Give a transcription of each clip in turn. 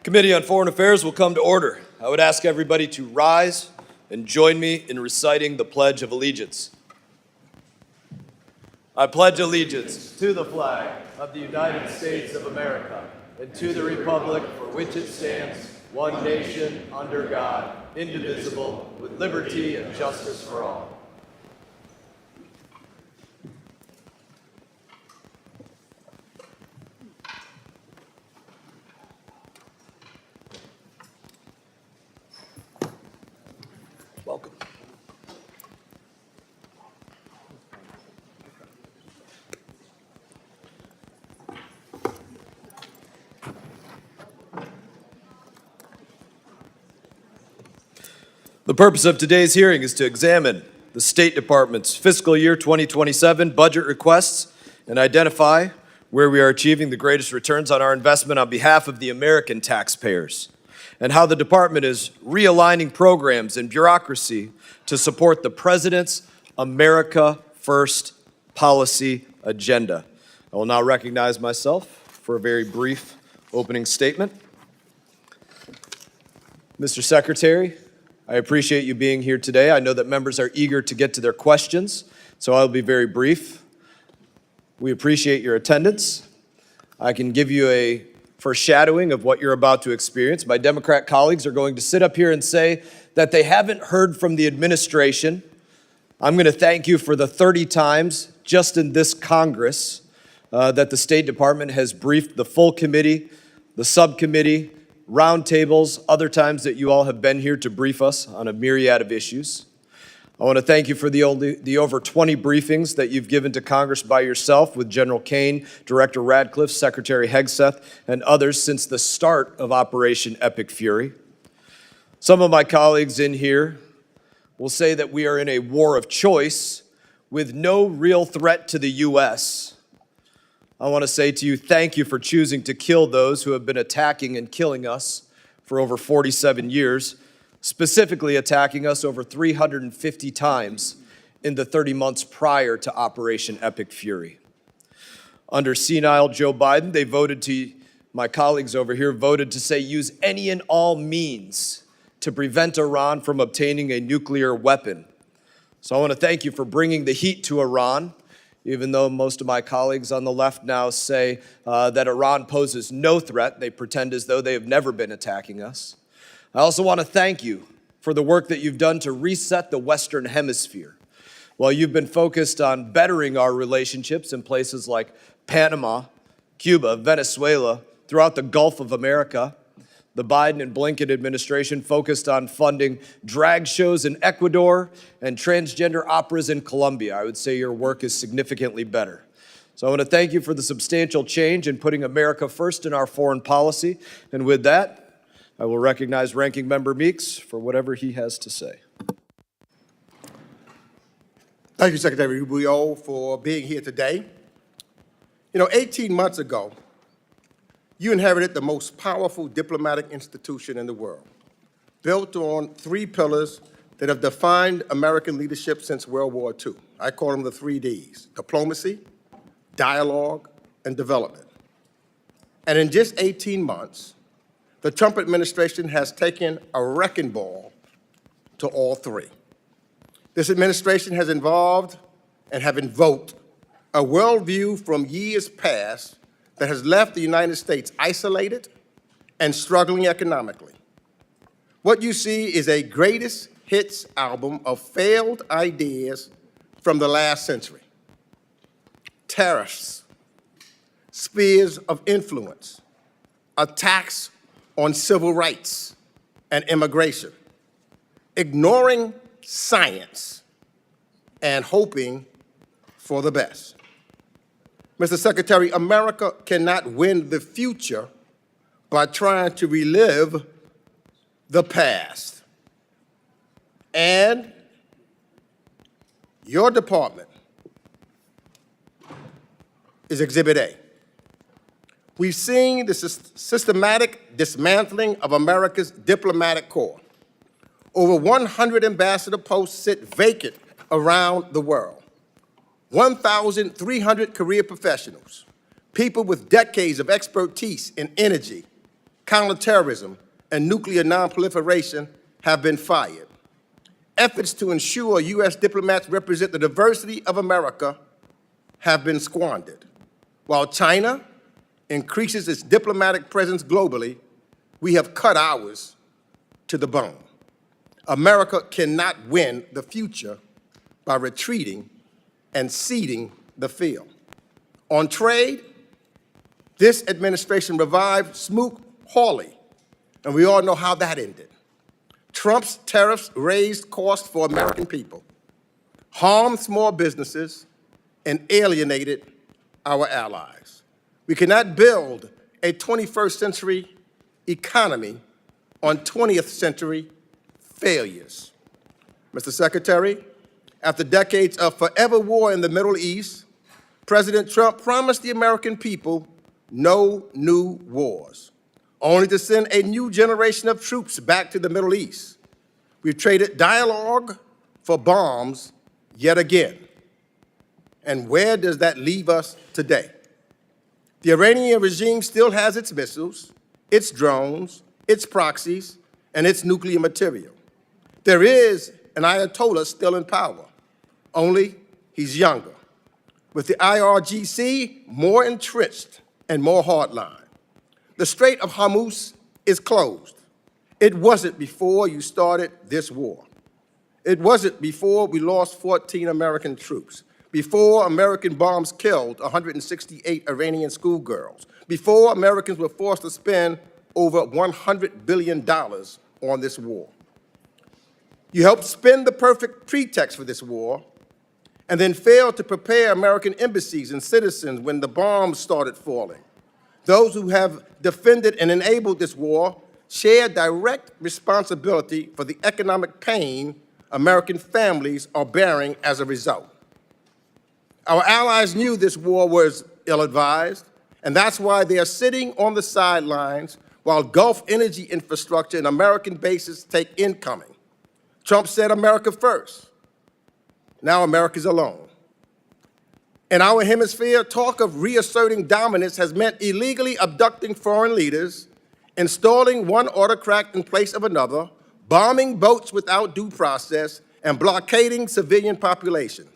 Committee on Foreign Affairs will come to order. I would ask everybody to rise and join me in reciting the Pledge of Allegiance. I pledge allegiance to the flag of the United States of America and to the republic for which it stands, one nation, under God, indivisible, with liberty and justice for all. Welcome. The purpose of today's hearing is to examine the State Department's fiscal year 2027 budget requests and identify where we are achieving the greatest returns on our investment on behalf of the American taxpayers, and how the department is realigning programs and bureaucracy to support the President's America First policy agenda. I will now recognize myself for a very brief opening statement. Mr. Secretary, I appreciate you being here today. I know that members are eager to get to their questions, so I'll be very brief. We appreciate your attendance. I can give you a foreshadowing of what you're about to experience. My Democrat colleagues are going to sit up here and say that they haven't heard from the administration. I'm going to thank you for the 30 times just in this Congress that the State Department has briefed the full committee, the subcommittee, roundtables, other times that you all have been here to brief us on a myriad of issues. I want to thank you for the over 20 briefings that you've given to Congress by yourself with General Kane, Director Radcliffe, Secretary Hegseth, and others since the start of Operation Epic Fury. Some of my colleagues in here will say that we are in a war of choice with no real threat to the U.S. I want to say to you, thank you for choosing to kill those who have been attacking and killing us for over 47 years, specifically attacking us over 350 times in the 30 months prior to Operation Epic Fury. Under senile Joe Biden, my colleagues over here voted to say use any and all means to prevent Iran from obtaining a nuclear weapon. So I want to thank you for bringing the heat to Iran, even though most of my colleagues on the left now say that Iran poses no threat. They pretend as though they have never been attacking us. I also want to thank you for the work that you've done to reset the Western Hemisphere. While you've been focused on bettering our relationships in places like Panama, Cuba, Venezuela, throughout the Gulf of America, the Biden and Blinken administration focused on funding drag shows in Ecuador and transgender operas in Colombia. I would say your work is significantly better. So I want to thank you for the substantial change in putting America first in our foreign policy. And with that, I will recognize Ranking Member Meeks for whatever he has to say. Thank you, Secretary Rubio, for being here today. 18 months ago, you inherited the most powerful diplomatic institution in the world, built on 3 pillars that have defined American leadership since World War II. I call them the 3 Ds: diplomacy, dialogue, and development. And in just 18 months, the Trump administration has taken a wrecking ball to all 3. This administration has involved and have invoked a worldview from years past that has left the United States isolated and struggling economically. What you see is a greatest hits album of failed ideas from the last century. Tariffs, spheres of influence, attacks on civil rights and immigration, ignoring science and hoping for the best. Mr. Secretary, America cannot win the future by trying to relive the past. And your department is Exhibit A. We've seen the systematic dismantling of America's diplomatic corps. Over 100 ambassador posts sit vacant around the world. 1,300 career professionals, people with decades of expertise in energy, counterterrorism, and nuclear nonproliferation have been fired. Efforts to ensure U.S. diplomats represent the diversity of America have been squandered. While China increases its diplomatic presence globally, we have cut ours to the bone. America cannot win the future by retreating and ceding the field. On trade, this administration revived Smoot-Hawley, and we all know how that ended. Trump's tariffs raised costs for American people, harmed small businesses, and alienated our allies. We cannot build a 21st century economy on 20th century failures. Mr. Secretary, after decades of forever war in the Middle East, President Trump promised the American people no new wars, only to send a new generation of troops back to the Middle East. We've traded dialogue for bombs yet again. And where does that leave us today? The Iranian regime still has its missiles, its drones, its proxies, and its nuclear material. There is an Ayatollah still in power, only he's younger. With the IRGC more entrenched and more hardline. The Strait of Hormuz is closed. It wasn't before you started this war. It wasn't before we lost 14 American troops, before American bombs killed 168 Iranian schoolgirls, before Americans were forced to spend over $100 billion on this war. You helped spin the perfect pretext for this war, and then failed to prepare American embassies and citizens when the bombs started falling. Those who have defended and enabled this war share direct responsibility for the economic pain American families are bearing as a result. Our allies knew this war was ill-advised, and that's why they are sitting on the sidelines while Gulf energy infrastructure and American bases take incoming. Trump said America first. Now America's alone. In our hemisphere, talk of reasserting dominance has meant illegally abducting foreign leaders, installing one autocrat in place of another, bombing boats without due process, and blockading civilian populations.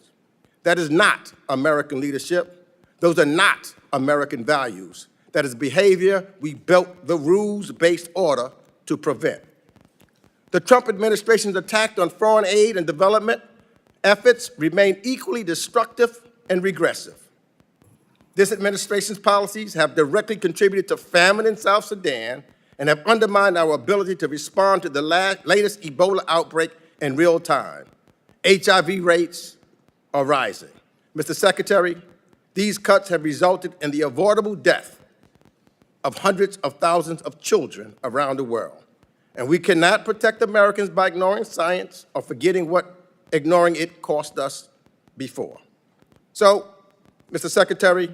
That is not American leadership. Those are not American values. That is behavior we built the rules-based order to prevent. The Trump administration's attack on foreign aid and development efforts remain equally destructive and regressive. This administration's policies have directly contributed to famine in South Sudan and have undermined our ability to respond to the latest Ebola outbreak in real time. HIV rates are rising. Mr. Secretary, these cuts have resulted in the avoidable death of hundreds of thousands of children around the world. And we cannot protect Americans by ignoring science or forgetting what ignoring it cost us before. So, Mr. Secretary,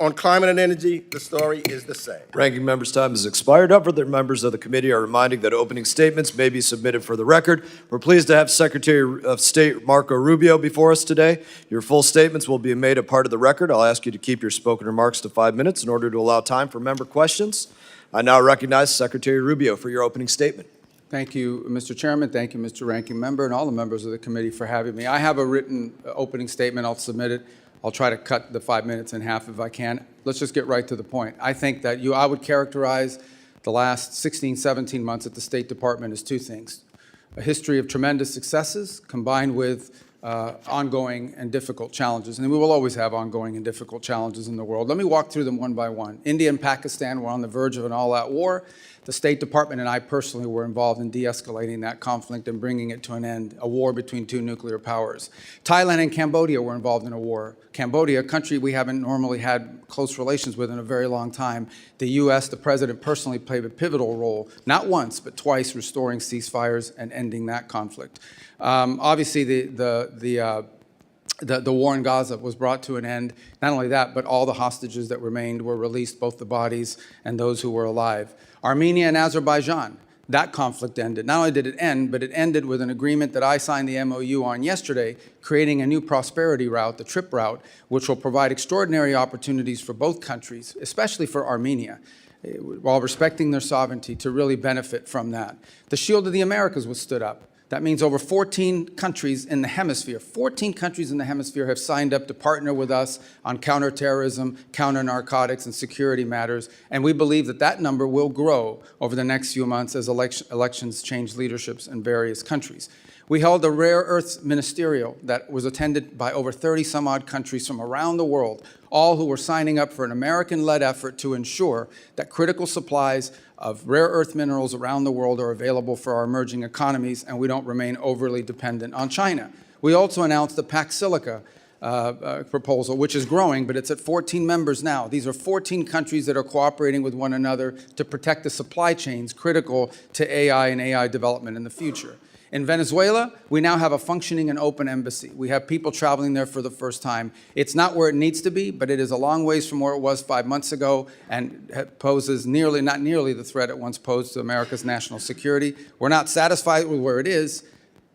on climate and energy, the story is the same. Ranking member's time has expired. Other members of the committee are reminding that opening statements may be submitted for the record. We're pleased to have Secretary of State Marco Rubio before us today. Your full statements will be made a part of the record. I'll ask you to keep your spoken remarks to 5 minutes in order to allow time for member questions. I now recognize Secretary Rubio for your opening statement. Thank you, Mr. Chairman. Thank you, Mr. Ranking Member, and all the members of the committee for having me. I have a written opening statement. I'll submit it. I'll try to cut the 5 minutes in half if I can. Let's just get right to the point. I think that I would characterize the last 16, 17 months at the State Department as two things: a history of tremendous successes combined with ongoing and difficult challenges. And we will always have ongoing and difficult challenges in the world. Let me walk through them one by one. India and Pakistan were on the verge of an all-out war. The State Department and I personally were involved in de-escalating that conflict and bringing it to an end, a war between two nuclear powers. Thailand and Cambodia were involved in a war. Cambodia, a country we haven't normally had close relations with in a very long time. The U.S., the President personally played a pivotal role, not once, but twice, restoring ceasefires and ending that conflict. Obviously, the war in Gaza was brought to an end. Not only that, but all the hostages that remained were released, both the bodies and those who were alive. Armenia and Azerbaijan, that conflict ended. Not only did it end, but it ended with an agreement that I signed the MOU on yesterday, creating a new prosperity route, the TRIP route, which will provide extraordinary opportunities for both countries, especially for Armenia. while respecting their sovereignty, to really benefit from that. The Shield of the Americas was stood up. That means over 14 countries in the hemisphere, 14 countries in the hemisphere have signed up to partner with us on counterterrorism, counter-narcotics, and security matters. And we believe that that number will grow over the next few months as elections change leaderships in various countries. We held a rare earths ministerial that was attended by over 30 some odd countries from around the world, all who were signing up for an American-led effort to ensure that critical supplies of rare earth minerals around the world are available for our emerging economies, and we don't remain overly dependent on China. We also announced the Pax Silica proposal, which is growing, but it's at 14 members now. These are 14 countries that are cooperating with one another to protect the supply chains critical to AI and AI development in the future. In Venezuela, we now have a functioning and open embassy. We have people traveling there for the first time. It's not where it needs to be, but it is a long ways from where it was 5 months ago and poses not nearly the threat it once posed to America's national security. We're not satisfied with where it is,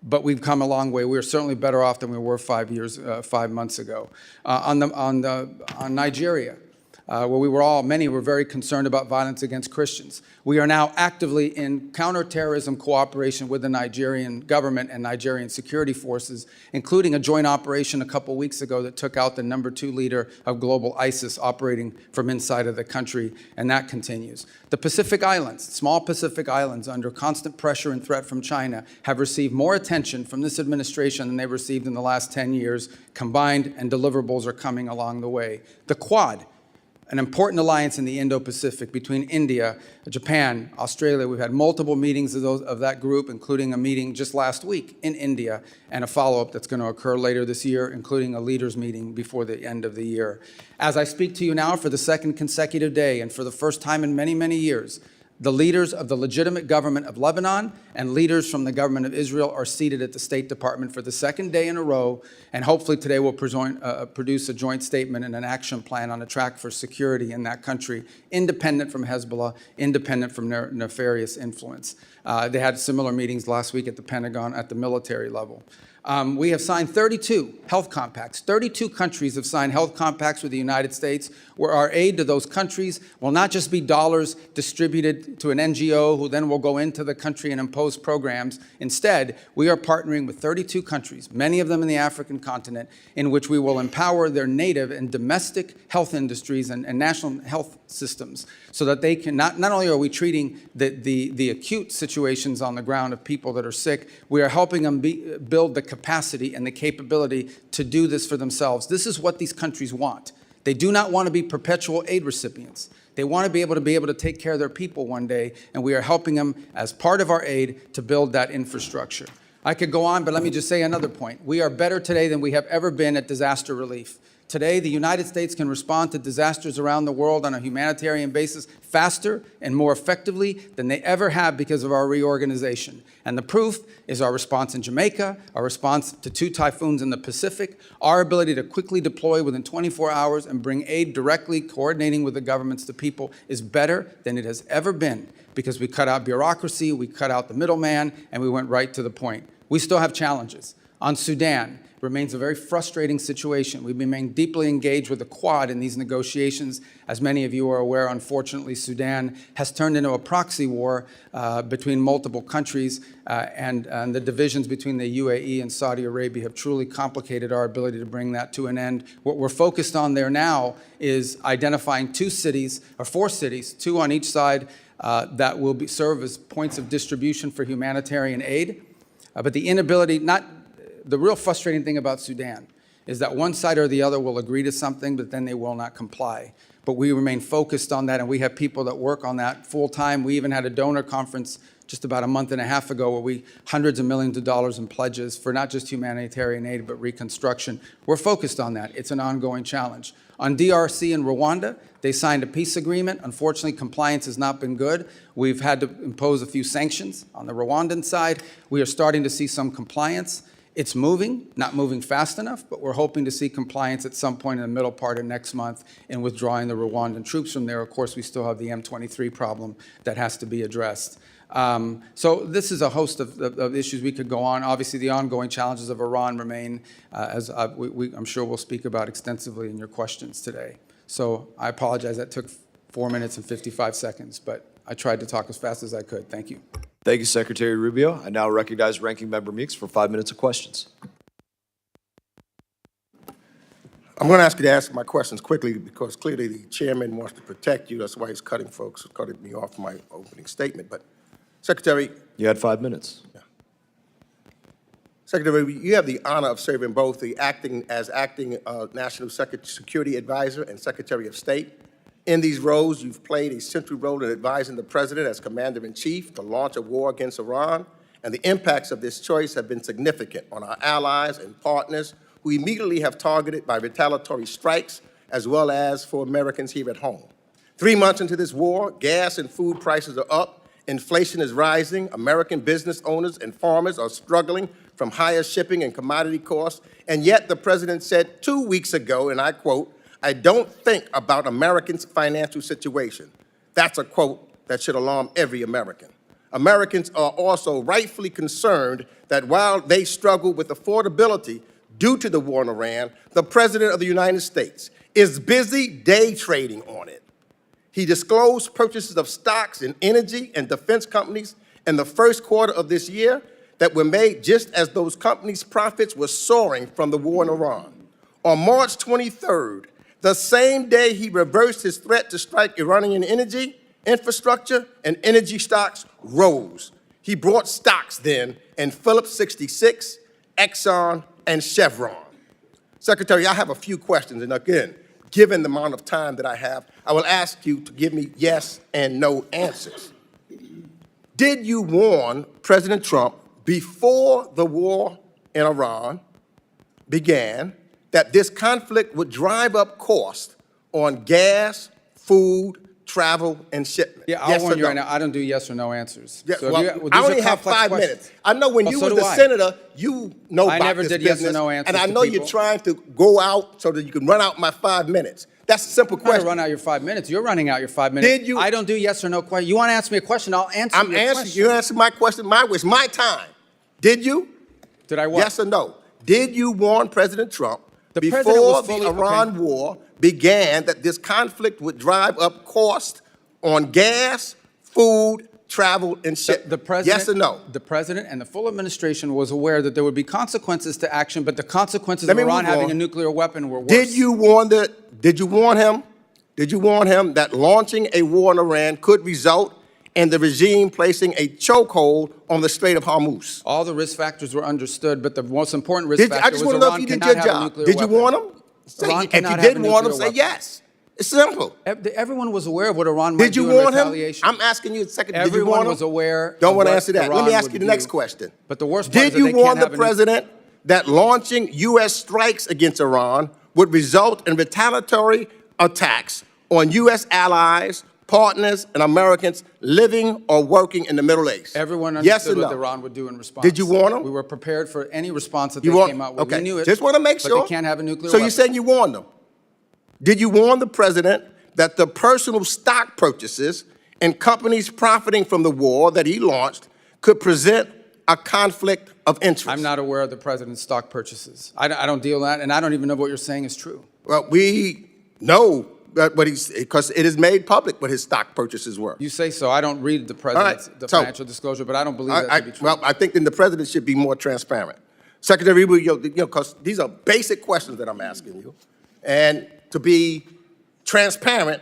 but we've come a long way. We are certainly better off than we were 5 months ago. On Nigeria, where many were very concerned about violence against Christians. We are now actively in counterterrorism cooperation with the Nigerian government and Nigerian security forces, including a joint operation a couple weeks ago that took out the #2 leader of global ISIS operating from inside of the country, and that continues. The Pacific Islands, small Pacific Islands under constant pressure and threat from China, have received more attention from this administration than they've received in the last 10 years combined, and deliverables are coming along the way. The Quad, an important alliance in the Indo-Pacific between India, Japan, Australia. We've had multiple meetings of that group, including a meeting just last week in India, and a follow-up that's going to occur later this year, including a leaders meeting before the end of the year. As I speak to you now for the second consecutive day, and for the first time in many, many years, the leaders of the legitimate government of Lebanon and leaders from the government of Israel are seated at the State Department for the second day in a row, and hopefully today we'll produce a joint statement and an action plan on a track for security in that country, independent from Hezbollah, independent from nefarious influence. They had similar meetings last week at the Pentagon at the military level. We have signed 32 health compacts. 32 countries have signed health compacts with the United States, where our aid to those countries will not just be dollars distributed to an NGO who then will go into the country and impose programs. Instead, we are partnering with 32 countries, many of them in the African continent, in which we will empower their native and domestic health industries and national health systems so that they can, not only are we treating the acute situations on the ground of people that are sick, we are helping them build the capacity and the capability to do this for themselves. This is what these countries want. They do not want to be perpetual aid recipients. They want to be able to take care of their people one day, and we are helping them as part of our aid to build that infrastructure. I could go on, but let me just say another point. We are better today than we have ever been at disaster relief. Today, the United States can respond to disasters around the world on a humanitarian basis faster and more effectively than they ever have because of our reorganization. And the proof is our response in Jamaica, our response to 2 typhoons in the Pacific, our ability to quickly deploy within 24 hours and bring aid directly, coordinating with the governments to people, is better than it has ever been because we cut out bureaucracy, we cut out the middleman, and we went right to the point. We still have challenges. On Sudan, remains a very frustrating situation. We remain deeply engaged with the Quad in these negotiations. As many of you are aware, unfortunately, Sudan has turned into a proxy war between multiple countries, and the divisions between the UAE and Saudi Arabia have truly complicated our ability to bring that to an end. What we're focused on there now is identifying 2 cities, or 4 cities, 2 on each side, that will serve as points of distribution for humanitarian aid. But the inability, the real frustrating thing about Sudan is that one side or the other will agree to something, but then they will not comply. But we remain focused on that, and we have people that work on that full time. We even had a donor conference just about a month and a half ago where hundreds of millions of dollars in pledges for not just humanitarian aid, but reconstruction. We're focused on that. It's an ongoing challenge. On DRC and Rwanda, they signed a peace agreement. Unfortunately, compliance has not been good. We've had to impose a few sanctions on the Rwandan side. We are starting to see some compliance. It's moving, not moving fast enough, but we're hoping to see compliance at some point in the middle part of next month in withdrawing the Rwandan troops from there. Of course, we still have the M23 problem that has to be addressed. So this is a host of issues we could go on. Obviously, the ongoing challenges of Iran remain, as I'm sure we'll speak about extensively in your questions today. So I apologize that took 4 minutes and 55 seconds, but I tried to talk as fast as I could. Thank you. Thank you, Secretary Rubio. I now recognize Ranking Member Meeks for 5 minutes of questions. I'm going to ask you to answer my questions quickly because clearly the chairman wants to protect you. That's why he's cutting me off my opening statement. But Secretary, You had 5 minutes. Secretary, you have the honor of serving both the acting National Security Advisor and Secretary of State. In these roles, you've played a central role in advising the President as Commander-in-Chief to launch a war against Iran, and the impacts of this choice have been significant on our allies and partners who immediately have targeted by retaliatory strikes, as well as for Americans here at home. 3 months into this war, gas and food prices are up, inflation is rising, American business owners and farmers are struggling from higher shipping and commodity costs, and yet the President said 2 weeks ago, and I quote, "I don't think about Americans' financial situation." That's a quote that should alarm every American. Americans are also rightfully concerned that while they struggle with affordability due to the war in Iran, the President of the United States is busy day trading on it. He disclosed purchases of stocks in energy and defense companies in the first quarter of this year that were made just as those companies' profits were soaring from the war in Iran. On March 23rd, the same day he reversed his threat to strike Iranian energy, infrastructure, and energy stocks rose. He bought stocks then in Phillips 66, Exxon, and Chevron. Secretary, I have a few questions, and again, given the amount of time that I have, I will ask you to give me yes and no answers. Did you warn President Trump before the war in Iran began that this conflict would drive up costs on gas, food, travel, and shipment? Yeah, I'll yes warn or you no? right now, I don't do yes or no answers. Yeah, So if well, you- I these are only have complex 5 questions. minutes. I know when Well, you so were do the I. senator, you know I about never this did yes or business, no answers and I to know you're people. trying to go out so that you can run out my 5 minutes. That's a simple I'm trying to question. run out your 5 minutes. You're running out your 5 minutes. Did you- I don't do yes or no question. You want to ask me a question, I'll answer I'm your answering. question. You answer my question. It's my time. Did you? Did I what? Yes or no? Did you warn President Trump The president before was the fully- Iran war began that this conflict would drive up costs on gas, food, travel, and shipment? The president, yes or no? The president and the full administration was aware that there would be consequences to action, but the consequences Let of me Iran move having on. a nuclear weapon were worse. Did you warn him? Did you warn him that launching a war in Iran could result in the regime placing a chokehold on the Strait of Hormuz? All the risk factors were understood, but the most important risk I factor just was want to know if Iran you did cannot your have a job. nuclear Did you weapon. warn him? Iran If cannot you have didn't a warn him, nuclear say yes. It's simple. Everyone was aware of what Iran might Did you do in warn him? retaliation. I'm asking you, Secretary. Did you Everyone warn him? was aware. Don't of want to what answer that. Let Iran me ask would you the do. next question. But the worst part Did is that you they warn can't the have a president that launching U.S. strikes against Iran would result in retaliatory attacks on U.S. allies, partners, and Americans living or working in the Middle East? Everyone yes or understood no? what Iran would do in response. Did you warn them? We were prepared for any response that You they warn- came out with. Okay. We knew it. Just want to make sure. But they can't have a nuclear So weapon. you're saying you warned them? Did you warn the president that the personal stock purchases and companies profiting from the war that he launched could present a conflict of interest? I'm not aware of the president's stock purchases. I don't deal with that, and I don't even know what you're saying is true. Well, we know that because it is made public what his stock purchases were. You say so. I don't read the president's right, the so- financial disclosure, but I don't believe that to be true. Well, I think then the president should be more transparent. Secretary Rubio, because these are basic questions that I'm asking you, and to be transparent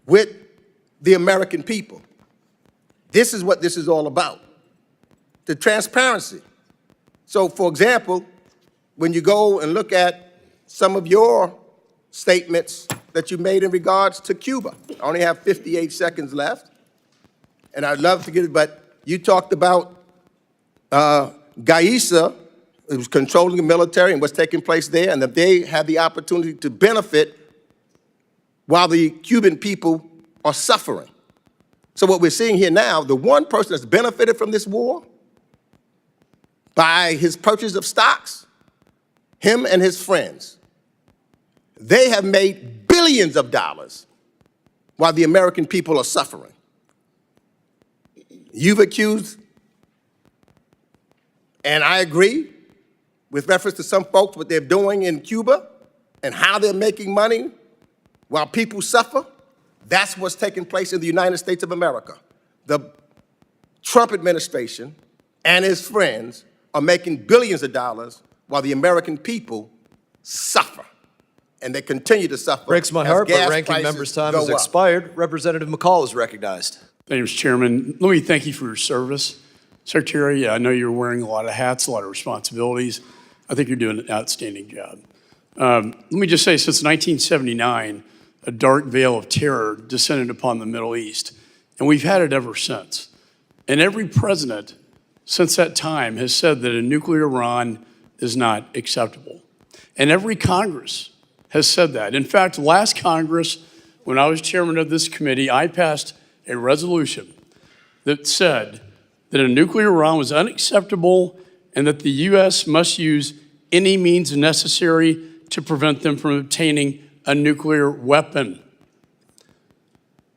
with the American people. This is what this is all about, the transparency. So, for example, when you go and look at some of your statements that you made in regards to Cuba, I only have 58 seconds left, and I'd love to get it, but you talked about Gaisa, it was controlling the military and what's taking place there, and that they had the opportunity to benefit while the Cuban people are suffering. So what we're seeing here now, the one person that's benefited from this war by his purchase of stocks, him and his friends, they have made billions of dollars while the American people are suffering. You've accused, and I agree, with reference to some folks, what they're doing in Cuba and how they're making money while people suffer. That's what's taking place in the United States of America. The Trump administration and his friends are making billions of dollars while the American people suffer. And they continue to suffer. Breaks my as heart, but gas ranking prices member's time go has up. expired. Representative McCall is recognized. Thank you, Mr. Chairman. Let me thank you for your service. Secretary, I know you're wearing a lot of hats, a lot of responsibilities. I think you're doing an outstanding job. Let me just say, since 1979, a dark veil of terror descended upon the Middle East, and we've had it ever since. And every president since that time has said that a nuclear Iran is not acceptable. And every Congress has said that. In fact, last Congress, when I was chairman of this committee, I passed a resolution that said that a nuclear Iran was unacceptable and that the U.S. must use any means necessary to prevent them from obtaining a nuclear weapon.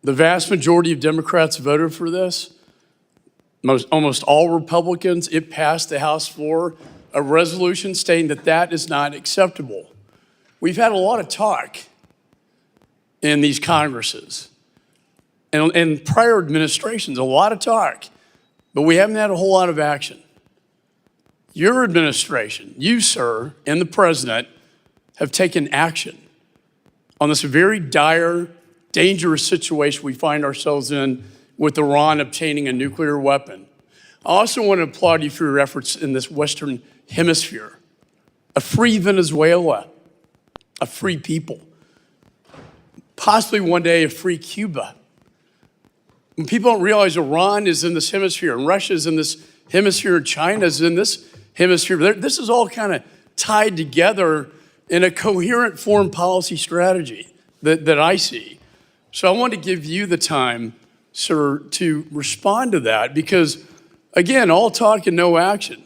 The vast majority of Democrats voted for this. Almost all Republicans. It passed the House floor, a resolution stating that that is not acceptable. We've had a lot of talk in these Congresses and prior administrations, a lot of talk, but we haven't had a whole lot of action. Your administration, you, sir, and the president have taken action on this very dire, dangerous situation we find ourselves in with Iran obtaining a nuclear weapon. I also want to applaud you for your efforts in this Western Hemisphere. A free Venezuela, a free people, possibly one day a free Cuba. When people don't realize Iran is in this hemisphere, and Russia is in this hemisphere, and China is in this hemisphere, this is all kind of tied together in a coherent foreign policy strategy that I see. So I want to give you the time, sir, to respond to that because, again, all talk and no action.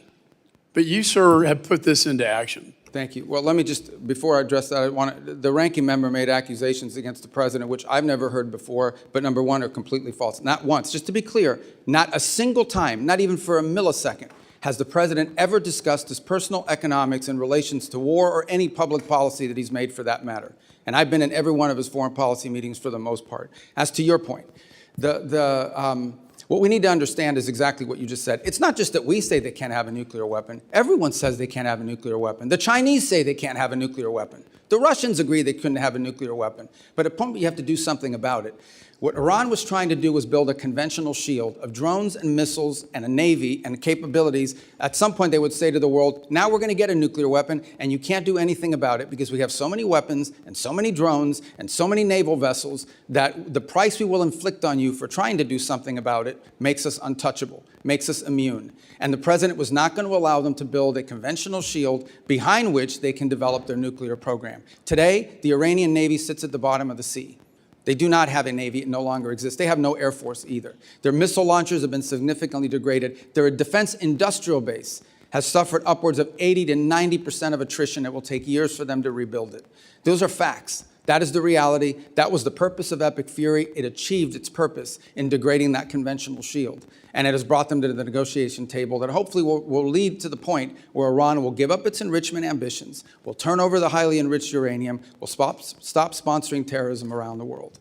But you, sir, have put this into action. Thank you. Well, let me just, before I address that, the ranking member made accusations against the president, which I've never heard before, but number one, are completely false. Not once. Just to be clear, not a single time, not even for a millisecond, has the president ever discussed his personal economics in relations to war or any public policy that he's made for that matter. And I've been in every one of his foreign policy meetings for the most part. As to your point, what we need to understand is exactly what you just said. It's not just that we say they can't have a nuclear weapon. Everyone says they can't have a nuclear weapon. The Chinese say they can't have a nuclear weapon. The Russians agree they couldn't have a nuclear weapon. But at a point, you have to do something about it. What Iran was trying to do was build a conventional shield of drones and missiles and a navy and capabilities. At some point, they would say to the world, now we're going to get a nuclear weapon, and you can't do anything about it because we have so many weapons and so many drones and so many naval vessels that the price we will inflict on you for trying to do something about it makes us untouchable, makes us immune. And the president was not going to allow them to build a conventional shield behind which they can develop their nuclear program. Today, the Iranian Navy sits at the bottom of the sea. They do not have a Navy. It no longer exists. They have no Air Force either. Their missile launchers have been significantly degraded. Their defense industrial base has suffered upwards of 80 to 90% of attrition. It will take years for them to rebuild it. Those are facts. That is the reality. That was the purpose of Epic Fury. It achieved its purpose in degrading that conventional shield. And it has brought them to the negotiation table that hopefully will lead to the point where Iran will give up its enrichment ambitions, will turn over the highly enriched uranium, will stop sponsoring terrorism around the world.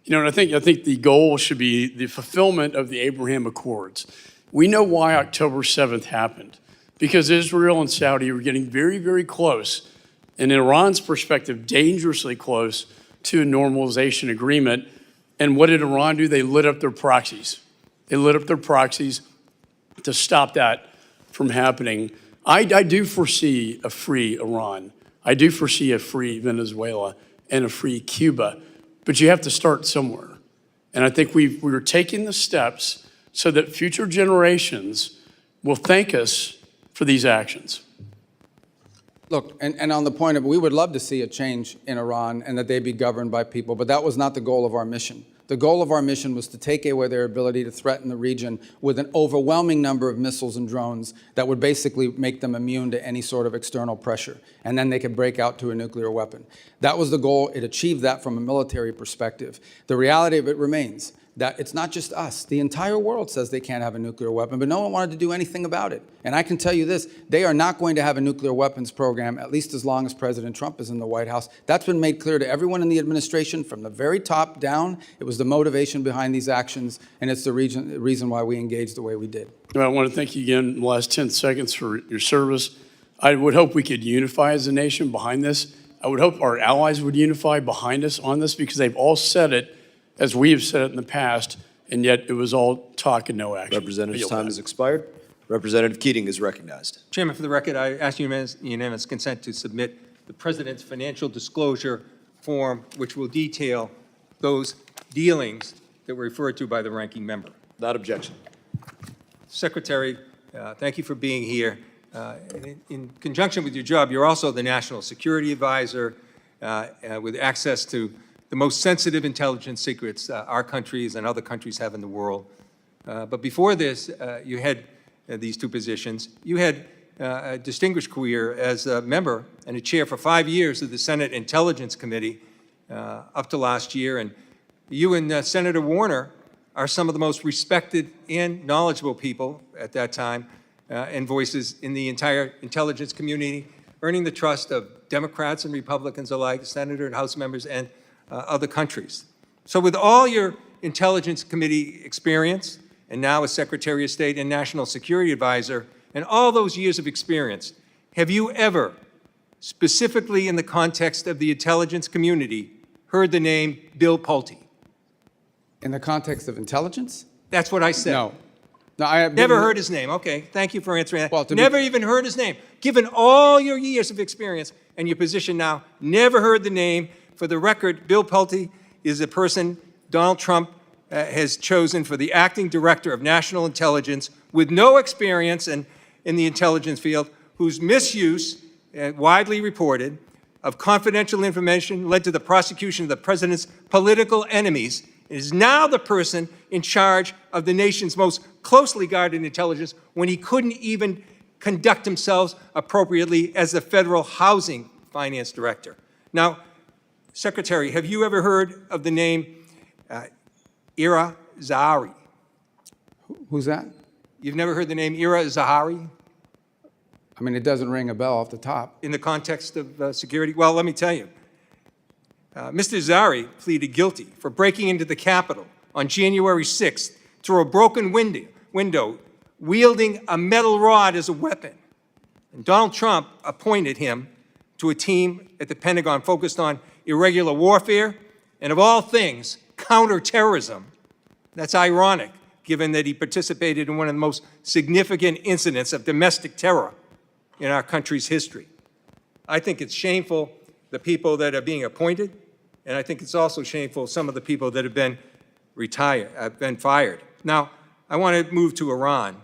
You know, and I think the goal should be the fulfillment of the Abraham Accords. We know why October 7th happened, because Israel and Saudi were getting very, very close, and in Iran's perspective, dangerously close to a normalization agreement. And what did Iran do? They lit up their proxies. They lit up their proxies to stop that from happening. I do foresee a free Iran. I do foresee a free Venezuela and a free Cuba. But you have to start somewhere. And I think we're taking the steps so that future generations will thank us for these actions. Look, and on the point of, we would love to see a change in Iran and that they be governed by people, but that was not the goal of our mission. The goal of our mission was to take away their ability to threaten the region with an overwhelming number of missiles and drones that would basically make them immune to any sort of external pressure. And then they could break out to a nuclear weapon. That was the goal. It achieved that from a military perspective. The reality of it remains that it's not just us. The entire world says they can't have a nuclear weapon, but no one wanted to do anything about it. And I can tell you this, they are not going to have a nuclear weapons program, at least as long as President Trump is in the White House. That's been made clear to everyone in the administration from the very top down. It was the motivation behind these actions, and it's the reason why we engaged the way we did. Well, I want to thank you again in the last 10 seconds for your service. I would hope we could unify as a nation behind this. I would hope our allies would unify behind us on this, because they've all said it as we have said it in the past, and yet it was all talk and no action. Representative's time has expired. Representative Keating is recognized. Chairman, for the record, I ask unanimous consent to submit the President's financial disclosure form, which will detail those dealings that were referred to by the ranking member. Without objection. Secretary, thank you for being here. In conjunction with your job, you're also the National Security Advisor with access to the most sensitive intelligence secrets our countries and other countries have in the world. But before this, you had these two positions. You had a distinguished career as a member and a chair for 5 years of the Senate Intelligence Committee up to last year. And you and Senator Warner are some of the most respected and knowledgeable people at that time and voices in the entire intelligence community, earning the trust of Democrats and Republicans alike, Senator and House members, and other countries. So with all your Intelligence Committee experience, and now as Secretary of State and National Security Advisor, and all those years of experience, have you ever, specifically in the context of the intelligence community, heard the name Bill Pulte? In the context of intelligence? That's what I said. No. No, I have Never heard his name. Okay, thank you for answering that. Well, never even heard his name. Given all your years of experience and your position now, never heard the name. For the record, Bill Pulte is a person Donald Trump has chosen for the acting director of national intelligence with no experience in the intelligence field, whose misuse, widely reported, of confidential information led to the prosecution of the president's political enemies, is now the person in charge of the nation's most closely guarded intelligence when he couldn't even conduct himself appropriately as the federal housing finance director. Now, Secretary, have you ever heard of the name Ira Zahari? Who's that? You've never heard the name Ira Zahari? I mean, it doesn't ring a bell off the top. In the context of security? Well, let me tell you. Mr. Zahari pleaded guilty for breaking into the Capitol on January 6th through a broken window, wielding a metal rod as a weapon. And Donald Trump appointed him to a team at the Pentagon focused on irregular warfare and, of all things, counterterrorism. That's ironic, given that he participated in one of the most significant incidents of domestic terror in our country's history. I think it's shameful, the people that are being appointed, and I think it's also shameful, some of the people that have been fired. Now, I want to move to Iran,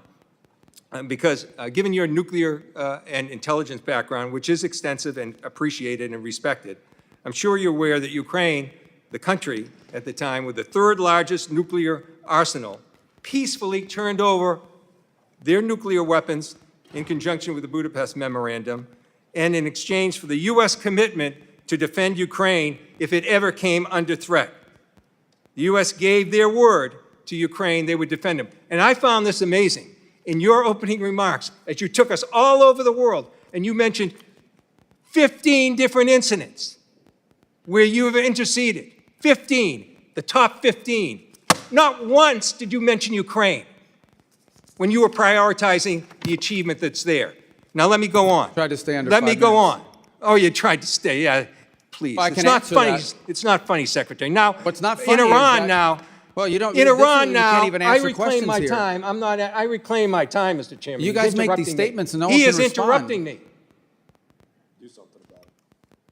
because given your nuclear and intelligence background, which is extensive and appreciated and respected, I'm sure you're aware that Ukraine, the country at the time with the third largest nuclear arsenal, peacefully turned over their nuclear weapons in conjunction with the Budapest Memorandum, and in exchange for the U.S. commitment to defend Ukraine if it ever came under threat. The U.S. gave their word to Ukraine they would defend them. And I found this amazing. In your opening remarks, as you took us all over the world, and you mentioned 15 different incidents where you have interceded, 15, the top 15. Not once did you mention Ukraine when you were prioritizing the achievement that's there. Now let me go on. Tried to stay under Let 5 me go minutes. on. Oh, you tried to stay, yeah, please. Well, I It's can not answer funny. that. It's not funny, Secretary. Now, What's not funny in is Iran that- now, Well, you don't. in this is- Iran you now, can't even I answer reclaim questions my here. time. I reclaim my time, Mr. Chairman. You He's guys make interrupting these me. statements and no one He can is respond. interrupting me.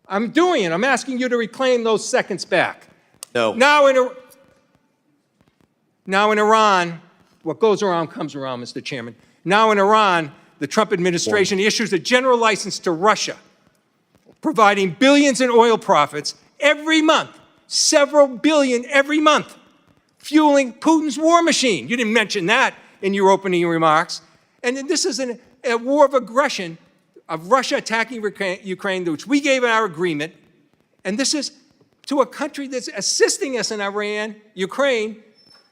I'm doing it. I'm asking you to reclaim those seconds back. No. Now in Iran, what goes around comes around, Mr. Chairman. Now in Iran, the Trump administration issues a general license to Russia, providing billions in oil profits every month, several billion every month, fueling Putin's war machine. You didn't mention that in your opening remarks. And then this is a war of aggression of Russia attacking Ukraine, which we gave in our agreement. And this is to a country that's assisting us in Ukraine,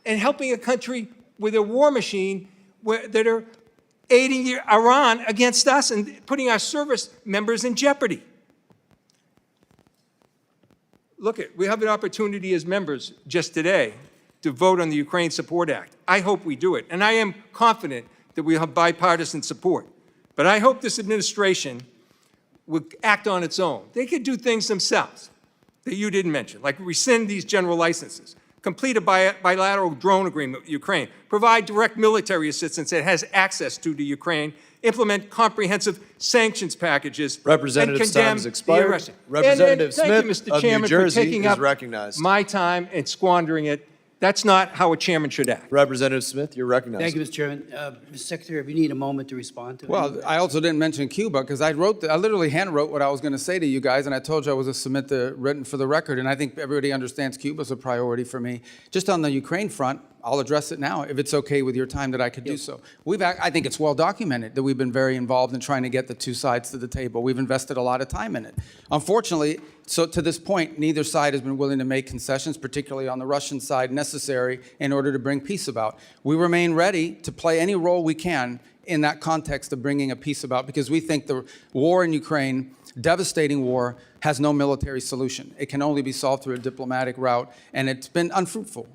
and helping a country with a war machine that are aiding Iran against us and putting our service members in jeopardy. Look, we have an opportunity as members just today to vote on the Ukraine Support Act. I hope we do it, and I am confident that we have bipartisan support. But I hope this administration will act on its own. They could do things themselves that you didn't mention, like rescind these general licenses, complete a bilateral drone agreement with Ukraine, provide direct military assistance that has access to Ukraine, implement comprehensive sanctions packages, Representative's and condemn time has expired. the aggression. Representative Thank you, Smith Mr. of New Chairman, Jersey for taking is up recognized. my time and squandering it. That's not how a chairman should act. Representative Smith, you're recognized. Thank you, Mr. Chairman. Mr. Secretary, if you need a moment to respond to it. Well, I also didn't mention Cuba because I literally handwrote what I was going to say to you guys, and I told you I was going to submit the written for the record, and I think everybody understands Cuba's a priority for me. Just on the Ukraine front, I'll address it now, if it's okay with your time that I could do so. I think it's well documented that we've been very involved in trying to get the two sides to the table. We've invested a lot of time in it. Unfortunately, so to this point, neither side has been willing to make concessions, particularly on the Russian side, necessary in order to bring peace about. We remain ready to play any role we can in that context of bringing a peace about, because we think the war in Ukraine, devastating war, has no military solution. It can only be solved through a diplomatic route, and it's been unfruitful.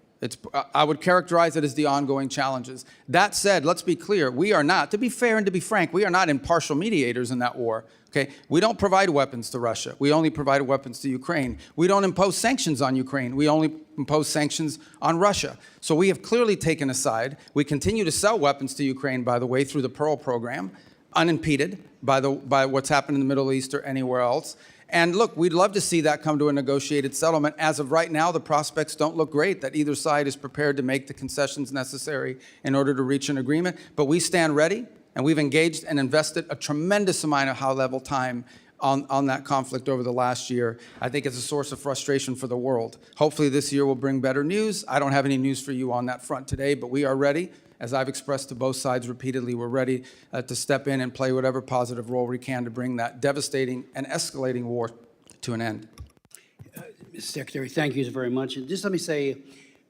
I would characterize it as the ongoing challenges. That said, let's be clear, we are not, to be fair and to be frank, we are not impartial mediators in that war. Okay? We don't provide weapons to Russia. We only provide weapons to Ukraine. We don't impose sanctions on Ukraine. We only impose sanctions on Russia. So we have clearly taken a side. We continue to sell weapons to Ukraine, by the way, through the Pearl program, unimpeded by what's happened in the Middle East or anywhere else. And look, we'd love to see that come to a negotiated settlement. As of right now, the prospects don't look great that either side is prepared to make the concessions necessary in order to reach an agreement. But we stand ready, and we've engaged and invested a tremendous amount of high-level time on that conflict over the last year. I think it's a source of frustration for the world. Hopefully this year will bring better news. I don't have any news for you on that front today, but we are ready. As I've expressed to both sides repeatedly, we're ready to step in and play whatever positive role we can to bring that devastating and escalating war to an end. Mr. Secretary, thank you very much. And just let me say,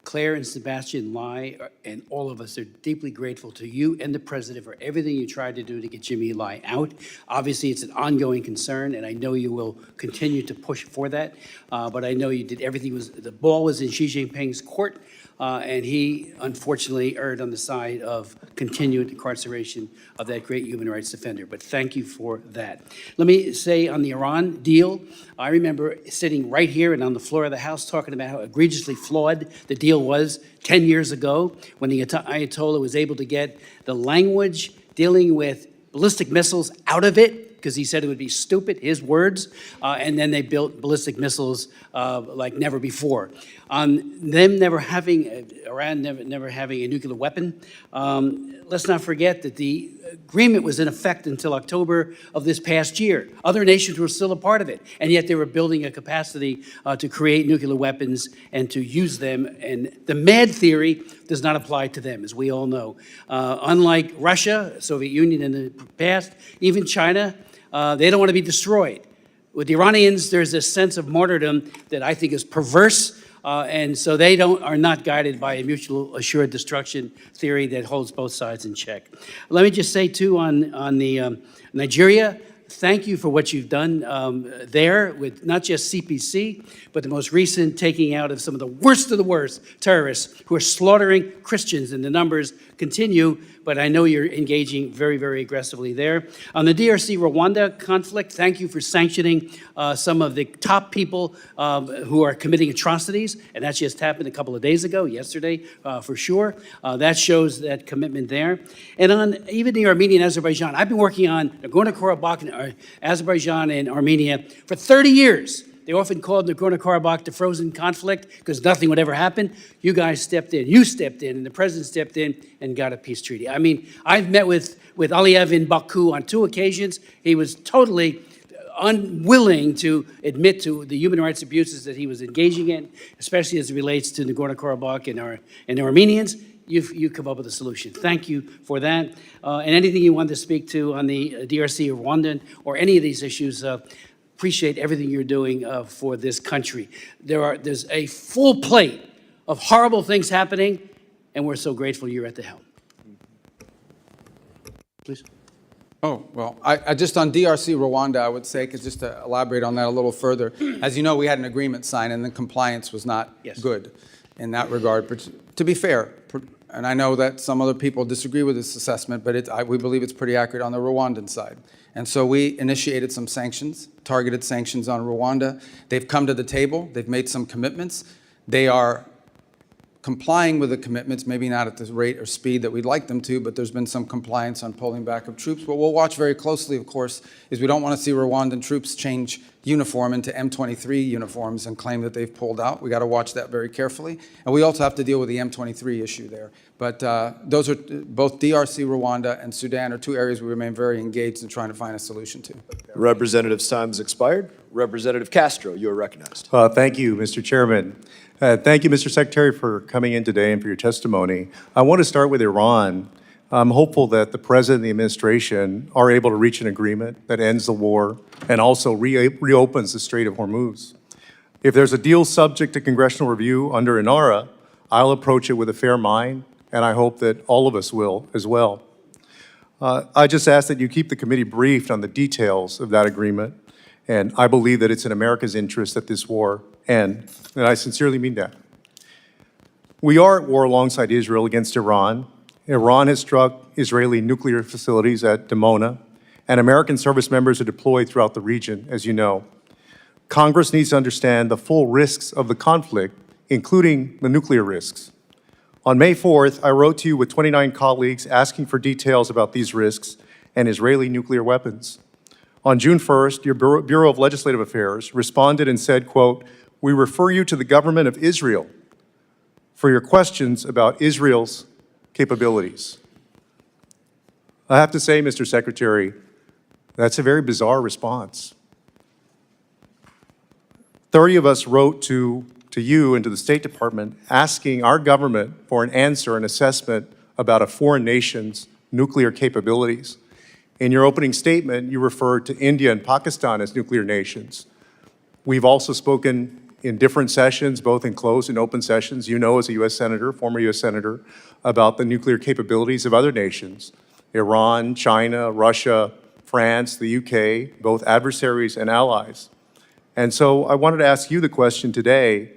Claire and Sebastian Lai and all of us are deeply grateful to you and the President for everything you tried to do to get Jimmy Lai out. Obviously, it's an ongoing concern, and I know you will continue to push for that. But I know you did everything. The ball was in Xi Jinping's court. And he, unfortunately, erred on the side of continued incarceration of that great human rights defender. But thank you for that. Let me say on the Iran deal, I remember sitting right here and on the floor of the House talking about how egregiously flawed the deal was 10 years ago when the Ayatollah was able to get the language dealing with ballistic missiles out of it, because he said it would be stupid, his words, and then they built ballistic missiles like never before. On them never having, Iran never having a nuclear weapon, let's not forget that the agreement was in effect until October of this past year. Other nations were still a part of it, and yet they were building a capacity to create nuclear weapons and to use them, and the MAD theory does not apply to them, as we all know. Unlike Russia, Soviet Union in the past, even China, they don't want to be destroyed. With the Iranians, there's this sense of martyrdom that I think is perverse, and so they are not guided by a mutual assured destruction theory that holds both sides in check. Let me just say, too, on the Nigeria, thank you for what you've done there with not just CPC, but the most recent taking out of some of the worst terrorists who are slaughtering Christians, and the numbers continue, but I know you're engaging very, very aggressively there. On the DRC-Rwanda conflict, thank you for sanctioning some of the top people who are committing atrocities, and that just happened a couple of days ago, yesterday, for sure. That shows that commitment there. And on even the Armenian Azerbaijan, I've been working on Nagorno-Karabakh and Azerbaijan and Armenia for 30 years. They often called Nagorno-Karabakh the frozen conflict because nothing would ever happen. You guys stepped in, and the president stepped in and got a peace treaty. I mean, I've met with Aliyev in Baku on 2 occasions. He was totally unwilling to admit to the human rights abuses that he was engaging in, especially as it relates to Nagorno-Karabakh and the Armenians. You come up with a solution. Thank you for that. And anything you want to speak to on the DRC or Rwanda or any of these issues, appreciate everything you're doing for this country. There's a full plate of horrible things happening, and we're so grateful you're at the helm. Please. Oh, well, I just on DRC Rwanda, I would say, 'cause just to elaborate on that a little further, as you know, we had an agreement signed and the compliance was not Yes. good in that regard. But to be fair, and I know that some other people disagree with this assessment, but we believe it's pretty accurate on the Rwandan side. And so we initiated some sanctions, targeted sanctions on Rwanda. They've come to the table. They've made some commitments. They are complying with the commitments, maybe not at the rate or speed that we'd like them to, but there's been some compliance on pulling back of troops. What we'll watch very closely, of course, is we don't want to see Rwandan troops change uniform into M23 uniforms and claim that they've pulled out. We got to watch that very carefully. And we also have to deal with the M23 issue there. But those are both DRC, Rwanda, and Sudan are two areas we remain very engaged in trying to find a solution to. Representative's time has expired. Representative Castro, you are recognized. Thank you, Mr. Chairman. Thank you, Mr. Secretary, for coming in today and for your testimony. I want to start with Iran. I'm hopeful that the President and the administration are able to reach an agreement that ends the war and also reopens the Strait of Hormuz. If there's a deal subject to congressional review under INARA, I'll approach it with a fair mind, and I hope that all of us will as well. I just ask that you keep the committee briefed on the details of that agreement, and I believe that it's in America's interest that this war end, and I sincerely mean that. We are at war alongside Israel against Iran. Iran has struck Israeli nuclear facilities at Dimona, and American service members are deployed throughout the region, as you know. Congress needs to understand the full risks of the conflict, including the nuclear risks. On May 4th, I wrote to you with 29 colleagues asking for details about these risks and Israeli nuclear weapons. On June 1st, your Bureau of Legislative Affairs responded and said, quote, "We refer you to the government of Israel for your questions about Israel's capabilities." I have to say, Mr. Secretary, that's a very bizarre response. 30 of us wrote to you and to the State Department asking our government for an answer, an assessment about a foreign nation's nuclear capabilities. In your opening statement, you referred to India and Pakistan as nuclear nations. We've also spoken in different sessions, both in closed and open sessions, you know, as a U.S. Senator, former U.S. Senator, about the nuclear capabilities of other nations, Iran, China, Russia, France, the UK, both adversaries and allies. And so I wanted to ask you the question today,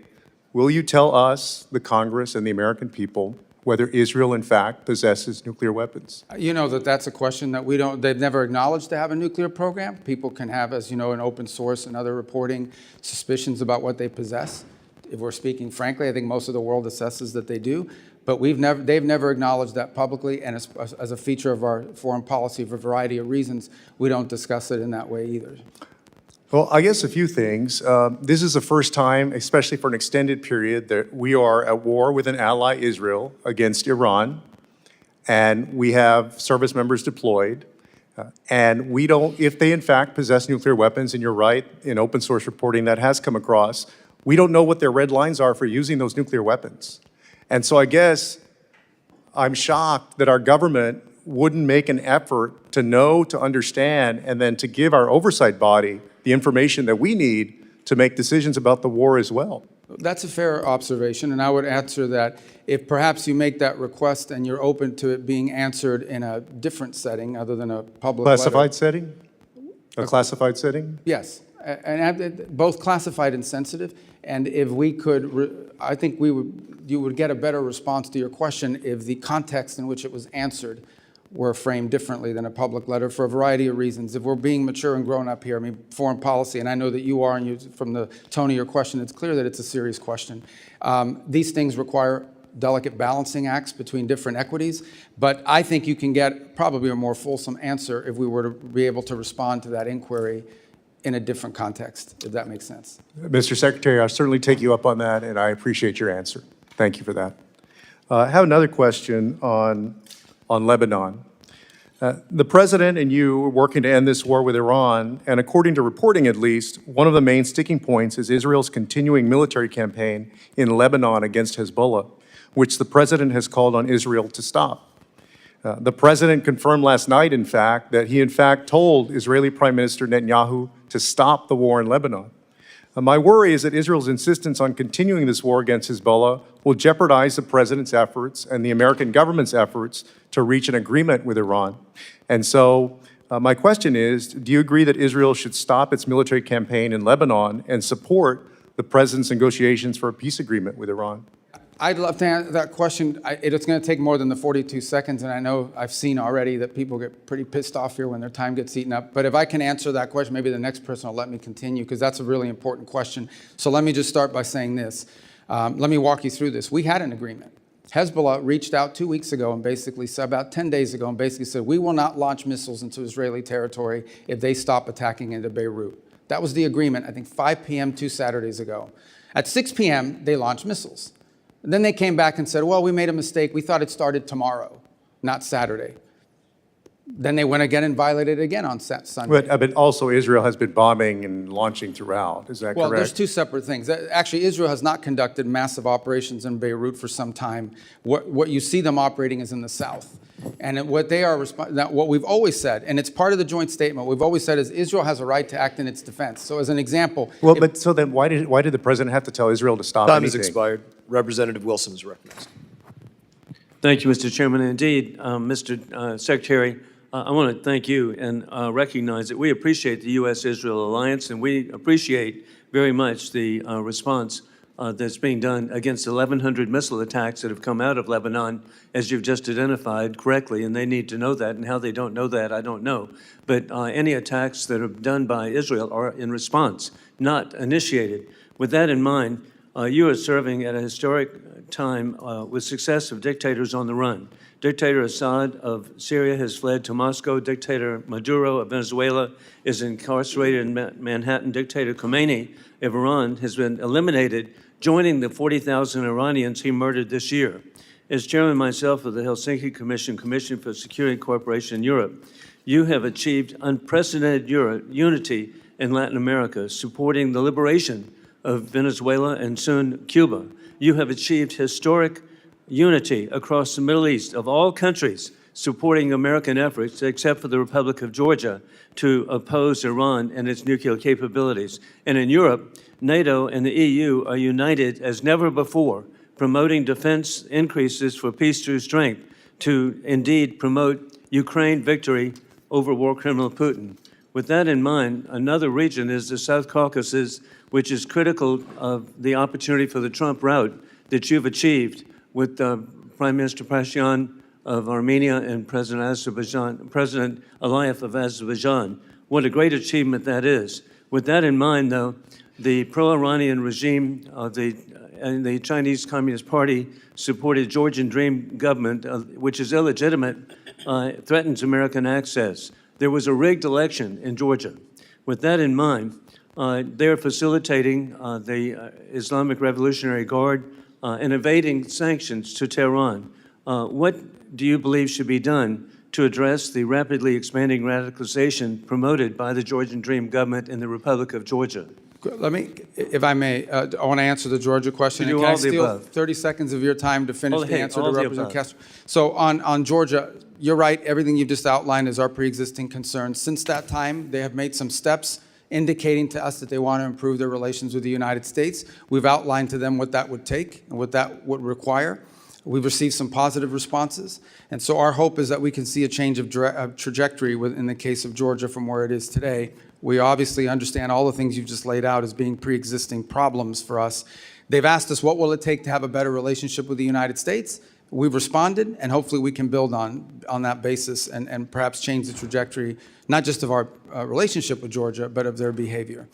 will you tell us, the Congress and the American people, whether Israel, in fact, possesses nuclear weapons? You know that that's a question that they've never acknowledged to have a nuclear program. People can have, as you know, in open source and other reporting, suspicions about what they possess. If we're speaking frankly, I think most of the world assesses that they do, but they've never acknowledged that publicly, and as a feature of our foreign policy for a variety of reasons, we don't discuss it in that way either. Well, I guess a few things. This is the first time, especially for an extended period, that we are at war with an ally, Israel, against Iran, and we have service members deployed. And we don't, if they in fact possess nuclear weapons, and you're right, in open source reporting that has come across, we don't know what their red lines are for using those nuclear weapons. And so I guess I'm shocked that our government wouldn't make an effort to know, to understand, and then to give our oversight body the information that we need to make decisions about the war as well. That's a fair observation, and I would answer that if perhaps you make that request and you're open to it being answered in a different setting other than a public Classified letter. setting? A classified setting? Yes, and both classified and sensitive. And if we could, I think you would get a better response to your question if the context in which it was answered were framed differently than a public letter for a variety of reasons. If we're being mature and grown up here, I mean, foreign policy, and I know that you are, and from the tone of your question, it's clear that it's a serious question. These things require delicate balancing acts between different equities, but I think you can get probably a more fulsome answer if we were to be able to respond to that inquiry in a different context, if that makes sense. Mr. Secretary, I'll certainly take you up on that, and I appreciate your answer. Thank you for that. I have another question on Lebanon. The President and you are working to end this war with Iran, and according to reporting at least, one of the main sticking points is Israel's continuing military campaign in Lebanon against Hezbollah, which the President has called on Israel to stop. The President confirmed last night, in fact, that he in fact told Israeli Prime Minister Netanyahu to stop the war in Lebanon. My worry is that Israel's insistence on continuing this war against Hezbollah will jeopardize the president's efforts and the American government's efforts to reach an agreement with Iran. And so my question is, do you agree that Israel should stop its military campaign in Lebanon and support the president's negotiations for a peace agreement with Iran? I'd love to answer that question. It's going to take more than the 42 seconds, and I know I've seen already that people get pretty pissed off here when their time gets eaten up. But if I can answer that question, maybe the next person will let me continue, because that's a really important question. So let me just start by saying this. Let me walk you through this. We had an agreement. Hezbollah reached out 2 weeks ago and basically said, about 10 days ago, and basically said, we will not launch missiles into Israeli territory if they stop attacking into Beirut. That was the agreement, I think 5 p.m. 2 Saturdays ago. At 6 p.m., they launched missiles. And then they came back and said, well, we made a mistake. We thought it started tomorrow, not Saturday. Then they went again and violated it again on Sunday. But also Israel has been bombing and launching throughout. Is that Well, correct? there's two separate things. Actually, Israel has not conducted massive operations in Beirut for some time. What you see them operating is in the south. And what they are, what we've always said, and it's part of the joint statement, we've always said is Israel has a right to act in its defense. So as an example. Well, but so then why did the president have to tell Israel to stop Time has anything? expired. Representative Wilson is recognized. Thank you, Mr. Chairman. Indeed, Mr. Secretary, I want to thank you and recognize that we appreciate the U.S.-Israel alliance, and we appreciate very much the response that's being done against 1,100 missile attacks that have come out of Lebanon, as you've just identified correctly, and they need to know that, and how they don't know that, I don't know. But any attacks that are done by Israel are in response, not initiated. With that in mind, you are serving at a historic time with success of dictators on the run. Dictator Assad of Syria has fled to Moscow. Dictator Maduro of Venezuela is incarcerated in Manhattan. Dictator Khomeini of Iran has been eliminated, joining the 40,000 Iranians he murdered this year. As chairman myself of the Helsinki Commission for Security and Cooperation in Europe, you have achieved unprecedented unity in Latin America, supporting the liberation of Venezuela and soon Cuba. You have achieved historic unity across the Middle East of all countries supporting American efforts, except for the Republic of Georgia, to oppose Iran and its nuclear capabilities. And in Europe, NATO and the EU are united as never before, promoting defense increases for peace through strength to indeed promote Ukraine victory over war criminal Putin. With that in mind, another region is the South Caucasus, which is critical of the opportunity for the Trump route that you've achieved with Prime Minister Pashinyan of Armenia and President Aliyev of Azerbaijan. What a great achievement that is. With that in mind, though, the pro-Iranian regime and the Chinese Communist Party supported Georgian Dream government, which is illegitimate, threatens American access. There was a rigged election in Georgia. With that in mind, they're facilitating the Islamic Revolutionary Guard and evading sanctions to Tehran. What do you believe should be done to address the rapidly expanding radicalization promoted by the Georgian Dream government in the Republic of Georgia? Let me, if I may, I want to answer the Georgia question. You do Can I all the steal above. 30 seconds of your time to finish the answer to all the Representative above. Castro? So on Georgia, you're right. Everything you've just outlined is our pre-existing concerns. Since that time, they have made some steps indicating to us that they want to improve their relations with the United States. We've outlined to them what that would take and what that would require. We've received some positive responses. And so our hope is that we can see a change of trajectory in the case of Georgia from where it is today. We obviously understand all the things you've just laid out as being pre-existing problems for us. They've asked us, what will it take to have a better relationship with the United States? We've responded, and hopefully we can build on that basis and perhaps change the trajectory, not just of our relationship with Georgia, but of their behavior.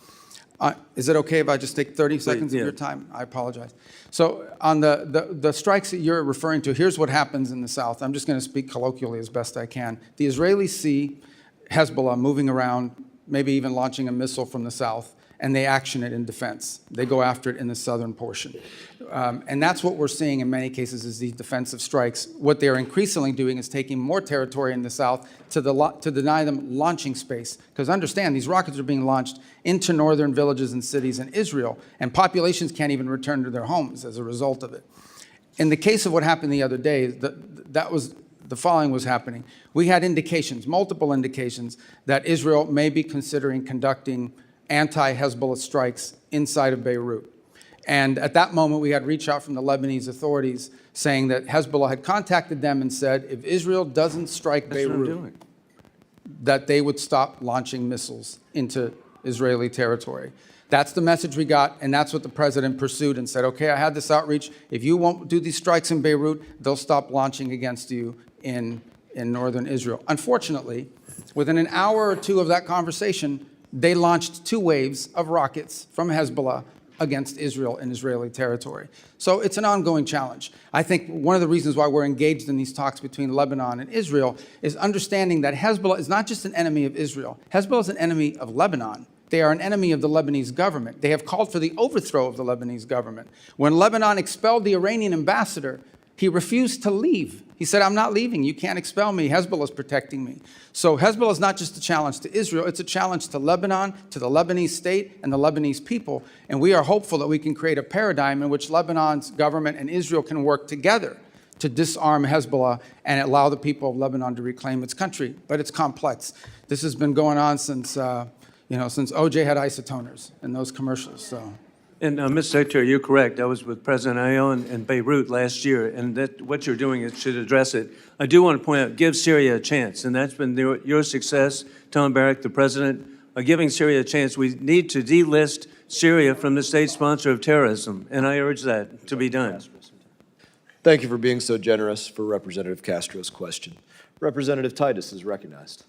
Is it okay if I just take 30 seconds of your time? I apologize. So on the strikes that you're referring to, here's what happens in the South. I'm just going to speak colloquially as best I can. The Israelis see Hezbollah moving around, maybe even launching a missile from the south, and they action it in defense. They go after it in the southern portion. And that's what we're seeing in many cases is these defensive strikes. What they're increasingly doing is taking more territory in the south to deny them launching space. Because understand, these rockets are being launched into northern villages and cities in Israel, and populations can't even return to their homes as a result of it. In the case of what happened the other day, the following was happening. We had indications, multiple indications, that Israel may be considering conducting anti-Hezbollah strikes inside of Beirut. And at that moment, we had reach out from the Lebanese authorities saying that Hezbollah had contacted them and said, if Israel doesn't strike That's what I'm Beirut, doing. that they would stop launching missiles into Israeli territory. That's the message we got, and that's what the president pursued and said, okay, I had this outreach. If you won't do these strikes in Beirut, they'll stop launching against you in northern Israel. Unfortunately, within an hour or two of that conversation, they launched 2 waves of rockets from Hezbollah against Israel in Israeli territory. So it's an ongoing challenge. I think one of the reasons why we're engaged in these talks between Lebanon and Israel is understanding that Hezbollah is not just an enemy of Israel. Hezbollah is an enemy of Lebanon. They are an enemy of the Lebanese government. They have called for the overthrow of the Lebanese government. When Lebanon expelled the Iranian ambassador, he refused to leave. He said, I'm not leaving. You can't expel me. Hezbollah is protecting me. So Hezbollah is not just a challenge to Israel. It's a challenge to Lebanon, to the Lebanese state, and the Lebanese people. And we are hopeful that we can create a paradigm in which Lebanon's government and Israel can work together to disarm Hezbollah and allow the people of Lebanon to reclaim its country. But it's complex. This has been going on since, since OJ had isotoners and those commercials. So. And Mr. Secretary, you're correct. I was with President Aoun in Beirut last year, and that what you're doing is should address it. I do want to point out, give Syria a chance, and that's been your success, Tom Barrack, the president, giving Syria a chance. We need to delist Syria from the state sponsor of terrorism, and I urge that to be done. Thank you for being so generous for Representative Castro's question. Representative Titus is recognized.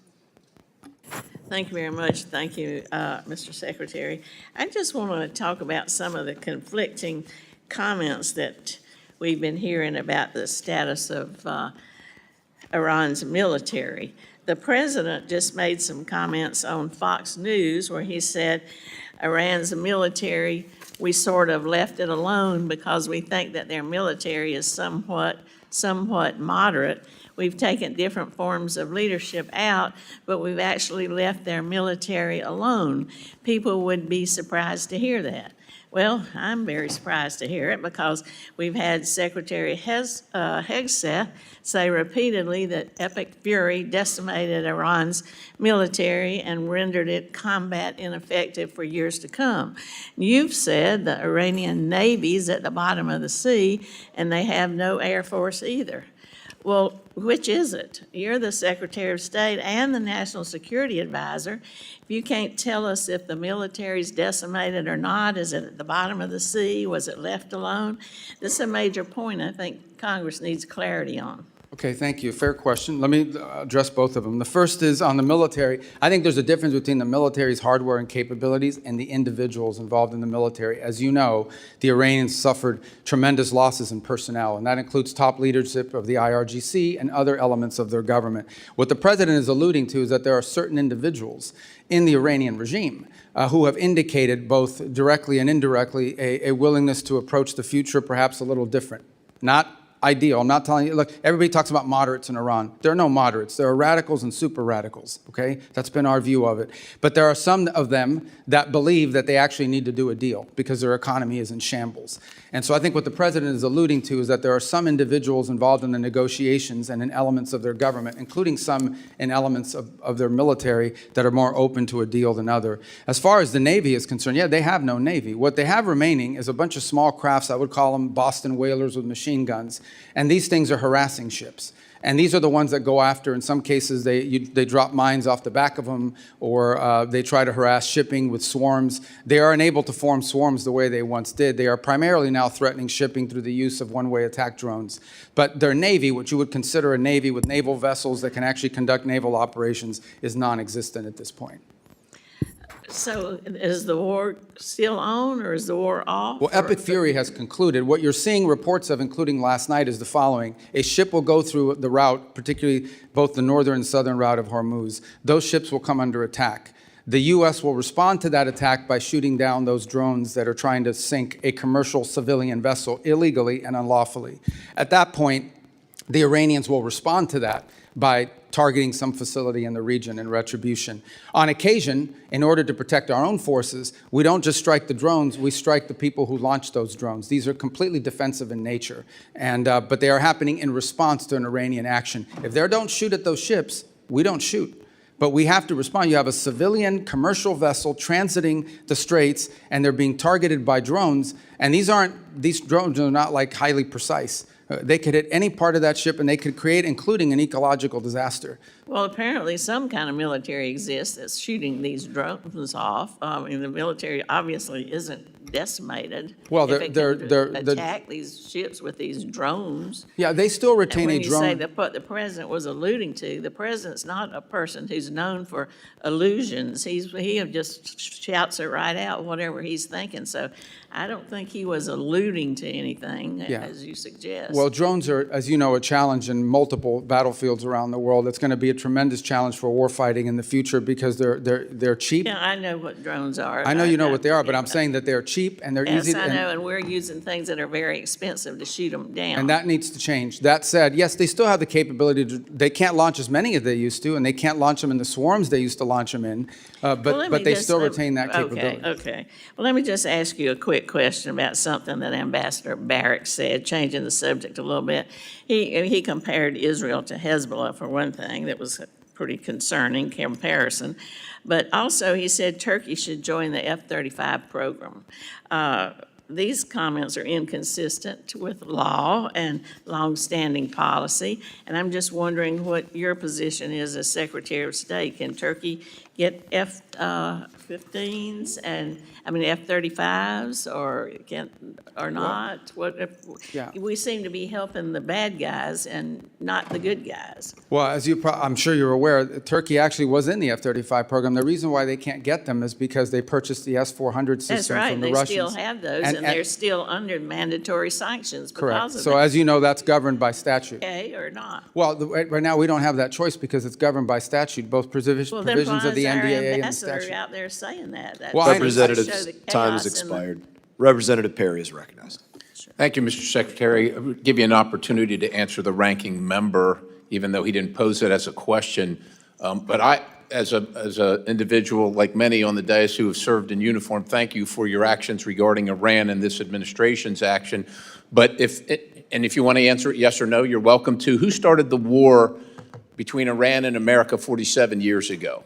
Thank you very much. Thank you, Mr. Secretary. I just want to talk about some of the conflicting comments that we've been hearing about the status of Iran's military. The president just made some comments on Fox News where he said Iran's military, we sort of left it alone because we think that their military is somewhat moderate. We've taken different forms of leadership out, but we've actually left their military alone. People would be surprised to hear that. Well, I'm very surprised to hear it because we've had Secretary Hegseth say repeatedly that Epic Fury decimated Iran's military and rendered it combat ineffective for years to come. You've said the Iranian Navy is at the bottom of the sea and they have no Air Force either. Well, which is it? You're the Secretary of State and the National Security Advisor. If you can't tell us if the military's decimated or not, is it at the bottom of the sea? Was it left alone? This is a major point I think Congress needs clarity on. Okay, thank you. Fair question. Let me address both of them. The first is on the military. I think there's a difference between the military's hardware and capabilities and the individuals involved in the military. As you know, the Iranians suffered tremendous losses in personnel, and that includes top leadership of the IRGC and other elements of their government. What the president is alluding to is that there are certain individuals in the Iranian regime who have indicated both directly and indirectly a willingness to approach the future perhaps a little different. Not ideal. I'm not telling you, look, everybody talks about moderates in Iran. There are no moderates. There are radicals and super radicals, okay? That's been our view of it. But there are some of them that believe that they actually need to do a deal because their economy is in shambles. And so I think what the president is alluding to is that there are some individuals involved in the negotiations and in elements of their government, including some in elements of their military that are more open to a deal than other. As far as the Navy is concerned, yeah, they have no Navy. What they have remaining is a bunch of small crafts, I would call them Boston whalers with machine guns. And these things are harassing ships. And these are the ones that go after, in some cases, they drop mines off the back of them, or they try to harass shipping with swarms. They are unable to form swarms the way they once did. They are primarily now threatening shipping through the use of one-way attack drones. But their Navy, which you would consider a Navy with naval vessels that can actually conduct naval operations, is non-existent at this point. So is the war still on or is the war off? Well, Epic Fury has concluded. What you're seeing reports of, including last night, is the following. A ship will go through the route, particularly both the northern and southern route of Hormuz. Those ships will come under attack. The U.S. will respond to that attack by shooting down those drones that are trying to sink a commercial civilian vessel illegally and unlawfully. At that point, the Iranians will respond to that by targeting some facility in the region in retribution. On occasion, in order to protect our own forces, we don't just strike the drones, we strike the people who launch those drones. These are completely defensive in nature, but they are happening in response to an Iranian action. If they don't shoot at those ships, we don't shoot. But we have to respond. You have a civilian commercial vessel transiting the straits, and they're being targeted by drones. And these drones are not like highly precise. They could hit any part of that ship, and they could create, including an ecological disaster. Well, apparently some kind of military exists that's shooting these drones off. I mean, the military obviously isn't decimated. Well, if it they're- can they're- attack these ships with these drones. Yeah, they still And retain a when you say drone. that what the president was alluding to, the president's not a person who's known for illusions. He just shouts it right out, whatever he's thinking. So I don't think he was alluding to anything, Yeah. as you suggest. Well, drones are, as you know, a challenge in multiple battlefields around the world. It's going to be a tremendous challenge for warfighting in the future because they're cheap. Yeah, I know what drones are. I know you know what they are, but I'm saying that they're cheap and they're Yes, easy. I know, and we're using things that are very expensive to shoot them down. And that needs to change. That said, yes, they still have the capability to, they can't launch as many as they used to, and they can't launch them in the swarms they used to launch them in, Well, let me but they just- still retain that capability. Okay. Well, let me just ask you a quick question about something that Ambassador Barrack said, changing the subject a little bit. He compared Israel to Hezbollah, for one thing. That was a pretty concerning comparison. But also, he said Turkey should join the F-35 program. These comments are inconsistent with law and longstanding policy, and I'm just wondering what your position is as Secretary of State. Can Turkey get F-15s and, F-35s, or not? What if, Yeah. we seem to be helping the bad guys and not the good guys. Well, as I'm sure you're aware, Turkey actually was in the F-35 program. The reason why they can't get them is because they purchased the S-400 system That's right, from the they Russians. still have those, and they're still under mandatory sanctions Correct. because of So as you know, that's governed by statute. okay or not. Well, right now, we don't have that choice because it's governed by statute, both provisions Well, then why of the is our NDAA and the ambassador statute. out there saying that? That Well, I- seems to show Representative's the time has chaos in the- expired. Representative Perry is recognized. Thank you, Mr. Secretary. I would give you an opportunity to answer the ranking member, even though he didn't pose it as a question. But I, as a individual, like many on the dais who have served in uniform, thank you for your actions regarding Iran and this administration's action. But if you want to answer it yes or no, you're welcome to. Who started the war between Iran and America 47 years ago?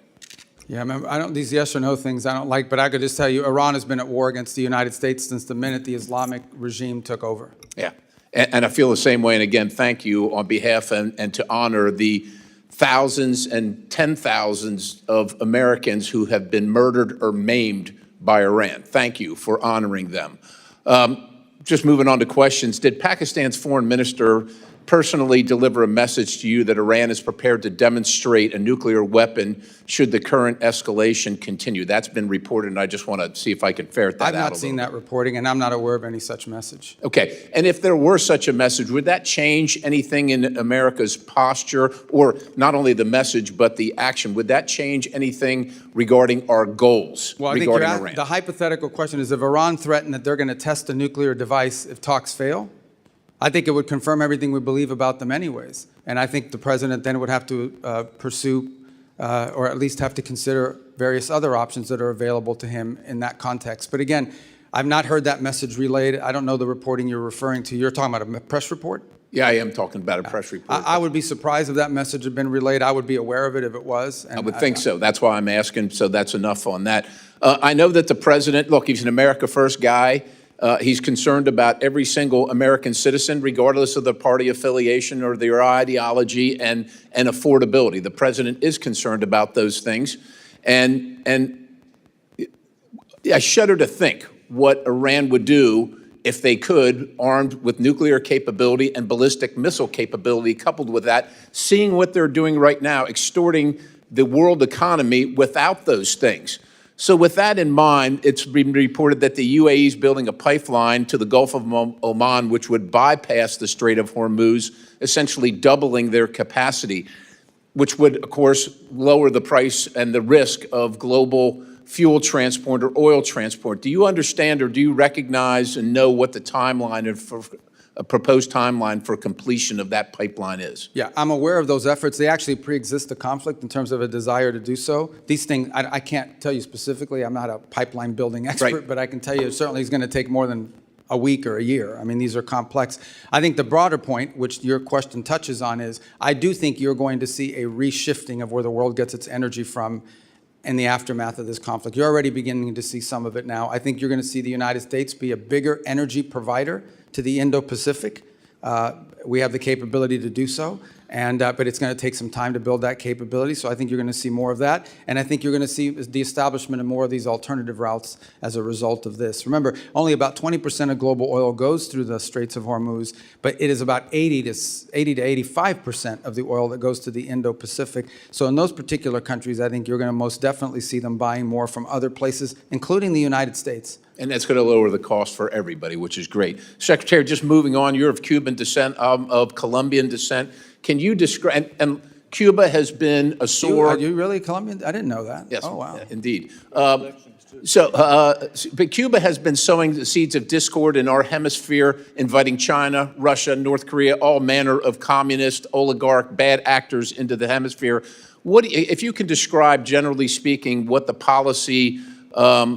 Yeah, these yes or no things I don't like, but I could just tell you, Iran has been at war against the United States since the minute the Islamic regime took over. Yeah, and I feel the same way. And again, thank you on behalf and to honor the thousands and 10,000s of Americans who have been murdered or maimed by Iran. Thank you for honoring them. Just moving on to questions, did Pakistan's foreign minister personally deliver a message to you that Iran is prepared to demonstrate a nuclear weapon should the current escalation continue? That's been reported, and I just want to see if I can ferret that out I've a not little seen bit. that reporting, and I'm not aware of any such message. Okay, and if there were such a message, would that change anything in America's posture, or not only the message, but the action? Would that change anything regarding our goals Well, I think regarding Iran? the hypothetical question is, if Iran threatened that they're going to test a nuclear device if talks fail, I think it would confirm everything we believe about them anyways. And I think the president then would have to pursue, or at least have to consider various other options that are available to him in that context. But again, I've not heard that message relayed. I don't know the reporting you're referring to. You're talking about a press report? Yeah, I am talking about a press report. I would be surprised if that message had been relayed. I would be aware of it if it was. I would think so. That's why I'm asking, so that's enough on that. I know that the president, look, he's an America First guy. He's concerned about every single American citizen, regardless of their party affiliation or their ideology and affordability. The president is concerned about those things. And I shudder to think what Iran would do if they could, armed with nuclear capability and ballistic missile capability coupled with that, seeing what they're doing right now, extorting the world economy without those things. So with that in mind, it's been reported that the UAE is building a pipeline to the Gulf of Oman, which would bypass the Strait of Hormuz, essentially doubling their capacity, which would, of course, lower the price and the risk of global fuel transport or oil transport. Do you understand or do you recognize and know what the timeline for a proposed timeline for completion of that pipeline is? Yeah, I'm aware of those efforts. They actually pre-exist the conflict in terms of a desire to do so. These things, I can't tell you specifically. I'm not a pipeline building expert, Right. but I can tell you it certainly is going to take more than a week or a year. I mean, these are complex. I think the broader point, which your question touches on, is I do think you're going to see a reshifting of where the world gets its energy from in the aftermath of this conflict. You're already beginning to see some of it now. I think you're going to see the United States be a bigger energy provider to the Indo-Pacific. We have the capability to do so, but it's going to take some time to build that capability. So I think you're going to see more of that. And I think you're going to see the establishment of more of these alternative routes as a result of this. Remember, only about 20% of global oil goes through the Straits of Hormuz, but it is about 80 to 85% of the oil that goes to the Indo-Pacific. So in those particular countries, I think you're going to most definitely see them buying more from other places, including the United States. And that's going to lower the cost for everybody, which is great. Secretary, just moving on, you're of Cuban descent, of Colombian descent. Can you describe, and Cuba has been a sore... Are you really Colombian? I didn't know that. Yes, oh, wow. Indeed. But Cuba has been sowing the seeds of discord in our hemisphere, inviting China, Russia, North Korea, all manner of communist, oligarch, bad actors into the hemisphere. If you can describe, generally speaking, what the policy where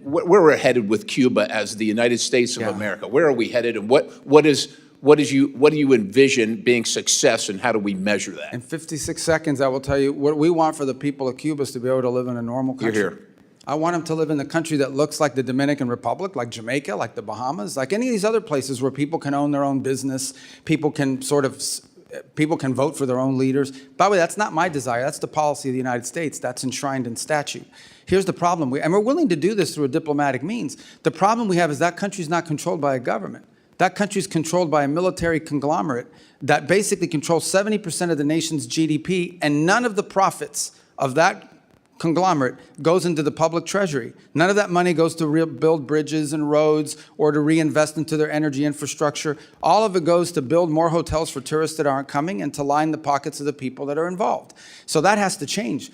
we're headed with Cuba as the United States of America. Where are we headed, and what do you envision being success, and how do we measure that? In 56 seconds, I will tell you what we want for the people of Cuba is to be able to live in a normal country. You're here. I want them to live in a country that looks like the Dominican Republic, like Jamaica, like the Bahamas, like any of these other places where people can own their own business, people can vote for their own leaders. By the way, that's not my desire. That's the policy of the United States. That's enshrined in statute. Here's the problem, and we're willing to do this through a diplomatic means. The problem we have is that country's not controlled by a government. That country's controlled by a military conglomerate that basically controls 70% of the nation's GDP, and none of the profits of that conglomerate goes into the public treasury. None of that money goes to build bridges and roads or to reinvest into their energy infrastructure. All of it goes to build more hotels for tourists that aren't coming and to line the pockets of the people that are involved. So that has to change.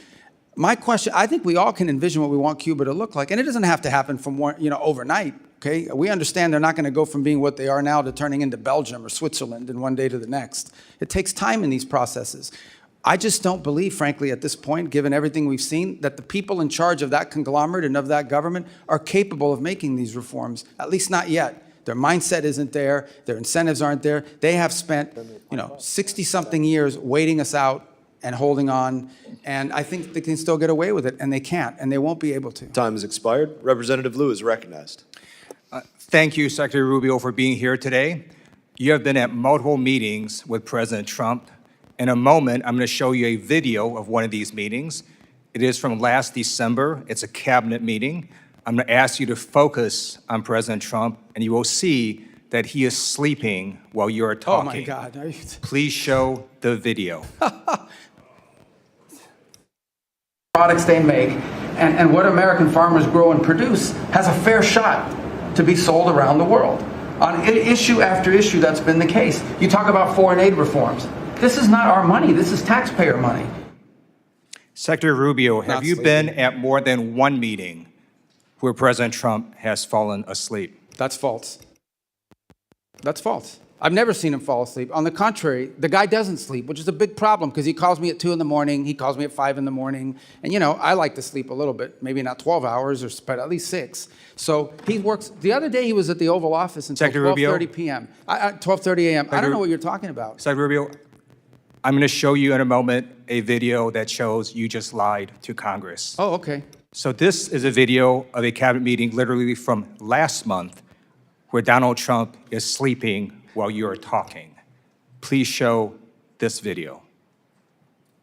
My question, I think we all can envision what we want Cuba to look like, and it doesn't have to happen from overnight. Okay, we understand they're not going to go from being what they are now to turning into Belgium or Switzerland in one day to the next. It takes time in these processes. I just don't believe, frankly, at this point, given everything we've seen, that the people in charge of that conglomerate and of that government are capable of making these reforms, at least not yet. Their mindset isn't there. Their incentives aren't there. They have spent, 60-something years waiting us out and holding on, and I think they can still get away with it, and they can't, and they won't be able to. Time has expired. Representative Liu is recognized. Thank you, Secretary Rubio, for being here today. You have been at multiple meetings with President Trump. In a moment, I'm going to show you a video of one of these meetings. It is from last December. It's a cabinet meeting. I'm going to ask you to focus on President Trump, and you will see that he is sleeping while you are talking. Oh, my God. Please show the video. Products they make and what American farmers grow and produce has a fair shot to be sold around the world. On issue after issue, that's been the case. You talk about foreign aid reforms. This is not our money. This is taxpayer money. Secretary Rubio, have you been at more than one meeting where President Trump has fallen asleep? That's false. That's false. I've never seen him fall asleep. On the contrary, the guy doesn't sleep, which is a big problem because he calls me at 2 in the morning, he calls me at 5 in the morning, and I like to sleep a little bit, maybe not 12 hours, but at least 6. So he works. The other day he was at the Oval Office until 12:30 p.m., 12:30 a.m. I don't know what you're talking about. Secretary Rubio, I'm going to show you in a moment a video that shows you just lied to Congress. Oh, okay. So this is a video of a cabinet meeting literally from last month where Donald Trump is sleeping while you are talking. Please show this video.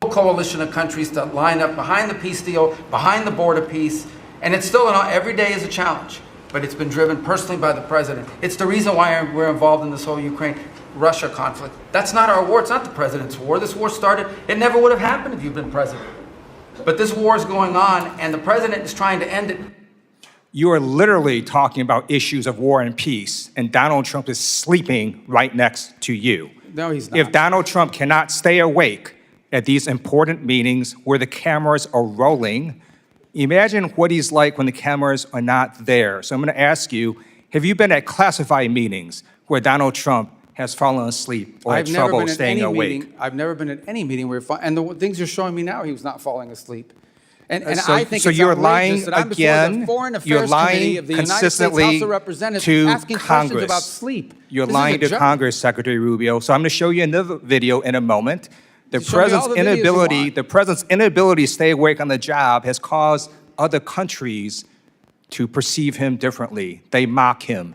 Coalition of countries that line up behind the peace deal, behind the border peace, and it's still every day is a challenge, but it's been driven personally by the president. It's the reason why we're involved in this whole Ukraine-Russia conflict. That's not our war. It's not the president's war. This war started, it never would have happened if you'd been president. But this war is going on, and the president is trying to end it. You are literally talking about issues of war and peace, and Donald Trump is sleeping right next to you. No, he's not. If Donald Trump cannot stay awake at these important meetings where the cameras are rolling, imagine what he's like when the cameras are not there. So I'm going to ask you, have you been at classified meetings where Donald Trump has fallen asleep or had trouble staying awake? I've never been at any meeting where and the things you're showing me now, he was not falling asleep. And So- I think so it's you're outrageous lying that I'm before again. the Foreign You're Affairs lying Committee of the United States consistently House of Representatives to asking Congress. questions about sleep. You're This is lying a to joke. Congress, Secretary Rubio. So I'm going to show you another video in a moment. The Show me all president's the videos you inability, want. the president's inability to stay awake on the job has caused other countries to perceive him differently. They mock him.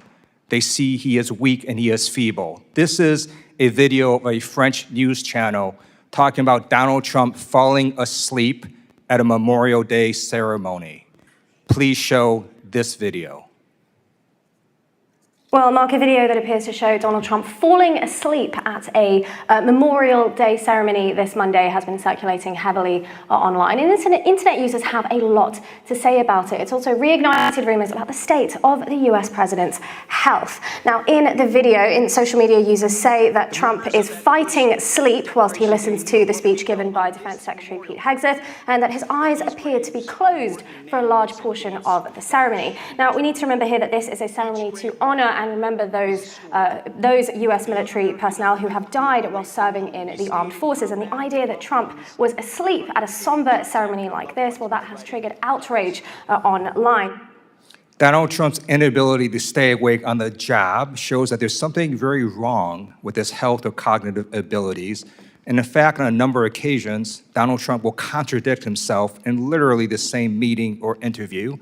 They see he is weak and he is feeble. This is a video of a French news channel talking about Donald Trump falling asleep at a Memorial Day ceremony. Please show this video. Well, Mark, a video that appears to show Donald Trump falling asleep at a Memorial Day ceremony this Monday has been circulating heavily online. And internet users have a lot to say about it. It's also reignited rumors about the state of the US president's health. Now, in the video, social media users say that Trump is fighting sleep whilst he listens to the speech given by Defense Secretary Pete Hegseth, and that his eyes appear to be closed for a large portion of the ceremony. Now, we need to remember here that this is a ceremony to honor and remember those US military personnel who have died while serving in the armed forces. And the idea that Trump was asleep at a somber ceremony like this, well, that has triggered outrage online. Donald Trump's inability to stay awake on the job shows that there's something very wrong with his health or cognitive abilities. And in fact, on a number of occasions, Donald Trump will contradict himself in literally the same meeting or interview.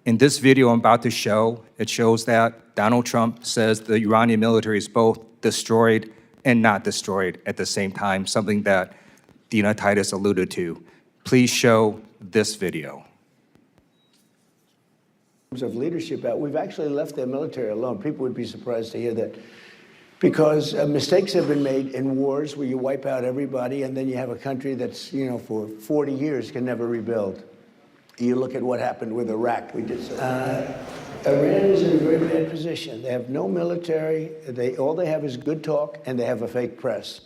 In this video I'm about to show, it shows that Donald Trump says the Iranian military is both destroyed and not destroyed at the same time, something that Dina Titus alluded to. Please show this video. Of leadership, we've actually left their military alone. People would be surprised to hear that, because mistakes have been made in wars where you wipe out everybody and then you have a country that's, for 40 years can never rebuild. You look at what happened with Iraq. We did so. Iran is in a very bad position. They have no military. All they have is good talk, and they have a fake press.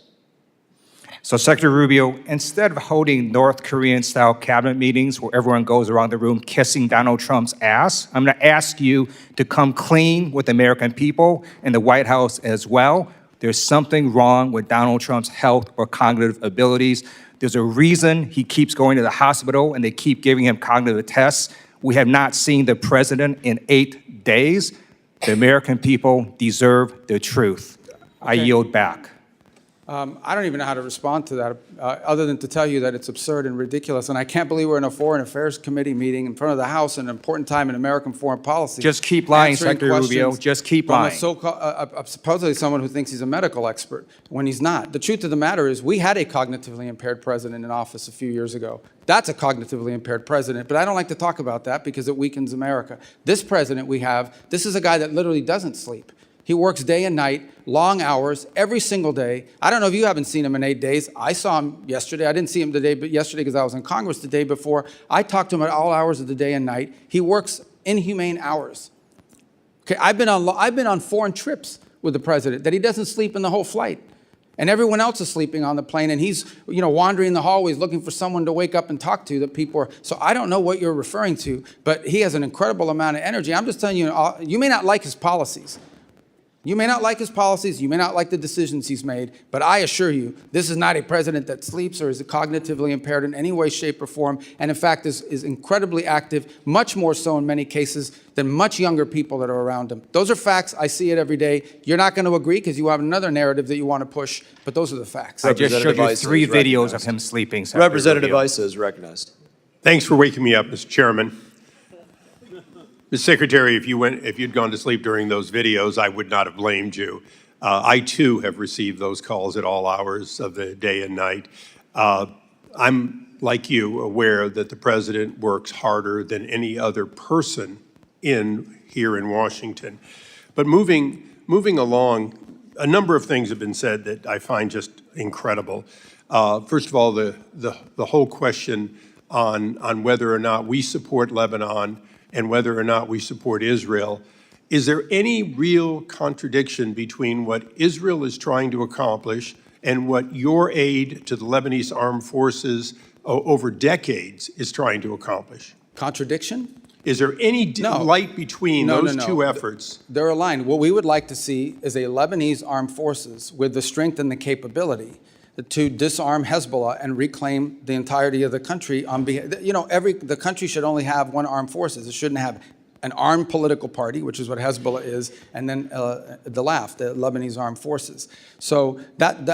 So, Secretary Rubio, instead of holding North Korean-style cabinet meetings where everyone goes around the room kissing Donald Trump's ass, I'm going to ask you to come clean with the American people and the White House as well. There's something wrong with Donald Trump's health or cognitive abilities. There's a reason he keeps going to the hospital and they keep giving him cognitive tests. We have not seen the president in 8 days. The American people deserve the truth. I yield back. I don't even know how to respond to that, other than to tell you that it's absurd and ridiculous. And I can't believe we're in a Foreign Affairs Committee meeting in front of the House at an important time in American foreign policy. Just keep lying, answering Secretary Rubio. questions Just keep from lying. a so-called, supposedly someone who thinks he's a medical expert when he's not. The truth of the matter is we had a cognitively impaired president in office a few years ago. That's a cognitively impaired president, but I don't like to talk about that because it weakens America. This president we have, this is a guy that literally doesn't sleep. He works day and night, long hours, every single day. I don't know if you haven't seen him in 8 days. I saw him yesterday. I didn't see him today, but yesterday because I was in Congress the day before. I talked to him at all hours of the day and night. He works inhumane hours. Okay, I've been on foreign trips with the president that he doesn't sleep in the whole flight. And everyone else is sleeping on the plane, and he's, wandering the hallways looking for someone to wake up and talk to that people are. So I don't know what you're referring to, but he has an incredible amount of energy. I'm just telling you, you may not like his policies. You may not like his policies, you may not like the decisions he's made, but I assure you, this is not a president that sleeps or is cognitively impaired in any way, shape, or form, and in fact is incredibly active, much more so in many cases than much younger people that are around him. Those are facts. I see it every day. You're not going to agree because you have another narrative that you want to push, but those are the facts. I just showed you Representative 3 Issa is videos recognized. of him sleeping, Secretary Representative Rubio. Issa is recognized. Thanks for waking me up, Mr. Chairman. Mr. Secretary, if you'd gone to sleep during those videos, I would not have blamed you. I too have received those calls at all hours of the day and night. I'm, like you, aware that the president works harder than any other person here in Washington. But moving along, a number of things have been said that I find just incredible. First of all, the whole question on whether or not we support Lebanon and whether or not we support Israel. Is there any real contradiction between what Israel is trying to accomplish and what your aid to the Lebanese armed forces over decades is trying to accomplish? Contradiction? Is there any light between those two efforts? They're aligned. What we would like to see is a Lebanese armed forces with the strength and the capability to disarm Hezbollah and reclaim the entirety of the country on behalf, the country should only have one armed forces. It shouldn't have an armed political party, which is what Hezbollah is, and then the LAF, the Lebanese Armed Forces. So and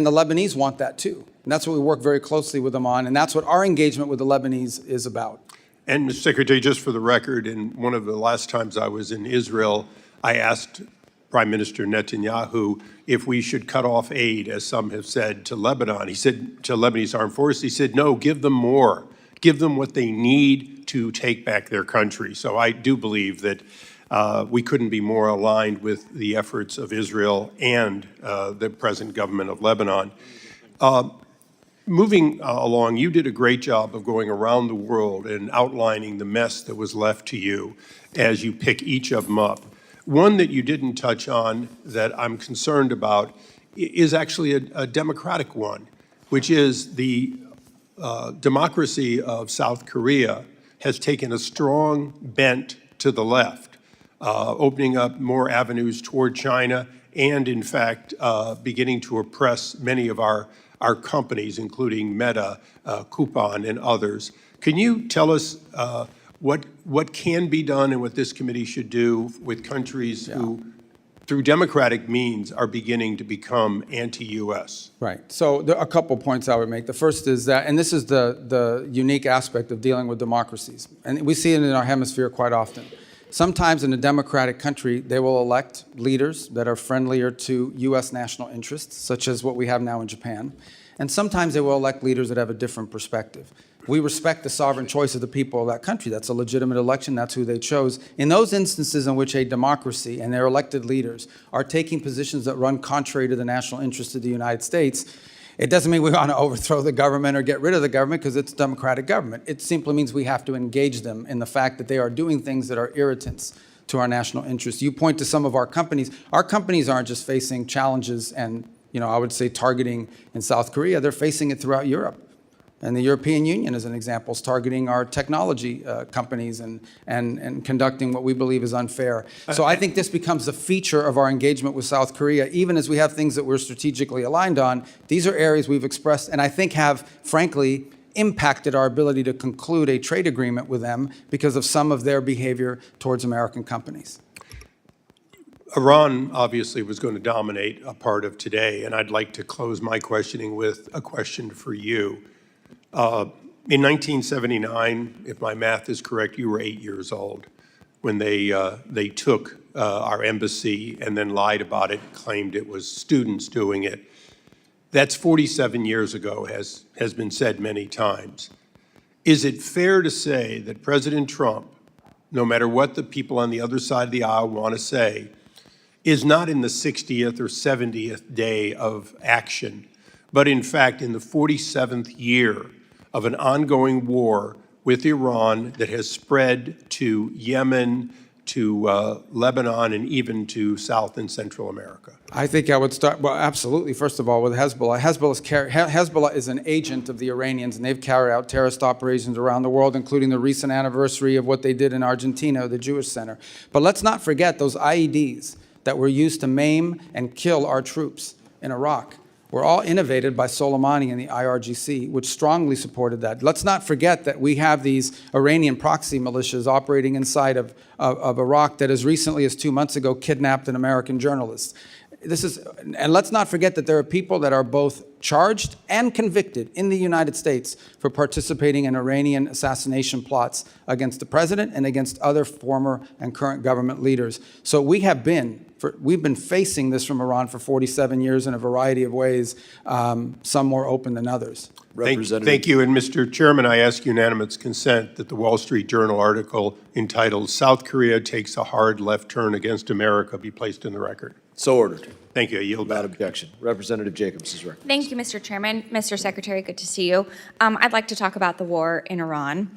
the Lebanese want that too. And that's what we work very closely with them on, and that's what our engagement with the Lebanese is about. And, Mr. Secretary, just for the record, in one of the last times I was in Israel, I asked Prime Minister Netanyahu if we should cut off aid, as some have said, to Lebanon. He said, to Lebanese armed forces, he said, no, give them more. Give them what they need to take back their country. So I do believe that we couldn't be more aligned with the efforts of Israel and the present government of Lebanon. Moving along, you did a great job of going around the world and outlining the mess that was left to you as you pick each of them up. One that you didn't touch on that I'm concerned about is actually a democratic one, which is the democracy of South Korea has taken a strong bent to the left, opening up more avenues toward China and, in fact, beginning to oppress many of our companies, including Meta, Coupon, and others. Can you tell us what can be done and what this committee should do with countries who, through democratic means, are beginning to become anti-U.S.? Right. So there are a couple points I would make. The first is that, and this is the unique aspect of dealing with democracies, and we see it in our hemisphere quite often. Sometimes in a democratic country, they will elect leaders that are friendlier to U.S. national interests, such as what we have now in Japan. And sometimes they will elect leaders that have a different perspective. We respect the sovereign choice of the people of that country. That's a legitimate election. That's who they chose. In those instances in which a democracy and their elected leaders are taking positions that run contrary to the national interest of the United States, it doesn't mean we want to overthrow the government or get rid of the government because it's a democratic government. It simply means we have to engage them in the fact that they are doing things that are irritants to our national interests. You point to some of our companies. Our companies aren't just facing challenges and, I would say targeting in South Korea. They're facing it throughout Europe. And the European Union, as an example, is targeting our technology companies and conducting what we believe is unfair. So I think this becomes a feature of our engagement with South Korea, even as we have things that we're strategically aligned on. These are areas we've expressed and I think have, frankly, impacted our ability to conclude a trade agreement with them because of some of their behavior towards American companies. Iran obviously was going to dominate a part of today, and I'd like to close my questioning with a question for you. In 1979, if my math is correct, you were 8 years old when they took our embassy and then lied about it, claimed it was students doing it. That's 47 years ago, has been said many times. Is it fair to say that President Trump, no matter what the people on the other side of the aisle want to say, is not in the 60th or 70th day of action, but in fact in the 47th year of an ongoing war with Iran that has spread to Yemen, to Lebanon, and even to South and Central America? I think I would start, well, absolutely, first of all, with Hezbollah. Hezbollah is an agent of the Iranians, and they've carried out terrorist operations around the world, including the recent anniversary of what they did in Argentina, the Jewish Center. But let's not forget those IEDs that were used to maim and kill our troops in Iraq were all innovated by Soleimani and the IRGC, which strongly supported that. Let's not forget that we have these Iranian proxy militias operating inside of Iraq that as recently as 2 months ago kidnapped an American journalist. And let's not forget that there are people that are both charged and convicted in the United States for participating in Iranian assassination plots against the president and against other former and current government leaders. So we've been facing this from Iran for 47 years in a variety of ways, some more open than others. Thank you. And Mr. Chairman, I ask unanimous consent that the Wall Street Journal article entitled "South Korea Takes a Hard Left Turn Against America" be placed in the record. So ordered. Thank you. I yield back. Without objection. Representative Jacobs is recognized. Thank you, Mr. Chairman. Mr. Secretary, good to see you. I'd like to talk about the war in Iran.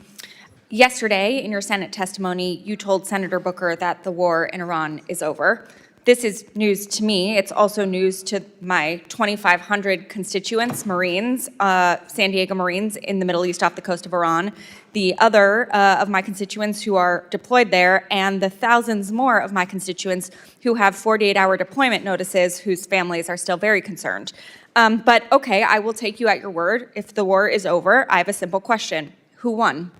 Yesterday, in your Senate testimony, you told Senator Booker that the war in Iran is over. this is news to me. It's also news to my 2,500 constituents, Marines, San Diego Marines in the Middle East off the coast of Iran, the other of my constituents who are deployed there, and the thousands more of my constituents who have 48-hour deployment notices whose families are still very concerned. But okay, I will take you at your word. If the war is over, I have a simple question. Who won?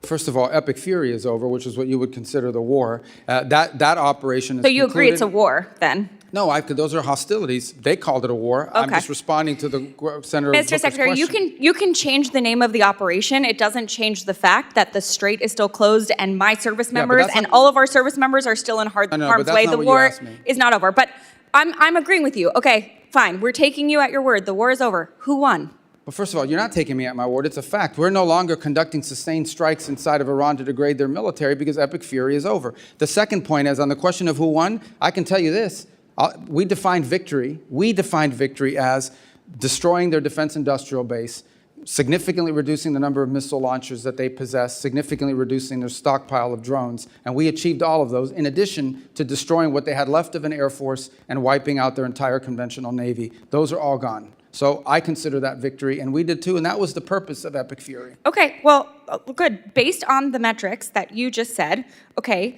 First of all, epic fury is over, which is what you would consider the war. That operation is So you agree concluded. it's a war, then? No, those are hostilities. They called it a war. I'm Okay. just responding to the Senator Mr. Booker's Secretary, question. you can change the name of the operation. It doesn't change the fact that the strait is still closed and my service but members that's and not- all of our service members are still in No, but harm's that's way. not The what you war asked me. is not over. But I'm agreeing with you. Okay, fine. We're taking you at your word. The war is over. Who won? Well, first of all, you're not taking me at my word. It's a fact. We're no longer conducting sustained strikes inside of Iran to degrade their military because epic fury is over. The second point is on the question of who won, I can tell you this. We defined victory as destroying their defense industrial base, significantly reducing the number of missile launchers that they possess, significantly reducing their stockpile of drones. And we achieved all of those in addition to destroying what they had left of an Air Force and wiping out their entire conventional Navy. Those are all gone. So I consider that victory, and we did too, and that was the purpose of epic fury. Okay, well, good. Based on the metrics that you just said, okay,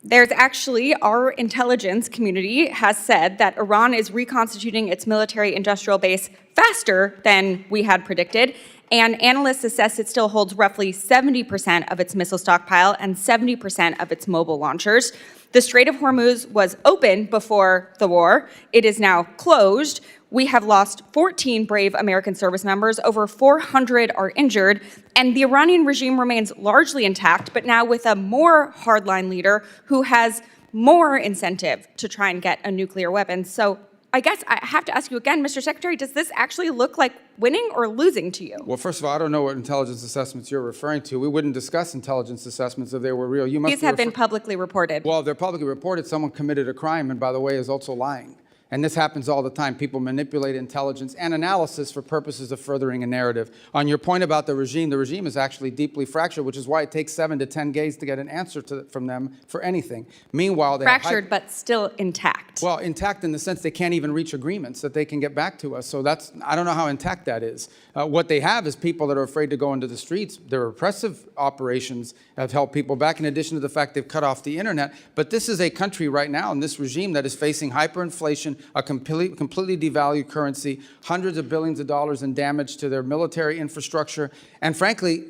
there's actually, our intelligence community has said that Iran is reconstituting its military industrial base faster than we had predicted, and analysts assess it still holds roughly 70% of its missile stockpile and 70% of its mobile launchers. The Strait of Hormuz was open before the war. It is now closed. We have lost 14 brave American service members, over 400 are injured, and the Iranian regime remains largely intact, but now with a more hardline leader who has more incentive to try and get a nuclear weapon. So I guess I have to ask you again, Mr. Secretary, does this actually look like winning or losing to you? Well, first of all, I don't know what intelligence assessments you're referring to. We wouldn't discuss intelligence assessments if they were real. You must These have been publicly reported. Well, they're publicly reported. Someone committed a crime, and by the way, is also lying. And this happens all the time. People manipulate intelligence and analysis for purposes of furthering a narrative. On your point about the regime is actually deeply fractured, which is why it takes 7 to 10 days to get an answer from them for anything. Meanwhile, they Fractured, but still intact. well, intact in the sense they can't even reach agreements that they can get back to us. So I don't know how intact that is. What they have is people that are afraid to go into the streets. Their repressive operations have held people back, in addition to the fact they've cut off the internet. But this is a country right now, in this regime, that is facing hyperinflation, a completely devalued currency, hundreds of billions of dollars in damage to their military infrastructure. And frankly,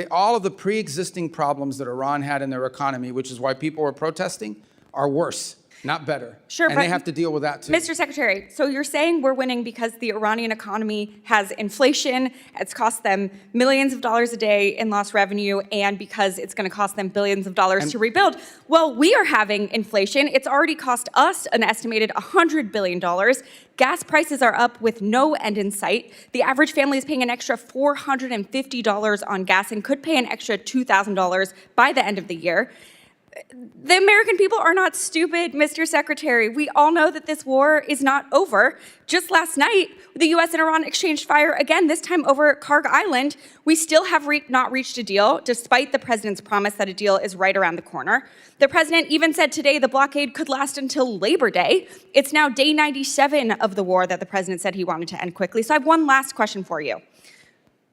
all of the pre-existing problems that Iran had in their economy, which is why people were protesting, are worse, not better. Sure, and but they have to deal with that too. Mr. Secretary, so you're saying we're winning because the Iranian economy has inflation, it's cost them millions of dollars a day in lost revenue, and because it's going to cost them billions of dollars to rebuild. Well, we are having inflation. It's already cost us an estimated $100 billion. Gas prices are up with no end in sight. The average family is paying an extra $450 on gas and could pay an extra $2,000 by the end of the year. The American people are not stupid, Mr. Secretary. We all know that this war is not over. Just last night, the U.S. and Iran exchanged fire again, this time over Karg Island. We still have not reached a deal, despite the president's promise that a deal is right around the corner. The president even said today the blockade could last until Labor Day. It's now day 97 of the war that the president said he wanted to end quickly. So I have one last question for you.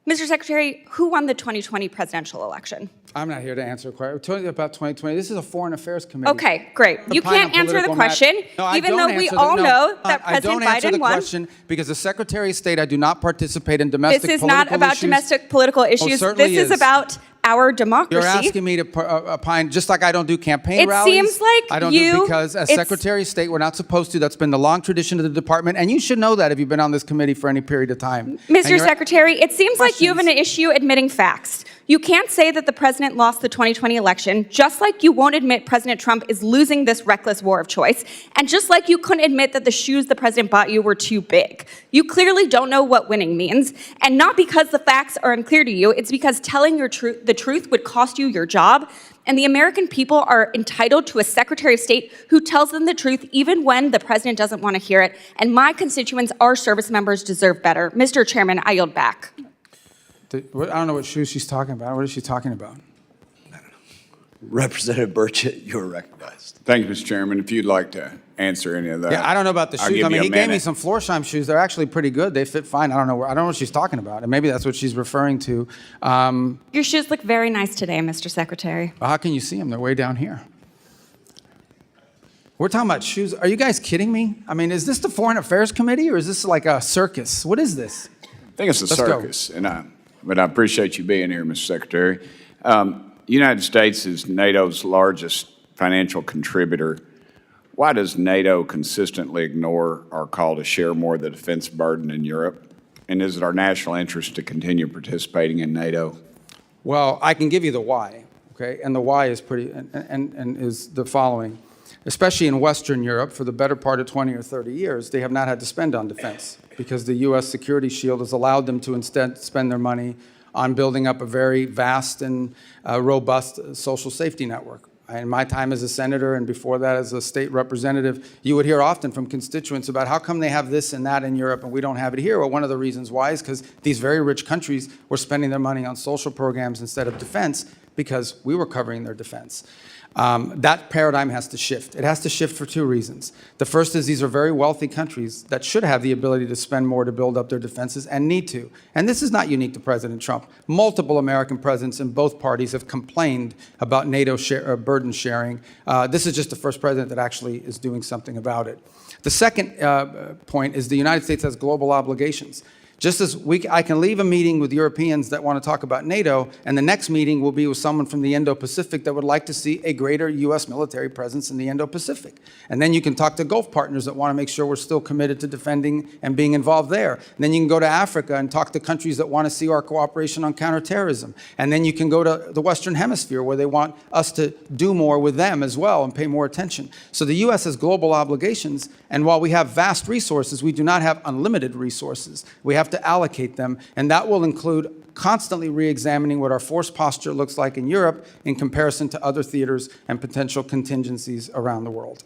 Mr. Secretary, who won the 2020 presidential election? I'm not here to answer a question. We're talking about 2020. This is a foreign affairs committee. Okay, great. You can't answer the question, even though we all know that President Biden won. I don't answer the question because as Secretary of State, I do not participate in domestic This is political not about issues. domestic political issues. certainly This is is. about our democracy. You're asking me to opine, just like I don't do campaign It rallies. seems like I don't you- do because as it's- Secretary of State, we're not supposed to. That's been the long tradition of the department, and you should know that if you've been on this committee for any period of time. And Mr. you're- Secretary, it seems like you have an issue admitting facts. You can't say that the president lost the 2020 election, just like you won't admit President Trump is losing this reckless war of choice, and just like you couldn't admit that the shoes the president bought you were too big. You clearly don't know what winning means, and not because the facts are unclear to you, it's because telling the truth would cost you your job, and the American people are entitled to a Secretary of State who tells them the truth even when the president doesn't want to hear it, and my constituents, our service members, deserve better. Mr. Chairman, I yield back. I don't know what shoes she's talking about. What is she talking about? Representative Burchett, you are recognized. Thank you, Mr. Chairman. If you'd like to answer any of that. Yeah, I don't know about the I'll shoes. give I mean, you a he gave me minute. some Florsheim shoes. They're actually pretty good. They fit fine. I don't know what she's talking about. And maybe that's what she's referring to. Your shoes look very nice today, Mr. Secretary. Well, how can you see them? They're way down here. We're talking about shoes. Are you guys kidding me? I mean, is this the Foreign Affairs Committee or is this like a circus? What is this? I think it's a Let's go. circus, but I appreciate you being here, Mr. Secretary. The United States is NATO's largest financial contributor. Why does NATO consistently ignore our call to share more of the defense burden in Europe? And is it our national interest to continue participating in NATO? Well, I can give you the why, okay? And the why is pretty, and is the following. Especially in Western Europe, for the better part of 20 or 30 years, they have not had to spend on defense because the U.S. security shield has allowed them to instead spend their money on building up a very vast and robust social safety network. In my time as a senator and before that as a state representative, you would hear often from constituents about how come they have this and that in Europe and we don't have it here. Well, one of the reasons why is because these very rich countries were spending their money on social programs instead of defense because we were covering their defense. That paradigm has to shift. It has to shift for two reasons. The first is these are very wealthy countries that should have the ability to spend more to build up their defenses and need to. And this is not unique to President Trump. Multiple American presidents in both parties have complained about NATO burden sharing. This is just the first president that actually is doing something about it. The second point is the United States has global obligations. Just as I can leave a meeting with Europeans that want to talk about NATO, and the next meeting will be with someone from the Indo-Pacific that would like to see a greater U.S. military presence in the Indo-Pacific. And then you can talk to Gulf partners that want to make sure we're still committed to defending and being involved there. And then you can go to Africa and talk to countries that want to see our cooperation on counterterrorism. And then you can go to the Western Hemisphere where they want us to do more with them as well and pay more attention. So the U.S. has global obligations, and while we have vast resources, we do not have unlimited resources. We have to allocate them, and that will include constantly re-examining what our force posture looks like in Europe in comparison to other theaters and potential contingencies around the world.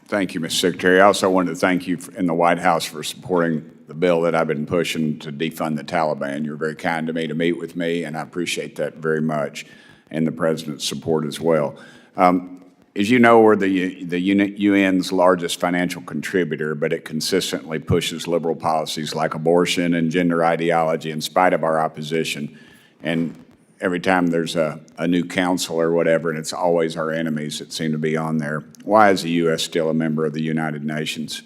Thank you, Mr. Secretary. I also wanted to thank you in the White House for supporting the bill that I've been pushing to defund the Taliban. You were very kind to me to meet with me, and I appreciate that very much, and the President's support as well. As you know, we're the UN's largest financial contributor, but it consistently pushes liberal policies like abortion and gender ideology in spite of our opposition. And every time there's a new council or whatever, and it's always our enemies that seem to be on there. Why is the U.S. still a member of the United Nations?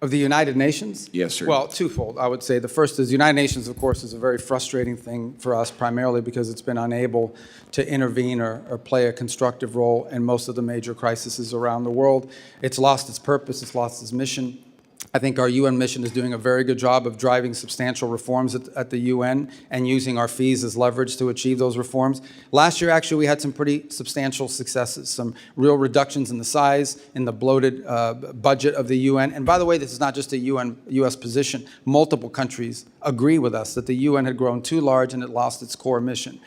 Of the United Nations? Yes, sir. Well, twofold, I would say. The first is the United Nations, of course, is a very frustrating thing for us, primarily because it's been unable to intervene or play a constructive role in most of the major crises around the world. It's lost its purpose, it's lost its mission. I think our UN mission is doing a very good job of driving substantial reforms at the UN and using our fees as leverage to achieve those reforms. Last year, actually, we had some pretty substantial successes, some real reductions in the size, in the bloated budget of the UN. And by the way, this is not just a U.S. position. Multiple countries agree with us that the UN had grown too large and it lost its core mission.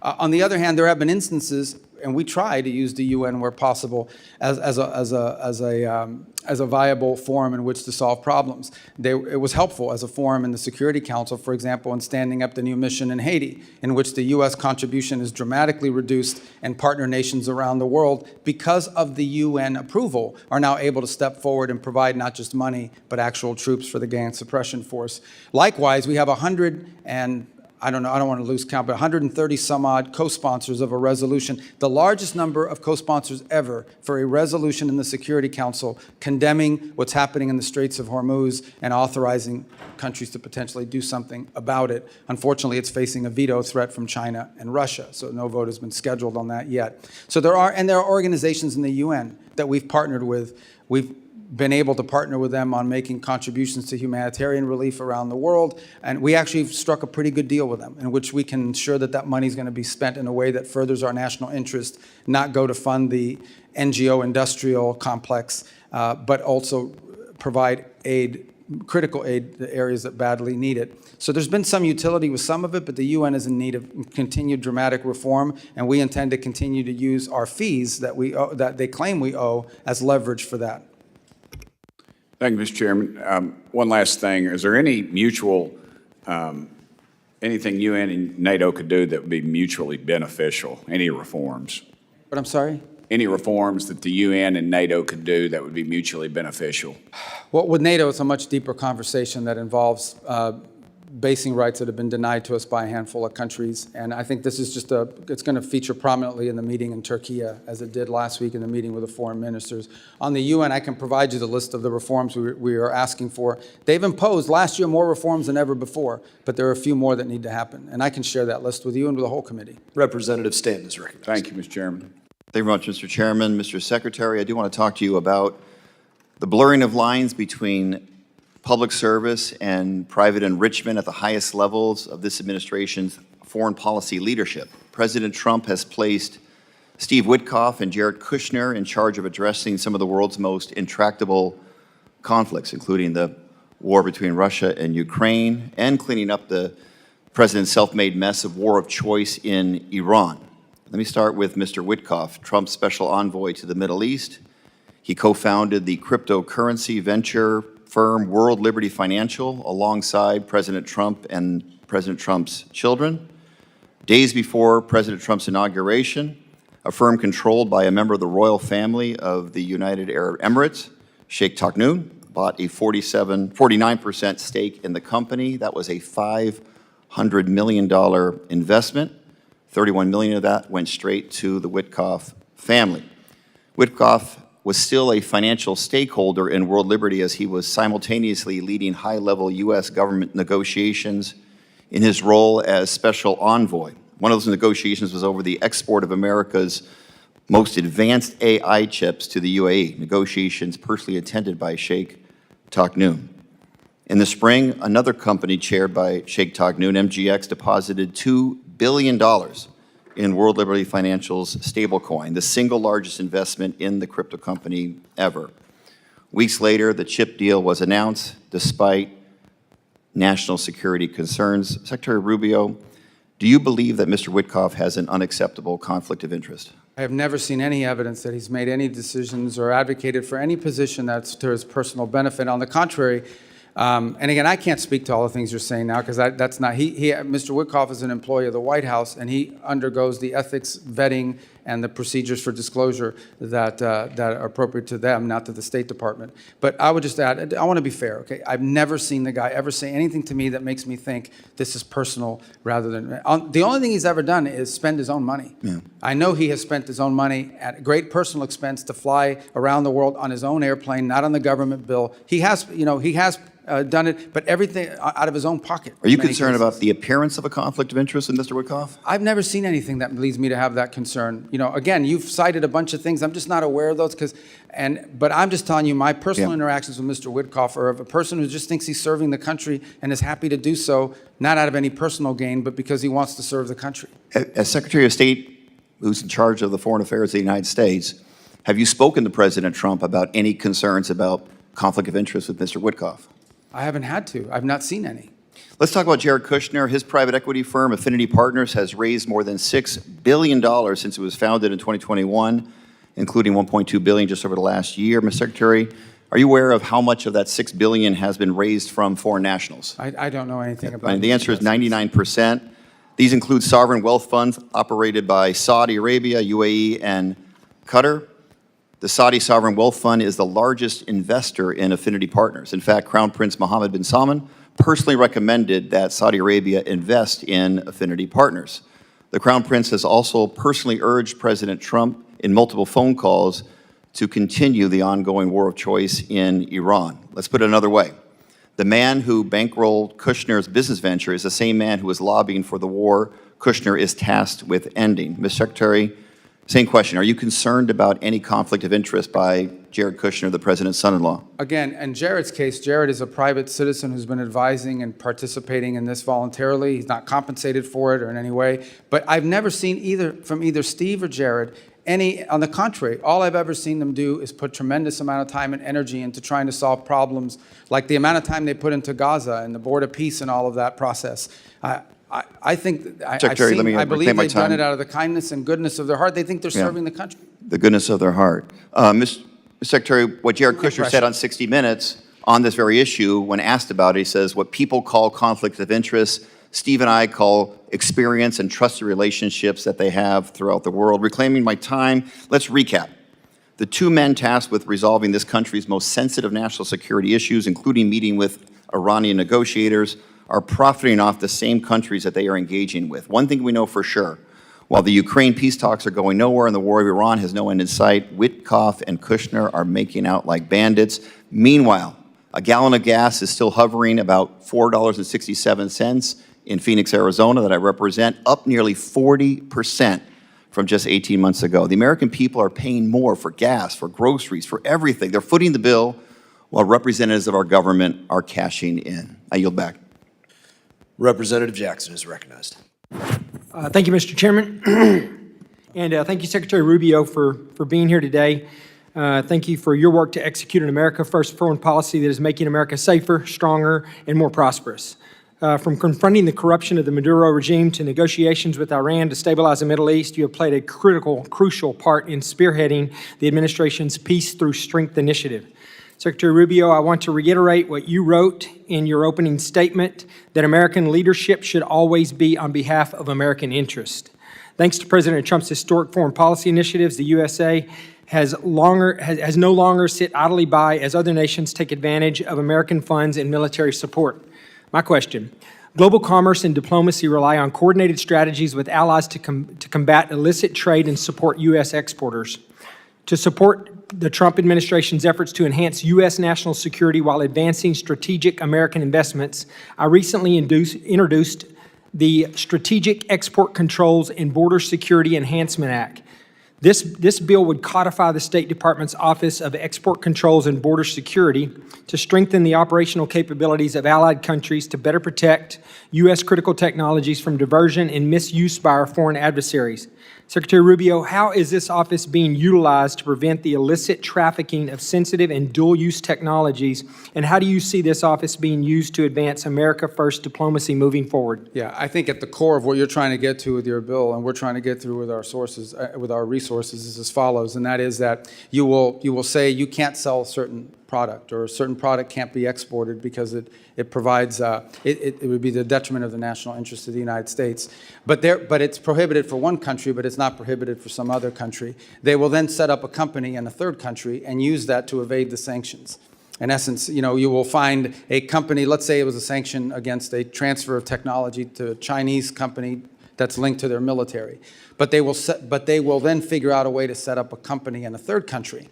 On the other hand, there have been instances, and we try to use the UN where possible as a viable forum in which to solve problems. It was helpful as a forum in the Security Council, for example, in standing up the new mission in Haiti, in which the U.S. contribution is dramatically reduced and partner nations around the world, because of the UN approval, are now able to step forward and provide not just money, but actual troops for the gang suppression force. Likewise, we have 130 some odd co-sponsors of a resolution, the largest number of co-sponsors ever for a resolution in the Security Council condemning what's happening in the Straits of Hormuz and authorizing countries to potentially do something about it. Unfortunately, it's facing a veto threat from China and Russia, so no vote has been scheduled on that yet. So there are organizations in the UN that we've partnered with. We've been able to partner with them on making contributions to humanitarian relief around the world. And we actually struck a pretty good deal with them in which we can ensure that that money is going to be spent in a way that furthers our national interest, not go to fund the NGO industrial complex, but also provide aid, critical aid to areas that badly need it. So there's been some utility with some of it, but the UN is in need of continued dramatic reform, and we intend to continue to use our fees that that they claim we owe as leverage for that. Thank you, Mr. Chairman. One last thing. Is there any mutual anything UN and NATO could do that would be mutually beneficial, any reforms. But I'm sorry? Any reforms that the UN and NATO could do that would be mutually beneficial. Well, with NATO, it's a much deeper conversation that involves basing rights that have been denied to us by a handful of countries. And I think this is just it's going to feature prominently in the meeting in Turkey, as it did last week in the meeting with the foreign ministers. On the UN, I can provide you the list of the reforms we are asking for. They've imposed last year more reforms than ever before, but there are a few more that need to happen. And I can share that list with you and with the whole committee. Representative Stanton is recognized. Thank you, Mr. Chairman. Thank you very much, Mr. Chairman. Mr. Secretary, I do want to talk to you about the blurring of lines between public service and private enrichment at the highest levels of this administration's foreign policy leadership. President Trump has placed Steve Witkoff and Jared Kushner in charge of addressing some of the world's most intractable conflicts, including the war between Russia and Ukraine and cleaning up the president's self-made mess of war of choice in Iran. Let me start with Mr. Witkoff, Trump's special envoy to the Middle East. He co-founded the cryptocurrency venture firm World Liberty Financial alongside President Trump and President Trump's children. Days before President Trump's inauguration, a firm controlled by a member of the royal family of the United Arab Emirates, Sheikh Taghnoon, bought a 49% stake in the company. That was a $500 million investment. 31 million of that went straight to the Witkoff family. Witkoff was still a financial stakeholder in World Liberty as he was simultaneously leading high-level U.S. government negotiations in his role as special envoy. One of those negotiations was over the export of America's most advanced AI chips to the UAE, negotiations personally attended by Sheikh Taghnoon. In the spring, another company chaired by Sheikh Taghnoon, MGX, deposited $2 billion in World Liberty Financial's stablecoin, the single largest investment in the crypto company ever. Weeks later, the chip deal was announced despite national security concerns. Secretary Rubio, do you believe that Mr. Witkoff has an unacceptable conflict of interest? I have never seen any evidence that he's made any decisions or advocated for any position that's to his personal benefit. On the contrary, and again, I can't speak to all the things you're saying now because that's not, Mr. Witkoff is an employee of the White House and he undergoes the ethics vetting and the procedures for disclosure that are appropriate to them, not to the State Department. But I would just add, I want to be fair, okay? I've never seen the guy ever say anything to me that makes me think this is personal rather than, the only thing he's ever done is spend his own money. Yeah. I know he has spent his own money at great personal expense to fly around the world on his own airplane, not on the government bill. He has, done it, but everything out of his own pocket. Are you concerned about the appearance of a conflict of interest in Mr. Witkoff? I've never seen anything that leads me to have that concern. Again, you've cited a bunch of things. I'm just not aware of those but I'm just telling you my personal interactions with Mr. Witkoff are of a person who just thinks he's serving the country and is happy to do so, not out of any personal gain, but because he wants to serve the country. As Secretary of State who's in charge of the foreign affairs of the United States, have you spoken to President Trump about any concerns about conflict of interest with Mr. Witkoff? I haven't had to. I've not seen any. Let's talk about Jared Kushner. His private equity firm, Affinity Partners, has raised more than $6 billion since it was founded in 2021, including $1.2 billion just over the last year. Mr. Secretary, are you aware of how much of that $6 billion has been raised from foreign nationals? I don't know anything about it. The answer is 99%. These include sovereign wealth funds operated by Saudi Arabia, UAE, and Qatar. The Saudi Sovereign Wealth Fund is the largest investor in Affinity Partners. In fact, Crown Prince Mohammed bin Salman personally recommended that Saudi Arabia invest in Affinity Partners. The Crown Prince has also personally urged President Trump in multiple phone calls to continue the ongoing war of choice in Iran. Let's put it another way. The man who bankrolled Kushner's business venture is the same man who is lobbying for the war Kushner is tasked with ending. Mr. Secretary, same question. Are you concerned about any conflict of interest by Jared Kushner, the president's son-in-law? Again, in Jared's case, Jared is a private citizen who's been advising and participating in this voluntarily. He's not compensated for it or in any way. But I've never seen from either Steve or Jared on the contrary, all I've ever seen them do is put tremendous amount of time and energy into trying to solve problems, like the amount of time they put into Gaza and the Board of Peace and all of that process. I think, Secretary, I believe they've done it out of the kindness and goodness of their heart. They think they're serving the country. The goodness of their heart. Mr. Secretary, what Jared Kushner said on 60 Minutes on this very issue, when asked about it, he says, what people call conflict of interest Steve and I call experience and trusted relationships that they have throughout the world. Reclaiming my time, let's recap. The two men tasked with resolving this country's most sensitive national security issues, including meeting with Iranian negotiators, are profiting off the same countries that they are engaging with. One thing we know for sure, while the Ukraine peace talks are going nowhere and the war of Iran has no end in sight, Witkoff and Kushner are making out like bandits. Meanwhile, a gallon of gas is still hovering about $4.67 in Phoenix, Arizona, that I represent, up nearly 40% from just 18 months ago. The American people are paying more for gas, for groceries, for everything. They're footing the bill while representatives of our government are cashing in. I yield back. Representative Jackson is recognized. Thank you, Mr. Chairman. And thank you, Secretary Rubio, for being here today. Thank you for your work to execute an America First foreign policy that is making America safer, stronger, and more prosperous. From confronting the corruption of the Maduro regime to negotiations with Iran to stabilize the Middle East, you have played a crucial part in spearheading the administration's Peace Through Strength initiative. Secretary Rubio, I want to reiterate what you wrote in your opening statement, that American leadership should always be on behalf of American interest. Thanks to President Trump's historic foreign policy initiatives, the USA has no longer sit idly by as other nations take advantage of American funds and military support. My question: global commerce and diplomacy rely on coordinated strategies with allies to combat illicit trade and support U.S. exporters. To support the Trump administration's efforts to enhance U.S. national security while advancing strategic American investments, I recently introduced the Strategic Export Controls and Border Security Enhancement Act. This bill would codify the State Department's Office of Export Controls and Border Security to strengthen the operational capabilities of allied countries to better protect U.S. critical technologies from diversion and misuse by our foreign adversaries. Secretary Rubio, how is this office being utilized to prevent the illicit trafficking of sensitive and dual-use technologies, and how do you see this office being used to advance America First diplomacy moving forward? Yeah, I think at the core of what you're trying to get to with your bill, and we're trying to get through with our sources, with our resources, is as follows, and that is that you will say you can't sell a certain product, or a certain product can't be exported because it provides, it would be the detriment of the national interest of the United States. But it's prohibited for one country, but it's not prohibited for some other country. They will then set up a company in a third country and use that to evade the sanctions. In essence, you will find a company, let's say it was a sanction against a transfer of technology to a Chinese company that's linked to their military. But they will then figure out a way to set up a company in a third country,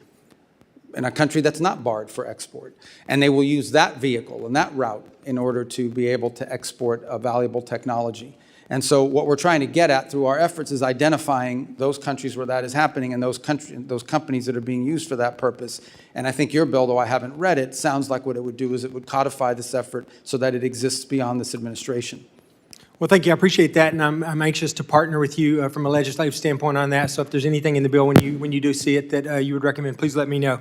in a country that's not barred for export. And they will use that vehicle and that route in order to be able to export a valuable technology. And so what we're trying to get at through our efforts is identifying those countries where that is happening and those companies that are being used for that purpose. And I think your bill, though I haven't read it, sounds like what it would do is it would codify this effort so that it exists beyond this administration. Well, thank you. I appreciate that, and I'm anxious to partner with you from a legislative standpoint on that. So if there's anything in the bill when you do see it that you would recommend, please let me know.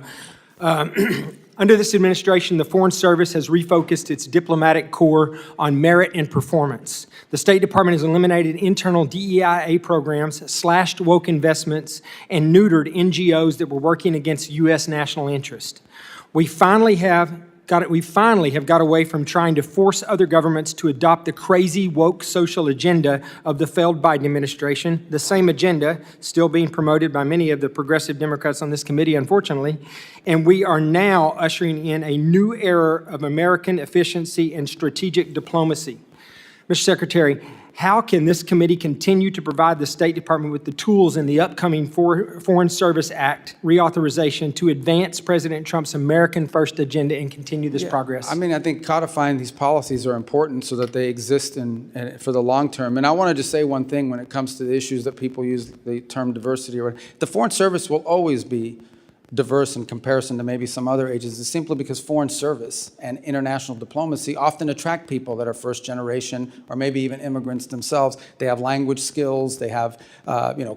Under this administration, the Foreign Service has refocused its diplomatic corps on merit and performance. The State Department has eliminated internal DEIA programs, slashed woke investments, and neutered NGOs that were working against U.S. national interest. We finally have got away from trying to force other governments to adopt the crazy woke social agenda of the failed Biden administration, the same agenda still being promoted by many of the progressive Democrats on this committee, unfortunately. And we are now ushering in a new era of American efficiency and strategic diplomacy. Mr. Secretary, how can this committee continue to provide the State Department with the tools in the upcoming Foreign Service Act reauthorization to advance President Trump's American First agenda and continue this progress? I mean, I think codifying these policies are important so that they exist for the long term. And I want to just say one thing when it comes to the issues that people use the term diversity. The Foreign Service will always be diverse in comparison to maybe some other agencies, simply because foreign service and international diplomacy often attract people that are first generation or maybe even immigrants themselves. They have language skills, they have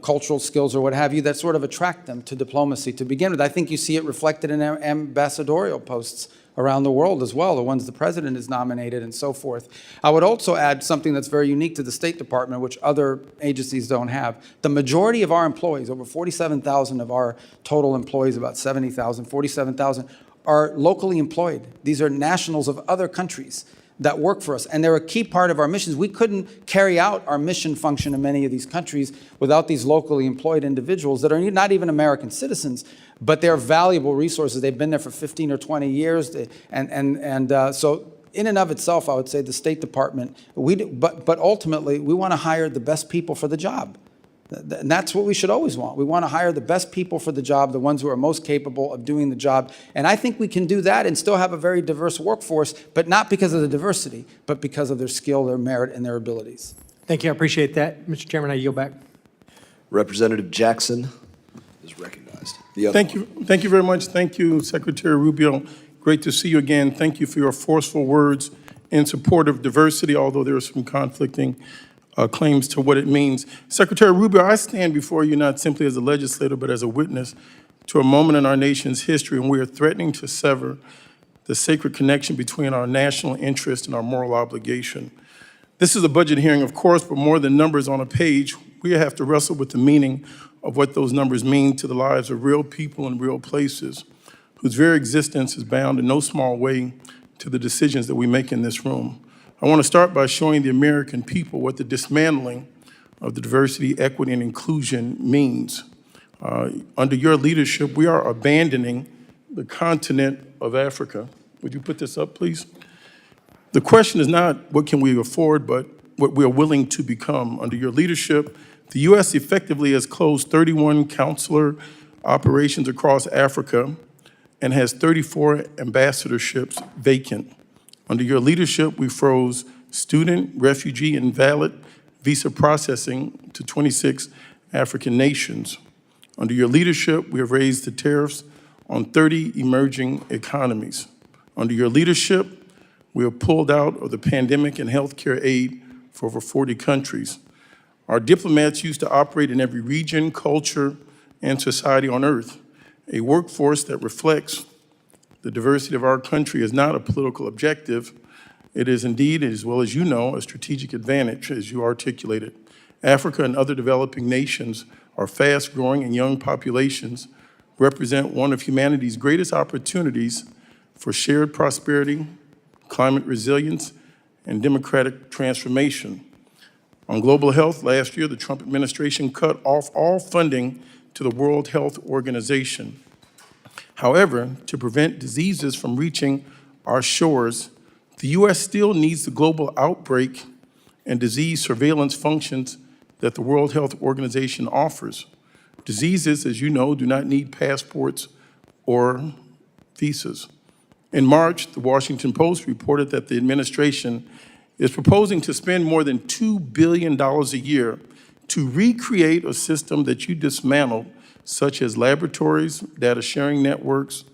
cultural skills or what have you that sort of attract them to diplomacy to begin with. I think you see it reflected in ambassadorial posts around the world as well, the ones the president has nominated and so forth. I would also add something that's very unique to the State Department, which other agencies don't have. The majority of our employees, over 47,000 of our total employees, about 70,000, 47,000, are locally employed. These are nationals of other countries that work for us. And they're a key part of our missions. We couldn't carry out our mission function in many of these countries without these locally employed individuals that are not even American citizens, but they're valuable resources. They've been there for 15 or 20 years. So in and of itself, I would say the State Department, but ultimately, we want to hire the best people for the job. And that's what we should always want. We want to hire the best people for the job, the ones who are most capable of doing the job. And I think we can do that and still have a very diverse workforce, but not because of the diversity, but because of their skill, their merit, and their abilities. Thank you. I appreciate that. Mr. Chairman, I yield back. Representative Jackson is recognized. Thank you very much. Thank you, Secretary Rubio. Great to see you again. Thank you for your forceful words in support of diversity, although there are some conflicting claims to what it means. Secretary Rubio, I stand before you not simply as a legislator, but as a witness to a moment in our nation's history when we are threatening to sever the sacred connection between our national interest and our moral obligation. This is a budget hearing, of course, but more than numbers on a page, we have to wrestle with the meaning of what those numbers mean to the lives of real people in real places, whose very existence is bound in no small way to the decisions that we make in this room. I want to start by showing the American people what the dismantling of the diversity, equity, and inclusion means. Under your leadership, we are abandoning the continent of Africa. Would you put this up, please? The question is not what can we afford, but what we are willing to become. Under your leadership, the U.S. effectively has closed 31 consular operations across Africa and has 34 ambassadorships vacant. Under your leadership, we froze student, refugee, and valid visa processing to 26 African nations. Under your leadership, we have raised the tariffs on 30 emerging economies. Under your leadership, we have pulled out of the pandemic and healthcare aid for over 40 countries. Our diplomats used to operate in every region, culture, and society on earth. A workforce that reflects the diversity of our country is not a political objective. It is indeed, as well as you know, a strategic advantage, as you articulated. Africa and other developing nations are fast-growing and young populations represent one of humanity's greatest opportunities for shared prosperity, climate resilience, and democratic transformation. On global health, last year, the Trump administration cut off all funding to the World Health Organization. However, to prevent diseases from reaching our shores, the U.S. still needs the global outbreak and disease surveillance functions that the World Health Organization offers. Diseases, as you know, do not need passports or visas. In March, the Washington Post reported that the administration is proposing to spend more than $2 billion a year to recreate a system that you dismantled, such as laboratories, data sharing networks,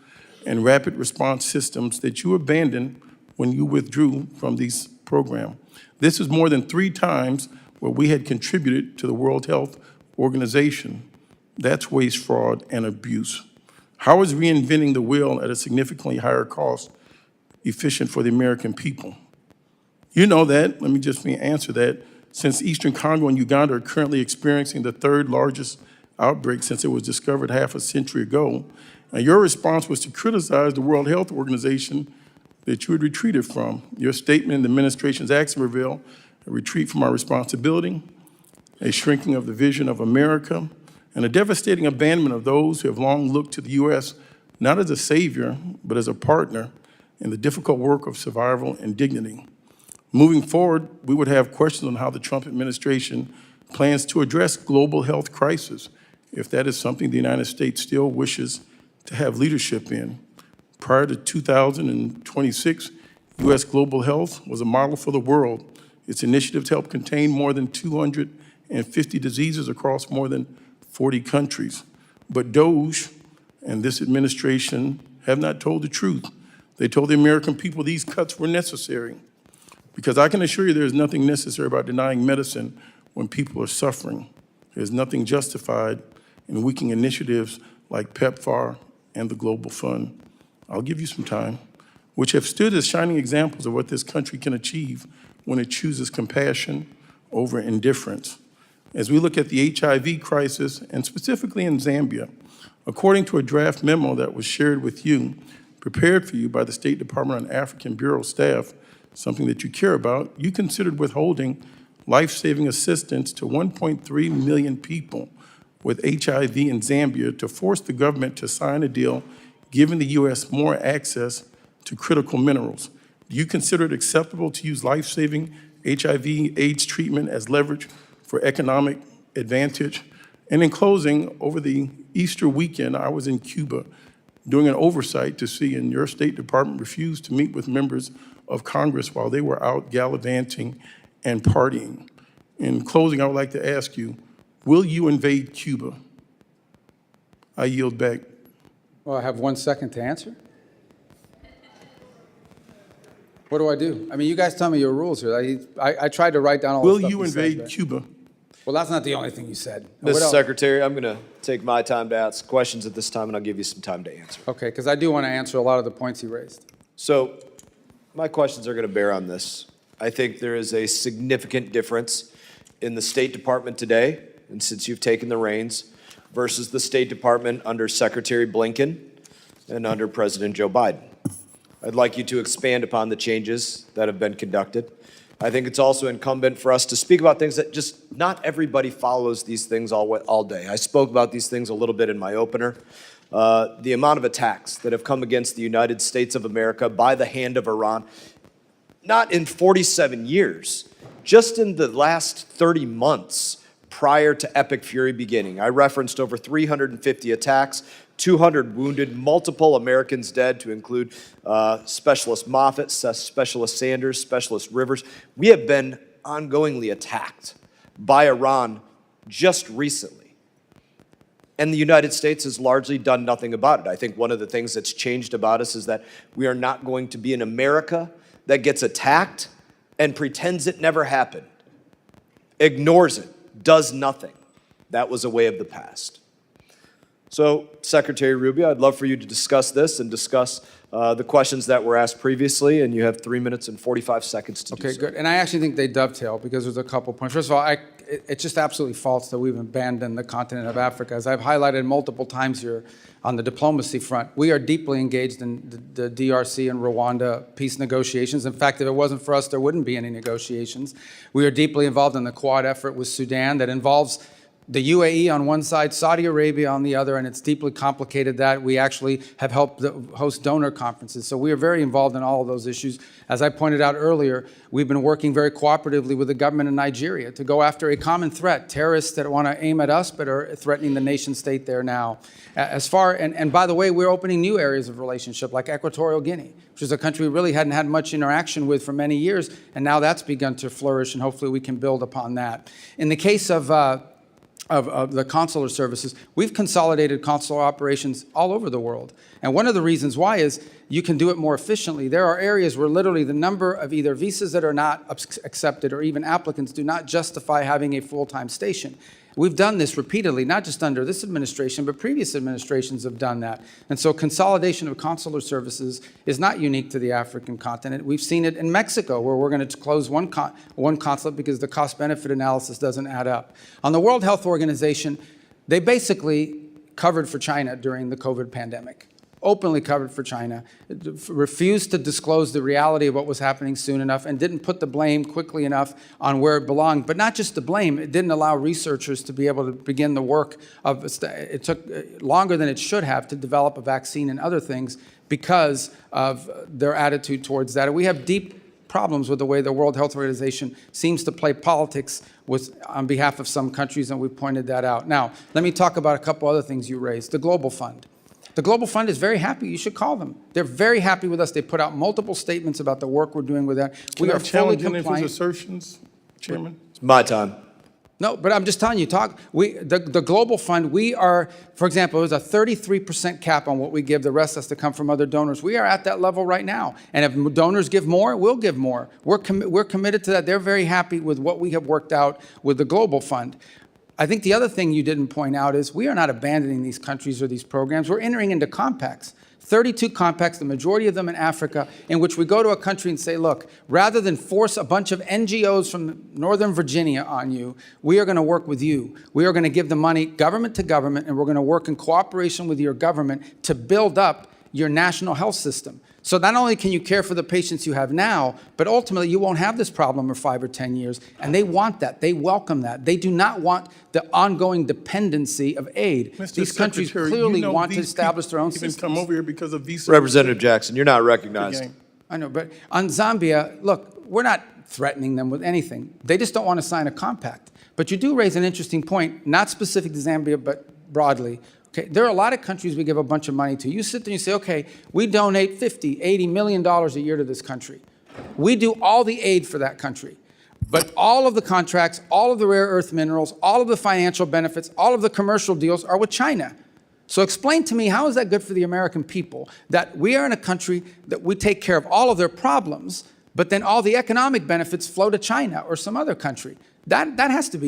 and rapid response systems that you abandoned when you withdrew from these programs. This is more than 3 times what we had contributed to the World Health Organization. That's waste, fraud, and abuse. How is reinventing the wheel at a significantly higher cost efficient for the American people? You know that, let me just answer that. Since Eastern Congo and Uganda are currently experiencing the 3rd largest outbreak since it was discovered half a century ago, and your response was to criticize the World Health Organization that you had retreated from. Your statement in the administration's action revealed a retreat from our responsibility, a shrinking of the vision of America, and a devastating abandonment of those who have long looked to the U.S. not as a savior, but as a partner in the difficult work of survival and dignity. Moving forward, we would have questions on how the Trump administration plans to address global health crisis, if that is something the United States still wishes to have leadership in. Prior to 2026, U.S. global health was a model for the world. Its initiatives helped contain more than 250 diseases across more than 40 countries. But DOGE and this administration have not told the truth. They told the American people these cuts were necessary. Because I can assure you there is nothing necessary about denying medicine when people are suffering. There's nothing justified in weakening initiatives like PEPFAR and the Global Fund. I'll give you some time, which have stood as shining examples of what this country can achieve when it chooses compassion over indifference. As we look at the HIV crisis, and specifically in Zambia, according to a draft memo that was shared with you, prepared for you by the State Department and African Bureau staff, something that you care about, you considered withholding life-saving assistance to 1.3 million people with HIV in Zambia to force the government to sign a deal giving the U.S. more access to critical minerals. Do you consider it acceptable to use life-saving HIV/AIDS treatment as leverage for economic advantage? And in closing, over the Easter weekend, I was in Cuba doing an oversight to see, and your State Department refused to meet with members of Congress while they were out gallivanting and partying. In closing, I would like to ask you, will you invade Cuba? I yield back. Well, I have 1 second to answer. What do I do? I mean, you guys tell me your rules here. I tried to write down all the Will stuff you said, invade but- Cuba? Well, that's not the only thing you said. What Mr. else? Secretary, I'm going to take my time to ask questions at this time, and I'll give you some time to answer. Okay, because I do want to answer a lot of the points he raised. So my questions are going to bear on this. I think there is a significant difference in the State Department today, and since you've taken the reins, versus the State Department under Secretary Blinken and under President Joe Biden. I'd like you to expand upon the changes that have been conducted. I think it's also incumbent for us to speak about things that just not everybody follows these things all day. I spoke about these things a little bit in my opener. The amount of attacks that have come against the United States of America by the hand of Iran, not in 47 years, just in the last 30 months prior to Epic Fury beginning. I referenced over 350 attacks, 200 wounded, multiple Americans dead, to include Specialist Moffett, Specialist Sanders, Specialist Rivers. We have been ongoingly attacked by Iran just recently. And the United States has largely done nothing about it. I think one of the things that's changed about us is that we are not going to be an America that gets attacked and pretends it never happened, ignores it, does nothing. That was a way of the past. So, Secretary Rubio, I'd love for you to discuss this and discuss the questions that were asked previously, and you have 3 minutes and 45 seconds to do so. Okay, good. And I actually think they dovetail because there's a couple points. First of all, it's just absolutely false that we've abandoned the continent of Africa. As I've highlighted multiple times here on the diplomacy front, we are deeply engaged in the DRC and Rwanda peace negotiations. In fact, if it wasn't for us, there wouldn't be any negotiations. We are deeply involved in the Quad effort with Sudan that involves the UAE on one side, Saudi Arabia on the other, and it's deeply complicated that we actually have helped host donor conferences. So we are very involved in all of those issues. As I pointed out earlier, we've been working very cooperatively with the government of Nigeria to go after a common threat, terrorists that want to aim at us but are threatening the nation state there now. And by the way, we're opening new areas of relationship like Equatorial Guinea, which is a country we really hadn't had much interaction with for many years, and now that's begun to flourish, and hopefully we can build upon that. In the case of the consular services, we've consolidated consular operations all over the world. And one of the reasons why is you can do it more efficiently. There are areas where literally the number of either visas that are not accepted or even applicants do not justify having a full-time station. We've done this repeatedly, not just under this administration, but previous administrations have done that. And so consolidation of consular services is not unique to the African continent. We've seen it in Mexico, where we're going to close one consulate because the cost-benefit analysis doesn't add up. On the World Health Organization, they basically covered for China during the COVID pandemic. Openly covered for China, refused to disclose the reality of what was happening soon enough, and didn't put the blame quickly enough on where it belonged. But not just the blame, it didn't allow researchers to be able to begin the work of, it took longer than it should have to develop a vaccine and other things because of their attitude towards that. And we have deep problems with the way the World Health Organization seems to play politics on behalf of some countries, and we pointed that out. Now, let me talk about a couple other things you raised. The Global Fund. The Global Fund is very happy. You should call them. They're very happy with us. They put out multiple statements about the work we're doing with that. We are fully challenge any of his compliant. assertions, Chairman? It's my time. No, but I'm just telling you, the Global Fund, we are, for example, there's a 33% cap on what we give. The rest has to come from other donors. We are at that level right now. And if donors give more, we'll give more. We're committed to that. They're very happy with what we have worked out with the Global Fund. I think the other thing you didn't point out is we are not abandoning these countries or these programs. We're entering into compacts, 32 compacts, the majority of them in Africa, in which we go to a country and say, look, rather than force a bunch of NGOs from Northern Virginia on you, we are going to work with you. We are going to give the money government to government, and we're going to work in cooperation with your government to build up your national health system. So not only can you care for the patients you have now, but ultimately you won't have this problem in 5 or 10 years. And they want that. They welcome that. They do not want the ongoing dependency of aid. Mr. These countries Secretary, clearly you know want to these establish their own people even systems. come over here because of visa. Representative Jackson, you're not recognized. I know, but on Zambia, look, we're not threatening them with anything. They just don't want to sign a compact. But you do raise an interesting point, not specific to Zambia, but broadly. Okay, there are a lot of countries we give a bunch of money to. You sit there and you say, okay, we donate $50, $80 million a year to this country. We do all the aid for that country. But all of the contracts, all of the rare earth minerals, all of the financial benefits, all of the commercial deals are with China. So explain to me, how is that good for the American people that we are in a country that we take care of all of their problems, but then all the economic benefits flow to China or some other country? That has to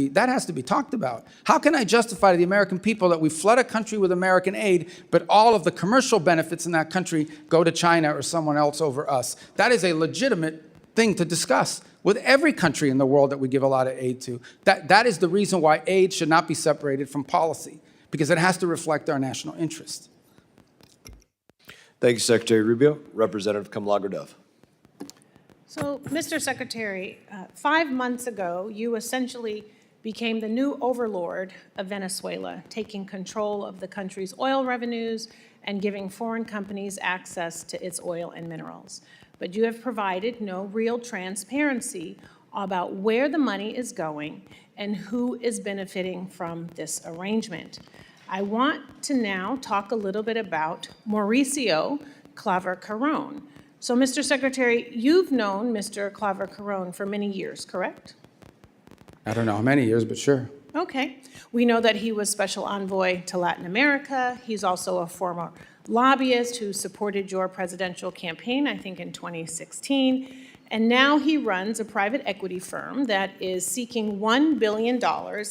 be talked about. How can I justify to the American people that we flood a country with American aid, but all of the commercial benefits in that country go to China or someone else over us? That is a legitimate thing to discuss with every country in the world that we give a lot of aid to. That is the reason why aid should not be separated from policy, because it has to reflect our national interest. Thank you, Secretary Rubio. Representative Kamlager-Dove. So, Mr. Secretary, 5 months ago, you essentially became the new overlord of Venezuela, taking control of the country's oil revenues and giving foreign companies access to its oil and minerals. But you have provided no real transparency about where the money is going and who is benefiting from this arrangement. I want to now talk a little bit about Mauricio Claver-Carrón. So, Mr. Secretary, you've known Mr. Claver-Carrón for many years, correct? I don't know how many years, but sure. Okay. We know that he was special envoy to Latin America. He's also a former lobbyist who supported your presidential campaign, I think in 2016. And now he runs a private equity firm that is seeking $1 billion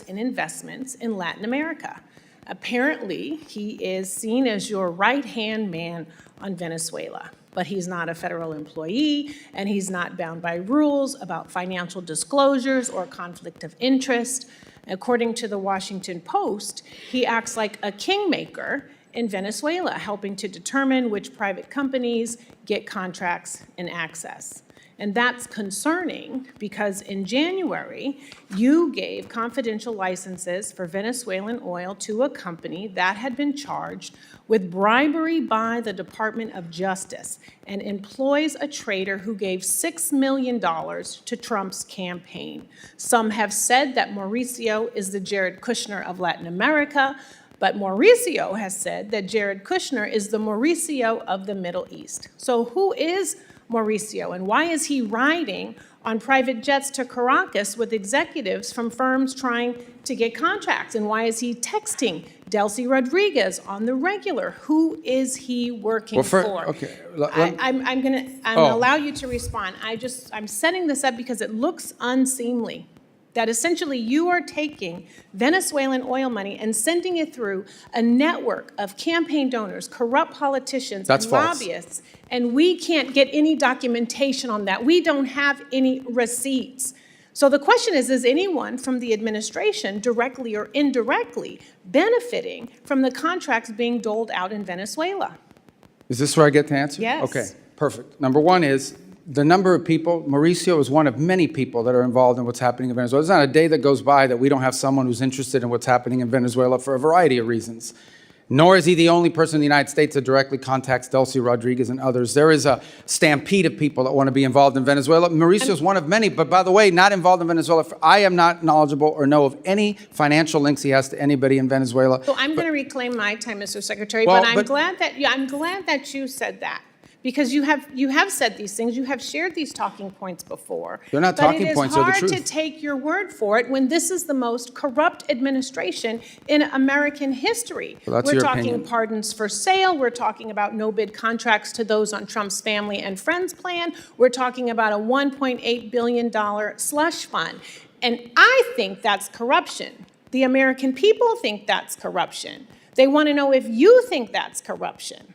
in investments in Latin America. Apparently, he is seen as your right-hand man on Venezuela. But he's not a federal employee, and he's not bound by rules about financial disclosures or conflict of interest. According to the Washington Post, he acts like a kingmaker in Venezuela, helping to determine which private companies get contracts and access. And that's concerning because in January, you gave confidential licenses for Venezuelan oil to a company that had been charged with bribery by the Department of Justice and employs a trader who gave $6 million to Trump's campaign. Some have said that Mauricio is the Jared Kushner of Latin America, but Mauricio has said that Jared Kushner is the Mauricio of the Middle East. So who is Mauricio, and why is he riding on private jets to Caracas with executives from firms trying to get contracts? And why is he texting Delcy Rodriguez on the regular? Who is he working for? Okay. I'm gonna allow you to respond. I'm setting this up because it looks unseemly that essentially you are taking Venezuelan oil money and sending it through a network of campaign donors, corrupt politicians, and lobbyists, and we can't get any documentation on that. We don't have any receipts. So the question is anyone from the administration, directly or indirectly, benefiting from the contracts being doled out in Venezuela? Is this where I get to answer? Yes. Okay, perfect. Number one is the number of people. Mauricio is one of many people that are involved in what's happening in Venezuela. There's not a day that goes by that we don't have someone who's interested in what's happening in Venezuela for a variety of reasons. Nor is he the only person in the United States that directly contacts Delcy Rodriguez and others. There is a stampede of people that want to be involved in Venezuela. Mauricio is one of many, but by the way, not involved in Venezuela. I am not knowledgeable or know of any financial links he has to anybody in Venezuela. So I'm going to reclaim my time, Mr. Secretary, Well, but I'm glad that you said that. Because you have said these things, you have shared these talking points before. They're not talking points, they're the truth. But it is hard to take your word for it when this is the most corrupt administration in American history. Well, that's we're your talking opinion. pardons for sale, we're talking about no-bid contracts to those on Trump's family and friends plan, we're talking about a $1.8 billion slush fund. And I think that's corruption. The American people think that's corruption. They want to know if you think that's corruption.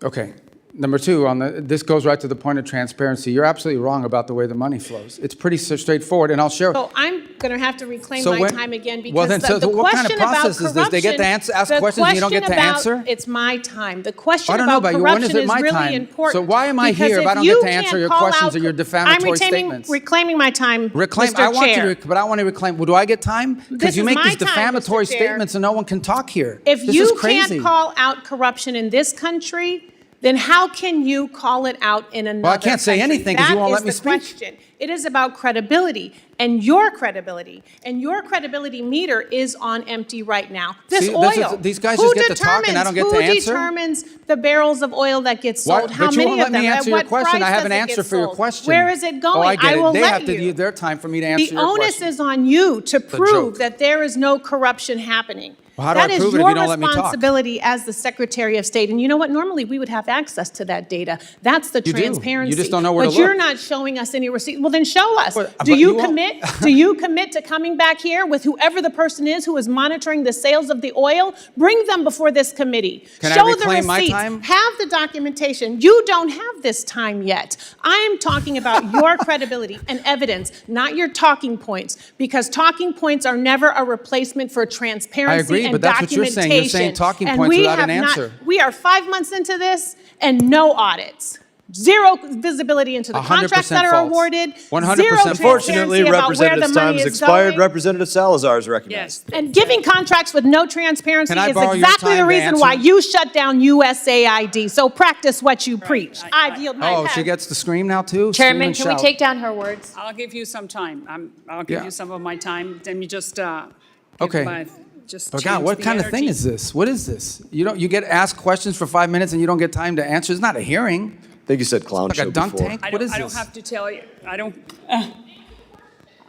Okay. Number two, this goes right to the point of transparency. You're absolutely wrong about the way the money flows. It's pretty straightforward, and I'll share. So I'm going to have to reclaim So my when- time again well, because then, so the what kind of question about process is this? They get to corruption- ask the questions and you don't get question to about- answer? It's my time. The question I don't know about about you. When is corruption it is my really time? important. So why am I because here if I don't you get to answer can't your call questions out- or your defamatory statements? Reclaiming my time, Reclaim. Mr. I want Chair. you to, but I want to reclaim. Well, do I get time? This Because you is make my these time, defamatory Mr. Chair. statements and no one can talk here. If This is you crazy. can't call out corruption in this country, then how can you call it out in another Well, I can't say country? anything 'cause you That won't is let me the speak. question. It is about credibility and your credibility. And your credibility meter is on empty right now. This See, oil. this is- these guys who just get to talk and I don't get to Who answer? determines the barrels of oil that get Why- sold? How but you many won't of let them? me At answer your what question. price I have does an it answer get for your sold? question. Where is it going? Oh, I get it. will They let have to you. use their time for me to answer The your onus question. is on you to a prove joke. that there is no corruption happening. Well, how do I That is prove it if your you don't let me talk? responsibility as the Secretary of State. And you know what? Normally, we would have access to that data. That's the You do. You transparency. just don't know where to But you're look. not showing us any receipt. Well, then show us. But Do you you won't. commit? Do you commit to coming back here with whoever the person is who is monitoring the sales of the oil? Bring them before this committee. Can I Show the reclaim my receipts. time? Have the documentation. You don't have this time yet. I'm talking about your credibility and evidence, not your talking points, because talking points are never a replacement for transparency I agree, and but that's what you're saying. You're saying documentation. talking And points we without an have not- answer. We are 5 months into this and no audits. Zero visibility into the 100% contracts that are false. awarded. 100% Zero false. Unfortunately, transparency about where the Representative's time money has is expired. going. Representative Salazar is recognized. And giving contracts with no transparency Can I is borrow your exactly time the to reason answer? why you shut down USAID. So practice what you preach. I yield my Oh, time. she gets to scream now too? Scream Chairman, and can we shout. take down her words? I'll give you some time. I'll give Yeah. you some of my time. Let me just Okay. just But change God, what the kind of thing energy. is this? What is this? You get asked questions for 5 minutes and you don't get time to answer. It's not a hearing. I think you said clown Like show a dunk before. tank? I What don't, is I don't this? have to tell you. I don't.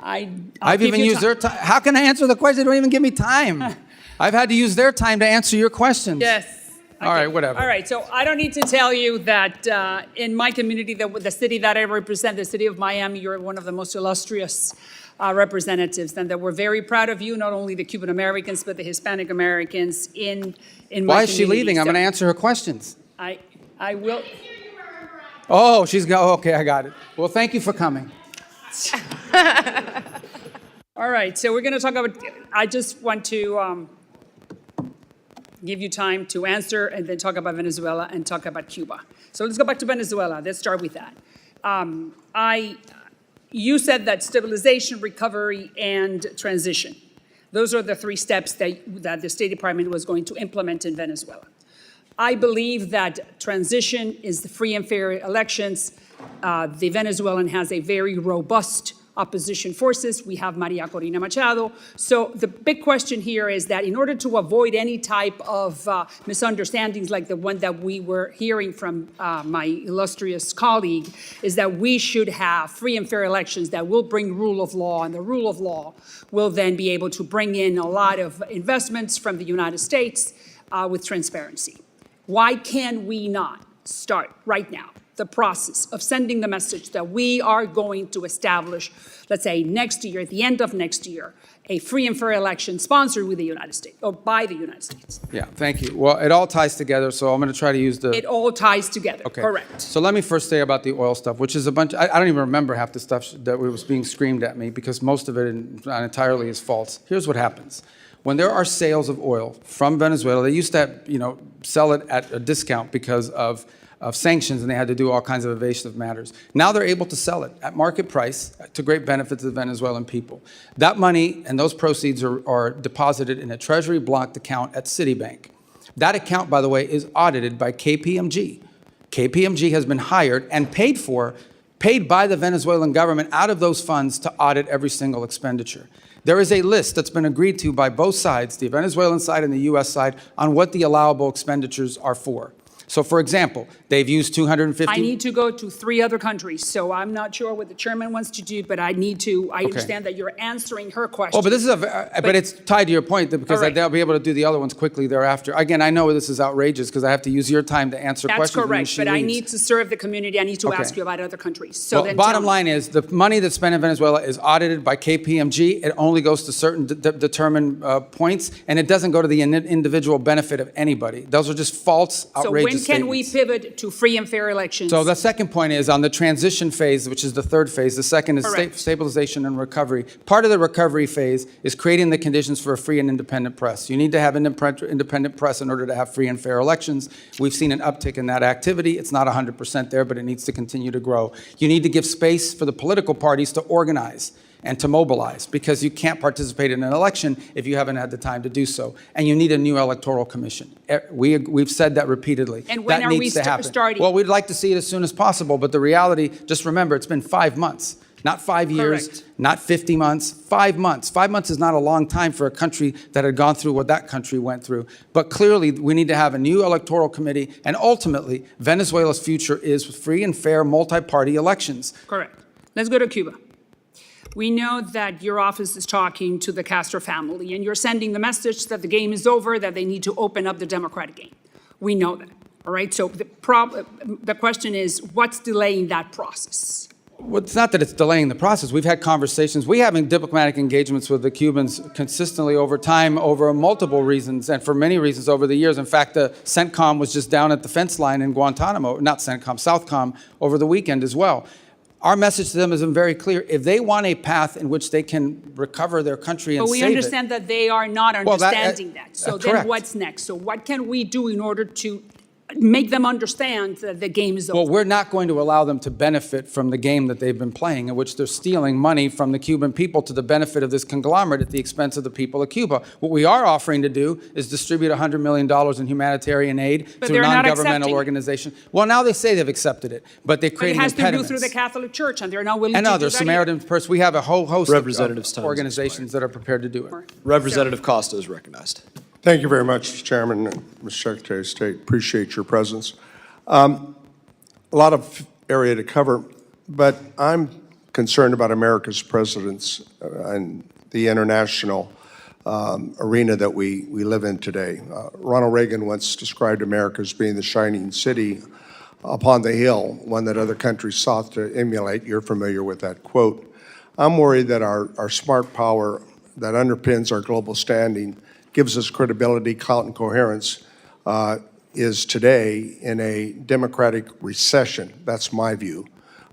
I'll I've give even you used their time. How can I answer the question? They don't even give me time. I've had to use their time to answer your questions. Yes. All right, whatever. All right, so I don't need to tell you that in my community, the city that I represent, the city of Miami, you're one of the most illustrious representatives, and that we're very proud of you, not only the Cuban Americans, but the Hispanic Americans in my Why is she community. leaving? I'm So going to answer her questions. I will. Oh, she's go. Okay, I got it. Well, thank you for coming. All right, so we're going to talk about, I just want to give you time to answer and then talk about Venezuela and talk about Cuba. So let's go back to Venezuela. Let's start with that. You said that stabilization, recovery, and transition. Those are the 3 steps that the State Department was going to implement in Venezuela. I believe that transition is the free and fair elections. The Venezuelan has a very robust opposition forces. We have Maria Corina Machado. So the big question here is that in order to avoid any type of misunderstandings like the one that we were hearing from my illustrious colleague, is that we should have free and fair elections that will bring rule of law, and the rule of law will then be able to bring in a lot of investments from the United States with transparency. Why can we not start right now the process of sending the message that we are going to establish, let's say next year, at the end of next year, a free and fair election sponsored with the United States, or by the United States? Yeah, thank you. Well, it all ties together, so I'm going to try to use the... It all ties together, Okay. correct. So let me first say about the oil stuff, which is a bunch... I don't even remember half the stuff that was being screamed at me because most of it not entirely is false. Here's what happens. When there are sales of oil from Venezuela, they used to, sell it at a discount because of sanctions, and they had to do all kinds of evasive matters. Now they're able to sell it at market price to great benefit to the Venezuelan people. That money and those proceeds are deposited in a treasury blocked account at Citibank. That account, by the way, is audited by KPMG. KPMG has been hired and paid by the Venezuelan government out of those funds to audit every single expenditure. There is a list that's been agreed to by both sides, the Venezuelan side and the U.S. side, on what the allowable expenditures are for. So, for example, they've used 250... I need to go to 3 other countries, so I'm not sure what the chairman wants to do, but I understand that you're answering her question. Oh, but this is but it's tied to your point because All right. they'll be able to do the other ones quickly thereafter. Again, I know this is outrageous because I have to use your time to answer That's questions when correct, she but I leaves. need to serve the community. I need to Okay. ask you about other countries. So Well, then bottom tell me. line is the money that's spent in Venezuela is audited by KPMG. It only goes to certain determined points, and it doesn't go to the individual benefit of anybody. Those are just false, outrageous statements. can we pivot to free and fair elections? So the second point is on the transition phase, which is the third phase. The second is Correct. stabilization and recovery. Part of the recovery phase is creating the conditions for a free and independent press. You need to have independent press in order to have free and fair elections. We've seen an uptick in that activity. It's not 100% there, but it needs to continue to grow. You need to give space for the political parties to organize and to mobilize, because you can't participate in an election if you haven't had the time to do so. And you need a new electoral commission. We've said that repeatedly. And when that are we needs to happen. starting? Well, we'd like to see it as soon as possible, but the reality, just remember, it's been 5 months, not 5 years, Correct. not 50 months, 5 months. 5 months is not a long time for a country that had gone through what that country went through. But clearly, we need to have a new electoral committee, and ultimately, Venezuela's future is free and fair multi-party elections. Correct. Let's go to Cuba. We know that your office is talking to the Castro family, and you're sending the message that the game is over, that they need to open up the democratic game. We know that, all right? So the question is, what's delaying that process? Well, it's not that it's delaying the process. We've had conversations. We have diplomatic engagements with the Cubans consistently over time, over multiple reasons, and for many reasons over the years. In fact, the CENTCOM was just down at the fence line in Guantanamo, not CENTCOM, SOUTHCOM, over the weekend as well. Our message to them has been very clear. If they want a path in which they can recover their country and But we save understand that they are not Well, that- understanding that. So then correct. what's next? So what can we do in order to make them understand that the game is over? Well, we're not going to allow them to benefit from the game that they've been playing, in which they're stealing money from the Cuban people to the benefit of this conglomerate at the expense of the people of Cuba. What we are offering to do is distribute $100 million in humanitarian aid But to a they're not non-governmental accepting it. organization. Well, now they say they've accepted it, but they're But it creating has to do impediments. through the Catholic Church, and they're not willing And to do others, that Samaritan Purse. We have a whole host of Representative's time has organizations that are prepared to do it. Representative Costa is recognized. Thank you very much, Mr. Chairman and Mr. Secretary of State. Appreciate your presence. A lot of area to cover, but I'm concerned about America's presence and the international arena that we live in today. Ronald Reagan once described America as being the shining city upon the hill, one that other countries sought to emulate. You're familiar with that quote. I'm worried that our smart power that underpins our global standing, gives us credibility, clout, and coherence, is today in a democratic recession. That's my view.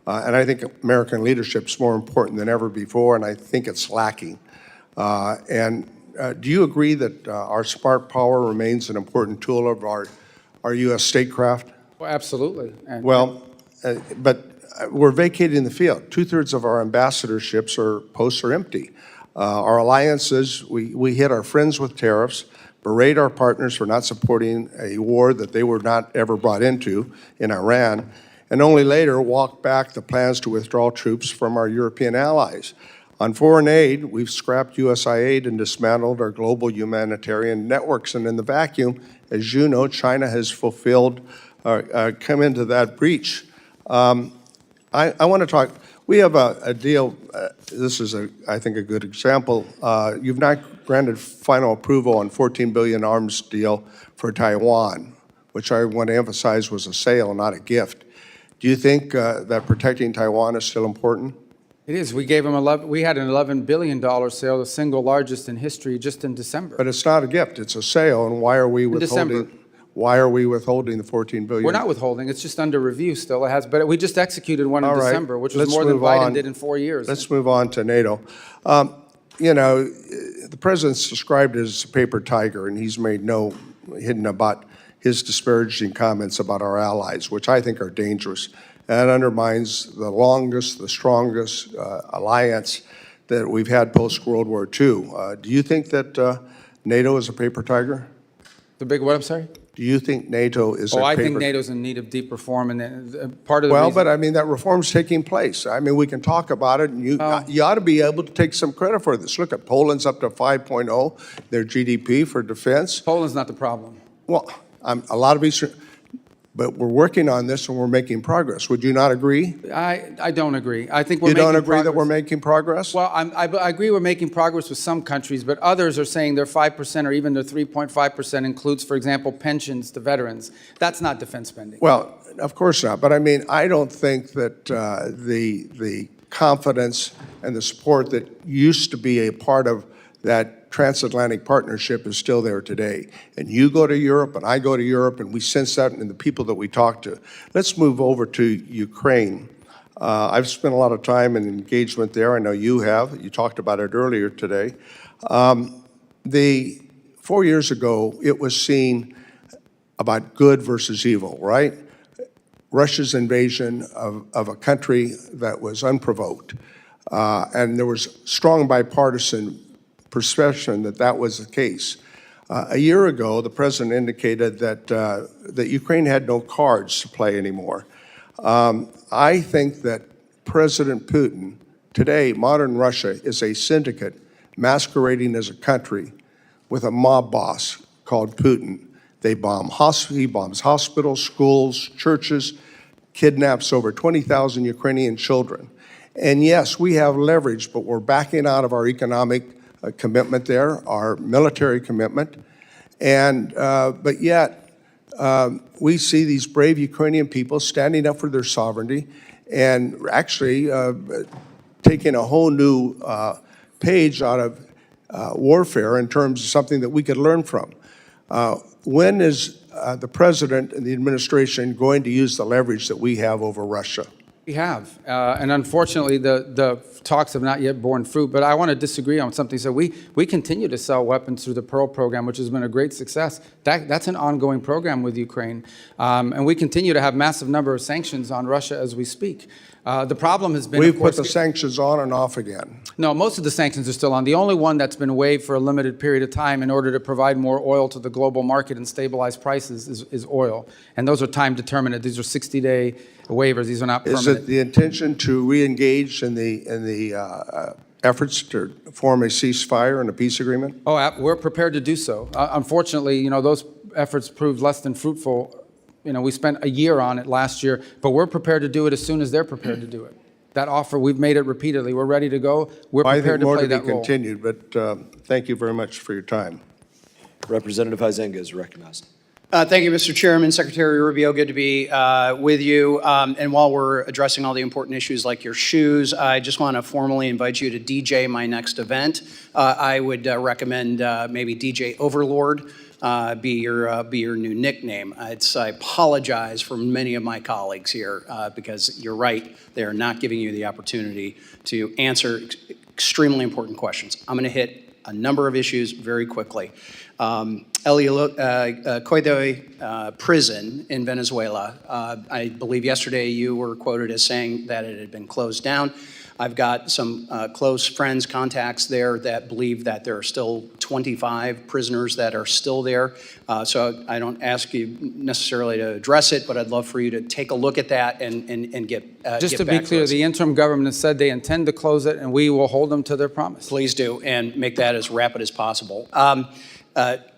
And I think American leadership is more important than ever before, and I think it's lacking. Do you agree that our smart power remains an important tool of our U.S. statecraft? Well, absolutely. And But we're vacating the field. 2/3 of our ambassadorships or posts are empty. Our alliances, we hit our friends with tariffs, berate our partners for not supporting a war that they were not ever brought into in Iran, and only later walk back the plans to withdraw troops from our European allies. On foreign aid, we've scrapped USAID and dismantled our global humanitarian networks. And in the vacuum, as you know, China has fulfilled, come into that breach. I want to talk, we have a deal, this is, I think, a good example. You've not granted final approval on $14 billion arms deal for Taiwan, which I want to emphasize was a sale, not a gift. Do you think that protecting Taiwan is still important? it is. We gave them we had an $11 billion sale, the single largest in history, just in December. But it's not a gift, it's a sale, and why are we December. why are we withholding the $14 billion? We're not withholding. It's just under review still. It has, but we just executed one in All right. December, which was Let's more than move Biden on. did in 4 years. Let's move on to NATO. You know, the president's described as a paper tiger, and he's made no hidden about his disparaging comments about our allies, which I think are dangerous. And undermines the longest, the strongest alliance that we've had post-World War II. Do you think that NATO is a paper tiger? The big what, I'm sorry? Do you think NATO is a paper? I think NATO's in need of deep reform, and part of the Well, reason, but I mean, that reform's taking place. I mean, we can talk about it, and you ought to be able to take some credit for this. Look at Poland's up to 5.0, their GDP for defense. Poland's not the problem. Well, a lot of Eastern, but we're working on this and we're making progress. Would you not agree? I don't agree. I think we're You making don't agree that progress. we're making progress? Well, I agree we're making progress with some countries, but others are saying their 5% or even their 3.5% includes, for example, pensions to veterans. That's not defense spending. Well, of course not. But I mean, I don't think that the confidence and the support that used to be a part of that transatlantic partnership is still there today. And you go to Europe, and I go to Europe, and we sense that in the people that we talk to. Let's move over to Ukraine. I've spent a lot of time and engagement there. I know you have. You talked about it earlier today. 4 years ago, it was seen about good versus evil, right? Russia's invasion of a country that was unprovoked. And there was strong bipartisan perception that that was the case. A year ago, the president indicated that Ukraine had no cards to play anymore. I think that President Putin, today, modern Russia is a syndicate masquerading as a country with a mob boss called Putin. He bombs hospitals, schools, churches, kidnaps over 20,000 Ukrainian children. And yes, we have leverage, but we're backing out of our economic commitment there, our military commitment. But yet, we see these brave Ukrainian people standing up for their sovereignty and actually taking a whole new page out of warfare in terms of something that we could learn from. When is the president and the administration going to use the leverage that we have over Russia? We have, and unfortunately, the talks have not yet borne fruit. But I want to disagree on something. So we continue to sell weapons through the Pearl program, which has been a great success. That's an ongoing program with Ukraine, and we continue to have massive number of sanctions on Russia as we speak. The problem has been, we've put the sanctions on and off again. No, most of the sanctions are still on. The only one that's been waived for a limited period of time in order to provide more oil to the global market and stabilize prices is oil. And those are time determinate. These are 60-day waivers. These are not permanent. Is it the intention to re-engage in the efforts to form a ceasefire and a peace agreement? Oh, we're prepared to do so. Unfortunately, those efforts proved less than fruitful. We spent a year on it last year, but we're prepared to do it as soon as they're prepared to do it. That offer, we've made it repeatedly. We're ready to go. We're prepared to play that role. I think more to be continued, but thank you very much for your time. Representative Huizenga is recognized. Thank you, Mr. Chairman. Secretary Rubio, good to be with you. And while we're addressing all the important issues like your shoes, I just want to formally invite you to DJ my next event. I would recommend maybe DJ Overlord. Be your new nickname. I apologize for many of my colleagues here because you're right, they are not giving you the opportunity to answer extremely important questions. I'm going to hit a number of issues very quickly. Coidoy prison in Venezuela. I believe yesterday you were quoted as saying that it had been closed down. I've got some close friends, contacts there that believe that there are still 25 prisoners that are still there. So I don't ask you necessarily to address it, but I'd love for you to take a look at that and get Just to be clear, the interim government has said they intend to close it, and we will hold them to their promise. Please do, and make that as rapid as possible.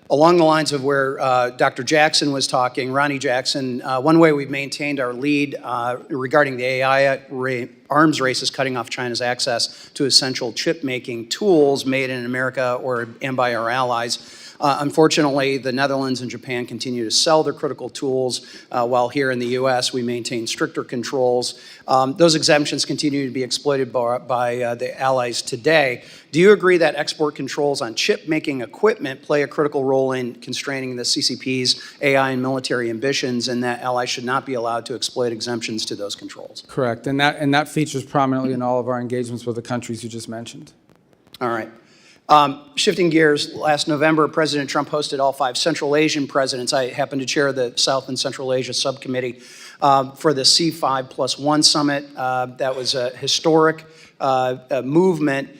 Along the lines of where Dr. Jackson was talking, Ronnie Jackson, one way we've maintained our lead regarding the AI arms race is cutting off China's access to essential chip-making tools made in America and by our allies. Unfortunately, the Netherlands and Japan continue to sell their critical tools, while here in the U.S. we maintain stricter controls. Those exemptions continue to be exploited by the allies today. Do you agree that export controls on chip-making equipment play a critical role in constraining the CCP's AI and military ambitions, and that allies should not be allowed to exploit exemptions to those controls? Correct, and that features prominently in all of our engagements with the countries you just mentioned. All right. Shifting gears, last November, President Trump hosted all 5 Central Asian presidents. I happen to chair the South and Central Asia Subcommittee for the C5+1 Summit. That was a historic movement.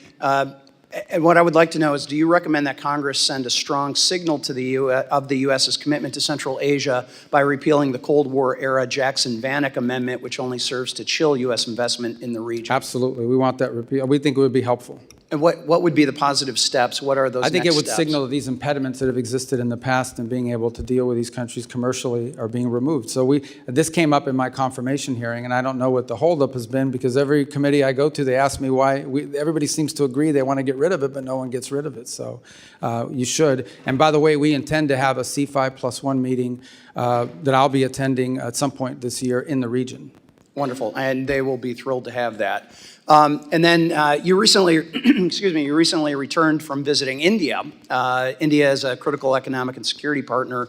And what I would like to know is, do you recommend that Congress send a strong signal to the of the U.S.'s commitment to Central Asia by repealing the Cold War-era Jackson-Vanik Amendment, which only serves to chill U.S. investment in the region? Absolutely. We want that repeal. We think it would be helpful. And what would be the positive steps? What are those I think next it would steps? signal that these impediments that have existed in the past and being able to deal with these countries commercially are being removed. So this came up in my confirmation hearing, and I don't know what the holdup has been, because every committee I go to, they ask me why. Everybody seems to agree they want to get rid of it, but no one gets rid of it. So you should. And by the way, we intend to have a C5+1 meeting that I'll be attending at some point this year in the region. Wonderful, and they will be thrilled to have that. And then you recently, excuse me, you recently returned from visiting India. India is a critical economic and security partner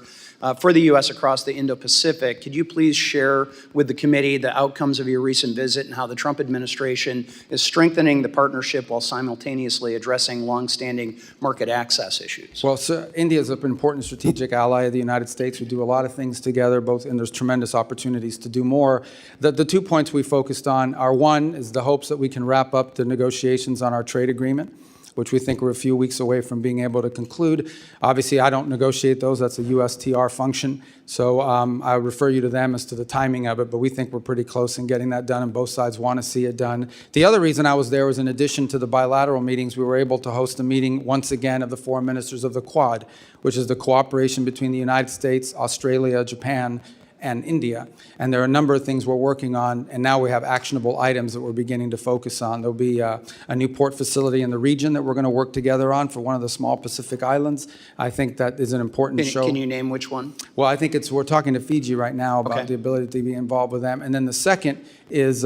for the U.S. across the Indo-Pacific. Could you please share with the committee the outcomes of your recent visit and how the Trump administration is strengthening the partnership while simultaneously addressing longstanding market access issues? Well, so India is an important strategic ally of the United States. We do a lot of things together, and there's tremendous opportunities to do more. The 2 points we focused on are, one, is the hopes that we can wrap up the negotiations on our trade agreement, which we think we're a few weeks away from being able to conclude. Obviously, I don't negotiate those. That's a USTR function. So I refer you to them as to the timing of it, but we think we're pretty close in getting that done, and both sides want to see it done. The other reason I was there was, in addition to the bilateral meetings, we were able to host a meeting once again of the foreign ministers of the Quad, which is the cooperation between the United States, Australia, Japan, and India. And there are a number of things we're working on, and now we have actionable items that we're beginning to focus on. There'll be a new port facility in the region that we're going to work together on for one of the small Pacific islands. I think that is an important show. Can you name which one? Well, I think we're talking to Fiji right now about the ability to be involved with them. And then the second is,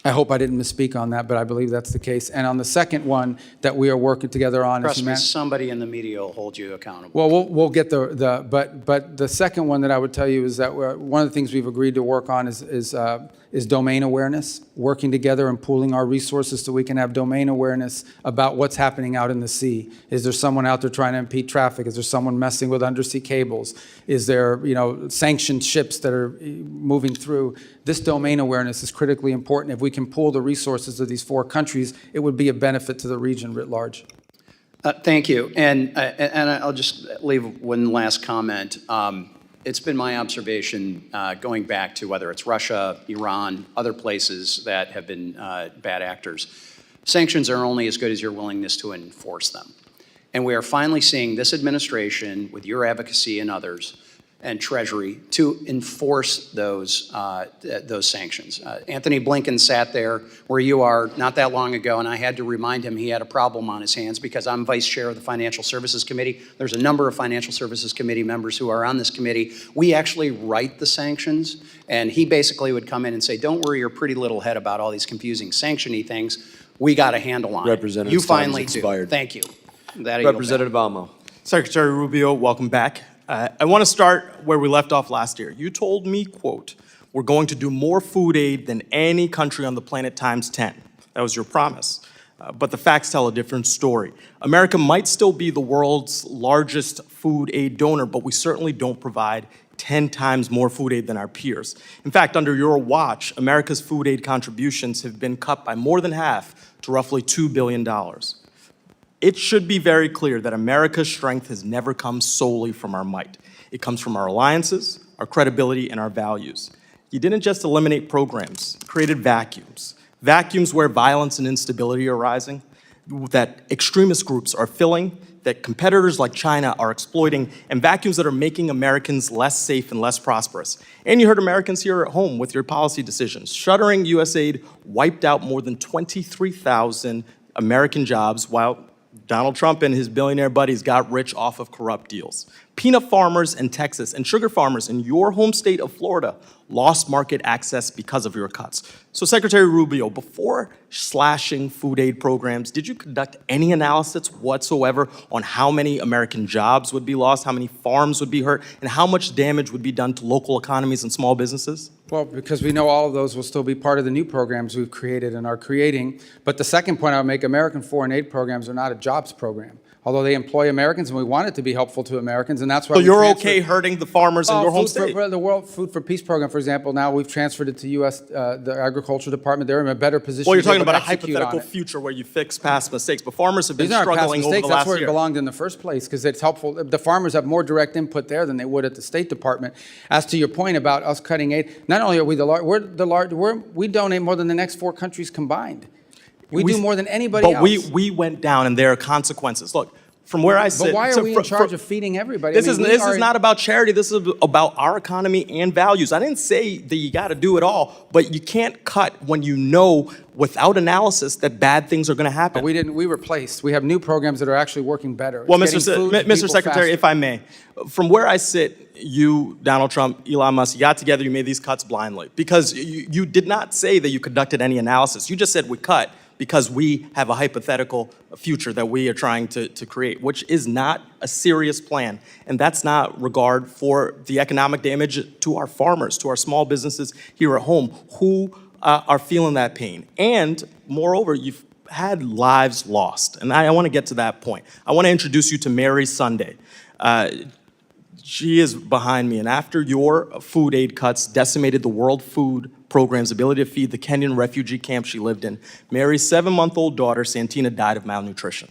I hope I didn't misspeak on that, but I believe that's the case. And on the second one that we are working together on is Trust me, somebody in the media will hold you accountable. well, we'll get but the second one that I would tell you is that one of the things we've agreed to work on is domain awareness, working together and pooling our resources so we can have domain awareness about what's happening out in the sea. Is there someone out there trying to impede traffic? Is there someone messing with undersea cables? Is there, sanctioned ships that are moving through? This domain awareness is critically important. If we can pool the resources of these 4 countries, it would be a benefit to the region writ large. Thank you. And I'll just leave one last comment. It's been my observation going back to whether it's Russia, Iran, other places that have been bad actors. Sanctions are only as good as your willingness to enforce them. And we are finally seeing this administration, with your advocacy and others, and Treasury, to enforce those sanctions. Anthony Blinken sat there where you are not that long ago, and I had to remind him he had a problem on his hands because I'm vice chair of the Financial Services Committee. There's a number of Financial Services Committee members who are on this committee. We actually write the sanctions, and he basically would come in and say, don't worry your pretty little head about all these confusing sanction-y things. We got a handle on it. You finally do. Thank you. Representative Almo. Secretary Rubio, welcome back. I want to start where we left off last year. You told me, quote, we're going to do more food aid than any country on the planet times 10. That was your promise. But the facts tell a different story. America might still be the world's largest food aid donor, but we certainly don't provide 10 times more food aid than our peers. In fact, under your watch, America's food aid contributions have been cut by more than half to roughly $2 billion. It should be very clear that America's strength has never come solely from our might. It comes from our alliances, our credibility, and our values. You didn't just eliminate programs, you created vacuums. Vacuums where violence and instability are rising, that extremist groups are filling, that competitors like China are exploiting, and vacuums that are making Americans less safe and less prosperous. And you heard Americans here at home with your policy decisions. Shuttering USAID wiped out more than 23,000 American jobs, while Donald Trump and his billionaire buddies got rich off of corrupt deals. Peanut farmers in Texas and sugar farmers in your home state of Florida lost market access because of your cuts. So Secretary Rubio, before slashing food aid programs, did you conduct any analysis whatsoever on how many American jobs would be lost, how many farms would be hurt, and how much damage would be done to local economies and small businesses? Well, because we know all of those will still be part of the new programs we've created and are creating. But the second point I would make, American foreign aid programs are not a jobs program. Although they employ Americans, and we want it to be helpful to Americans, and that's why. So you're okay hurting the farmers in your home state? The World Food for Peace program, for example, now we've transferred it to U.S. The Agriculture Department. They're in a better position. Well, you're talking about a hypothetical future where you fix past mistakes, but farmers have been struggling over the last year. That's where it belonged in the first place, because it's helpful. The farmers have more direct input there than they would at the State Department. As to your point about us cutting aid, not only are we we donate more than the next 4 countries combined. We do more than anybody else. But we went down, and there are consequences. Look, From where I sit. But why are so we fr- in charge fr- of feeding everybody? This I is mean, this is not about charity. This is about our economy and values. I didn't say that you got to do it all, but you can't cut when you know without analysis that bad things are going to happen. We replaced. We have new programs that are actually working better. Well, It's Mr. getting food to Mr. people Secretary, faster. if I may, from where I sit, you, Donald Trump, Elon Musk, you got together, you made these cuts blindly because you did not say that you conducted any analysis. You just said we cut because we have a hypothetical future that we are trying to create, which is not a serious plan. And that's not regard for the economic damage to our farmers, to our small businesses here at home who are feeling that pain. And moreover, you've had lives lost. And I want to get to that point. I want to introduce you to Mary Sunday. She is behind me, and after your food aid cuts decimated the World Food Program's ability to feed the Kenyan refugee camp she lived in, Mary's 7-month-old daughter, Santina, died of malnutrition.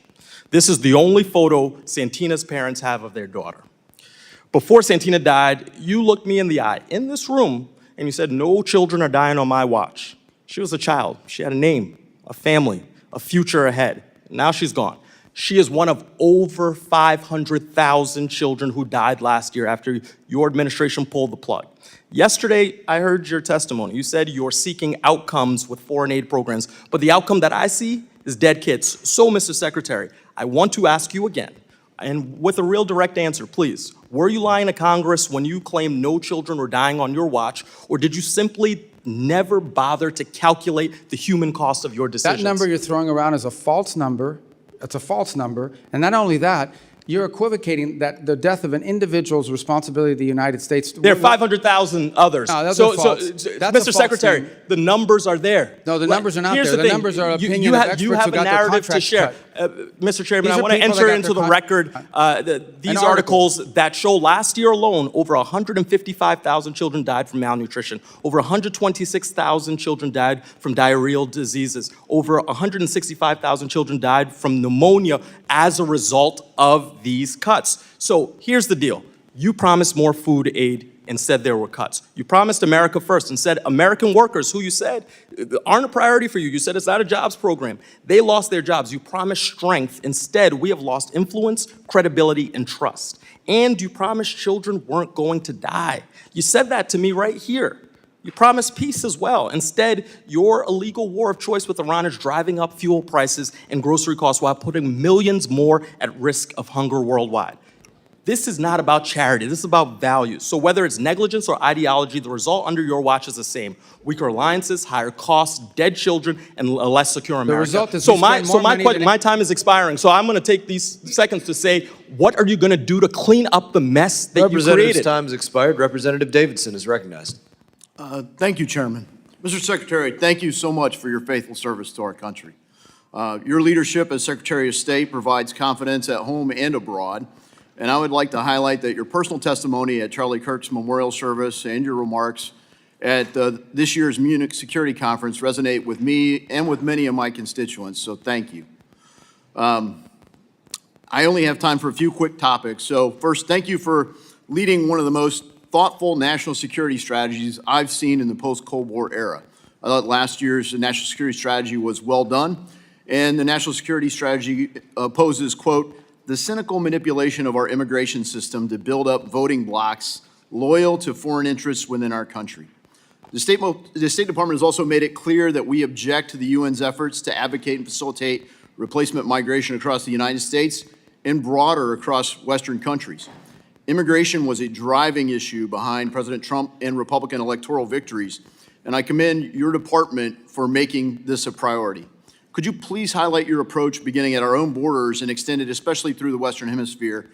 This is the only photo Santina's parents have of their daughter. Before Santina died, you looked me in the eye in this room, and you said, "No children are dying on my watch." She was a child. She had a name, a family, a future ahead. Now she's gone. She is one of over 500,000 children who died last year after your administration pulled the plug. Yesterday, I heard your testimony. You said you're seeking outcomes with foreign aid programs, but the outcome that I see is dead kids. So, Mr. Secretary, I want to ask you again, and with a real direct answer, please. Were you lying to Congress when you claimed no children were dying on your watch, or did you simply never bother to calculate the human cost of your decisions? That number you're throwing around is a false number. It's a false number. And not only that, you're equivocating that the death of an individual is responsibility of the United States. There are 500,000 others. No, that's a false. That's a Mr. false Secretary, thing. the numbers are there. No, the numbers are not Here's there. The thing. numbers are You- opinion you of have- experts you who have a got their narrative to contracts share. cut. Mr. Chairman, These I are want to people that enter got into their the record these An articles that show last year alone, over 155,000 children died from malnutrition. Over 126,000 children died from diarrheal diseases. Over 165,000 children died from pneumonia as a result of these cuts. So here's the deal. You promised more food aid, instead there were cuts. You promised America first, and said American workers, who you said aren't a priority for you. You said it's not a jobs program. They lost their jobs. You promised strength. Instead, we have lost influence, credibility, and trust. And you promised children weren't going to die. You said that to me right here. You promised peace as well. Instead, your illegal war of choice with Iran is driving up fuel prices and grocery costs while putting millions more at risk of hunger worldwide. This is not about charity. This is about values. So whether it's negligence or ideology, the result under your watch is the same. Weaker alliances, higher costs, dead children, and a less secure America. result is so we my spend so more my money que- than- my time is expiring. So I'm going to take these seconds to say, what are you going to do to clean up the mess that you Representative's created? time has expired. Representative Davidson is recognized. Thank you, Chairman. Mr. Secretary, thank you so much for your faithful service to our country. Your leadership as Secretary of State provides confidence at home and abroad. And I would like to highlight that your personal testimony at Charlie Kirk's memorial service and your remarks at this year's Munich Security Conference resonate with me and with many of my constituents, so thank you. I only have time for a few quick topics. So first, thank you for leading one of the most thoughtful national security strategies I've seen in the post-Cold War era. I thought last year's national security strategy was well done, and the national security strategy poses, quote, the cynical manipulation of our immigration system to build up voting blocs loyal to foreign interests within our country. The State Department has also made it clear that we object to the UN's efforts to advocate and facilitate replacement migration across the United States and broader across Western countries. Immigration was a driving issue behind President Trump and Republican electoral victories, and I commend your department for making this a priority. Could you please highlight your approach beginning at our own borders and extended especially through the Western Hemisphere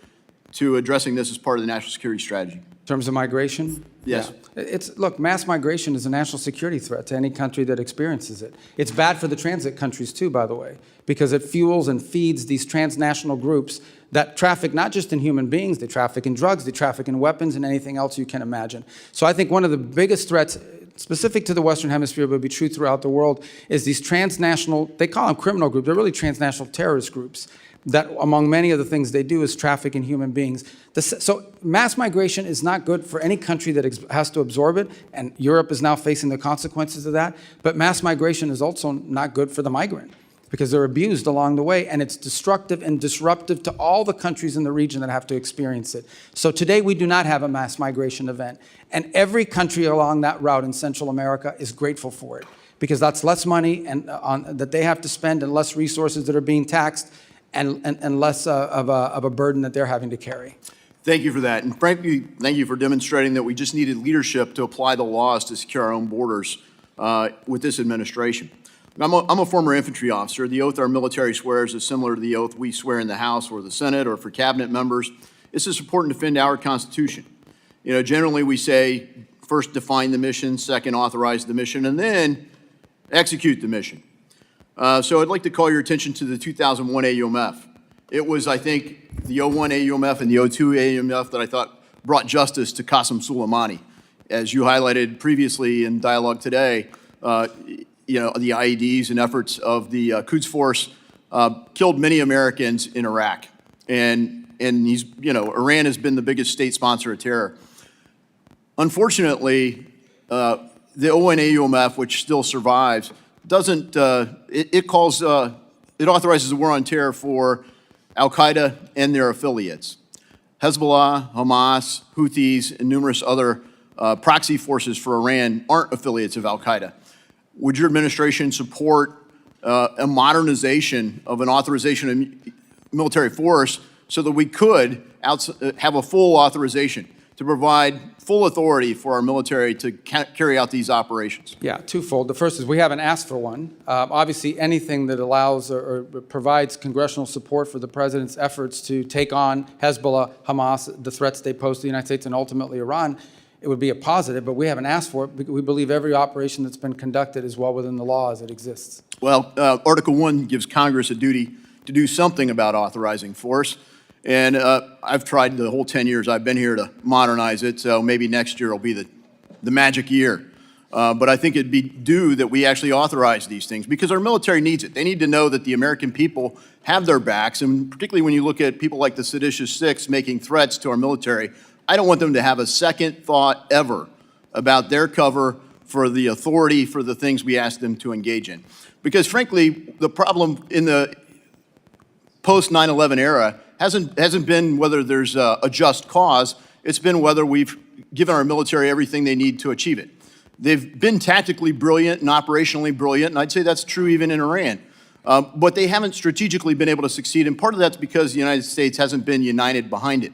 to addressing this as part of the national security strategy? In terms of migration? Yes. Yeah. Look, mass migration is a national security threat to any country that experiences it. It's bad for the transit countries too, by the way, because it fuels and feeds these transnational groups that traffic not just in human beings, they traffic in drugs, they traffic in weapons and anything else you can imagine. So I think one of the biggest threats specific to the Western Hemisphere, but be true throughout the world, is these transnational, they call them criminal groups, they're really transnational terrorist groups, that among many of the things they do is traffic in human beings. So mass migration is not good for any country that has to absorb it, and Europe is now facing the consequences of that, but mass migration is also not good for the migrant. because they're abused along the way, and it's destructive and disruptive to all the countries in the region that have to experience it. So today we do not have a mass migration event, and every country along that route in Central America is grateful for it, because that's less money and that they have to spend and less resources that are being taxed and less of a burden that they're having to carry. Thank you for that. And frankly, thank you for demonstrating that we just needed leadership to apply the laws to secure our own borders with this administration. I'm a former infantry officer. The oath our military swears is similar to the oath we swear in the House or the Senate or for cabinet members. It's to support and defend our Constitution. You know, generally we say, first define the mission, second authorize the mission, and then execute the mission. So I'd like to call your attention to the 2001 AUMF. It was, I think, the 01 AUMF and the 02 AUMF that I thought brought justice to Qasem Soleimani. As you highlighted previously in dialogue today, you know, the IEDs and efforts of the Quds Force killed many Americans in Iraq. And he's, you know, Iran has been the biggest state sponsor of terror. Unfortunately, the 01 AUMF, which still survives, doesn't, it authorizes a war on terror for Al-Qaeda and their affiliates. Hezbollah, Hamas, Houthis, and numerous other proxy forces for Iran aren't affiliates of Al-Qaeda. Would your administration support a modernization of an authorization of military force so that we could have a full authorization to provide full authority for our military to carry out these operations? Yeah, twofold. The first is we haven't asked for one. Obviously, anything that allows or provides congressional support for the president's efforts to take on Hezbollah, Hamas, the threats they pose to the United States and ultimately Iran, it would be a positive, but we haven't asked for it because we believe every operation that's been conducted is well within the law as it exists. Well, Article 1 gives Congress a duty to do something about authorizing force. And I've tried the whole 10 years I've been here to modernize it, so maybe next year will be the magic year. But I think it'd be due that we actually authorize these things because our military needs it. They need to know that the American people have their backs, and particularly when you look at people like the seditious six making threats to our military, I don't want them to have a second thought ever about their cover for the authority for the things we ask them to engage in. Because frankly, the problem in the post 9/11 era hasn't been whether there's a just cause, it's been whether we've given our military everything they need to achieve it. They've been tactically brilliant and operationally brilliant, and I'd say that's true even in Iran. But they haven't strategically been able to succeed, and part of that's because the United States hasn't been united behind it.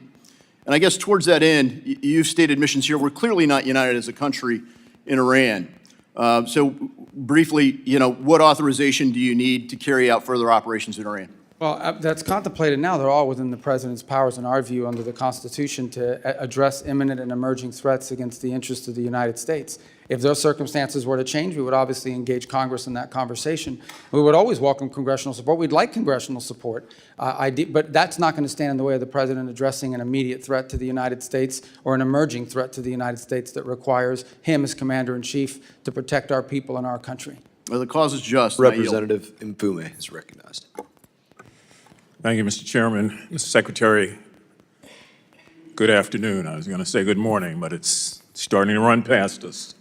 And I guess towards that end, you've stated missions here, we're clearly not united as a country in Iran. So briefly, you know, what authorization do you need to carry out further operations in Iran? Well, that's contemplated now. They're all within the president's powers, in our view, under the Constitution to address imminent and emerging threats against the interests of the United States. If those circumstances were to change, we would obviously engage Congress in that conversation. We would always welcome congressional support. We'd like congressional support, but that's not going to stand in the way of the president addressing an immediate threat to the United States or an emerging threat to the United States that requires him as commander-in-chief to protect our people and our country. Well, the cause is just. Representative Mfume is recognized. Thank you, Mr. Chairman. Mr. Secretary, good afternoon. I was going to say good morning, but it's starting to run past us.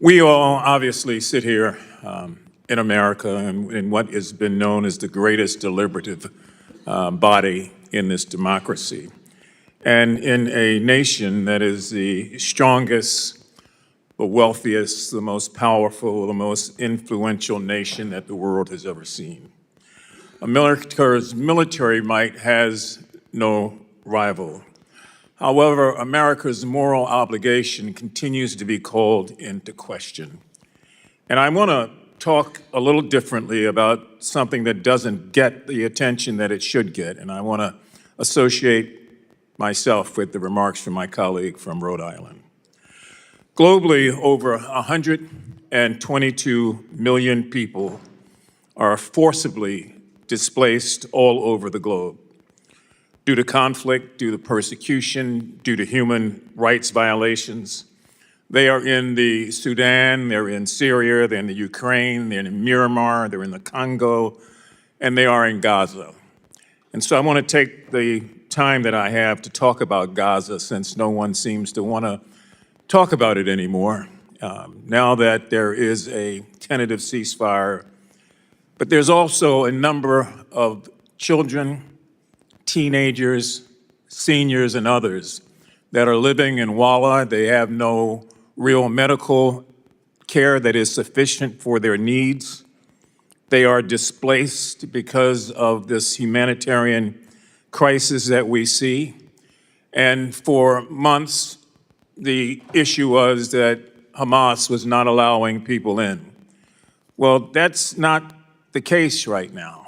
We all obviously sit here in America in what has been known as the greatest deliberative body in this democracy, and in a nation that is the strongest, the wealthiest, the most powerful, the most influential nation that the world has ever seen. America's military might has no rival. However, America's moral obligation continues to be called into question. And I want to talk a little differently about something that doesn't get the attention that it should get, and I want to associate myself with the remarks from my colleague from Rhode Island. Globally, over 122 million people are forcibly displaced all over the globe due to conflict, due to persecution, due to human rights violations. They are in the Sudan, they're in Syria, they're in the Ukraine, they're in Myanmar, they're in the Congo, and they are in Gaza. And so I want to take the time that I have to talk about Gaza, since no one seems to want to talk about it anymore. Now that there is a tentative ceasefire But there's also a number of children, teenagers, seniors, and others that are living in Walla. They have no real medical care that is sufficient for their needs. They are displaced because of this humanitarian crisis that we see. And for months, the issue was that Hamas was not allowing people in. Well, that's not the case right now.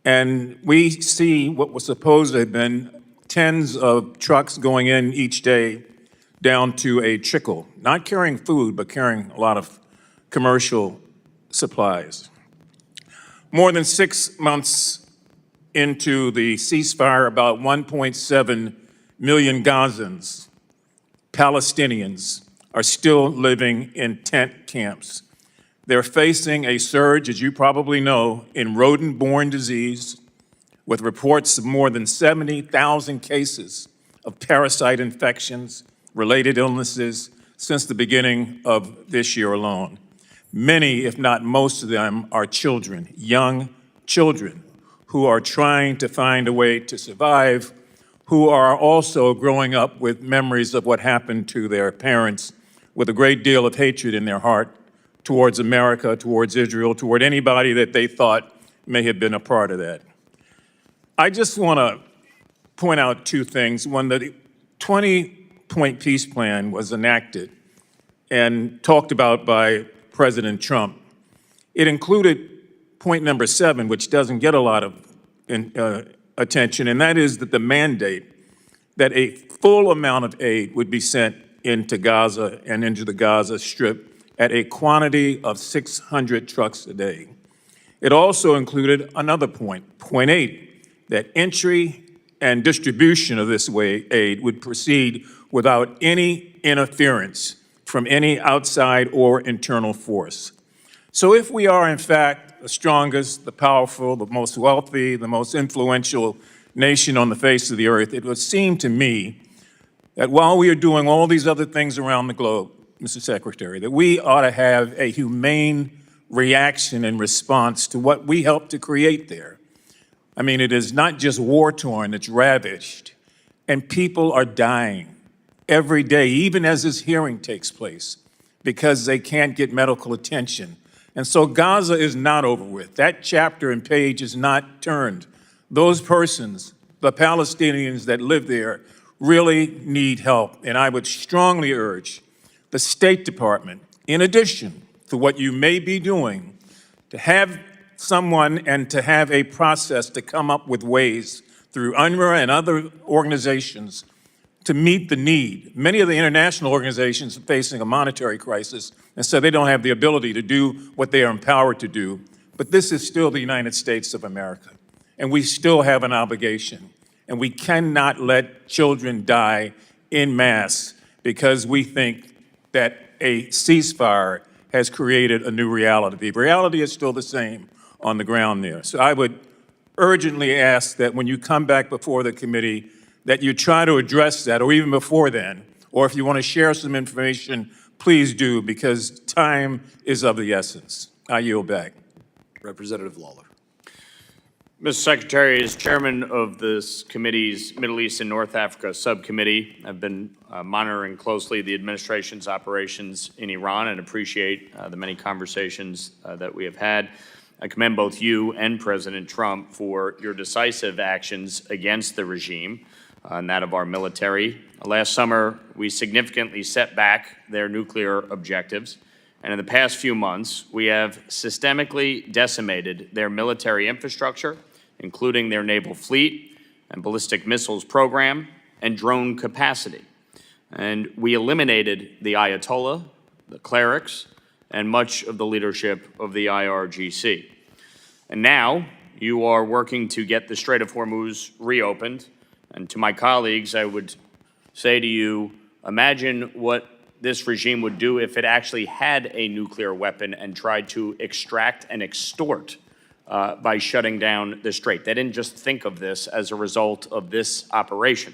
And we see what was supposed to have been tens of trucks going in each day down to a trickle, not carrying food, but carrying a lot of commercial supplies. More than 6 months into the ceasefire, about 1.7 million Gazans, Palestinians, are still living in tent camps. They're facing a surge, as you probably know, in rodent-borne disease, with reports of more than 70,000 cases of parasite infections, related illnesses, since the beginning of this year alone. Many, if not most of them, are children, young children, who are trying to find a way to survive, who are also growing up with memories of what happened to their parents, with a great deal of hatred in their heart towards America, towards Israel, toward anybody that they thought may have been a part of that. I just want to point out two things. When the 20-point peace plan was enacted and talked about by President Trump, it included point number 7, which doesn't get a lot of attention, and that is that the mandate that a full amount of aid would be sent into Gaza and into the Gaza Strip at a quantity of 600 trucks a day. It also included another point, point 8, that entry and distribution of this aid would proceed without any interference from any outside or internal force. So if we are, in fact, the strongest, the powerful, the most wealthy, the most influential nation on the face of the earth, it would seem to me that while we are doing all these other things around the globe, Mr. Secretary, that we ought to have a humane reaction and response to what we helped to create there. I mean, it is not just war-torn, it's ravaged, and people are dying every day, even as this hearing takes place, because they can't get medical attention. And so Gaza is not over with. That chapter and page is not turned. Those persons, the Palestinians that live there, really need help. And I would strongly urge the State Department, in addition to what you may be doing, to have someone and to have a process to come up with ways through UNRWA and other organizations to meet the need. Many of the international organizations are facing a monetary crisis, and so they don't have the ability to do what they are empowered to do. But this is still the United States of America, and we still have an obligation. And we cannot let children die en masse because we think that a ceasefire has created a new reality. The reality is still the same on the ground there. So I would urgently ask that when you come back before the committee, that you try to address that, or even before then, or if you want to share some information, please do, because time is of the essence. I yield back. Representative Lawler. Mr. Secretary, as chairman of this committee's Middle East and North Africa subcommittee, I've been monitoring closely the administration's operations in Iran and appreciate the many conversations that we have had. I commend both you and President Trump for your decisive actions against the regime and that of our military. Last summer, we significantly set back their nuclear objectives. And in the past few months, we have systemically decimated their military infrastructure, including their naval fleet and ballistic missiles program and drone capacity. And we eliminated the Ayatollah, the clerics, and much of the leadership of the IRGC. And now you are working to get the Strait of Hormuz reopened. And to my colleagues, I would say to you, imagine what this regime would do if it actually had a nuclear weapon and tried to extract and extort by shutting down the strait. They didn't just think of this as a result of this operation.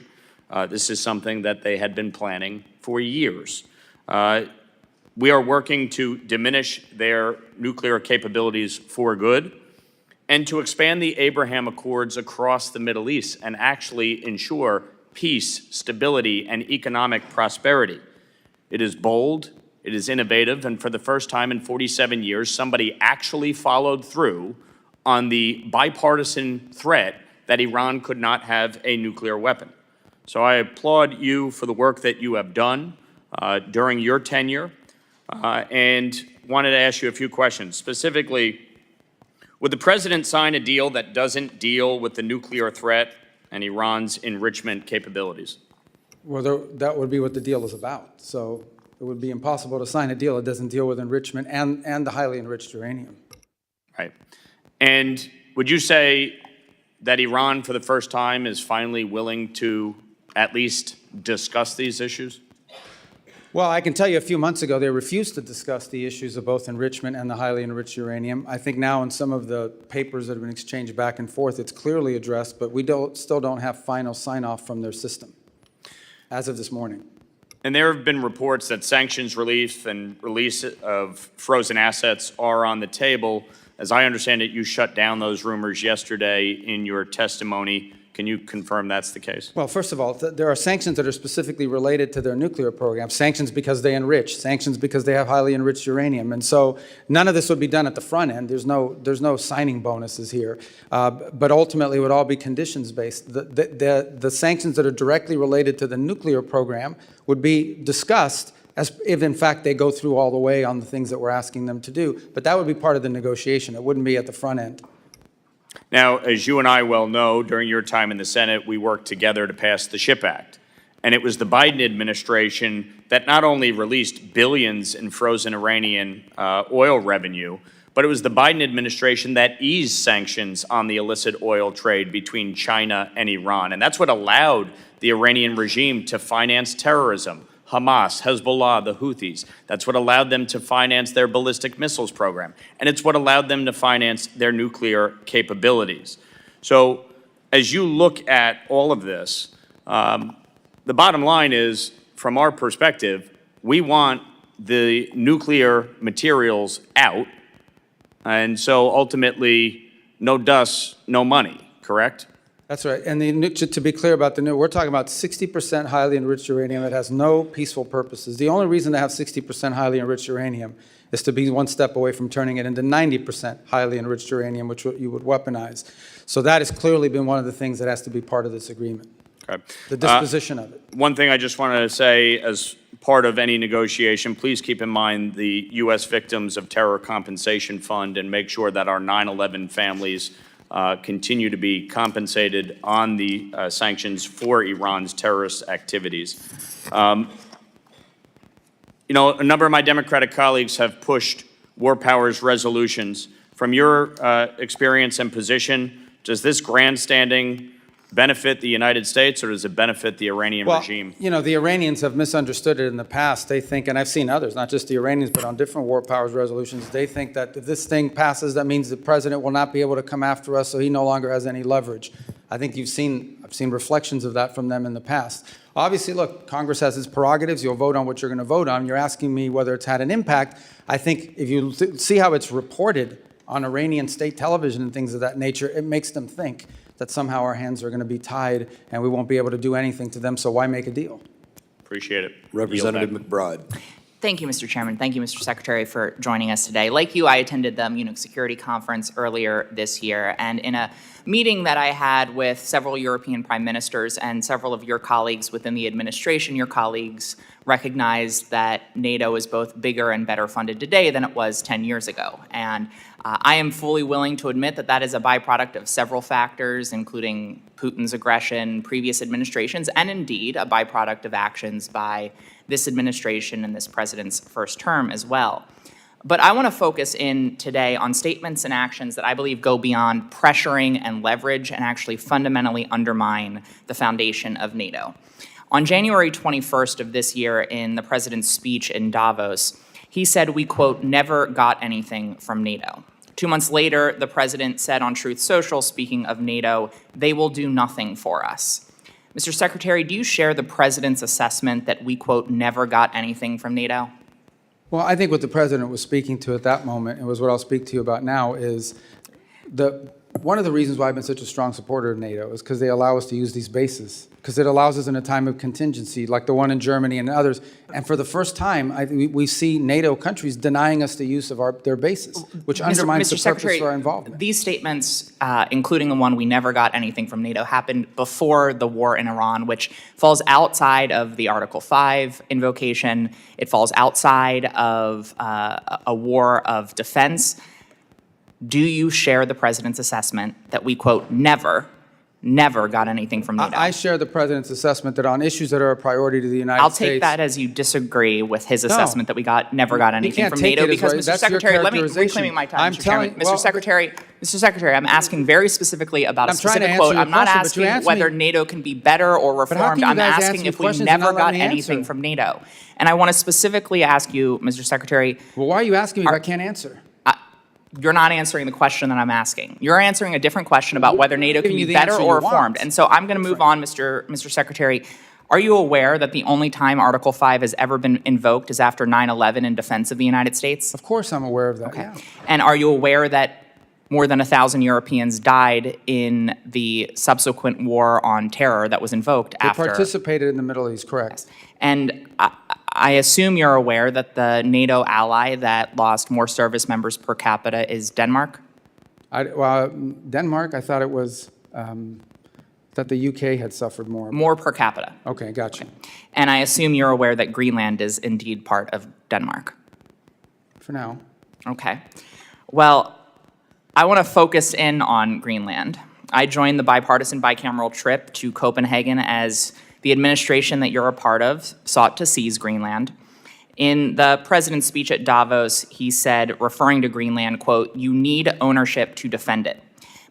This is something that they had been planning for years. We are working to diminish their nuclear capabilities for good. and to expand the Abraham Accords across the Middle East and actually ensure peace, stability, and economic prosperity. It is bold, it is innovative, and for the first time in 47 years, somebody actually followed through on the bipartisan threat that Iran could not have a nuclear weapon. So I applaud you for the work that you have done during your tenure, and wanted to ask you a few questions. Specifically, would the president sign a deal that doesn't deal with the nuclear threat and Iran's enrichment capabilities? Well, that would be what the deal is about. So it would be impossible to sign a deal that doesn't deal with enrichment and the highly enriched uranium. Right. And would you say that Iran, for the first time, is finally willing to at least discuss these issues? Well, I can tell you a few months ago, they refused to discuss the issues of both enrichment and the highly enriched uranium. I think now in some of the papers that have been exchanged back and forth, it's clearly addressed, but we still don't have final sign-off from their system as of this morning. And there have been reports that sanctions relief and release of frozen assets are on the table. As I understand it, you shut down those rumors yesterday in your testimony. Can you confirm that's the case? Well, first of all, there are sanctions that are specifically related to their nuclear program. Sanctions because they enrich, sanctions because they have highly enriched uranium. And so none of this would be done at the front end. There's no signing bonuses here. But ultimately, it would all be conditions-based. The sanctions that are directly related to the nuclear program would be discussed as if, in fact, they go through all the way on the things that we're asking them to do. But that would be part of the negotiation. It wouldn't be at the front end. Now, as you and I well know, during your time in the Senate, we worked together to pass the SHIP Act. And it was the Biden administration that not only released billions in frozen Iranian oil revenue, but it was the Biden administration that eased sanctions on the illicit oil trade between China and Iran. And that's what allowed the Iranian regime to finance terrorism. Hamas, Hezbollah, the Houthis. That's what allowed them to finance their ballistic missiles program. And it's what allowed them to finance their nuclear capabilities. So as you look at all of this, the bottom line is, from our perspective, we want the nuclear materials out. And so ultimately, no dust, no money, correct? That's right. And to be clear about we're talking about 60% highly enriched uranium that has no peaceful purposes. The only reason to have 60% highly enriched uranium is to be one step away from turning it into 90% highly enriched uranium, which you would weaponize. So that has clearly been one of the things that has to be part of this agreement, the disposition of it. One thing I just want to say as part of any negotiation, please keep in mind the U.S. Victims of Terror Compensation Fund and make sure that our 9/11 families continue to be compensated on the sanctions for Iran's terrorist activities. You know, a number of my Democratic colleagues have pushed war powers resolutions. From your experience and position, does this grandstanding benefit the United States, or does it benefit the Iranian regime? You know, the Iranians have misunderstood it in the past. They think, and I've seen others, not just the Iranians, but on different war powers resolutions, they think that if this thing passes, that means the president will not be able to come after us, so he no longer has any leverage. I think I've seen reflections of that from them in the past. Obviously, look, Congress has its prerogatives. You'll vote on what you're going to vote on. You're asking me whether it's had an impact. I think if you see how it's reported on Iranian state television and things of that nature, it makes them think that somehow our hands are going to be tied and we won't be able to do anything to them, so why make a deal? Appreciate it. Representative McBride. Thank you, Mr. Chairman. Thank you, Mr. Secretary, for joining us today. Like you, I attended the Munich Security Conference earlier this year, and in a meeting that I had with several European prime ministers and several of your colleagues within the administration, your colleagues recognized that NATO is both bigger and better funded today than it was 10 years ago. And I am fully willing to admit that that is a byproduct of several factors, including Putin's aggression, previous administrations, and indeed a byproduct of actions by this administration and this president's first term as well. But I want to focus in today on statements and actions that I believe go beyond pressuring and leverage and actually fundamentally undermine the foundation of NATO. On January 21st of this year, in the president's speech in Davos, he said, we, quote, never got anything from NATO. 2 months later, the president said on Truth Social, speaking of NATO, they will do nothing for us. Mr. Secretary, do you share the president's assessment that we, quote, never got anything from NATO? Well, I think what the president was speaking to at that moment, and was what I'll speak to you about now, is one of the reasons why I've been such a strong supporter of NATO is because they allow us to use these bases, because it allows us in a time of contingency, like the one in Germany and others. And for the first time, we see NATO countries denying us the use of their bases, which undermines the purpose for our involvement. These statements, including the one, "we never got anything from NATO," happened before the war in Iran, which falls outside of the Article 5 invocation. It falls outside of a war of defense. Do you share the president's assessment that we, quote, never got anything from NATO? I share the president's assessment that on issues that are a priority to the United States. I'll take that as you disagree with his assessment that we never got anything from NATO, because, Mr. Secretary, let me reclaiming my time, Mr. Chairman. Mr. Secretary, I'm asking very specifically about a specific quote. I'm not asking whether NATO can be better or reformed. I'm asking if we never got anything from NATO. And I want to specifically ask you, Mr. Secretary. Well, why are you asking me if I can't answer? You're not answering the question that I'm asking. You're answering a different question about whether NATO can be better or reformed. And so I'm going to move on, Mr. Secretary. Are you aware that the only time Article 5 has ever been invoked is after 9/11 in defense of the United States? Of course I'm aware of that. Okay. Yeah. And are you aware that more than 1,000 Europeans died in the subsequent war on terror that was invoked after? They participated in the Middle East, correct. And I assume you're aware that the NATO ally that lost more service members per capita is Denmark? Denmark, I thought it was that the UK had suffered more. More per capita. Okay, gotcha. Okay. And I assume you're aware that Greenland is indeed part of Denmark? For now. Okay. Well, I want to focus in on Greenland. I joined the bipartisan bicameral trip to Copenhagen as the administration that you're a part of sought to seize Greenland. In the president's speech at Davos, he said, referring to Greenland, quote, "You need ownership to defend it."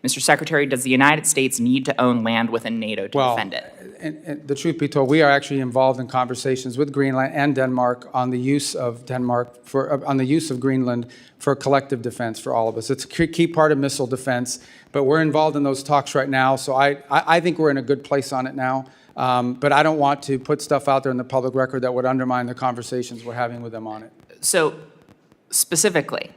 Mr. Secretary, does the United States need to own land within NATO to defend it? And the truth be told, we are actually involved in conversations with Greenland and Denmark on the use of Greenland for collective defense for all of us. It's a key part of missile defense, but we're involved in those talks right now. So I think we're in a good place on it now. But I don't want to put stuff out there in the public record that would undermine the conversations we're having with them on it. So specifically,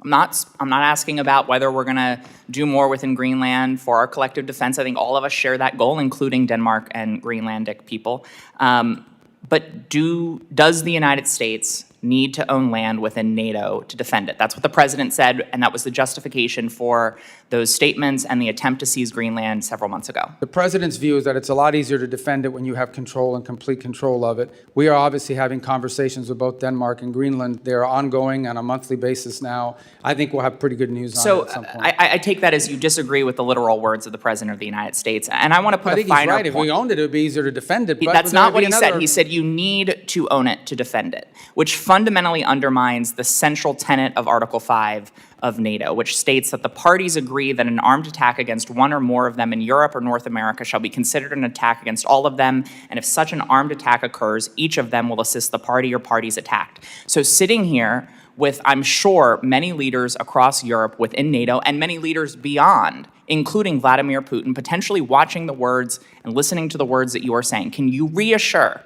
I'm not asking about whether we're going to do more within Greenland for our collective defense. I think all of us share that goal, including Denmark and Greenlandic people. But does the United States need to own land within NATO to defend it? That's what the president said, and that was the justification for those statements and the attempt to seize Greenland several months ago. The president's view is that it's a lot easier to defend it when you have control and complete control of it. We are obviously having conversations with both Denmark and Greenland. They're ongoing on a monthly basis now. I think we'll have pretty good news on it at some point. So I take that as you disagree with the literal words of the president of the United States. And I want to put a finer point. I think he's right. If we owned it, it would be easier to defend it. But that's not what he said. He said you need to own it to defend it, which fundamentally undermines the central tenet of Article 5 of NATO, which states that the parties agree that an armed attack against one or more of them in Europe or North America shall be considered an attack against all of them, and if such an armed attack occurs, each of them will assist the party or parties attacked. So sitting here with, I'm sure, many leaders across Europe within NATO and many leaders beyond, including Vladimir Putin, potentially watching the words and listening to the words that you are saying, can you reassure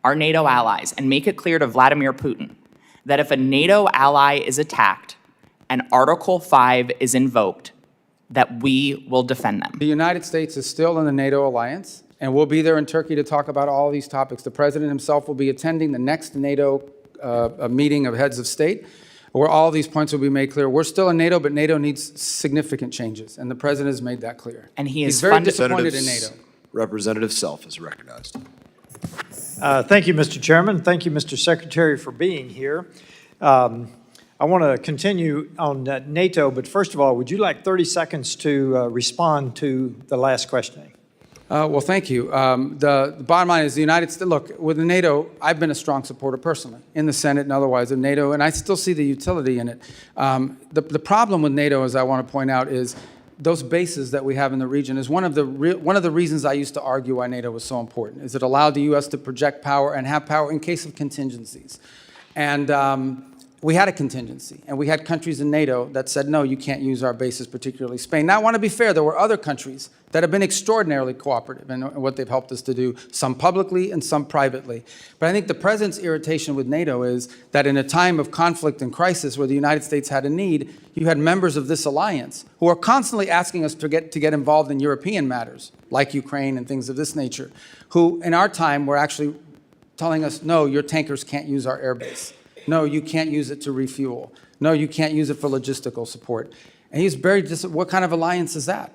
our NATO allies and make it clear to Vladimir Putin that if a NATO ally is attacked and Article 5 is invoked, that we will defend them? The United States is still in the NATO alliance, and we'll be there in Turkey to talk about all these topics. The president himself will be attending the next NATO meeting of heads of state, where all these points will be made clear. We're still in NATO, but NATO needs significant changes, and the president has made that clear. And he's very disappointed in NATO. Representative Self is recognized. Thank you, Mr. Chairman. Thank you, Mr. Secretary, for being here. I want to continue on NATO, but first of all, would you like 30 seconds to respond to the last questioning? Well, thank you. The bottom line is the United States, look, with the NATO, I've been a strong supporter personally in the Senate and otherwise of NATO, and I still see the utility in it. The problem with NATO, as I want to point out, is those bases that we have in the region is one of the reasons I used to argue why NATO was so important, is it allowed the U.S. to project power and have power in case of contingencies. And we had a contingency, and we had countries in NATO that said, no, you can't use our bases, particularly Spain. Now, I want to be fair. There were other countries that have been extraordinarily cooperative in what they've helped us to do, some publicly and some privately. But I think the president's irritation with NATO is that in a time of conflict and crisis where the United States had a need, you had members of this alliance who are constantly asking us to get involved in European matters, like Ukraine and things of this nature, who in our time were actually telling us, no, your tankers can't use our airbase. No, you can't use it to refuel. No, you can't use it for logistical support. And he's very what kind of alliance is that?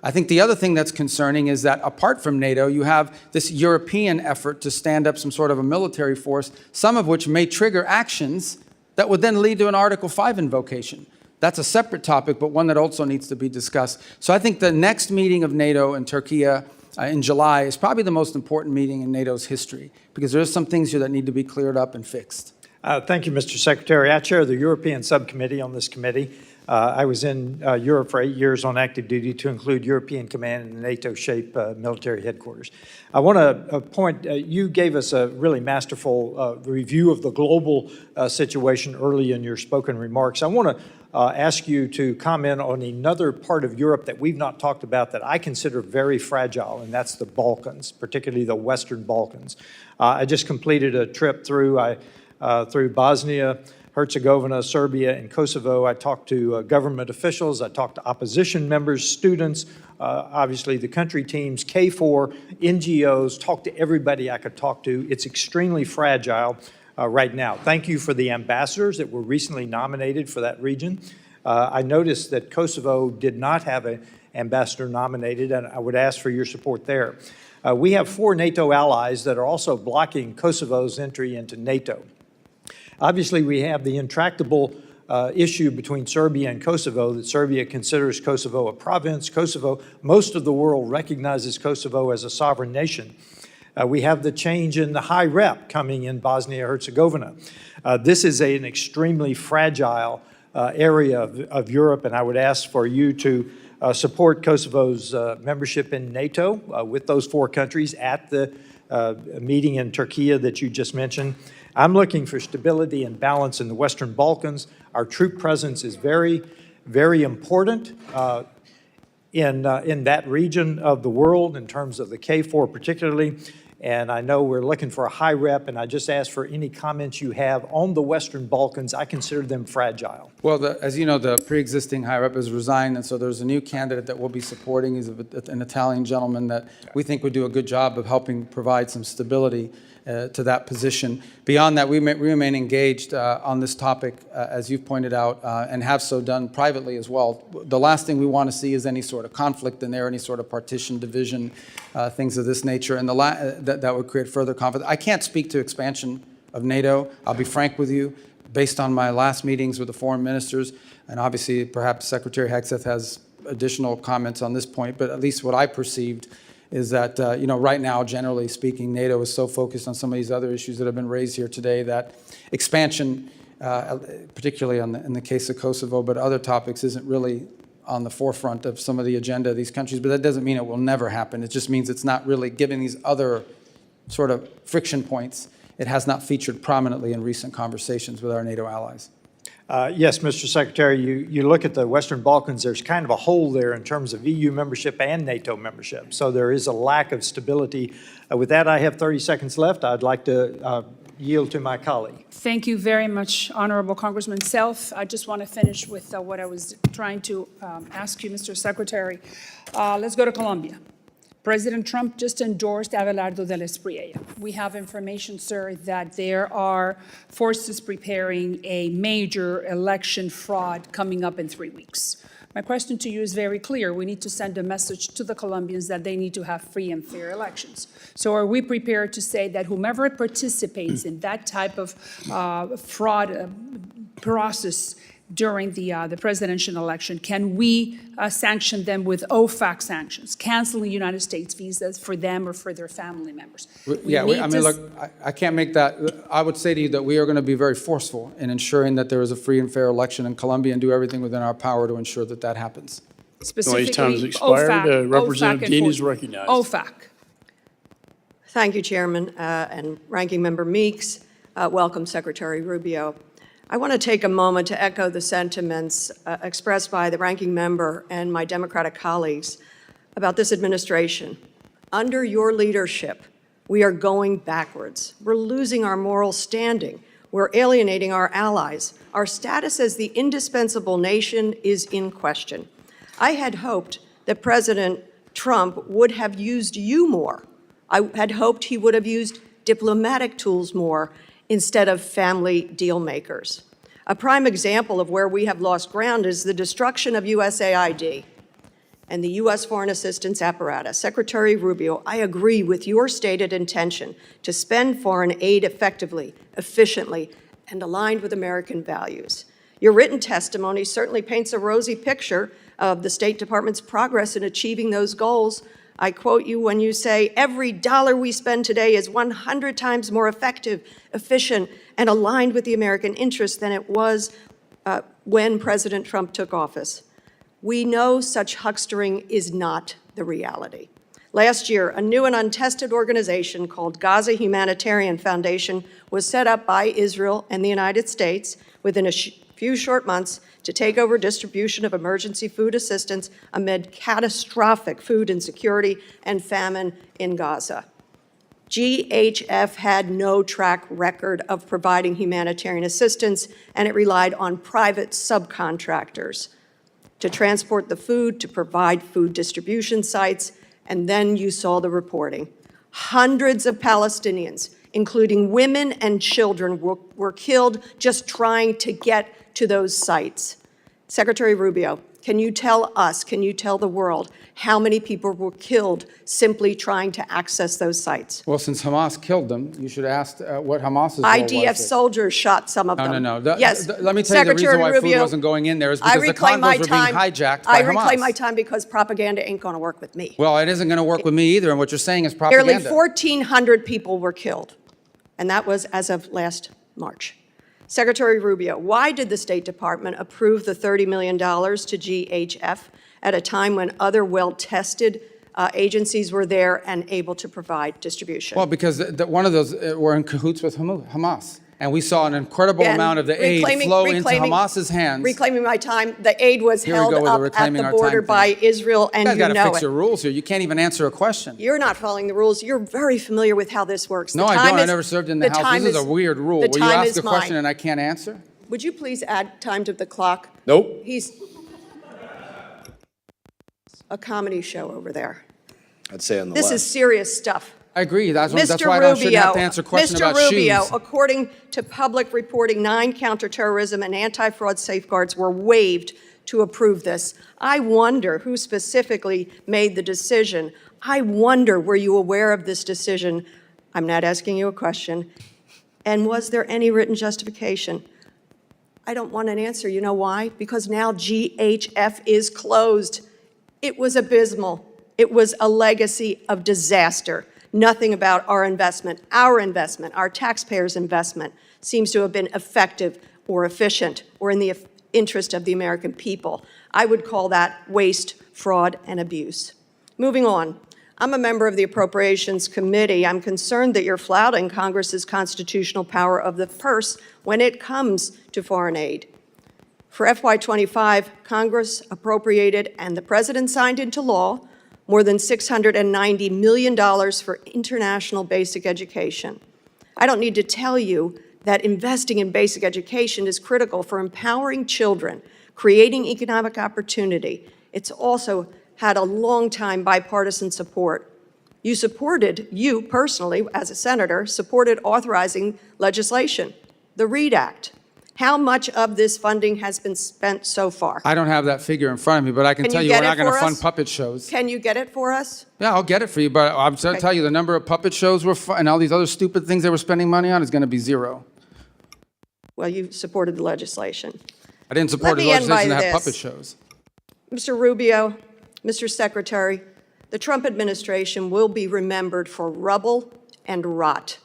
I think the other thing that's concerning is that apart from NATO, you have this European effort to stand up some sort of a military force, some of which may trigger actions that would then lead to an Article 5 invocation. That's a separate topic, but one that also needs to be discussed. So I think the next meeting of NATO in Turkey in July is probably the most important meeting in NATO's history, because there are some things here that need to be cleared up and fixed. Thank you, Mr. Secretary. I chair the European subcommittee on this committee. I was in Europe for 8 years on active duty to include European Command and the NATO-shaped military headquarters. I want to point, you gave us a really masterful review of the global situation early in your spoken remarks. I want to ask you to comment on another part of Europe that we've not talked about that I consider very fragile, and that's the Balkans, particularly the Western Balkans. I just completed a trip through Bosnia, Herzegovina, Serbia, and Kosovo. I talked to government officials. I talked to opposition members, students, obviously the country teams, KFOR, NGOs, talked to everybody I could talk to. It's extremely fragile right now. Thank you for the ambassadors that were recently nominated for that region. I noticed that Kosovo did not have an ambassador nominated, and I would ask for your support there. We have 4 NATO allies that are also blocking Kosovo's entry into NATO. Obviously, we have the intractable issue between Serbia and Kosovo, that Serbia considers Kosovo a province. Most of the world recognizes Kosovo as a sovereign nation. We have the change in the high rep coming in Bosnia-Herzegovina. This is an extremely fragile area of Europe, and I would ask for you to support Kosovo's membership in NATO with those 4 countries at the meeting in Turkey that you just mentioned. I'm looking for stability and balance in the Western Balkans. Our troop presence is very, very important in that region of the world in terms of the KFOR particularly. And I know we're looking for a high rep, and I just ask for any comments you have on the Western Balkans. I consider them fragile. Well, as you know, the pre-existing high rep has resigned, and so there's a new candidate that we'll be supporting. He's an Italian gentleman that we think would do a good job of helping provide some stability to that position. Beyond that, we remain engaged on this topic, as you've pointed out, and have so done privately as well. The last thing we want to see is any sort of conflict in there, any sort of partition, division, things of this nature, and that would create further conflict. I can't speak to expansion of NATO. I'll be frank with you. Based on my last meetings with the foreign ministers, and obviously perhaps Secretary Hegseth has additional comments on this point, but at least what I perceived is that, right now, generally speaking, NATO is so focused on some of these other issues that have been raised here today that expansion, particularly in the case of Kosovo, but other topics, isn't really on the forefront of some of the agenda of these countries. But that doesn't mean it will never happen. It just means it's not really, given these other sort of friction points, it has not featured prominently in recent conversations with our NATO allies. Yes, Mr. Secretary, you look at the Western Balkans, there's kind of a hole there in terms of EU membership and NATO membership. So there is a lack of stability. With that, I have 30 seconds left. I'd like to yield to my colleague. Thank you very much, Honorable Congressman Self. I just want to finish with what I was trying to ask you, Mr. Secretary. Let's go to Colombia. President Trump just endorsed Abelardo de la Espriella. We have information, sir, that there are forces preparing a major election fraud coming up in 3 weeks. My question to you is very clear. We need to send a message to the Colombians that they need to have free and fair elections. So are we prepared to say that whomever participates in that type of fraud process during the presidential election, can we sanction them with OFAC sanctions, canceling United States visas for them or for their family members? Look, I can't make that. I would say to you that we are going to be very forceful in ensuring that there is a free and fair election in Colombia and do everything within our power to ensure that that happens. Specifically, time has expired. Representative Dean is recognized. OFAC. Thank you, Chairman and Ranking Member Meeks. Welcome, Secretary Rubio. I want to take a moment to echo the sentiments expressed by the ranking member and my Democratic colleagues about this administration. Under your leadership, we are going backwards. We're losing our moral standing. We're alienating our allies. Our status as the indispensable nation is in question. I had hoped that President Trump would have used you more. I had hoped he would have used diplomatic tools more instead of family deal makers. A prime example of where we have lost ground is the destruction of USAID and the U.S. foreign assistance apparatus. Secretary Rubio, I agree with your stated intention to spend foreign aid effectively, efficiently, and aligned with American values. Your written testimony certainly paints a rosy picture of the State Department's progress in achieving those goals. I quote you when you say, every dollar we spend today is 100 times more effective, efficient, and aligned with the American interest than it was when President Trump took office. We know such huckstering is not the reality. Last year, a new and untested organization called Gaza Humanitarian Foundation was set up by Israel and the United States within a few short months to take over distribution of emergency food assistance amid catastrophic food insecurity and famine in Gaza. GHF had no track record of providing humanitarian assistance, and it relied on private subcontractors to transport the food, to provide food distribution sites, and then you saw the reporting. Hundreds of Palestinians, including women and children, were killed just trying to get to those sites. Secretary Rubio, can you tell us, can you tell the world how many people were killed simply trying to access those sites? Well, since Hamas killed them, you should ask what Hamas's role was. IDF soldiers shot some of them. No. Yes. Let me tell you the reason why food wasn't going in there is because the convoys were being hijacked by Hamas. I reclaim my time because propaganda ain't going to work with me. Well, it isn't going to work with me either, and what you're saying is propaganda. Nearly 1,400 people were killed, and that was as of last March. Secretary Rubio, why did the State Department approve the $30 million to GHF at a time when other well-tested agencies were there and able to provide distribution? Well, because one of those were in cahoots with Hamas. And we saw an incredible amount of the aid flow into Hamas's hands. Reclaiming my time, the aid was held up at the border by Israel, and you know it. You guys got to fix your rules here. You can't even answer a question. You're not following the rules. You're very familiar with how this works. No, I don't. I never served in the House. This is a weird rule where you ask a question and I can't answer. Would you please add time to the clock? Nope. He's a comedy show over there. I'd say on the left. This is serious stuff. I agree. That's why Rubio, I shouldn't have to answer a question about shoes. Mr. Rubio, according to public reporting, 9 counterterrorism and anti-fraud safeguards were waived to approve this. I wonder who specifically made the decision. I wonder, were you aware of this decision? I'm not asking you a question. And was there any written justification? I don't want an answer. You know why? Because now GHF is closed. It was abysmal. It was a legacy of disaster. Nothing about our investment, our taxpayers' investment, seems to have been effective or efficient or in the interest of the American people. I would call that waste, fraud, and abuse. Moving on, I'm a member of the Appropriations Committee. I'm concerned that you're flouting Congress's constitutional power of the purse when it comes to foreign aid. For FY25, Congress appropriated and the President signed into law more than $690 million for international basic education. I don't need to tell you that investing in basic education is critical for empowering children, creating economic opportunity. It's also had a long-time bipartisan support. You personally, as a senator, supported authorizing legislation, the READ Act. How much of this funding has been spent so far? I don't have that figure in front of me, but I can tell you we're not going to fund puppet shows. Can you get it for us? Yeah, I'll get it for you, but I'm going to tell you the number of puppet shows and all these other stupid things they were spending money on is going to be zero. Well, you supported the legislation. I didn't support the legislation to have puppet shows. Mr. Rubio, Mr. Secretary, the Trump administration will be remembered for rubble and rot.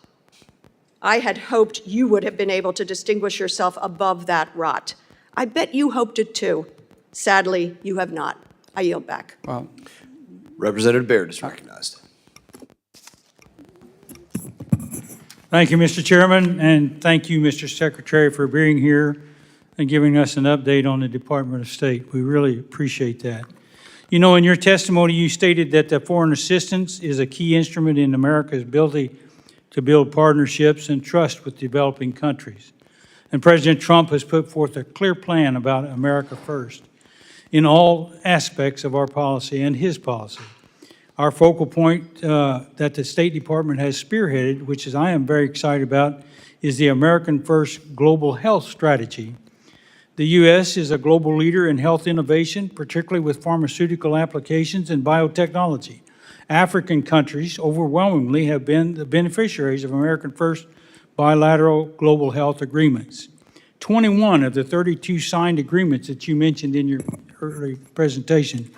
I had hoped you would have been able to distinguish yourself above that rot. I bet you hoped it too. Sadly, you have not. I yield back. Well, Representative Baird is recognized. Thank you, Mr. Chairman, and thank you, Mr. Secretary, for being here and giving us an update on the Department of State. We really appreciate that. You know, in your testimony, you stated that the foreign assistance is a key instrument in America's ability to build partnerships and trust with developing countries. And President Trump has put forth a clear plan about America First in all aspects of our policy and his policy. Our focal point that the State Department has spearheaded, which I am very excited about, is the American First Global Health Strategy. The U.S. is a global leader in health innovation, particularly with pharmaceutical applications and biotechnology. African countries overwhelmingly have been the beneficiaries of American First bilateral global health agreements. 21 of the 32 signed agreements that you mentioned in your early presentation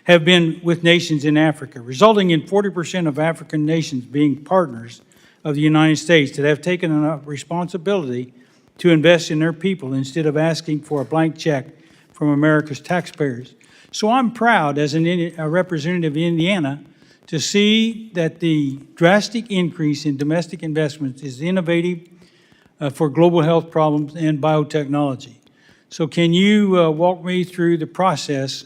have been with nations in Africa, resulting in 40% of African nations being partners of the United States that have taken a responsibility to invest in their people instead of asking for a blank check from America's taxpayers. So I'm proud as a representative of Indiana to see that the drastic increase in domestic investments is innovative for global health problems and biotechnology. So can you walk me through the process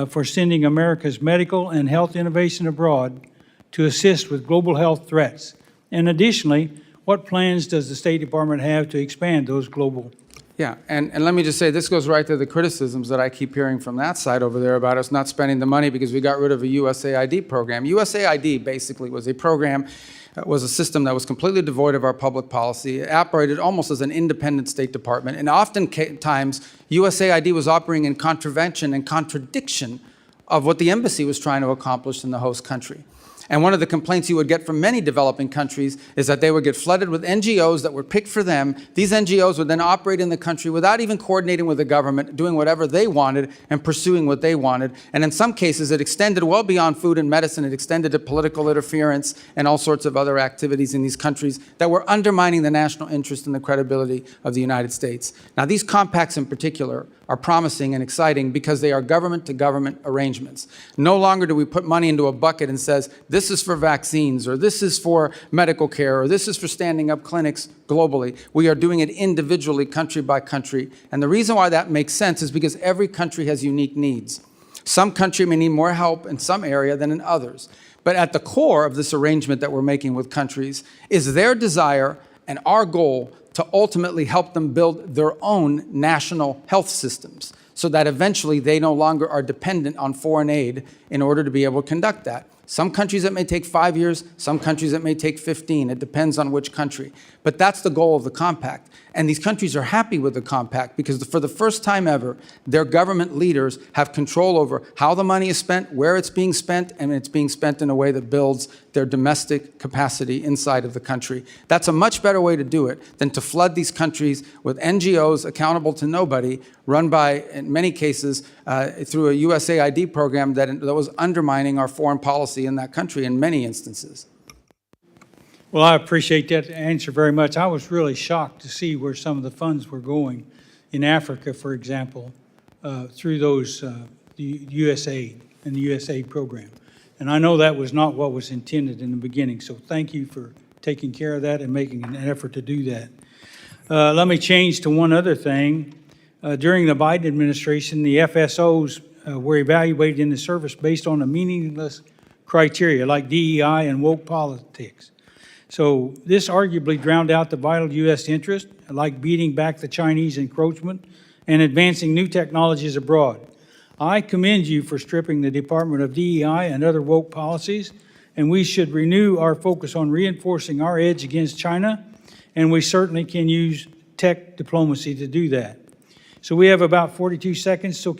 for sending America's medical and health innovation abroad to assist with global health threats? And additionally, what plans does the State Department have to expand those global? Yeah, and let me just say, this goes right to the criticisms that I keep hearing from that side over there about us not spending the money because we got rid of a USAID program. USAID basically was a program, was a system that was completely devoid of our public policy. It operated almost as an independent State Department, and oftentimes USAID was operating in contravention and contradiction of what the embassy was trying to accomplish in the host country. And one of the complaints you would get from many developing countries is that they would get flooded with NGOs that were picked for them. These NGOs would then operate in the country without even coordinating with the government, doing whatever they wanted and pursuing what they wanted. And in some cases, it extended well beyond food and medicine. It extended to political interference and all sorts of other activities in these countries that were undermining the national interest and the credibility of the United States. Now, these compacts in particular are promising and exciting because they are government-to-government arrangements. No longer do we put money into a bucket and says, this is for vaccines, or this is for medical care, or this is for standing up clinics globally. We are doing it individually, country by country. And the reason why that makes sense is because every country has unique needs. Some country may need more help in some area than in others. But at the core of this arrangement that we're making with countries is their desire and our goal to ultimately help them build their own national health systems so that eventually they no longer are dependent on foreign aid in order to be able to conduct that. Some countries it may take 5 years, some countries it may take 15. It depends on which country. But that's the goal of the compact. And these countries are happy with the compact because for the first time ever, their government leaders have control over how the money is spent, where it's being spent, and it's being spent in a way that builds their domestic capacity inside of the country. That's a much better way to do it than to flood these countries with NGOs accountable to nobody, run by, in many cases, through a USAID program that was undermining our foreign policy in that country in many instances. Well, I appreciate that answer very much. I was really shocked to see where some of the funds were going in Africa, for example, through those the USAID and the USAID program. And I know that was not what was intended in the beginning. So thank you for taking care of that and making an effort to do that. Let me change to one other thing. During the Biden administration, the FSOs were evaluated in the service based on a meaningless criteria like DEI and woke politics. So this arguably drowned out the vital U.S. interest, like beating back the Chinese encroachment and advancing new technologies abroad. I commend you for stripping the Department of DEI and other woke policies, and we should renew our focus on reinforcing our edge against China, and we certainly can use tech diplomacy to do that. So we have about 42 seconds, so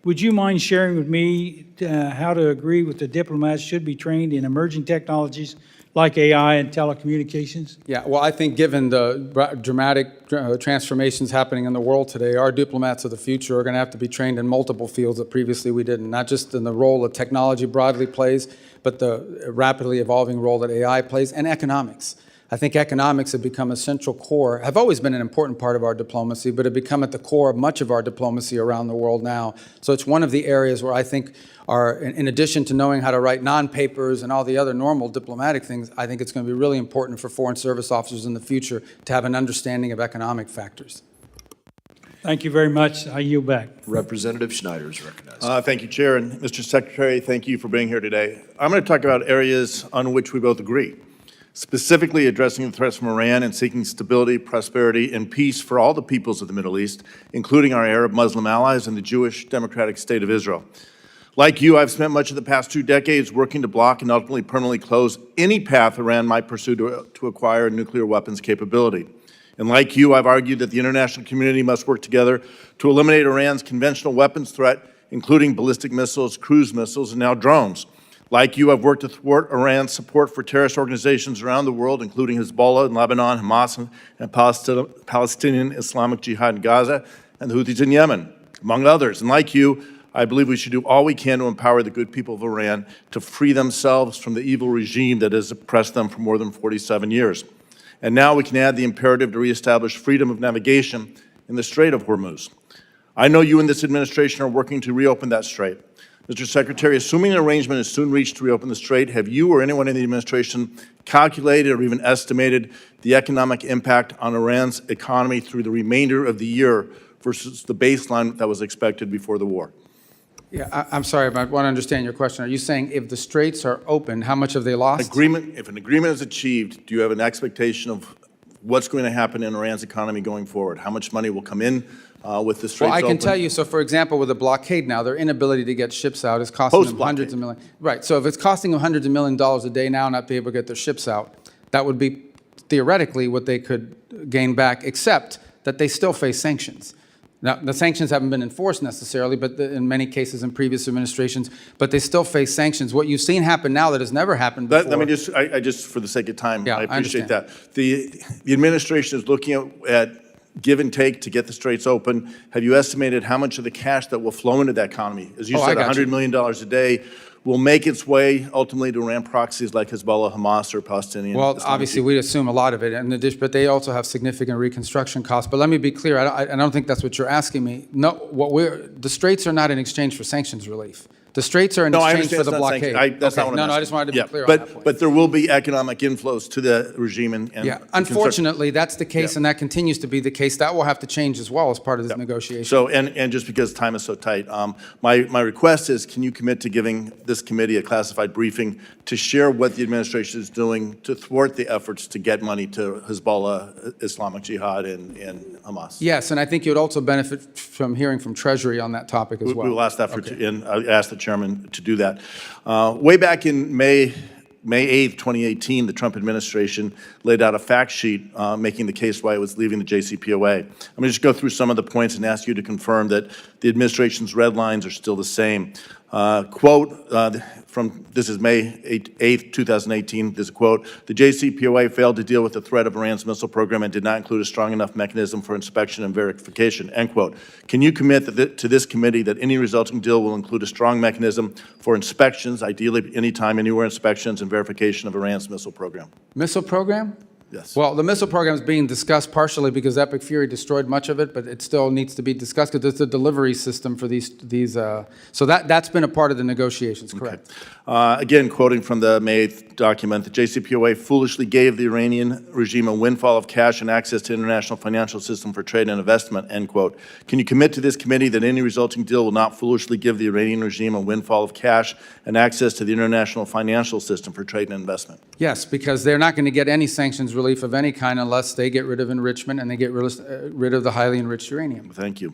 would you mind sharing with me how to agree with the diplomats should be trained in emerging technologies like AI and telecommunications? Yeah, well, I think given the dramatic transformations happening in the world today, our diplomats of the future are going to have to be trained in multiple fields that previously we didn't, not just in the role that technology broadly plays, but the rapidly evolving role that AI plays, and economics. I think economics have become a central core, have always been an important part of our diplomacy, but have become at the core of much of our diplomacy around the world now. So it's one of the areas where I think in addition to knowing how to write non-papers and all the other normal diplomatic things, I think it's going to be really important for Foreign Service officers in the future to have an understanding of economic factors. Thank you very much. I yield back. Representative Schneider is recognized. Thank you, Chair, and Mr. Secretary, thank you for being here today. I'm going to talk about areas on which we both agree, specifically addressing the threats from Iran and seeking stability, prosperity, and peace for all the peoples of the Middle East, including our Arab Muslim allies and the Jewish Democratic State of Israel. Like you, I've spent much of the past 2 decades working to block and ultimately permanently close any path Iran might pursue to acquire nuclear weapons capability. And like you, I've argued that the international community must work together to eliminate Iran's conventional weapons threat, including ballistic missiles, cruise missiles, and now drones. Like you, I've worked to thwart Iran's support for terrorist organizations around the world, including Hezbollah in Lebanon, Hamas and Palestinian Islamic Jihad in Gaza, and the Houthis in Yemen, among others. And like you, I believe we should do all we can to empower the good people of Iran to free themselves from the evil regime that has oppressed them for more than 47 years. And now we can add the imperative to reestablish freedom of navigation in the Strait of Hormuz. I know you and this administration are working to reopen that strait. Mr. Secretary, assuming an arrangement is soon reached to reopen the strait, have you or anyone in the administration calculated or even estimated the economic impact on Iran's economy through the remainder of the year versus the baseline that was expected before the war? Yeah, I'm sorry, but I want to understand your question. Are you saying if the straits are open, how much have they lost? If an agreement is achieved, do you have an expectation of what's going to happen in Iran's economy going forward? How much money will come in with the straits Well, I can open? tell you, so for example, with the blockade now, their inability to get ships out is costing them hundreds of millions. Right, so if it's costing them hundreds of millions of dollars a day now not be able to get their ships out, that would be theoretically what they could gain back, except that they still face sanctions. Now, the sanctions haven't been enforced necessarily, but in many cases in previous administrations, but they still face sanctions. What you've seen happen now that has never happened before. Let me just, I just, for the sake of time, Yeah, I appreciate understand. that. The administration is looking at give and take to get the straits open. Have you estimated how much of the cash that will flow into that economy? As you said, $100 million a day will make its way ultimately to Iran proxies like Hezbollah, Hamas, or Palestinian. Well, Islamic obviously, we assume a lot of it, but they also have significant reconstruction costs. But let me be clear, I don't think that's what you're asking me. No, the straits are not in exchange for sanctions relief. The straits are in exchange for the blockade. That's not what I'm asking. I just wanted to be clear on that point. But there will be economic inflows to the regime and Yeah, unfortunately, that's the case, and that continues to be the case. That will have to change as well as part of this negotiation. So, and just because time is so tight, my request is, can you commit to giving this committee a classified briefing to share what the administration is doing to thwart the efforts to get money to Hezbollah, Islamic Jihad, and Hamas? Yes, and I think you would also benefit from hearing from Treasury on that topic as well. We will ask that and I asked the chairman to do that. Way back in May 8th, 2018, the Trump administration laid out a fact sheet making the case why it was leaving the JCPOA. I'm going to just go through some of the points and ask you to confirm that the administration's red lines are still the same. Quote, this is May 8th, 2018, there's a quote, "The JCPOA failed to deal with the threat of Iran's missile program and did not include a strong enough mechanism for inspection and verification," end quote. Can you commit to this committee that any resulting deal will include a strong mechanism for inspections, ideally anytime, anywhere inspections and verification of Iran's missile program? Missile program? Yes. Well, the missile program is being discussed partially because Epic Fury destroyed much of it, but it still needs to be discussed because there's a delivery system for these. So that's been a part of the negotiations, correct? Again, quoting from the May 8th document, the JCPOA foolishly gave the Iranian regime a windfall of cash and access to international financial system for trade and investment, end quote. Can you commit to this committee that any resulting deal will not foolishly give the Iranian regime a windfall of cash and access to the international financial system for trade and investment? Yes, because they're not going to get any sanctions relief of any kind unless they get rid of enrichment and they get rid of the highly enriched uranium. Thank you.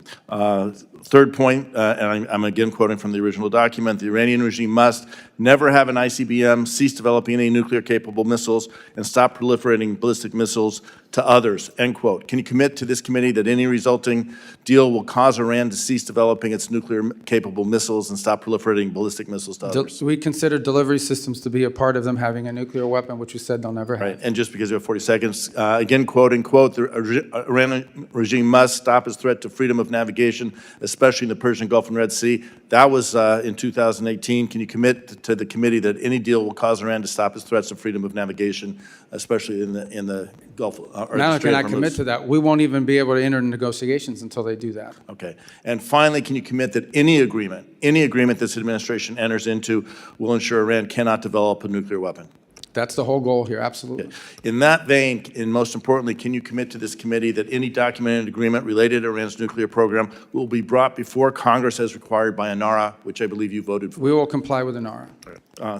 Third point, and I'm again quoting from the original document, the Iranian regime must never have an ICBM, cease developing any nuclear-capable missiles, and stop proliferating ballistic missiles to others, end quote. Can you commit to this committee that any resulting deal will cause Iran to cease developing its nuclear-capable missiles and stop proliferating ballistic missiles to others? We consider delivery systems to be a part of them having a nuclear weapon, which we said they'll never have. Right, and just because you have 40 seconds, again quoting, quote, the Iranian regime must stop its threat to freedom of navigation, especially in the Persian Gulf and Red Sea. That was in 2018. Can you commit to the committee that any deal will cause Iran to stop its threats of freedom of navigation, especially in the Gulf or Not the only Strait can I of Hormuz? commit to that, we won't even be able to enter negotiations until they do that. Okay. And finally, can you commit that any agreement this administration enters into will ensure Iran cannot develop a nuclear weapon? That's the whole goal here, absolutely. In that vein, and most importantly, can you commit to this committee that any documented agreement related to Iran's nuclear program will be brought before Congress as required by ANARA, which I believe you voted for? We will comply with ANARA.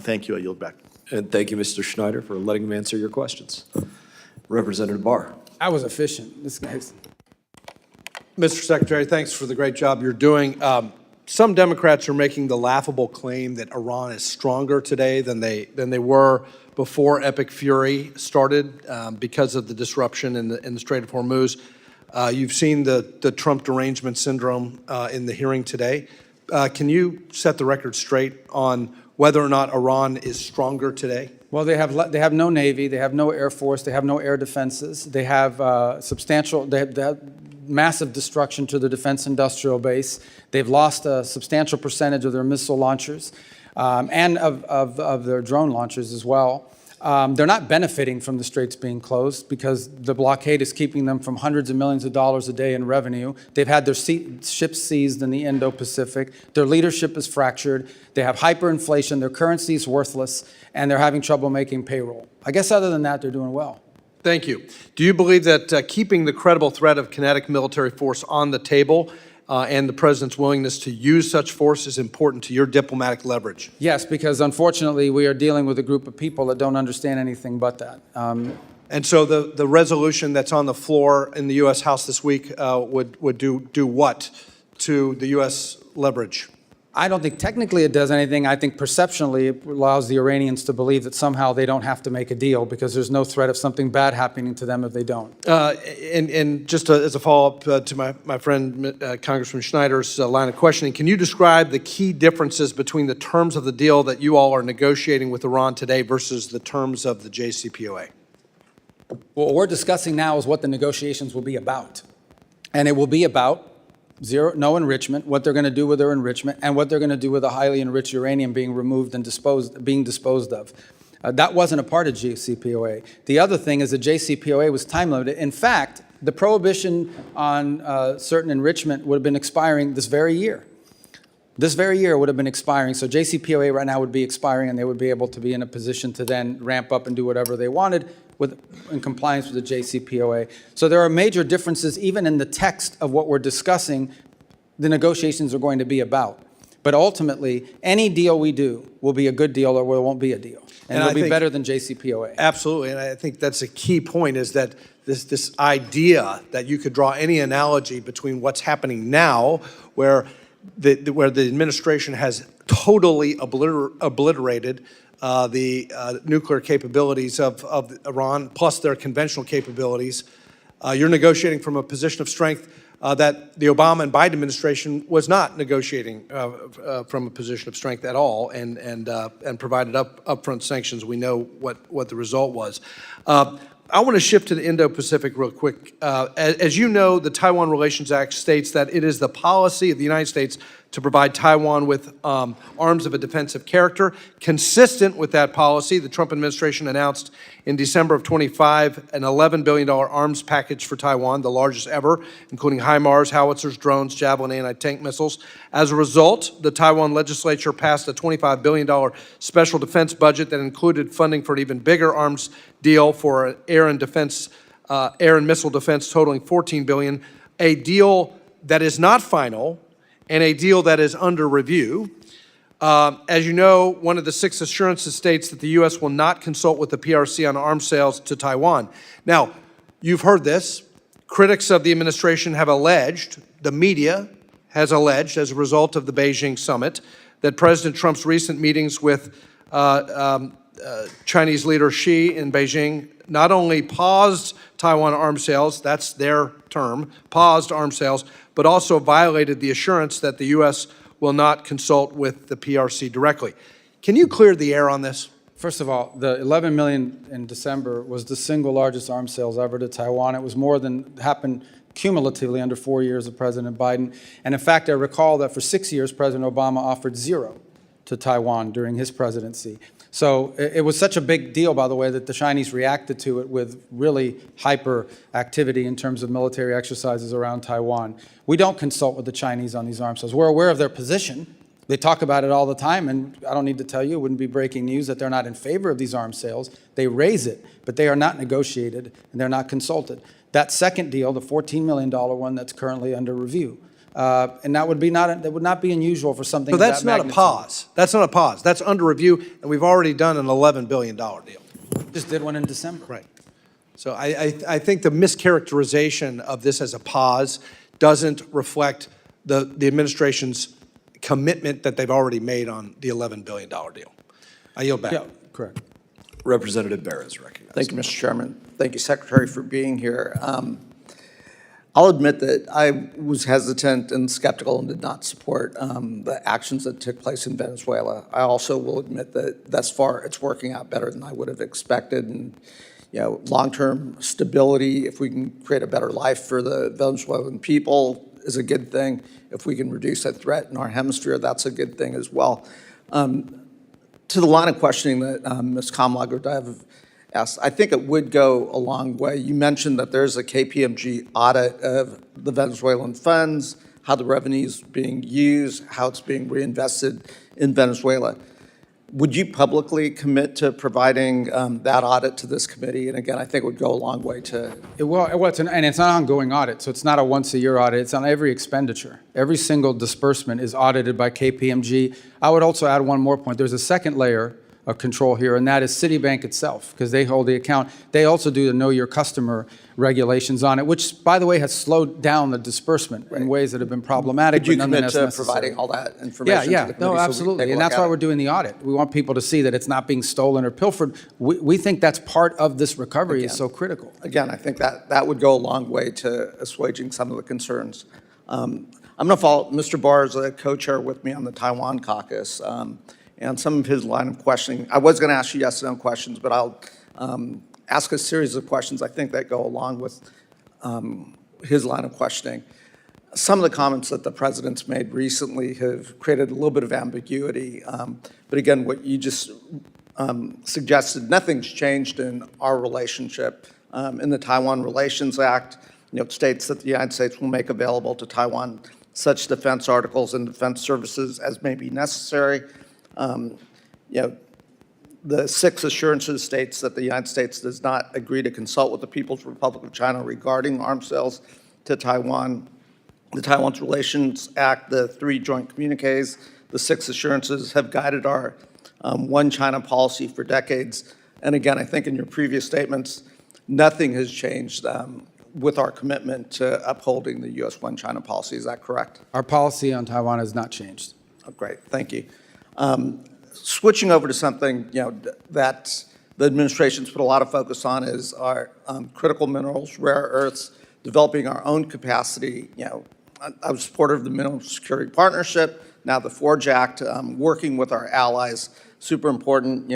Thank you. I yield back. And thank you, Mr. Schneider, for letting me answer your questions. Representative Barr. I was efficient. This guy's. Mr. Secretary, thanks for the great job you're doing. Some Democrats are making the laughable claim that Iran is stronger today than they were before Epic Fury started because of the disruption in the Strait of Hormuz. You've seen the Trump derangement syndrome in the hearing today. Can you set the record straight on whether or not Iran is stronger today? Well, they have no Navy, they have no Air Force, they have no air defenses, they have they have massive destruction to the defense industrial base. They've lost a substantial percentage of their missile launchers and of their drone launchers as well. They're not benefiting from the straits being closed because the blockade is keeping them from hundreds of millions of dollars a day in revenue. They've had their ships seized in the Indo-Pacific. Their leadership is fractured. They have hyperinflation. Their currency is worthless, and they're having trouble making payroll. I guess other than that, they're doing well. Thank you. Do you believe that keeping the credible threat of kinetic military force on the table and the president's willingness to use such force is important to your diplomatic leverage? Yes, because unfortunately, we are dealing with a group of people that don't understand anything but that. And so the resolution that's on the floor in the U.S. House this week would do what to the U.S. leverage? I don't think technically it does anything. I think perceptionally it allows the Iranians to believe that somehow they don't have to make a deal because there's no threat of something bad happening to them if they don't. And just as a follow-up to my friend Congressman Schneider's line of questioning, can you describe the key differences between the terms of the deal that you all are negotiating with Iran today versus the terms of the JCPOA? What we're discussing now is what the negotiations will be about. And it will be about no enrichment, what they're going to do with their enrichment, and what they're going to do with the highly enriched uranium being removed and being disposed of. That wasn't a part of JCPOA. The other thing is the JCPOA was time limited. In fact, the prohibition on certain enrichment would have been expiring this very year. This very year would have been expiring. So JCPOA right now would be expiring, and they would be able to be in a position to then ramp up and do whatever they wanted in compliance with the JCPOA. So there are major differences even in the text of what we're discussing the negotiations are going to be about. But ultimately, any deal we do will be a good deal or it won't be a deal. And it'll be better than JCPOA. Absolutely, and I think that's a key point is that this idea that you could draw any analogy between what's happening now, where the administration has totally obliterated the nuclear capabilities of Iran, plus their conventional capabilities. You're negotiating from a position of strength that the Obama and Biden administration was not negotiating from a position of strength at all, and provided upfront sanctions. We know what the result was. I want to shift to the Indo-Pacific real quick. As you know, the Taiwan Relations Act states that it is the policy of the United States to provide Taiwan with arms of a defensive character. Consistent with that policy, the Trump administration announced in December of 25 an $11 billion arms package for Taiwan, the largest ever, including HIMARS, howitzers, drones, Javelin anti-tank missiles. As a result, the Taiwan legislature passed a $25 billion special defense budget that included funding for an even bigger arms deal for air and missile defense totaling $14 billion, a deal that is not final, and a deal that is under review. As you know, one of the 6 assurances states that the U.S. will not consult with the PRC on arms sales to Taiwan. Now, you've heard this. Critics of the administration have alleged, the media has alleged, as a result of the Beijing summit, that President Trump's recent meetings with Chinese leader Xi in Beijing not only paused Taiwan arms sales, that's their term, paused arms sales, but also violated the assurance that the U.S. will not consult with the PRC directly. Can you clear the air on this? First of all, the $11 million in December was the single largest arms sales ever to Taiwan. It was more than happened cumulatively under 4 years of President Biden. And in fact, I recall that for 6 years, President Obama offered zero to Taiwan during his presidency. So it was such a big deal, by the way, that the Chinese reacted to it with really hyper activity in terms of military exercises around Taiwan. We don't consult with the Chinese on these arms sales. We're aware of their position. They talk about it all the time, and I don't need to tell you, it wouldn't be breaking news that they're not in favor of these arms sales. They raise it, but they are not negotiated, and they're not consulted. That second deal, the $14 million one that's currently under review, and that would not be unusual for something So of that that's not a magnitude. pause. That's not a pause. That's under review, and we've already done an $11 billion deal. Just did one in December. Right. So I think the mischaracterization of this as a pause doesn't reflect the administration's commitment that they've already made on the $11 billion deal. I yield back. Yeah, correct. Representative Barra is recognized. Thank you, Mr. Chairman. Thank you, Secretary, for being here. I'll admit that I was hesitant and skeptical and did not support the actions that took place in Venezuela. I also will admit that thus far it's working out better than I would have expected. And long-term stability, if we can create a better life for the Venezuelan people, is a good thing. If we can reduce that threat in our hemisphere, that's a good thing as well. To the line of questioning that Ms. Kamala-Gordeev asked, I think it would go a long way. You mentioned that there's a KPMG audit of the Venezuelan funds, how the revenue is being used, how it's being reinvested in Venezuela. Would you publicly commit to providing that audit to this committee? And again, I think it would go a long way to... It's an ongoing audit, so it's not a once-a-year audit. It's on every expenditure. Every single disbursement is audited by KPMG. I would also add one more point. There's a second layer of control here, and that is Citibank itself, because they hold the account. They also do the Know Your Customer regulations on it, which, by the way, has slowed down the disbursement in ways that have been problematic. Would you but commit nonetheless to necessary. providing all that information Yeah, to the committee? no, so absolutely, we can and take a that's look why at we're it? doing the audit. We want people to see that it's not being stolen or pilfered. We think that's part of this recovery is so critical. Again, I think that would go a long way to assuaging some of the concerns. I'm going to follow, Mr. Barr is a co-chair with me on the Taiwan caucus, and some of his line of questioning. I was going to ask you yes or no questions, but I'll ask a series of questions I think that go along with his line of questioning. Some of the comments that the president's made recently have created a little bit of ambiguity. But again, what you just suggested, nothing's changed in our relationship. In the Taiwan Relations Act, it states that the United States will make available to Taiwan such defense articles and defense services as may be necessary. The 6 assurances states that the United States does not agree to consult with the People's Republic of China regarding arms sales to Taiwan. The Taiwan's Relations Act, the 3 joint communiques, the 6 assurances have guided our one China policy for decades. And again, I think in your previous statements, nothing has changed with our commitment to upholding the U.S. one China policy. Is that correct? Our policy on Taiwan has not changed. Oh, great, thank you. Switching over to something that the administration's put a lot of focus on is our critical minerals, rare earths, developing our own capacity. I was supportive of the Mineral Security Partnership, now the FORGE Act, working with our allies, super important.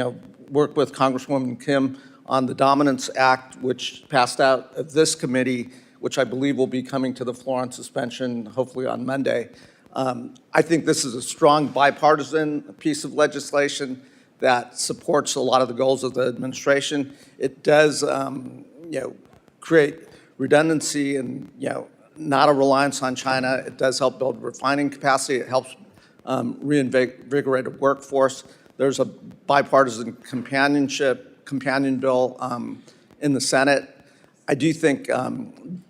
Work with Congresswoman Kim on the Dominance Act, which passed out of this committee, which I believe will be coming to the floor on suspension, hopefully on Monday. I think this is a strong bipartisan piece of legislation that supports a lot of the goals of the administration. It does, create redundancy and, not a reliance on China. It does help build refining capacity. It helps reinvigorate a workforce. There's a bipartisan companion bill in the Senate. I do think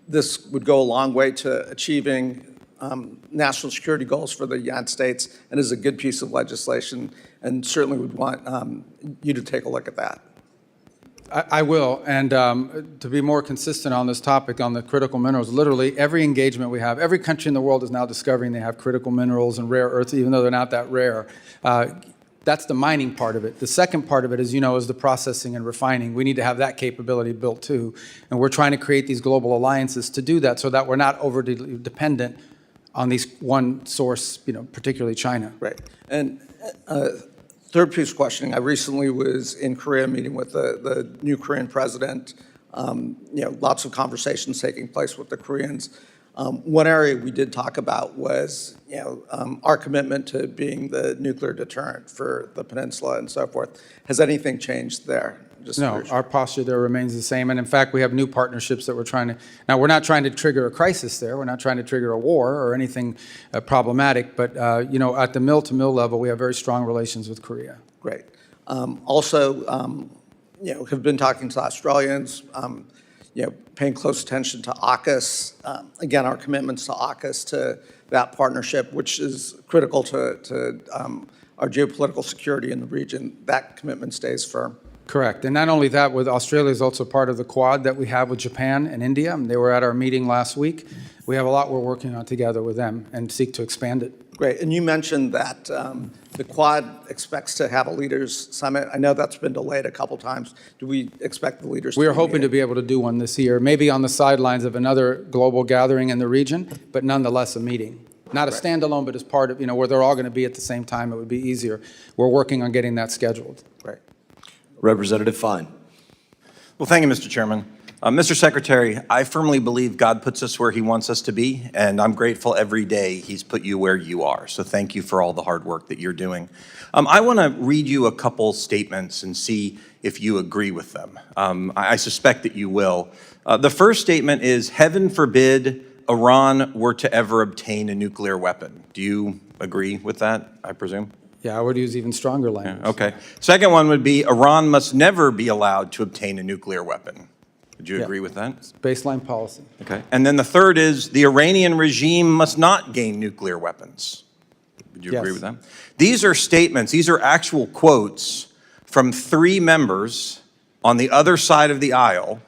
this would go a long way to achieving national security goals for the United States and is a good piece of legislation, and certainly would want you to take a look at that. I will, and to be more consistent on this topic, on the critical minerals, literally every engagement we have, every country in the world is now discovering they have critical minerals and rare earths, even though they're not that rare. That's the mining part of it. The second part of it, as you know, is the processing and refining. We need to have that capability built too, and we're trying to create these global alliances to do that so that we're not overly dependent on these one source, particularly China. Right, and third piece of questioning, I recently was in Korea meeting with the new Korean president lots of conversations taking place with the Koreans. One area we did talk about was, our commitment to being the nuclear deterrent for the peninsula and so forth. Has anything changed there? No, our posture there remains the same. And in fact, we have new partnerships that we're trying to, now we're not trying to trigger a crisis there. We're not trying to trigger a war or anything problematic. But, at the mill-to-mill level, we have very strong relations with Korea. Great. Also, have been talking to Australians, paying close attention to AUKUS. Again, our commitments to AUKUS, to that partnership, which is critical to our geopolitical security in the region, that commitment stays firm. Correct. And not only that, with Australia is also part of the Quad that we have with Japan and India. They were at our meeting last week. We have a lot we're working on together with them and seek to expand it. Great. And you mentioned that the Quad expects to have a leaders summit. I know that's been delayed a couple times. Do we expect the leaders to We are be hoping to meeting? be able to do one this year, maybe on the sidelines of another global gathering in the region, but nonetheless a meeting. Not a standalone, but as part of, where they're all going to be at the same time. It would be easier. We're working on getting that scheduled. Great. Representative Fine. Well, thank you, Mr. Chairman. Mr. Secretary, I firmly believe God puts us where he wants us to be, and I'm grateful every day he's put you where you are. So thank you for all the hard work that you're doing. I want to read you a couple statements and see if you agree with them. I suspect that you will. The first statement is, heaven forbid Iran were to ever obtain a nuclear weapon. Do you agree with that, I presume? Yeah, I would use even stronger language. Yeah, okay. Second one would be, Iran must never be allowed to obtain a nuclear weapon. Would you agree with that? Baseline policy. Okay. And then the third is, the Iranian regime must not gain nuclear weapons. Would you agree with that? These are statements, these are actual quotes from 3 members on the other side of the aisle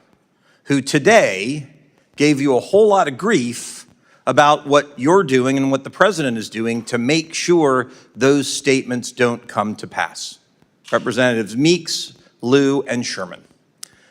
who today gave you a whole lot of grief about what you're doing and what the president is doing to make sure those statements don't come to pass. Representatives Meeks, Liu, and Sherman.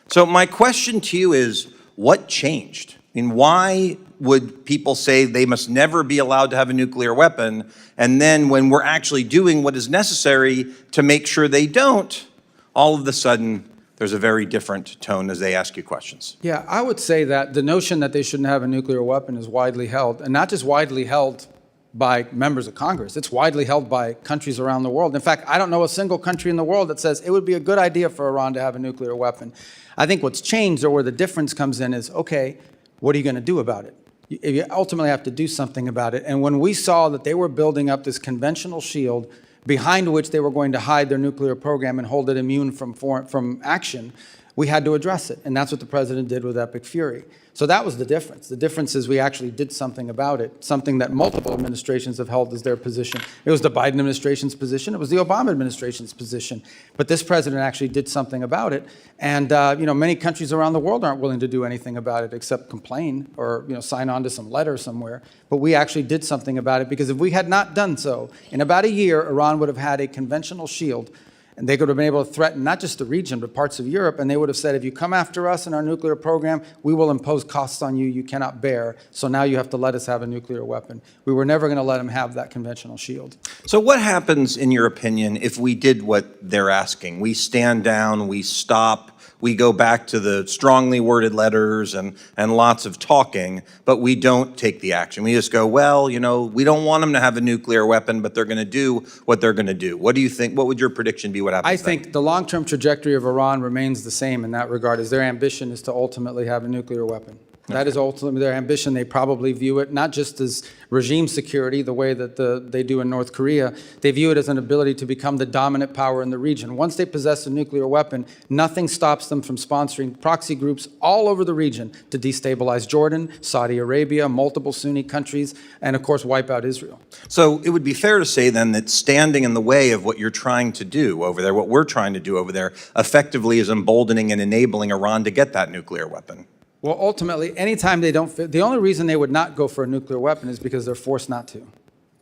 So my question to you is, what changed? I mean, why would people say they must never be allowed to have a nuclear weapon, and then when we're actually doing what is necessary to make sure they don't, all of a sudden, there's a very different tone as they ask you questions? Yeah, I would say that the notion that they shouldn't have a nuclear weapon is widely held, and not just widely held by members of Congress. It's widely held by countries around the world. In fact, I don't know a single country in the world that says it would be a good idea for Iran to have a nuclear weapon. I think what's changed, or where the difference comes in, is, okay, what are you going to do about it? You ultimately have to do something about it. And when we saw that they were building up this conventional shield behind which they were going to hide their nuclear program and hold it immune from action, we had to address it. And that's what the president did with Epic Fury. So that was the difference. The difference is we actually did something about it, something that multiple administrations have held as their position. It was the Biden administration's position. It was the Obama administration's position. But this president actually did something about it. And many countries around the world aren't willing to do anything about it except complain or sign on to some letter somewhere. But we actually did something about it, because if we had not done so, in about a year, Iran would have had a conventional shield. And they could have been able to threaten not just the region, but parts of Europe. And they would have said, if you come after us in our nuclear program, we will impose costs on you you cannot bear. So now you have to let us have a nuclear weapon. We were never going to let them have that conventional shield. So what happens, in your opinion, if we did what they're asking? We stand down, we stop, we go back to the strongly worded letters and lots of talking, but we don't take the action. We just go, well, we don't want them to have a nuclear weapon, but they're going to do what they're going to do. What do you think? What would your prediction be? What happens I think the long-term trajectory of Iran remains the same in that regard, as their ambition is to ultimately have a nuclear weapon. That is ultimately their ambition. They probably view it not just as regime security, the way that they do in North Korea. They view it as an ability to become the dominant power in the region. Once they possess a nuclear weapon, nothing stops them from sponsoring proxy groups all over the region to destabilize Jordan, Saudi Arabia, multiple Sunni countries, and of course wipe out Israel. So it would be fair to say then that standing in the way of what you're trying to do over there, what we're trying to do over there, effectively is emboldening and enabling Iran to get that nuclear weapon. Well, ultimately, anytime they don't fit, the only reason they would not go for a nuclear weapon is because they're forced not to.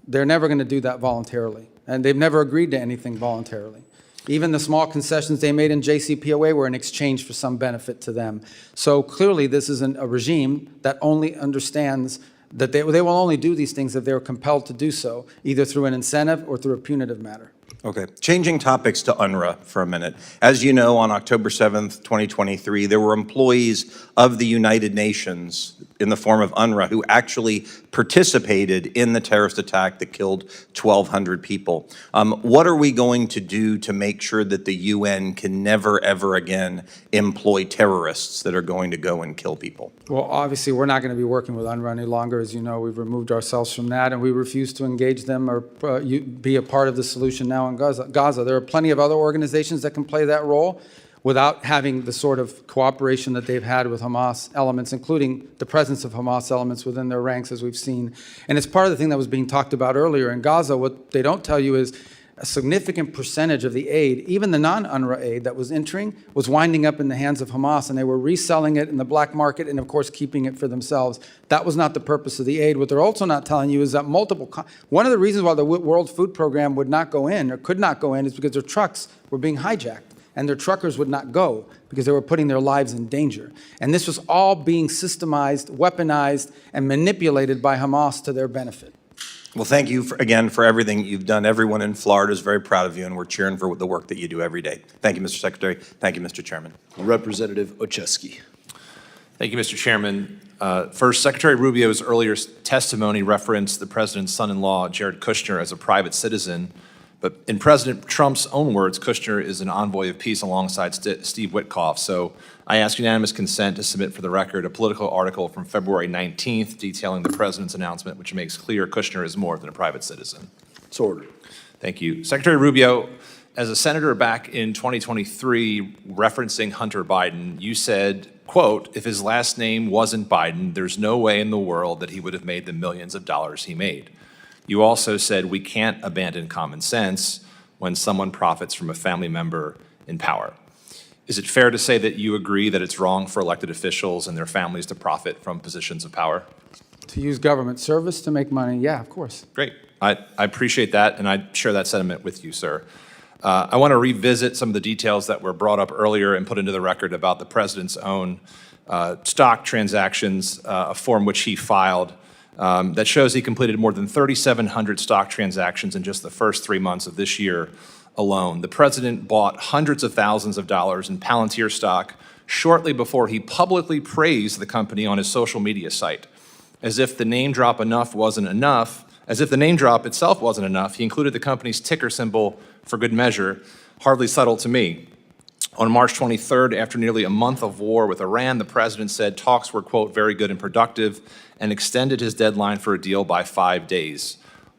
They're never going to do that voluntarily. And they've never agreed to anything voluntarily. Even the small concessions they made in JCPOA were in exchange for some benefit to them. So clearly, this is a regime that only understands that they will only do these things if they're compelled to do so, either through an incentive or through a punitive matter. Okay, changing topics to UNRWA for a minute. As you know, on October 7th, 2023, there were employees of the United Nations in the form of UNRWA who actually participated in the terrorist attack that killed 1,200 people. What are we going to do to make sure that the UN can never, ever again employ terrorists that are going to go and kill people? Well, obviously, we're not going to be working with UNRWA any longer. As you know, we've removed ourselves from that, and we refuse to engage them or be a part of the solution now in Gaza. There are plenty of other organizations that can play that role without having the sort of cooperation that they've had with Hamas elements, including the presence of Hamas elements within their ranks, as we've seen. And it's part of the thing that was being talked about earlier. In Gaza, what they don't tell you is a significant percentage of the aid, even the non-UNRWA aid that was entering, was winding up in the hands of Hamas, and they were reselling it in the black market and, of course, keeping it for themselves. That was not the purpose of the aid. What they're also not telling you is that one of the reasons why the World Food Program would not go in or could not go in is because their trucks were being hijacked, and their truckers would not go because they were putting their lives in danger. And this was all being systemized, weaponized, and manipulated by Hamas to their benefit. Well, thank you again for everything you've done. Everyone in Florida is very proud of you, and we're cheering for the work that you do every day. Thank you, Mr. Secretary. Thank you, Mr. Chairman. Representative Ocheski. Thank you, Mr. Chairman. First, Secretary Rubio's earlier testimony referenced the president's son-in-law, Jared Kushner, as a private citizen. But in President Trump's own words, Kushner is an envoy of peace alongside Steve Witkoff. So I ask unanimous consent to submit for the record a political article from February 19th detailing the president's announcement, which makes clear Kushner is more than a private citizen. It's ordered. Thank you. Secretary Rubio, as a senator back in 2023, referencing Hunter Biden, you said, quote, if his last name wasn't Biden, there's no way in the world that he would have made the millions of dollars he made. You also said we can't abandon common sense when someone profits from a family member in power. Is it fair to say that you agree that it's wrong for elected officials and their families to profit from positions of power? To use government service to make money, yeah, of course. Great. I appreciate that, and I share that sentiment with you, sir. I want to revisit some of the details that were brought up earlier and put into the record about the president's own stock transactions, a form which he filed that shows he completed more than 3,700 stock transactions in just the first 3 months of this year alone. The president bought hundreds of thousands of dollars in Palantir stock shortly before he publicly praised the company on his social media site. As if the name drop itself wasn't enough, he included the company's ticker symbol for good measure. Hardly subtle to me. On March 23rd, after nearly a month of war with Iran, the president said talks were, quote, very good and productive, and extended his deadline for a deal by 5 days.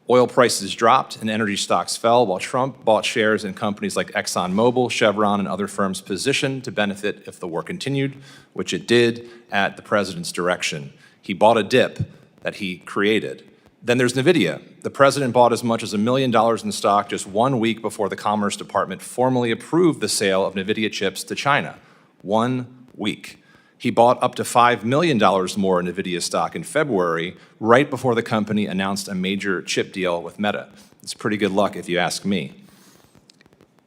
Oil prices dropped and energy stocks fell, while Trump bought shares in companies like ExxonMobil, Chevron, and other firms positioned to benefit if the war continued, which it did at the president's direction. He bought a dip that he created. Then there's NVIDIA. The president bought as much as $1 million in stock just 1 week before the Commerce Department formally approved the sale of NVIDIA chips to China. 1 week. He bought up to $5 million more in NVIDIA stock in February, right before the company announced a major chip deal with Meta. It's pretty good luck if you ask me.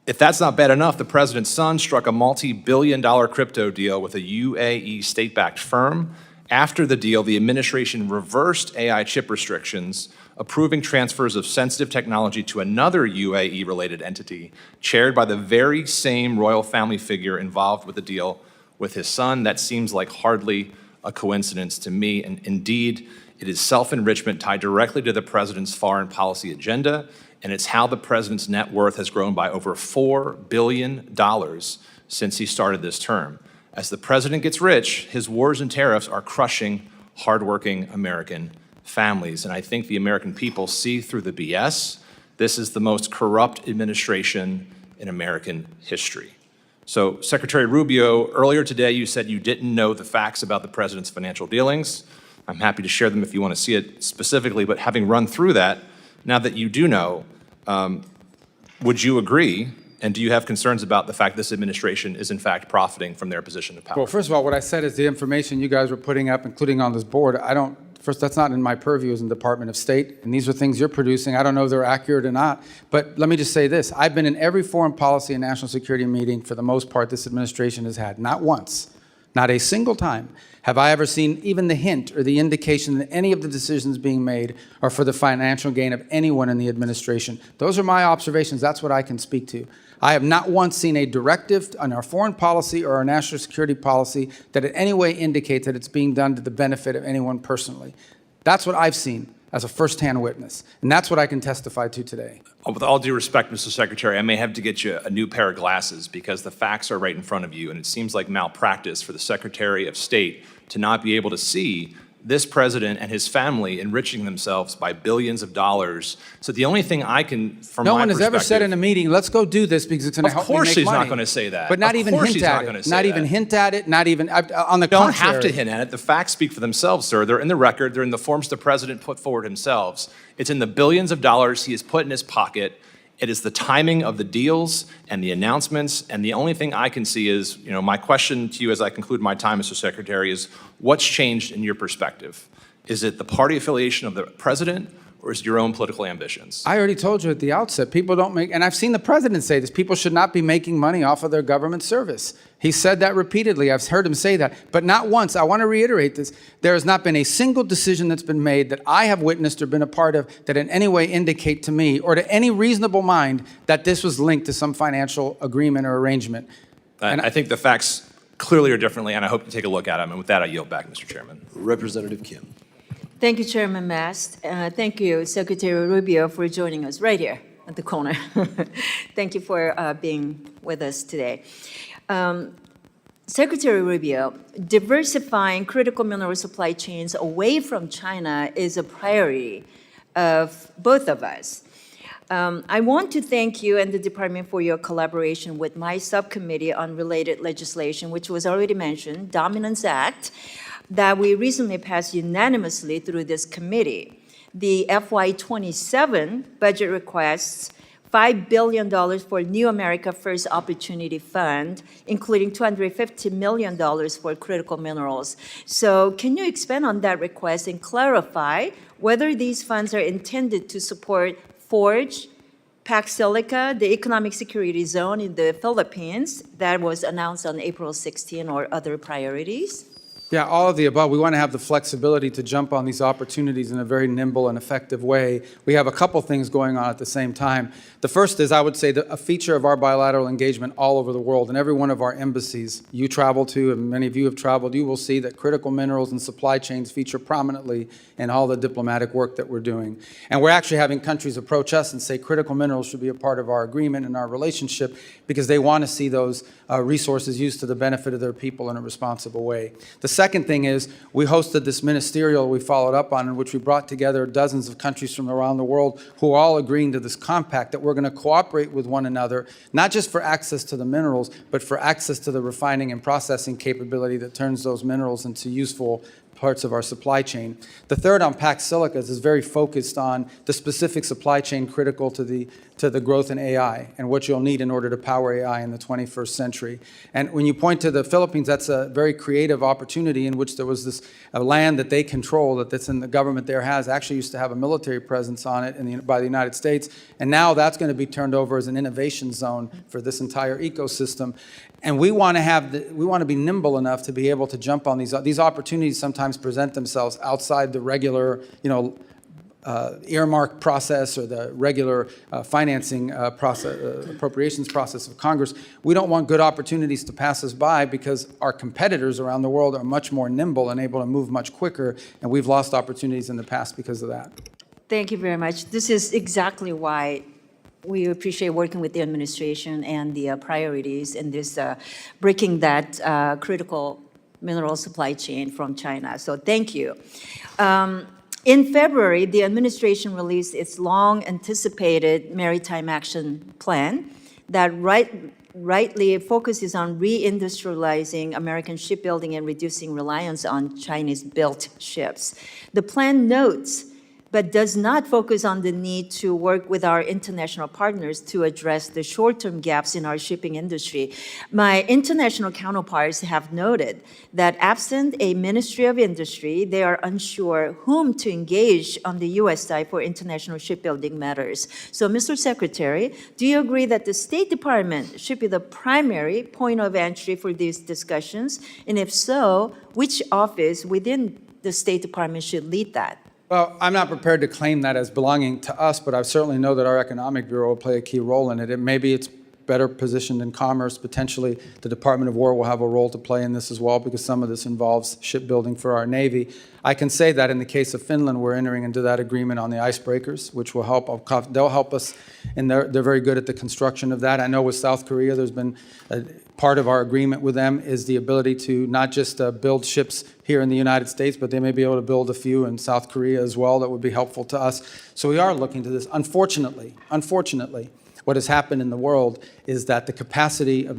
If that's not bad enough, the president's son struck a multi-billion-dollar crypto deal with a UAE state-backed firm. After the deal, the administration reversed AI chip restrictions, approving transfers of sensitive technology to another UAE-related entity, chaired by the very same royal family figure involved with the deal with his son. That seems like hardly a coincidence to me, and indeed, it is self-enrichment tied directly to the president's foreign policy agenda, and it's how the president's net worth has grown by over $4 billion since he started this term. As the president gets rich, his wars and tariffs are crushing hardworking American families, and I think the American people see through the BS. This is the most corrupt administration in American history. So, Secretary Rubio, earlier today you said you didn't know the facts about the president's financial dealings. I'm happy to share them if you want to see it specifically, but having run through that, now that you do know, would you agree, and do you have concerns about the fact this administration is in fact profiting from their position of power? Well, first of all, what I said is the information you guys were putting up, including on this board, first, that's not in my purview as in the Department of State, and these are things you're producing. I don't know if they're accurate or not, but let me just say this. I've been in every foreign policy and national security meeting, for the most part, this administration has had. Not once Not a single time have I ever seen even the hint or the indication that any of the decisions being made are for the financial gain of anyone in the administration. Those are my observations. That's what I can speak to. I have not once seen a directive on our foreign policy or our national security policy that in any way indicates that it's being done to the benefit of anyone personally. That's what I've seen as a firsthand witness, and that's what I can testify to today. With all due respect, Mr. Secretary, I may have to get you a new pair of glasses because the facts are right in front of you, and it seems like malpractice for the Secretary of State to not be able to see this president and his family enriching themselves by billions of dollars. So the only thing I can, from no my one has ever said in a meeting, let's go do this because it's going to help me make money. Of course he's not going to say that. But not Of even course hint he's at not it. gonna say Not even that. hint at it. Not even, on the You don't contrary. have to hint at it. The facts speak for themselves, sir. They're in the record. They're in the forms the president put forward himself. It's in the billions of dollars he has put in his pocket. It is the timing of the deals and the announcements. And the only thing I can see is, my question to you as I conclude my time, Mr. Secretary, is what's changed in your perspective? Is it the party affiliation of the president, or is it your own political ambitions? I already told you at the outset, people don't make, and I've seen the president say this, people should not be making money off of their government service. He said that repeatedly. I've heard him say that, but not once. I want to reiterate this. There has not been a single decision that's been made that I have witnessed or been a part of that in any way indicate to me or to any reasonable mind that this was linked to some financial agreement or arrangement. And I think the facts clearly are differently, and I hope you take a look at them. And with that, I yield back, Mr. Chairman. Representative Kim. Thank you, Chairman Mast. Thank you, Secretary Rubio, for joining us right here at the corner. Thank you for being with us today. Secretary Rubio, diversifying critical mineral supply chains away from China is a priority of both of us. I want to thank you and the department for your collaboration with my subcommittee on related legislation, which was already mentioned, Dominance Act, that we recently passed unanimously through this committee. The FY27 budget requests $5 billion for New America First Opportunity Fund, including $250 million for critical minerals. So can you expand on that request and clarify whether these funds are intended to support Forge, Pax Silica, the economic security zone in the Philippines that was announced on April 16, or other priorities? Yeah, all of the above. We want to have the flexibility to jump on these opportunities in a very nimble and effective way. We have a couple things going on at the same time. The first is, I would say, a feature of our bilateral engagement all over the world. In every one of our embassies you travel to, and many of you have traveled, you will see that critical minerals and supply chains feature prominently in all the diplomatic work that we're doing. And we're actually having countries approach us and say critical minerals should be a part of our agreement and our relationship because they want to see those resources used to the benefit of their people in a responsible way. The second thing is we hosted this ministerial we followed up on in which we brought together dozens of countries from around the world who are all agreeing to this compact that we're going to cooperate with one another, not just for access to the minerals, but for access to the refining and processing capability that turns those minerals into useful parts of our supply chain. The third on Pax Silica is very focused on the specific supply chain critical to the growth in AI and what you'll need in order to power AI in the 21st century. And when you point to the Philippines, that's a very creative opportunity in which there was this land that they control, that's in the government there has, actually used to have a military presence on it by the United States. And now that's going to be turned over as an innovation zone for this entire ecosystem. And we want to be nimble enough to be able to jump on these opportunities. Sometimes present themselves outside the regular, earmark process or the regular financing process, appropriations process of Congress. We don't want good opportunities to pass us by because our competitors around the world are much more nimble and able to move much quicker, and we've lost opportunities in the past because of that. Thank you very much. This is exactly why we appreciate working with the administration and the priorities in this breaking that critical mineral supply chain from China. So thank you. In February, the administration released its long-anticipated Maritime Action Plan that rightly focuses on reindustrializing American shipbuilding and reducing reliance on Chinese-built ships. The plan notes but does not focus on the need to work with our international partners to address the short-term gaps in our shipping industry. My international counterparts have noted that absent a Ministry of Industry, they are unsure whom to engage on the U.S. side for international shipbuilding matters. So, Mr. Secretary, do you agree that the State Department should be the primary point of entry for these discussions? And if so, which office within the State Department should lead that? Well, I'm not prepared to claim that as belonging to us, but I certainly know that our Economic Bureau will play a key role in it. Maybe it's better positioned in commerce. Potentially, the Department of War will have a role to play in this as well, because some of this involves shipbuilding for our Navy. I can say that in the case of Finland, we're entering into that agreement on the icebreakers, which will help. They'll help us, and they're very good at the construction of that. I know with South Korea, there's been part of our agreement with them is the ability to not just build ships here in the United States, but they may be able to build a few in South Korea as well that would be helpful to us. So we are looking to this. Unfortunately, what has happened in the world is that the capacity of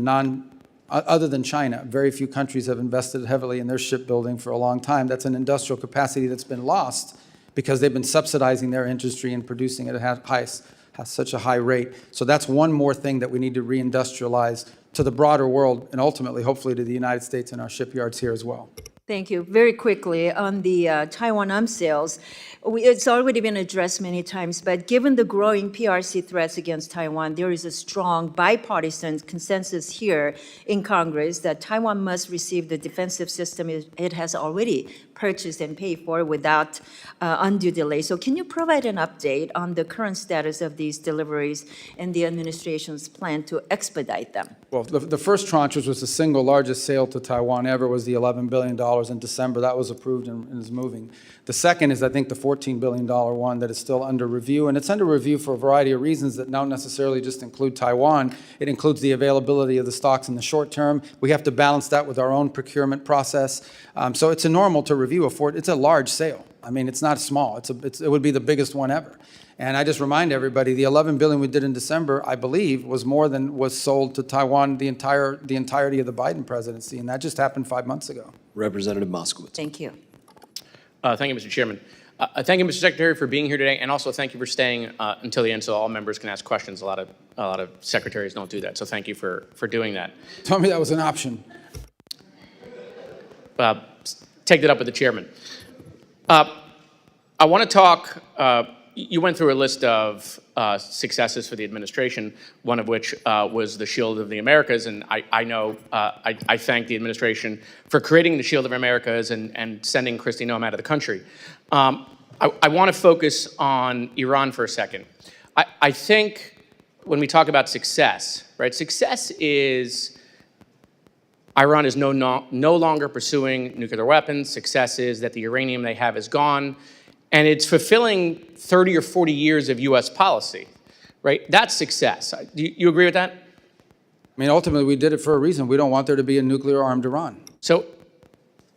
other than China, very few countries have invested heavily in their shipbuilding for a long time. That's an industrial capacity that's been lost because they've been subsidizing their industry and producing it at such a high rate. So that's one more thing that we need to reindustrialize to the broader world and ultimately, hopefully, to the United States and our shipyards here as well. Thank you. Very quickly, on the Taiwan arms sales, it's already been addressed many times, but given the growing PRC threats against Taiwan, there is a strong bipartisan consensus here in Congress that Taiwan must receive the defensive system it has already purchased and paid for without undue delay. So can you provide an update on the current status of these deliveries and the administration's plan to expedite them? Well, the first tranche, which was the single largest sale to Taiwan ever, was the $11 billion in December. That was approved and is moving. The second is, I think, the $14 billion one that is still under review. And it's under review for a variety of reasons that don't necessarily just include Taiwan. It includes the availability of the stocks in the short term. We have to balance that with our own procurement process. So it's a normal to review it's a large sale. I mean, it's not small. It would be the biggest one ever. And I just remind everybody, the $11 billion we did in December, I believe, was more than was sold to Taiwan the entirety of the Biden presidency, and that just happened 5 months ago. Representative Moskowitz. Thank you. Thank you, Mr. Chairman. Thank you, Mr. Secretary, for being here today, and also thank you for staying until the end so all members can ask questions. A lot of secretaries don't do that, so thank you for doing that. Tell me that was an option. Take that up with the chairman. I want to talk. You went through a list of successes for the administration, one of which was the Shield of the Americas, and I know I thank the administration for creating the Shield of Americas and sending Kristi Noem out of the country. I want to focus on Iran for a second. I think when we talk about success, right, success is Iran is no longer pursuing nuclear weapons. Success is that the uranium they have is gone. And it's fulfilling 30 or 40 years of U.S. policy, right? That's success. Do you agree with that? I mean, ultimately, we did it for a reason. We don't want there to be a nuclear-armed Iran. So,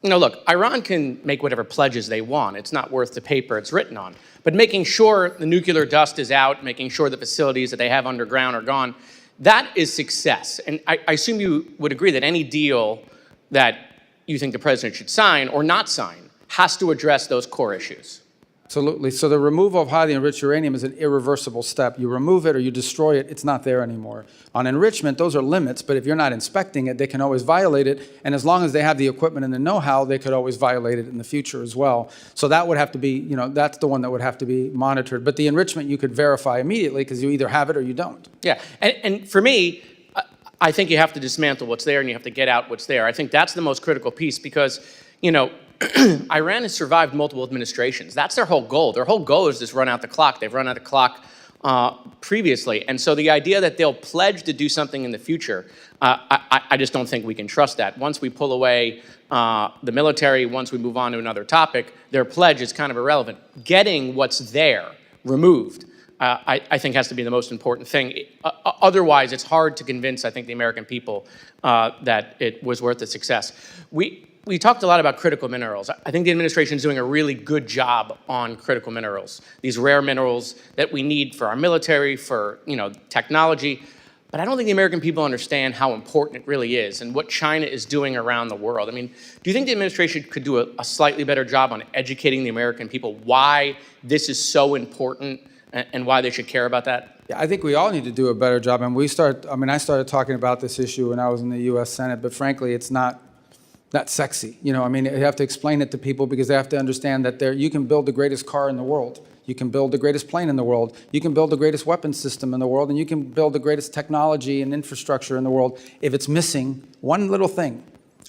look, Iran can make whatever pledges they want. It's not worth the paper it's written on. But making sure the nuclear dust is out, making sure the facilities that they have underground are gone, that is success. And I assume you would agree that any deal that you think the president should sign or not sign has to address those core issues. Absolutely. So the removal of highly enriched uranium is an irreversible step. You remove it or you destroy it, it's not there anymore. On enrichment, those are limits, but if you're not inspecting it, they can always violate it. And as long as they have the equipment and the know-how, they could always violate it in the future as well. So that would have to be, that's the one that would have to be monitored. But the enrichment you could verify immediately because you either have it or you don't. Yeah. And for me, I think you have to dismantle what's there and you have to get out what's there. I think that's the most critical piece because, Iran has survived multiple administrations. That's their whole goal. Their whole goal is just run out the clock. They've run out of clock previously. And so the idea that they'll pledge to do something in the future, I just don't think we can trust that. Once we pull away the military, once we move on to another topic, their pledge is kind of irrelevant. Getting what's there removed, I think has to be the most important thing. Otherwise, it's hard to convince, I think, the American people that it was worth the success. We talked a lot about critical minerals. I think the administration is doing a really good job on critical minerals, these rare minerals that we need for our military, for technology. but I don't think the American people understand how important it really is and what China is doing around the world. I mean, do you think the administration could do a slightly better job on educating the American people why this is so important and why they should care about that? Yeah, I think we all need to do a better job. And I started talking about this issue when I was in the U.S. Senate, but frankly, it's not sexy. You know, I mean, you have to explain it to people because they have to understand that you can build the greatest car in the world. You can build the greatest plane in the world. You can build the greatest weapons system in the world, and you can build the greatest technology and infrastructure in the world. If it's missing one little thing,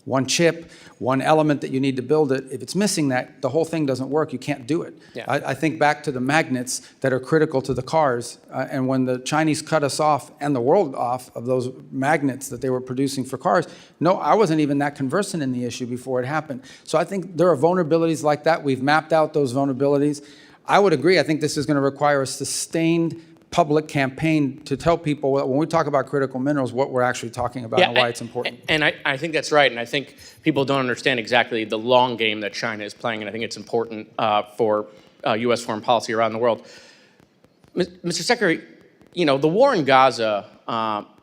one chip, one element that you need to build it, if it's missing that, the whole thing doesn't work. You can't do it. Yeah. I think back to the magnets that are critical to the cars, and when the Chinese cut us off and the world off of those magnets that they were producing for cars, no, I wasn't even that conversant in the issue before it happened. So I think there are vulnerabilities like that. We've mapped out those vulnerabilities. I would agree. I think this is going to require a sustained public campaign to tell people when we talk about critical minerals, what we're actually talking about and why it's important. And I think that's right. And I think people don't understand exactly the long game that China is playing. And I think it's important for U.S. foreign policy around the world. Mr. Secretary, you know, the war in Gaza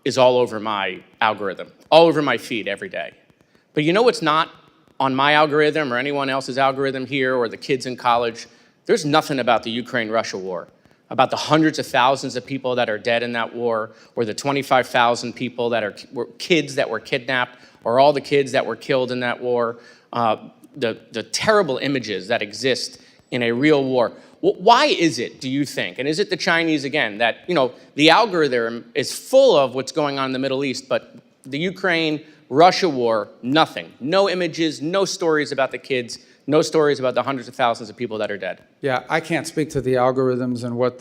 is all over my algorithm, all over my feed every day. But you know what's not on my algorithm or anyone else's algorithm here or the kids in college? There's nothing about the Ukraine-Russia war, about the hundreds of thousands of people that are dead in that war, or the 25,000 people that were kids that were kidnapped, or all the kids that were killed in that war, the terrible images that exist in a real war. Why is it, do you think, and is it the Chinese again, that, you know, the algorithm is full of what's going on in the Middle East, but the Ukraine-Russia war, nothing. No images, no stories about the kids, no stories about the hundreds of thousands of people that are dead. Yeah, I can't speak to the algorithms and what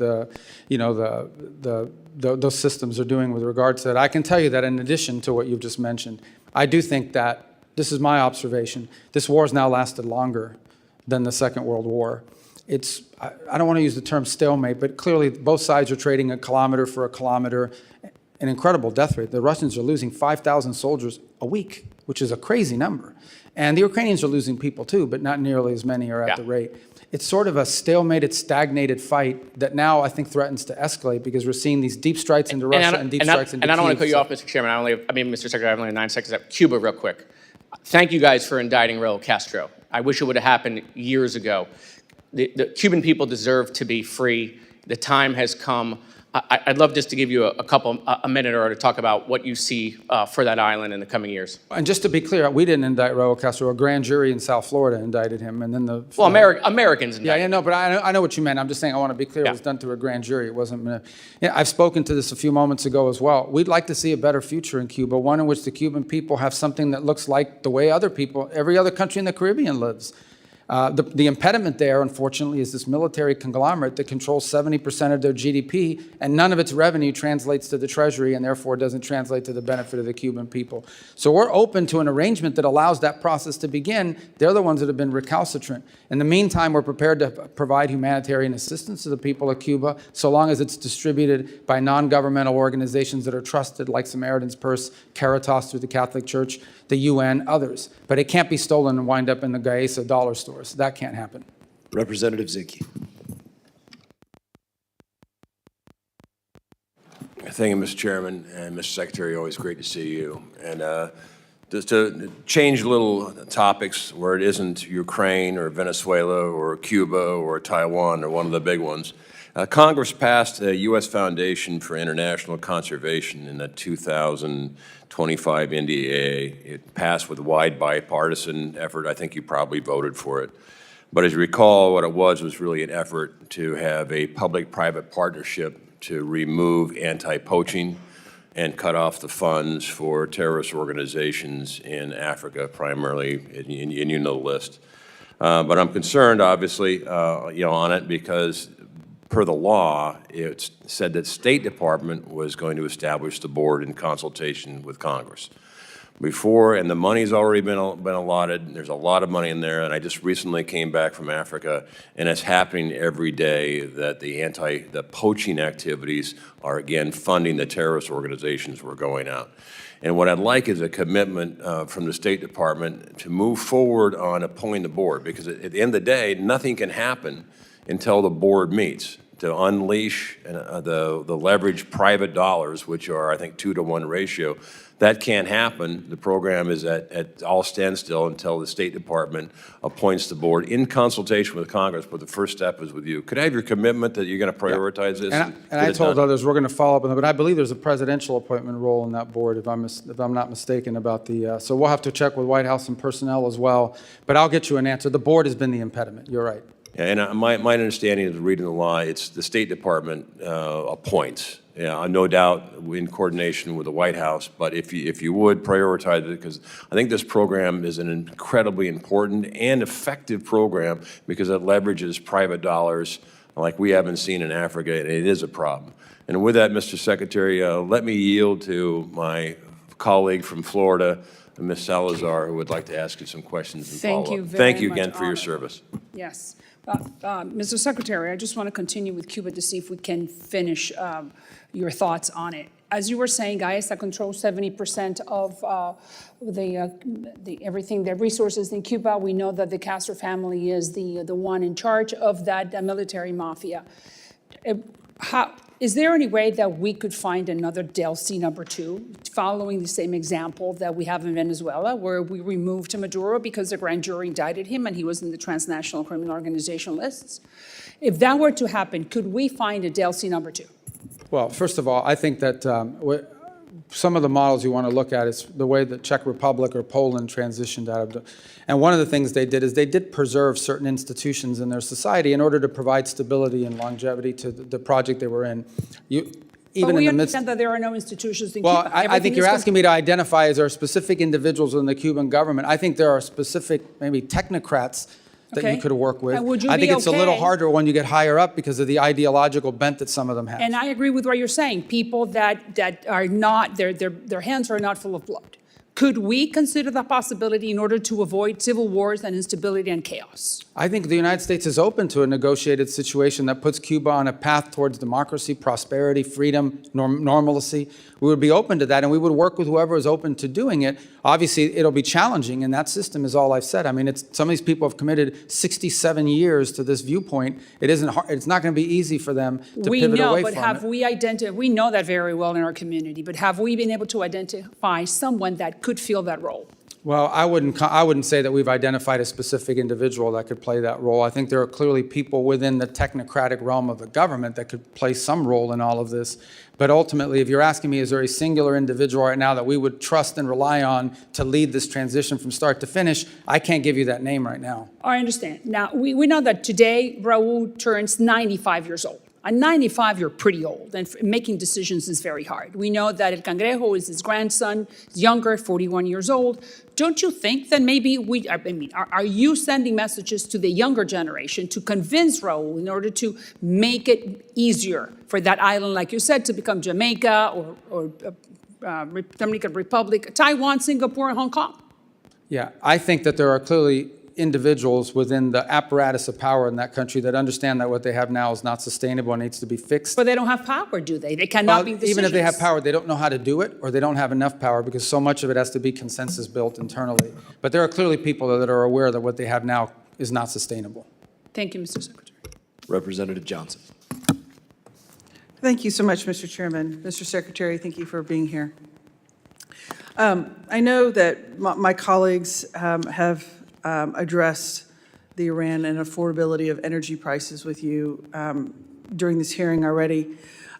those systems are doing with regard to that. I can tell you that in addition to what you've just mentioned, I do think that, this is my observation, this war has now lasted longer than the Second World War. I don't want to use the term stalemate, but clearly both sides are trading a kilometer for a kilometer, an incredible death rate. The Russians are losing 5,000 soldiers a week, which is a crazy number. And the Ukrainians are losing people too, but not nearly as many are at the rate. It's sort of a stalemated, stagnated fight that now I think threatens to escalate because we're seeing these deep strikes into Russia and deep strikes into Kyiv. And I don't want to cut you off, Mr. Chairman. Mr. Secretary, I have only 9 seconds left. Cuba, real quick. Thank you guys for indicting Raul Castro. I wish it would have happened years ago. The Cuban people deserve to be free. The time has come. I'd love just to give you a minute or to talk about what you see for that island in the coming years. And just to be clear, we didn't indict Raul Castro. A grand jury in South Florida indicted him, and then Americans indicted. Yeah, no, but I know what you meant. I'm just saying I want to be clear. It was done through a grand jury. It wasn't. I've spoken to this a few moments ago as well. We'd like to see a better future in Cuba, one in which the Cuban people have something that looks like the way every other country in the Caribbean lives. The impediment there, unfortunately, is this military conglomerate that controls 70% of their GDP, and none of its revenue translates to the Treasury and therefore doesn't translate to the benefit of the Cuban people. So we're open to an arrangement that allows that process to begin. They're the ones that have been recalcitrant. In the meantime, we're prepared to provide humanitarian assistance to the people of Cuba so long as it's distributed by non-governmental organizations that are trusted, like Samaritan's Purse, Caritas through the Catholic Church, the UN, others. But it can't be stolen and wind up in the Gaesa dollar stores. That can't happen. Representative Zinke. Thank you, Mr. Chairman, and Mr. Secretary, always great to see you. And just to change little topics where it isn't Ukraine or Venezuela or Cuba or Taiwan or one of the big ones, Congress passed a U.S. Foundation for International Conservation in the 2025 NDAA. It passed with a wide bipartisan effort. I think you probably voted for it. But as you recall, what it was really an effort to have a public-private partnership to remove anti-poaching and cut off the funds for terrorist organizations in Africa, primarily, and you know the list. But I'm concerned, obviously, on it because per the law, it said that State Department was going to establish the board in consultation with Congress. Before, and the money's already been allotted, there's a lot of money in there, and I just recently came back from Africa, and it's happening every day that the poaching activities are again funding the terrorist organizations who are going out. And what I'd like is a commitment from the State Department to move forward on appointing the board, because at the end of the day, nothing can happen until the board meets. to unleash the leveraged private dollars, which are, I think, 2-to-1 ratio. That can't happen. The program is at all standstill until the State Department appoints the board in consultation with Congress, but the first step is with you. Could I have your commitment that you're going to prioritize this? And I told others we're going to follow up on that, but I believe there's a presidential appointment role in that board, if I'm not mistaken about the, so we'll have to check with White House and personnel as well, but I'll get you an answer. The board has been the impediment. You're right. Yeah, and my understanding is reading the law, it's the State Department appoints. Yeah, no doubt in coordination with the White House, but if you would prioritize it, because I think this program is an incredibly important and effective program because it leverages private dollars like we haven't seen in Africa, and it is a problem. And with that, Mr. Secretary, let me yield to my colleague from Florida, Ms. Salazar, who would like to ask you some questions and follow up. Thank you very Thank you much, again for your Honor. service. Yes. Mr. Secretary, I just want to continue with Cuba to see if we can finish your thoughts on it. As you were saying, ISA controls 70% of everything, the resources in Cuba. We know that the Castro family is the one in charge of that military mafia. Is there any way that we could find another Delcy #2, following the same example that we have in Venezuela, where we removed Maduro because the grand jury indicted him and he was in the transnational criminal organization lists? If that were to happen, could we find a Delcy #2? Well, first of all, I think that some of the models you want to look at is the way the Czech Republic or Poland transitioned out of and one of the things they did is they did preserve certain institutions in their society in order to provide stability and longevity to the project they were in. But we understand that there are no institutions in Cuba. Well, I think you're asking me to identify, is there specific individuals in the Cuban government? I think there are specific, maybe technocrats that you could work with. And would you I think be it's a little okay? harder when you get higher up because of the ideological bent that some of them have. And I agree with what you're saying. People that are not, their hands are not full of blood. Could we consider that possibility in order to avoid civil wars and instability and chaos? I think the United States is open to a negotiated situation that puts Cuba on a path towards democracy, prosperity, freedom, normalcy. We would be open to that, and we would work with whoever is open to doing it. Obviously, it'll be challenging, and that system is all I've said. I mean, some of these people have committed 67 years to this viewpoint. It isn't hard, it's not going to be easy for them to pivot away from it. We know, but have we identified, we know that very well in our community, but have we been able to identify someone that could fill that role? Well, I wouldn't say that we've identified a specific individual that could play that role. I think there are clearly people within the technocratic realm of the government that could play some role in all of this. But ultimately, if you're asking me, is there a singular individual right now that we would trust and rely on to lead this transition from start to finish, I can't give you that name right now. I understand. Now, we know that today Raul turns 95 years old. At 95, you're pretty old, and making decisions is very hard. We know that El Cangrejo is his grandson, he's younger, 41 years old. Don't you think that maybe are you sending messages to the younger generation to convince Raul in order to make it easier for that island, like you said, to become Jamaica or Dominican Republic, Taiwan, Singapore, and Hong Kong? Yeah, I think that there are clearly individuals within the apparatus of power in that country that understand that what they have now is not sustainable and needs to be fixed. But they don't have power, do they? They cannot make decisions. Even if they have power, they don't know how to do it, or they don't have enough power because so much of it has to be consensus built internally. But there are clearly people that are aware that what they have now is not sustainable. Thank you, Mr. Secretary. Representative Johnson. Thank you so much, Mr. Chairman. Mr. Secretary, thank you for being here. I know that my colleagues have addressed the Iran and affordability of energy prices with you during this hearing already.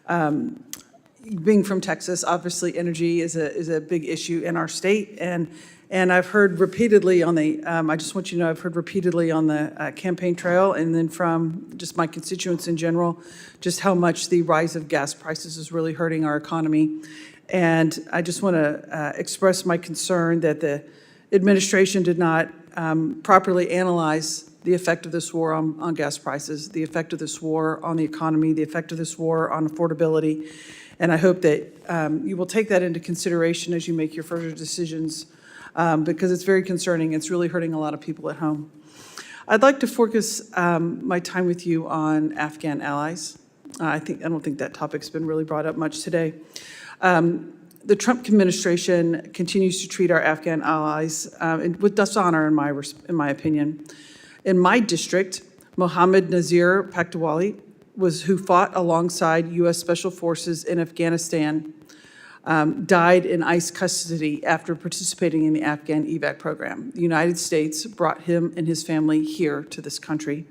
Being from Texas, obviously energy is a big issue in our state, and I've heard repeatedly on the, I just want you to know, I've heard repeatedly on the campaign trail and then from just my constituents in general, just how much the rise of gas prices is really hurting our economy. And I just want to express my concern that the administration did not properly analyze the effect of this war on gas prices, the effect of this war on the economy, the effect of this war on affordability. And I hope that you will take that into consideration as you make your further decisions, because it's very concerning. It's really hurting a lot of people at home. I'd like to focus my time with you on Afghan allies. I don't think that topic's been really brought up much today. The Trump administration continues to treat our Afghan allies with dishonor, in my opinion. In my district, Mohammed Nazir Paktawali who fought alongside U.S. Special Forces in Afghanistan, died in ICE custody after participating in the Afghan evac program. The United States brought him and his family here to this country.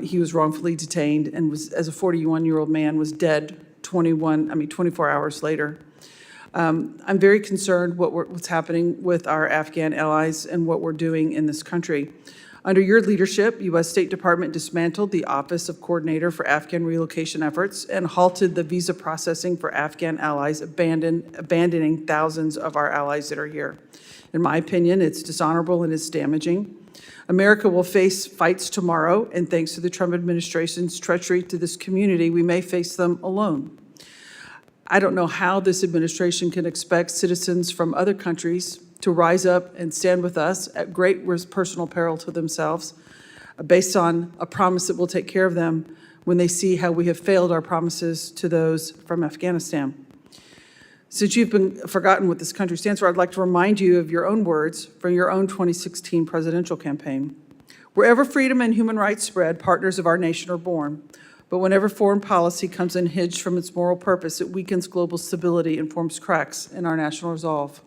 He was wrongfully detained and was, as a 41-year-old man, was dead 24 hours later. I'm very concerned what's happening with our Afghan allies and what we're doing in this country. Under your leadership, U.S. State Department dismantled the Office of Coordinator for Afghan Relocation Efforts and halted the visa processing for Afghan allies, abandoning thousands of our allies that are here. In my opinion, it's dishonorable and it's damaging. America will face fights tomorrow, and thanks to the Trump administration's treachery to this community, we may face them alone. I don't know how this administration can expect citizens from other countries to rise up and stand with us at great personal peril to themselves, based on a promise that we'll take care of them when they see how we have failed our promises to those from Afghanistan. Since you've been forgotten what this country stands for, I'd like to remind you of your own words from your own 2016 presidential campaign. Wherever freedom and human rights spread, partners of our nation are born. But whenever foreign policy comes unhinged from its moral purpose, it weakens global stability and forms cracks in our national resolve.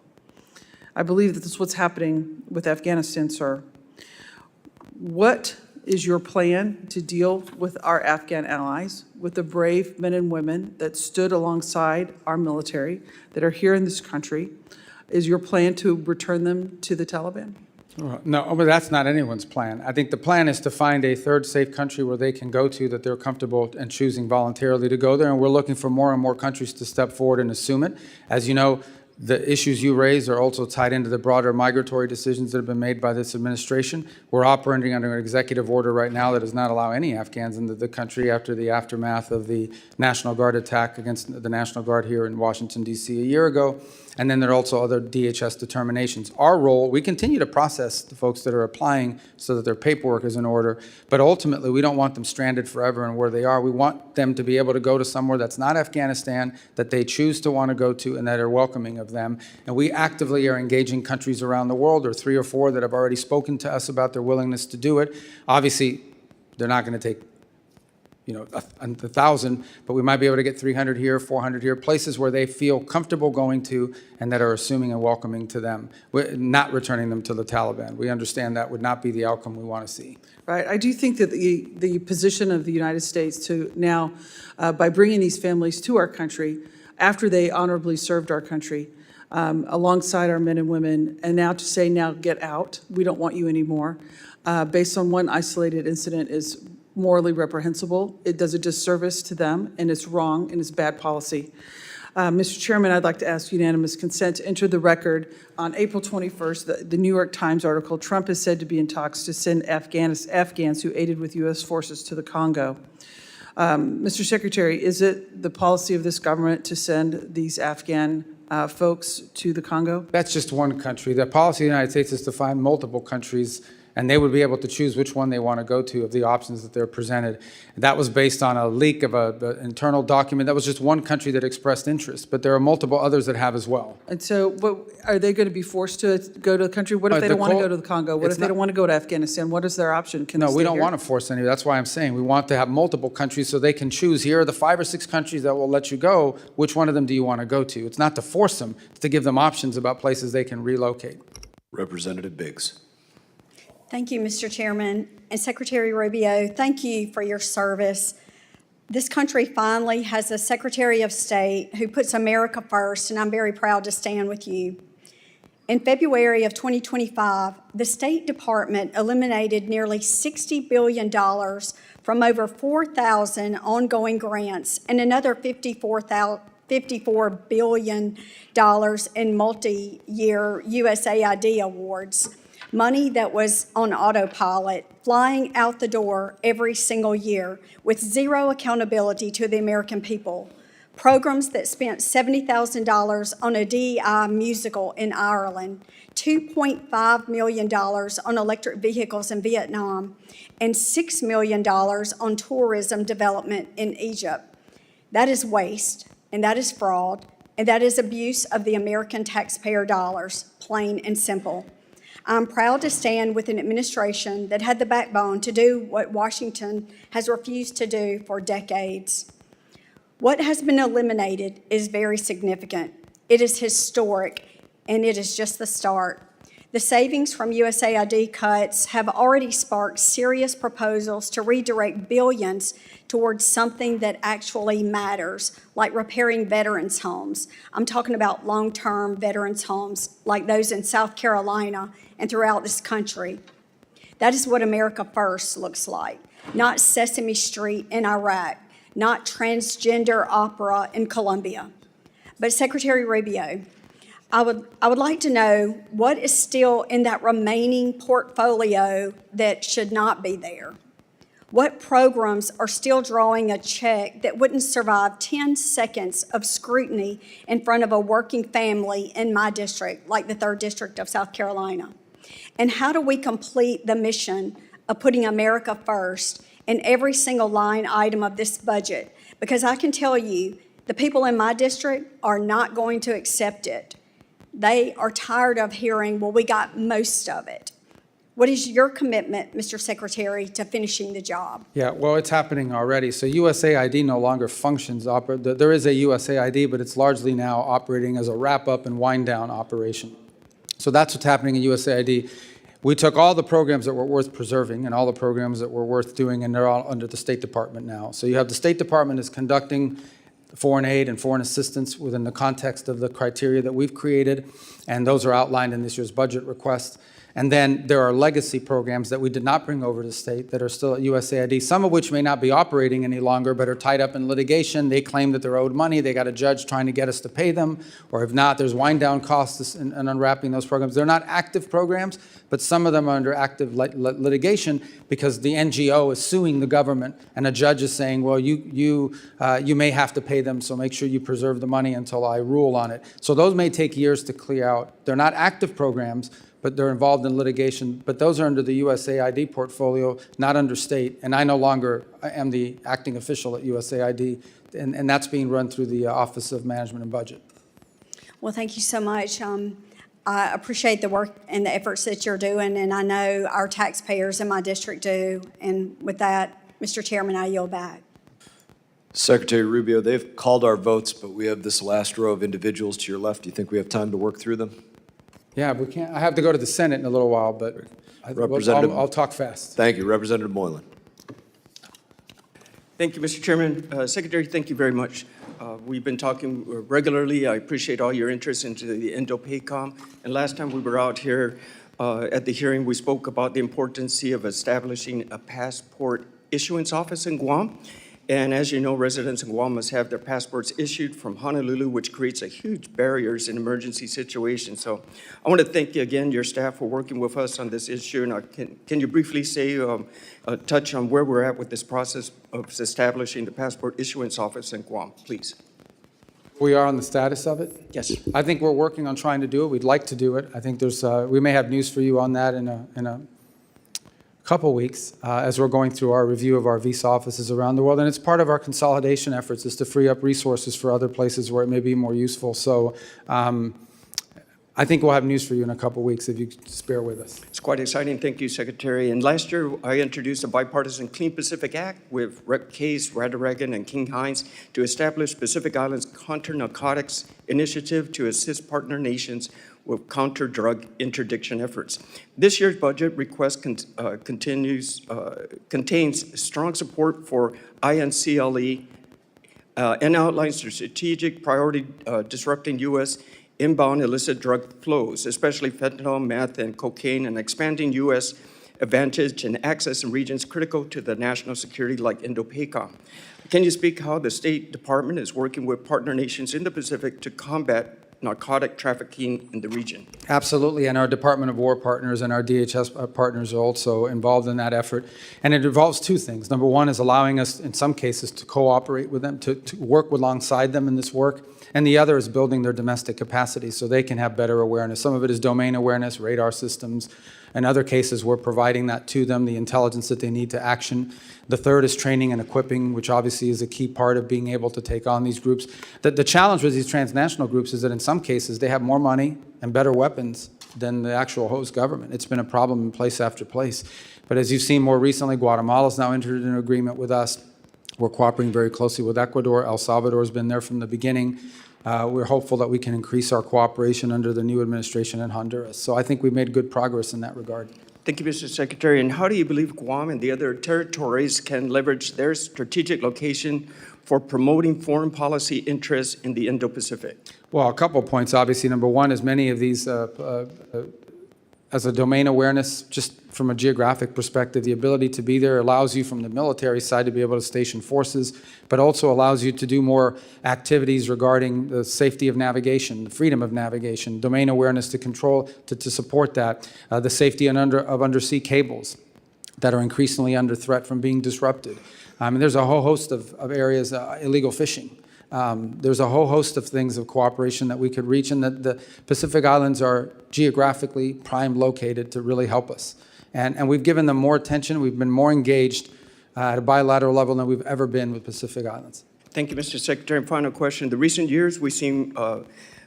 I believe that this is what's happening with Afghanistan, sir. What is your plan to deal with our Afghan allies, with the brave men and women that stood alongside our military, that are here in this country? Is your plan to return them to the Taliban? No, but that's not anyone's plan. I think the plan is to find a third safe country where they can go to that they're comfortable and choosing voluntarily to go there, and we're looking for more and more countries to step forward and assume it. As you know, the issues you raise are also tied into the broader migratory decisions that have been made by this administration. We're operating under an executive order right now that does not allow any Afghans into the country after the aftermath of the National Guard attack against the National Guard here in Washington, D.C. a year ago. And then there are also other DHS determinations. Our role, we continue to process the folks that are applying so that their paperwork is in order, but ultimately we don't want them stranded forever in where they are. We want them to be able to go to somewhere that's not Afghanistan, that they choose to want to go to and that are welcoming of them. And we actively are engaging countries around the world. There are 3 or 4 that have already spoken to us about their willingness to do it. Obviously, they're not going to take 1,000, but we might be able to get 300 here, 400 here, places where they feel comfortable going to and that are assuming and welcoming to them. We're not returning them to the Taliban. We understand that would not be the outcome we want to see. Right. I do think that the position of the United States to now, by bringing these families to our country after they honorably served our country, alongside our men and women, and now to say, now get out, we don't want you anymore, based on one isolated incident is morally reprehensible. It does a disservice to them, and it's wrong, and it's bad policy. Mr. Chairman, I'd like to ask unanimous consent to enter the record on April 21st, the New York Times article, Trump is said to be in talks to send Afghans who aided with U.S. forces to the Congo. Mr. Secretary, is it the policy of this government to send these Afghan folks to the Congo? That's just one country. The policy of the United States is to find multiple countries, and they would be able to choose which one they want to go to of the options that they're presented. And that was based on a leak of an internal document. That was just one country that expressed interest, but there are multiple others that have as well. And so are they going to be forced to go to the country? What if they don't want to go to the Congo? What if they don't want to go to Afghanistan? What is their option? No, we don't want to force any. That's why I'm saying we want to have multiple countries so they can choose. Here are the 5 or 6 countries that will let you go. Which one of them do you want to go to? It's not to force them, it's to give them options about places they can relocate. Representative Biggs. Thank you, Mr. Chairman. And Secretary Rubio, thank you for your service. This country finally has a Secretary of State who puts America first, and I'm very proud to stand with you. In February of 2025, the State Department eliminated nearly $60 billion from over 4,000 ongoing grants and another $54 billion in multi-year USAID awards. Money that was on autopilot, flying out the door every single year with zero accountability to the American people. Programs that spent $70,000 on a DEI musical in Ireland, $2.5 million on electric vehicles in Vietnam, and $6 million on tourism development in Egypt. That is waste, and that is fraud, and that is abuse of the American taxpayer dollars, plain and simple. I'm proud to stand with an administration that had the backbone to do what Washington has refused to do for decades. What has been eliminated is very significant. It is historic, and it is just the start. The savings from USAID cuts have already sparked serious proposals to redirect billions towards something that actually matters, like repairing veterans' homes. I'm talking about long-term veterans' homes like those in South Carolina and throughout this country. That is what America First looks like, not Sesame Street in Iraq, not transgender opera in Colombia. But Secretary Rubio, I would like to know what is still in that remaining portfolio that should not be there. What programs are still drawing a check that wouldn't survive 10 seconds of scrutiny in front of a working family in my district, like the 3rd District of South Carolina? And how do we complete the mission of putting America first in every single line item of this budget? Because I can tell you, the people in my district are not going to accept it. They are tired of hearing, well, we got most of it. What is your commitment, Mr. Secretary, to finishing the job? Yeah, well, it's happening already. So USAID no longer functions. There is a USAID, but it's largely now operating as a wrap-up and wind-down operation. So that's what's happening in USAID. We took all the programs that were worth preserving and all the programs that were worth doing, and they're all under the State Department now. So you have the State Department is conducting foreign aid and foreign assistance within the context of the criteria that we've created, and those are outlined in this year's budget request. And then there are legacy programs that we did not bring over to the state that are still at USAID, some of which may not be operating any longer but are tied up in litigation. They claim that they're owed money. They got a judge trying to get us to pay them, or if not, there's wind down costs in unwrapping those programs. They're not active programs, but some of them are under active litigation because the NGO is suing the government and a judge is saying, well, you may have to pay them, so make sure you preserve the money until I rule on it. So those may take years to clear out. They're not active programs, but they're involved in litigation. But those are under the USAID portfolio, not under state. And I no longer am the acting official at USAID, and that's being run through the Office of Management and Budget. Well, thank you so much. I appreciate the work and the efforts that you're doing, and I know our taxpayers in my district do. And with that, Mr. Chairman, I yield back. Secretary Rubio, they've called our votes, but we have this last row of individuals to your left. Do you think we have time to work through them? Yeah, we can't. I have to go to the Senate in a little while, but I'll talk fast. Thank you. Representative Moylan. Thank you, Mr. Chairman. Secretary, thank you very much. We've been talking regularly. I appreciate all your interest into the Indo-PACOM. And last time we were out here at the hearing, we spoke about the importance of establishing a passport issuance office in Guam. And as you know, residents in Guam must have their passports issued from Honolulu, which creates a huge barriers in emergency situations. So I want to thank you again, your staff, for working with us on this issue. And can you briefly say, touch on where we're at with this process of establishing the passport issuance office in Guam, please? We are on the status of it? Yes. I think we're working on trying to do it. We'd like to do it. I think there's, we may have news for you on that in a couple weeks as we're going through our review of our visa offices around the world. And it's part of our consolidation efforts is to free up resources for other places where it may be more useful. So I think we'll have news for you in a couple weeks if you just bear with us. It's quite exciting. Thank you, Secretary. And last year, I introduced a bipartisan Clean Pacific Act with Rep. Case, Radaragan, and King Hines to establish Pacific Islands Counter-Narcotics Initiative to assist partner nations with counter-drug interdiction efforts. This year's budget request contains strong support for INCLE and outlines the strategic priority disrupting U.S. inbound illicit drug flows, especially fentanyl, meth, and cocaine, and expanding U.S. advantage and access in regions critical to the national security like Indo-PACOM. Can you speak how the State Department is working with partner nations in the Pacific to combat narcotic trafficking in the region? Absolutely, and our Department of War partners and our DHS partners are also involved in that effort. And it involves two things. Number one is allowing us, in some cases, to cooperate with them, to work alongside them in this work. And the other is building their domestic capacity so they can have better awareness. Some of it is domain awareness, radar systems. In other cases, we're providing that to them, the intelligence that they need to action. The third is training and equipping, which obviously is a key part of being able to take on these groups. The challenge with these transnational groups is that in some cases, they have more money and better weapons than the actual host government. It's been a problem in place after place. But as you've seen more recently, Guatemala's now entered an agreement with us. We're cooperating very closely with Ecuador. El Salvador has been there from the beginning. We're hopeful that we can increase our cooperation under the new administration in Honduras. So I think we've made good progress in that regard. Thank you, Mr. Secretary. And how do you believe Guam and the other territories can leverage their strategic location for promoting foreign policy interests in the Indo-Pacific? Well, a couple of points, obviously. Number one is many of these, as a domain awareness, just from a geographic perspective, the ability to be there allows you from the military side to be able to station forces, but also allows you to do more activities regarding the safety of navigation, the freedom of navigation, domain awareness to control, to support that, the safety of undersea cables that are increasingly under threat from being disrupted. And there's a whole host of areas, illegal fishing. There's a whole host of things of cooperation that we could reach, and that the Pacific Islands are geographically prime located to really help us. And we've given them more attention. We've been more engaged at a bilateral level than we've ever been with Pacific Islands. Thank you, Mr. Secretary. And final question. In the recent years, we've seen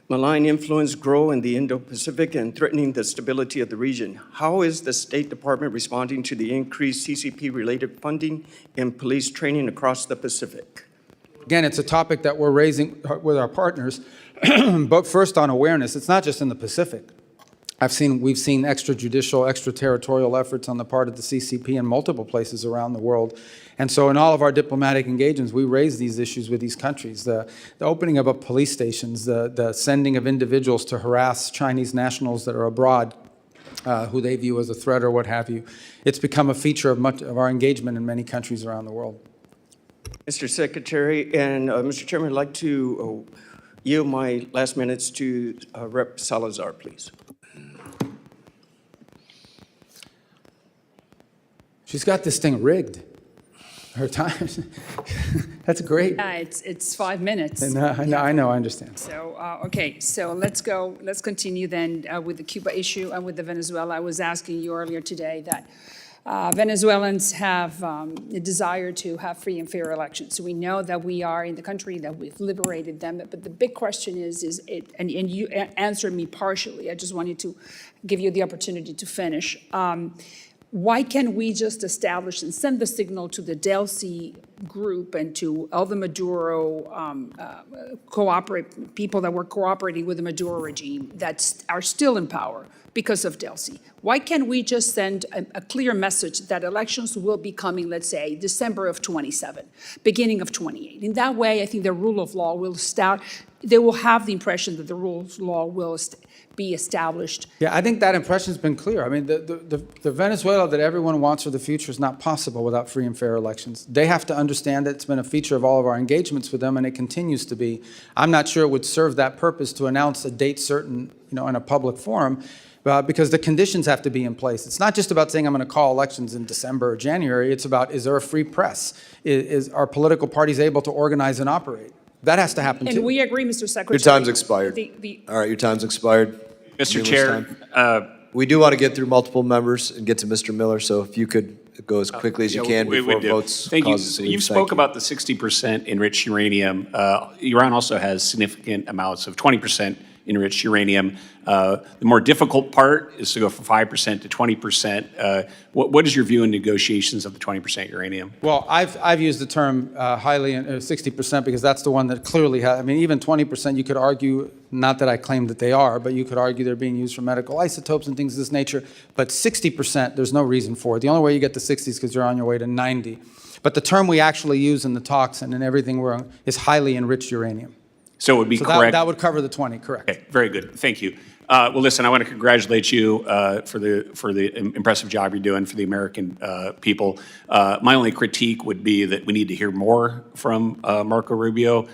malign influence grow in the Indo-Pacific and threatening the stability of the region. How is the State Department responding to the increased CCP-related funding and police training across the Pacific? Again, it's a topic that we're raising with our partners, but first on awareness. It's not just in the Pacific. We've seen extrajudicial, extraterritorial efforts on the part of the CCP in multiple places around the world. And so in all of our diplomatic engagements, we raise these issues with these countries. The opening of police stations, the sending of individuals to harass Chinese nationals that are abroad, who they view as a threat or what have you. It's become a feature of much of our engagement in many countries around the world. Mr. Secretary and Mr. Chairman, I'd like to yield my last minutes to Rep. Salazar, please. She's got this thing rigged. Her time, that's great. Yeah, it's 5 minutes. And, I know, I understand. So, okay, so let's continue then with the Cuba issue and with the Venezuela. I was asking you earlier today that Venezuelans have a desire to have free and fair elections. So we know that we are in the country, that we've liberated them, but the big question is and you answered me partially. I just wanted to give you the opportunity to finish. Why can't we just establish and send the signal to the Delcy group and to all the Maduro people that were cooperating with the Maduro regime that are still in power because of Delcy? Why can't we just send a clear message that elections will be coming, let's say, December of 27, beginning of 28? In that way, I think the rule of law will start. They will have the impression that the rule of law will be established. Yeah, I think that impression's been clear. I mean, the Venezuela that everyone wants for the future is not possible without free and fair elections. They have to understand that it's been a feature of all of our engagements with them, and it continues to be. I'm not sure it would serve that purpose to announce a date certain, in a public forum, because the conditions have to be in place. It's not just about saying I'm going to call elections in December or January. It's about, is there a free press? Are political parties able to organize and operate? That has to happen, too. And we agree, Mr. Secretary. Your time's expired. All right, your time's expired. Mr. Chair, we do want to get through multiple members and get to Mr. Miller, so if you could go as quickly as you can before votes. Thank you. causes leave. You spoke about the 60% enriched uranium. Iran also has significant amounts of 20% enriched uranium. The more difficult part is to go from 5% to 20%. What is your view in negotiations of the 20% uranium? Well, I've used the term highly 60% because that's the one that clearly has. I mean, even 20%, you could argue, not that I claim that they are, but you could argue they're being used for medical isotopes and things of this nature. But 60%, there's no reason for it. The only way you get to 60 is because you're on your way to 90. But the term we actually use in the talks and in everything we're on is highly enriched uranium. So it would be correct. That would cover the 20, correct. Okay, very good. Thank you. Well, listen, I want to congratulate you for the impressive job you're doing for the American people. My only critique would be that we need to hear more from Marco Rubio.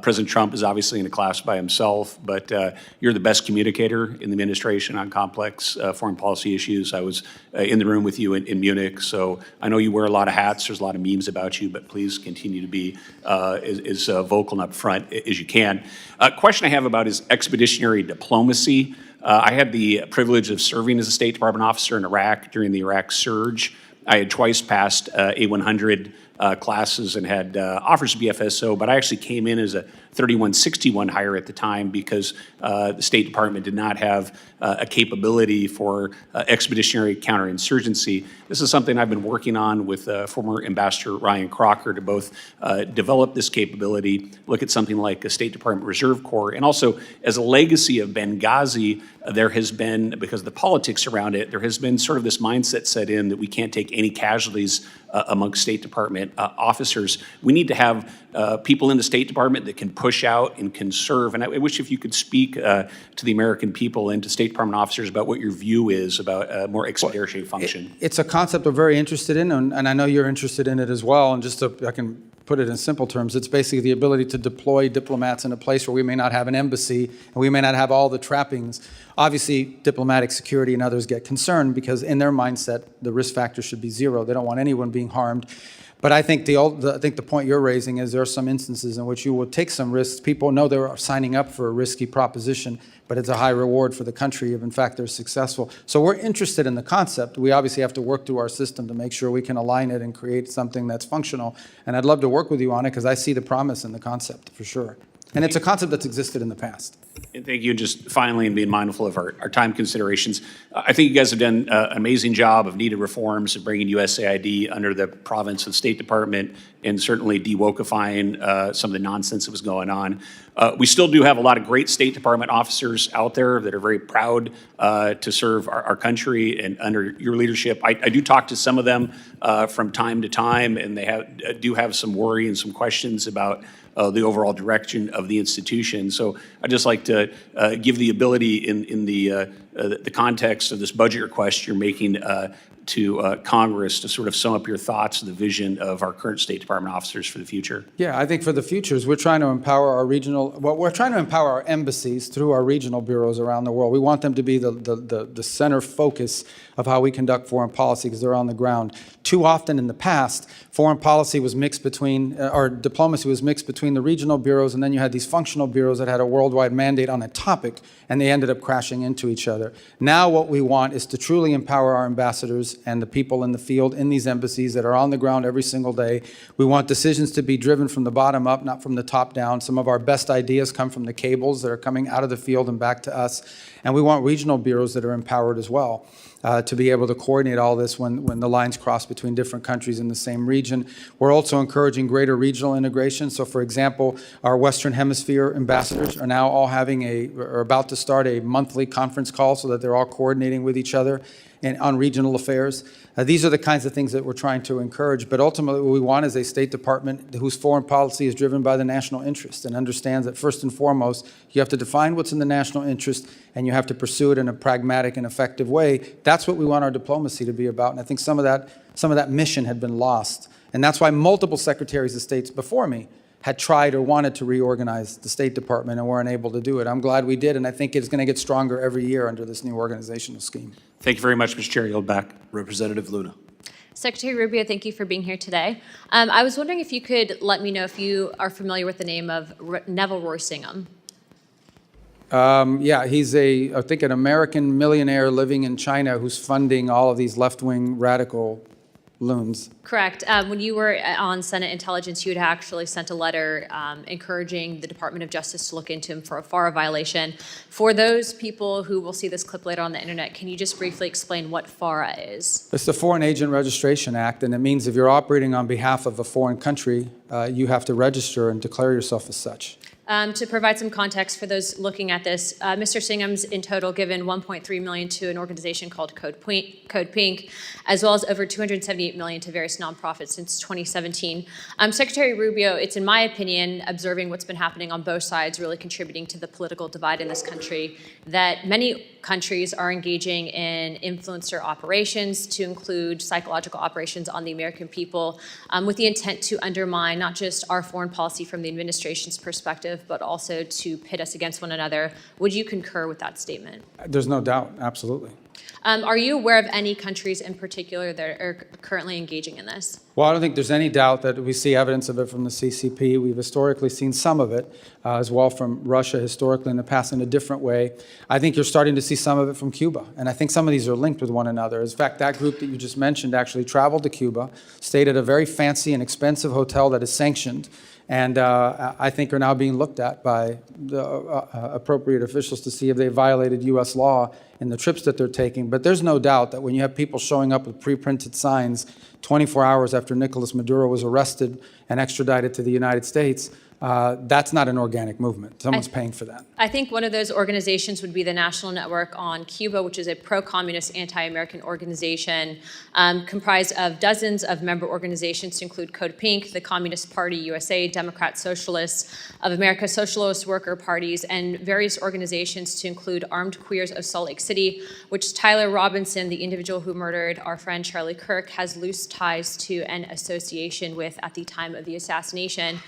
President Trump is obviously in a class by himself, but you're the best communicator in the administration on complex foreign policy issues. I was in the room with you in Munich, so I know you wear a lot of hats. There's a lot of memes about you, but please continue to be as vocal and upfront as you can. A question I have about is expeditionary diplomacy. I had the privilege of serving as a State Department officer in Iraq during the Iraq surge. I had twice passed A100 classes and had offers to be FSO, but I actually came in as a 3161 hire at the time because the State Department did not have a capability for expeditionary counterinsurgency. This is something I've been working on with former Ambassador Ryan Crocker to both develop this capability, look at something like a State Department Reserve Corps, and also as a legacy of Benghazi, there has been, because of the politics around it, there has been sort of this mindset set in that we can't take any casualties amongst State Department officers. We need to have people in the State Department that can push out and can serve. And I wish if you could speak to the American people and to State Department officers about what your view is about a more expeditionary function. It's a concept we're very interested in, and I know you're interested in it as well. And just I can put it in simple terms, it's basically the ability to deploy diplomats in a place where we may not have an embassy and we may not have all the trappings. Obviously, diplomatic security and others get concerned because in their mindset, the risk factor should be zero. They don't want anyone being harmed. But I think the point you're raising is there are some instances in which you will take some risks. People know they're signing up for a risky proposition, but it's a high reward for the country if, in fact, they're successful. So we're interested in the concept. We obviously have to work through our system to make sure we can align it and create something that's functional. And I'd love to work with you on it because I see the promise in the concept for sure. And it's a concept that's existed in the past. And thank you. And just finally, and being mindful of our time considerations, I think you guys have done an amazing job of needed reforms of bringing USAID under the province of the State Department and certainly de-wokifying some of the nonsense that was going on. We still do have a lot of great State Department officers out there that are very proud to serve our country, and under your leadership, I do talk to some of them from time to time, and they do have some worry and some questions about the overall direction of the institution. So I'd just like to give the ability in the context of this budget request you're making to Congress to sort of sum up your thoughts of the vision of our current State Department officers for the future. Yeah, I think for the future is we're trying to empower we're trying to empower our embassies through our regional bureaus around the world. We want them to be the center focus of how we conduct foreign policy because they're on the ground. Too often in the past, foreign policy was mixed between, or diplomacy was mixed between the regional bureaus, and then you had these functional bureaus that had a worldwide mandate on a topic, and they ended up crashing into each other. Now what we want is to truly empower our ambassadors and the people in the field in these embassies that are on the ground every single day. We want decisions to be driven from the bottom up, not from the top down. Some of our best ideas come from the cables that are coming out of the field and back to us. And we want regional bureaus that are empowered as well. To be able to coordinate all this when the lines cross between different countries in the same region. We're also encouraging greater regional integration. So for example, our Western Hemisphere ambassadors are now all are about to start a monthly conference call so that they're all coordinating with each other and on regional affairs. These are the kinds of things that we're trying to encourage, but ultimately what we want is a State Department whose foreign policy is driven by the national interest and understands that first and foremost, you have to define what's in the national interest and you have to pursue it in a pragmatic and effective way. That's what we want our diplomacy to be about, and I think some of that mission had been lost. And that's why multiple secretaries of states before me had tried or wanted to reorganize the State Department and were unable to do it. I'm glad we did, and I think it's going to get stronger every year under this new organizational scheme. Thank you very much, Mr. Chair. Yield back. Representative Luna. Secretary Rubio, thank you for being here today. I was wondering if you could let me know if you are familiar with the name of Neville Roysingham. Yeah, he's I think an American millionaire living in China who's funding all of these left-wing radical loons. Correct. When you were on Senate Intelligence, you had actually sent a letter encouraging the Department of Justice to look into him for a FARA violation. For those people who will see this clip later on the internet, can you just briefly explain what FARA is? It's the Foreign Agent Registration Act, and it means if you're operating on behalf of a foreign country, you have to register and declare yourself as such. To provide some context for those looking at this, Mr. Singham's in total given $1.3 million to an organization called Code Pink, as well as over $278 million to various nonprofits since 2017. Secretary Rubio, it's in my opinion, observing what's been happening on both sides, really contributing to the political divide in this country, that many countries are engaging in influencer operations to include psychological operations on the American people with the intent to undermine not just our foreign policy from the administration's perspective, but also to pit us against one another. Would you concur with that statement? There's no doubt, absolutely. Are you aware of any countries in particular that are currently engaging in this? Well, I don't think there's any doubt that we see evidence of it from the CCP. We've historically seen some of it as well from Russia historically in the past in a different way. I think you're starting to see some of it from Cuba, and I think some of these are linked with one another. In fact, that group that you just mentioned actually traveled to Cuba, stayed at a very fancy and expensive hotel that is sanctioned, and I think are now being looked at by the appropriate officials to see if they violated U.S. law in the trips that they're taking. But there's no doubt that when you have people showing up with pre-printed signs 24 hours after Nicolas Maduro was arrested and extradited to the United States, that's not an organic movement. Someone's paying for that. I think one of those organizations would be the National Network on Cuba, which is a pro-communist, anti-American organization comprised of dozens of member organizations to include Code Pink, the Communist Party USA, Democrat Socialists of America, Socialist Worker Parties, and various organizations to include Armed Queers of Salt Lake City, which Tyler Robinson, the individual who murdered our friend Charlie Kirk, has loose ties to an association with at the time of the assassination.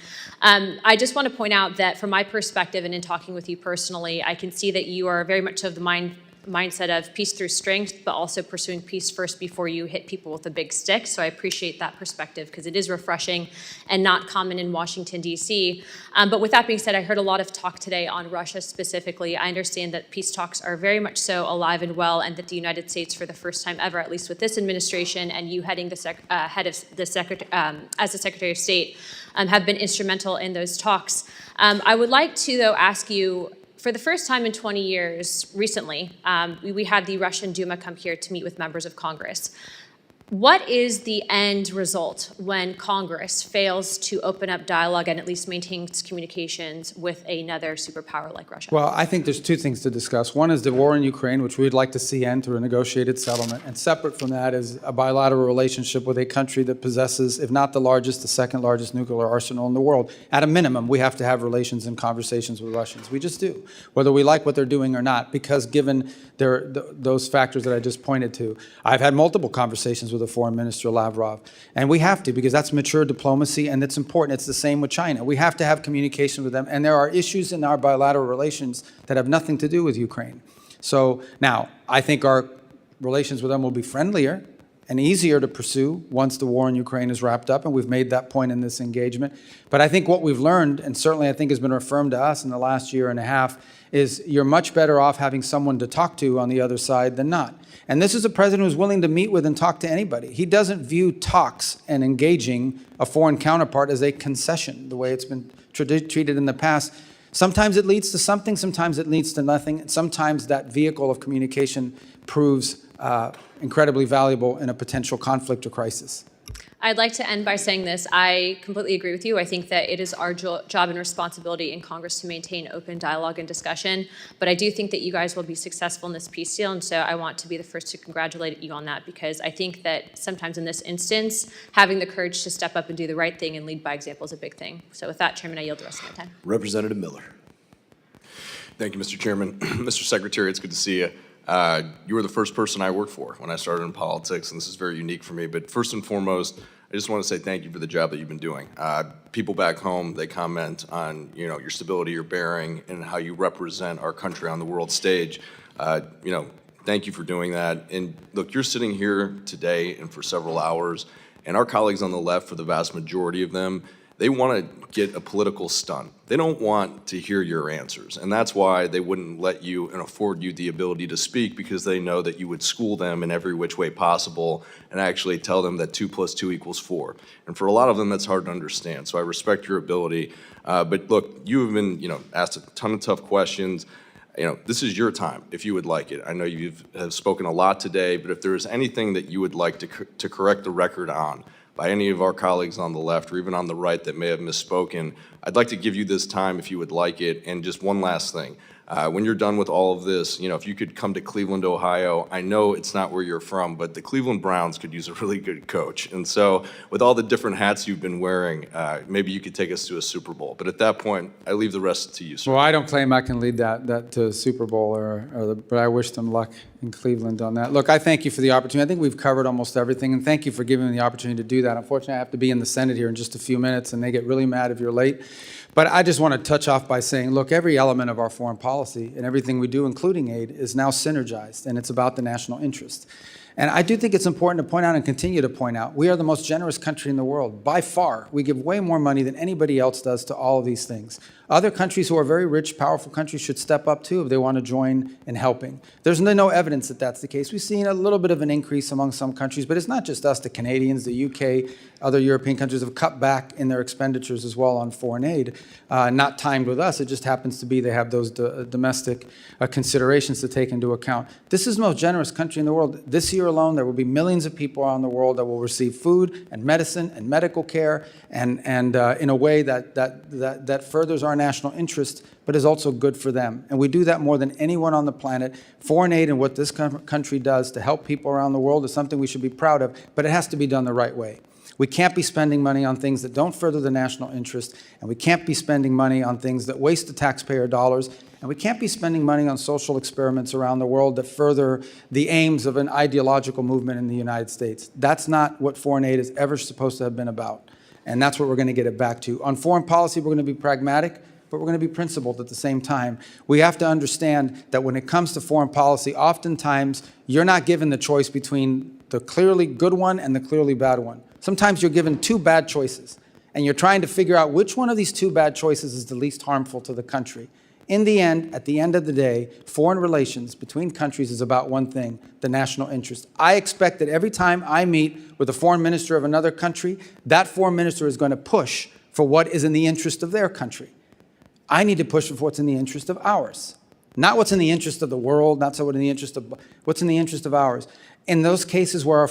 I just want to point out that from my perspective and in talking with you personally, I can see that you are very much of the mindset of peace through strength, but also pursuing peace first before you hit people with a big stick. So I appreciate that perspective because it is refreshing and not common in Washington, D.C. But with that being said, I heard a lot of talk today on Russia specifically. I understand that peace talks are very much so alive and well, and that the United States, for the first time ever, at least with this administration and you heading the head of the as the Secretary of State, have been instrumental in those talks. I would like to, though, ask you, for the first time in 20 years, recently, we had the Russian Duma come here to meet with members of Congress. What is the end result when Congress fails to open up dialogue and at least maintains communications with another superpower like Russia? Well, I think there's two things to discuss. One is the war in Ukraine, which we'd like to see end through a negotiated settlement. And separate from that is a bilateral relationship with a country that possesses, if not the largest, the second largest nuclear arsenal in the world. At a minimum, we have to have relations and conversations with Russians. We just do, whether we like what they're doing or not, because given those factors that I just pointed to. I've had multiple conversations with the Foreign Minister Lavrov, and we have to, because that's mature diplomacy and it's important. It's the same with China. We have to have communication with them, and there are issues in our bilateral relations that have nothing to do with Ukraine. So now, I think our relations with them will be friendlier and easier to pursue once the war in Ukraine is wrapped up, and we've made that point in this engagement. But I think what we've learned, and certainly I think has been affirmed to us in the last year and a half, is you're much better off having someone to talk to on the other side than not. And this is a president who's willing to meet with and talk to anybody. He doesn't view talks and engaging a foreign counterpart as a concession, the way it's been treated in the past. Sometimes it leads to something, sometimes it leads to nothing, and sometimes that vehicle of communication proves incredibly valuable in a potential conflict or crisis. I'd like to end by saying this. I completely agree with you. I think that it is our job and responsibility in Congress to maintain open dialogue and discussion. But I do think that you guys will be successful in this peace deal. And so I want to be the first to congratulate you on that, because I think that sometimes in this instance, having the courage to step up and do the right thing and lead by example is a big thing. So with that, Chairman, I yield the rest of my time. Representative Miller. Thank you, Mr. Chairman. Mr. Secretary, it's good to see you. You were the first person I worked for when I started in politics, and this is very unique for me. But first and foremost, I just want to say thank you for the job that you've been doing. People back home, they comment on your stability, your bearing, and how you represent our country on the world stage. Thank you for doing that. And look, you're sitting here today and for several hours, and our colleagues on the left, for the vast majority of them, they want to get a political stunt. They don't want to hear your answers, and that's why they wouldn't let you and afford you the ability to speak, because they know that you would school them in every which way possible and actually tell them that 2 + 2 = 4. And for a lot of them, that's hard to understand, so I respect your ability. But look, you have been asked a ton of tough questions. This is your time, if you would like it. I know you have spoken a lot today, but if there is anything that you would like to correct the record on, by any of our colleagues on the left or even on the right that may have misspoken, I'd like to give you this time if you would like it. And just one last thing. When you're done with all of this, if you could come to Cleveland, Ohio, I know it's not where you're from, but the Cleveland Browns could use a really good coach. And so with all the different hats you've been wearing, maybe you could take us to a Super Bowl. But at that point, I leave the rest to you, sir. Well, I don't claim I can lead that to Super Bowl, but I wish them luck in Cleveland on that. Look, I thank you for the opportunity. I think we've covered almost everything, and thank you for giving me the opportunity to do that. Unfortunately, I have to be in the Senate here in just a few minutes, and they get really mad if you're late. But I just want to touch off by saying, look, every element of our foreign policy and everything we do, including aid, is now synergized, and it's about the national interest. And I do think it's important to point out and continue to point out, we are the most generous country in the world. By far, we give way more money than anybody else does to all of these things. Other countries who are very rich, powerful countries should step up too if they want to join in helping. There's no evidence that that's the case. We've seen a little bit of an increase among some countries, but it's not just us, the Canadians, the UK, other European countries have cut back in their expenditures as well on foreign aid, not timed with us. It just happens to be they have those domestic considerations to take into account. This is the most generous country in the world. This year alone, there will be millions of people around the world that will receive food and medicine and medical care and in a way that furthers our national interest, but is also good for them. And we do that more than anyone on the planet. Foreign aid and what this country does to help people around the world is something we should be proud of, but it has to be done the right way. We can't be spending money on things that don't further the national interest, and we can't be spending money on things that waste the taxpayer dollars, and we can't be spending money on social experiments around the world that further the aims of an ideological movement in the United States. That's not what foreign aid is ever supposed to have been about, and that's what we're going to get it back to. On foreign policy, we're going to be pragmatic, but we're going to be principled at the same time. We have to understand that when it comes to foreign policy, oftentimes you're not given the choice between the clearly good one and the clearly bad one. Sometimes you're given two bad choices, and you're trying to figure out which one of these two bad choices is the least harmful to the country. In the end, at the end of the day, foreign relations between countries is about one thing, the national interest. I expect that every time I meet with a foreign minister of another country, that foreign minister is going to push for what is in the interest of their country. I need to push for what's in the interest of ours. Not what's in the interest of the world, not so what's in the interest of ours. In those cases where our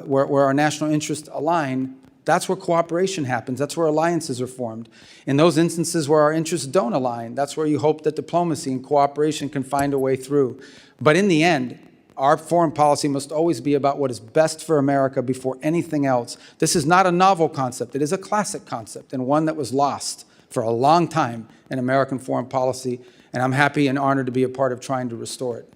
where our national interests align, that's where cooperation happens. That's where alliances are formed. In those instances where our interests don't align, that's where you hope that diplomacy and cooperation can find a way through. But in the end, our foreign policy must always be about what is best for America before anything else. This is not a novel concept. It is a classic concept and one that was lost for a long time in American foreign policy, and I'm happy and honored to be a part of trying to restore it.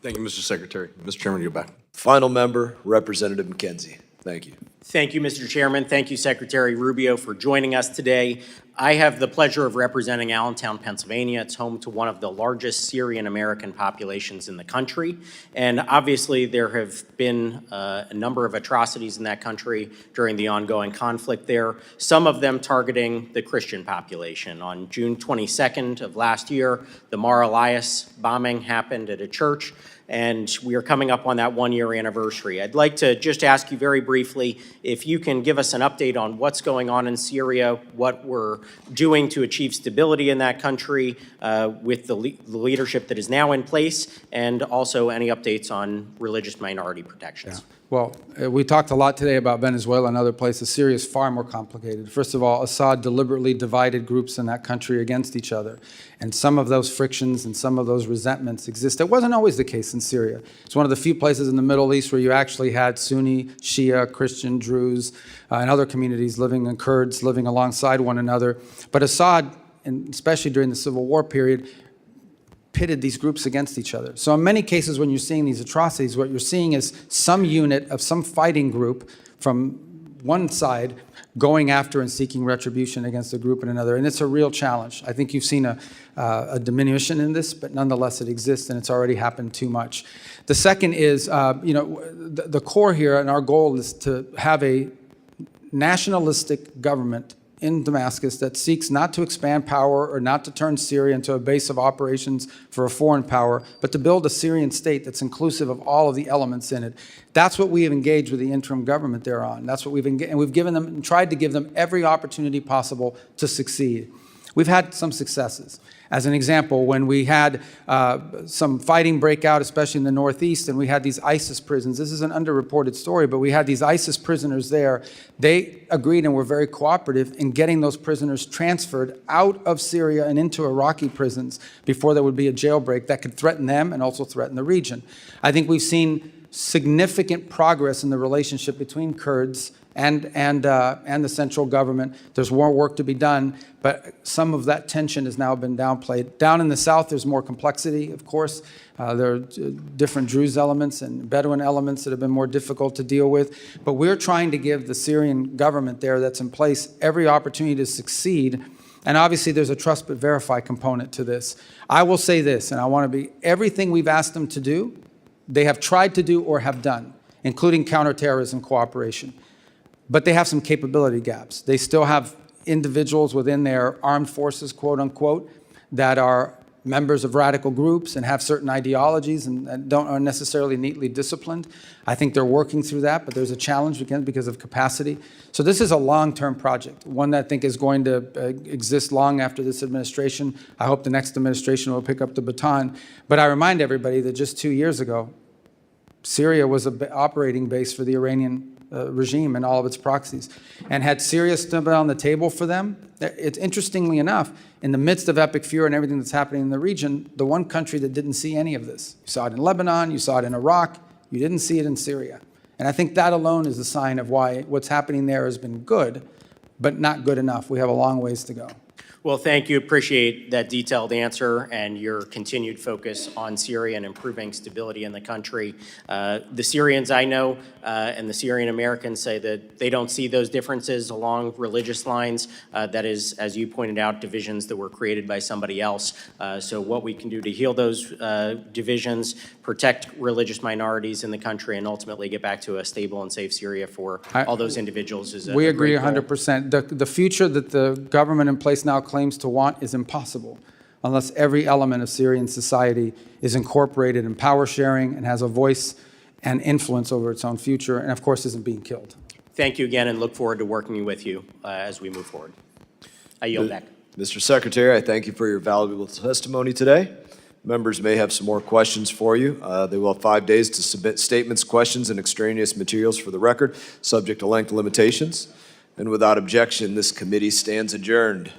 Thank you, Mr. Secretary. Mr. Chairman, you're back. Final member, Representative McKenzie. Thank you. Thank you, Mr. Chairman. Thank you, Secretary Rubio, for joining us today. I have the pleasure of representing Allentown, Pennsylvania. It's home to one of the largest Syrian-American populations in the country. And obviously, there have been a number of atrocities in that country during the ongoing conflict there, some of them targeting the Christian population. On June 22nd of last year, the Mar Elias bombing happened at a church, and we are coming up on that one-year anniversary. I'd like to just ask you very briefly if you can give us an update on what's going on in Syria, what we're doing to achieve stability in that country with the leadership that is now in place, and also any updates on religious minority protections. Yeah. Well, we talked a lot today about Venezuela and other places. Syria is far more complicated. First of all, Assad deliberately divided groups in that country against each other. And some of those frictions and some of those resentments exist. It wasn't always the case in Syria. It's one of the few places in the Middle East where you actually had Sunni, Shia, Christian, Druze, and other communities living, and Kurds living alongside one another. But Assad, and especially during the Civil War period, pitted these groups against each other. So in many cases, when you're seeing these atrocities, what you're seeing is some unit of some fighting group from one side going after and seeking retribution against a group and another. And it's a real challenge. I think you've seen a diminution in this, but nonetheless it exists, and it's already happened too much. The second is, the core here, and our goal is to have a nationalistic government in Damascus that seeks not to expand power or not to turn Syria into a base of operations for a foreign power, but to build a Syrian state that's inclusive of all of the elements in it. That's what we have engaged with the interim government there on. That's what we've given them and tried to give them every opportunity possible to succeed. We've had some successes. As an example, when we had some fighting break out, especially in the Northeast, and we had these ISIS prisons. This is an underreported story, but we had these ISIS prisoners there. They agreed and were very cooperative in getting those prisoners transferred out of Syria and into Iraqi prisons before there would be a jailbreak that could threaten them and also threaten the region. I think we've seen significant progress in the relationship between Kurds and the central government. There's more work to be done, but some of that tension has now been downplayed. Down in the south, there's more complexity, of course. There are different Druze elements and Bedouin elements that have been more difficult to deal with. But we're trying to give the Syrian government there that's in place every opportunity to succeed And obviously, there's a trust but verify component to this. I will say this, and I want to be, everything we've asked them to do, they have tried to do or have done, including counterterrorism cooperation. But they have some capability gaps. They still have individuals within their armed forces, quote unquote, that are members of radical groups and have certain ideologies and aren't necessarily neatly disciplined. I think they're working through that, but there's a challenge again because of capacity. So this is a long-term project, one that I think is going to exist long after this administration. I hope the next administration will pick up the baton. But I remind everybody that just 2 years ago, Syria was an operating base for the Iranian regime and all of its proxies. And had Syria stood on the table for them, it's interestingly enough, in the midst of epic fear and everything that's happening in the region, the one country that didn't see any of this. You saw it in Lebanon, you saw it in Iraq, you didn't see it in Syria. And I think that alone is a sign of why what's happening there has been good, but not good enough. We have a long ways to go. Well, thank you. Appreciate that detailed answer and your continued focus on Syria and improving stability in the country. The Syrians I know and the Syrian Americans say that they don't see those differences along religious lines. That is, as you pointed out, divisions that were created by somebody else. So what we can do to heal those divisions, protect religious minorities in the country, and ultimately get back to a stable and safe Syria for all those individuals is We agree great goal. 100%. The future that the government in place now claims to want is impossible unless every element of Syrian society is incorporated in power sharing and has a voice and influence over its own future, and of course isn't being killed. Thank you again and look forward to working with you as we move forward. I yield back. Mr. Secretary, I thank you for your valuable testimony today. Members may have some more questions for you. They will have 5 days to submit statements, questions, and extraneous materials for the record, subject to length limitations. And without objection, this committee stands adjourned.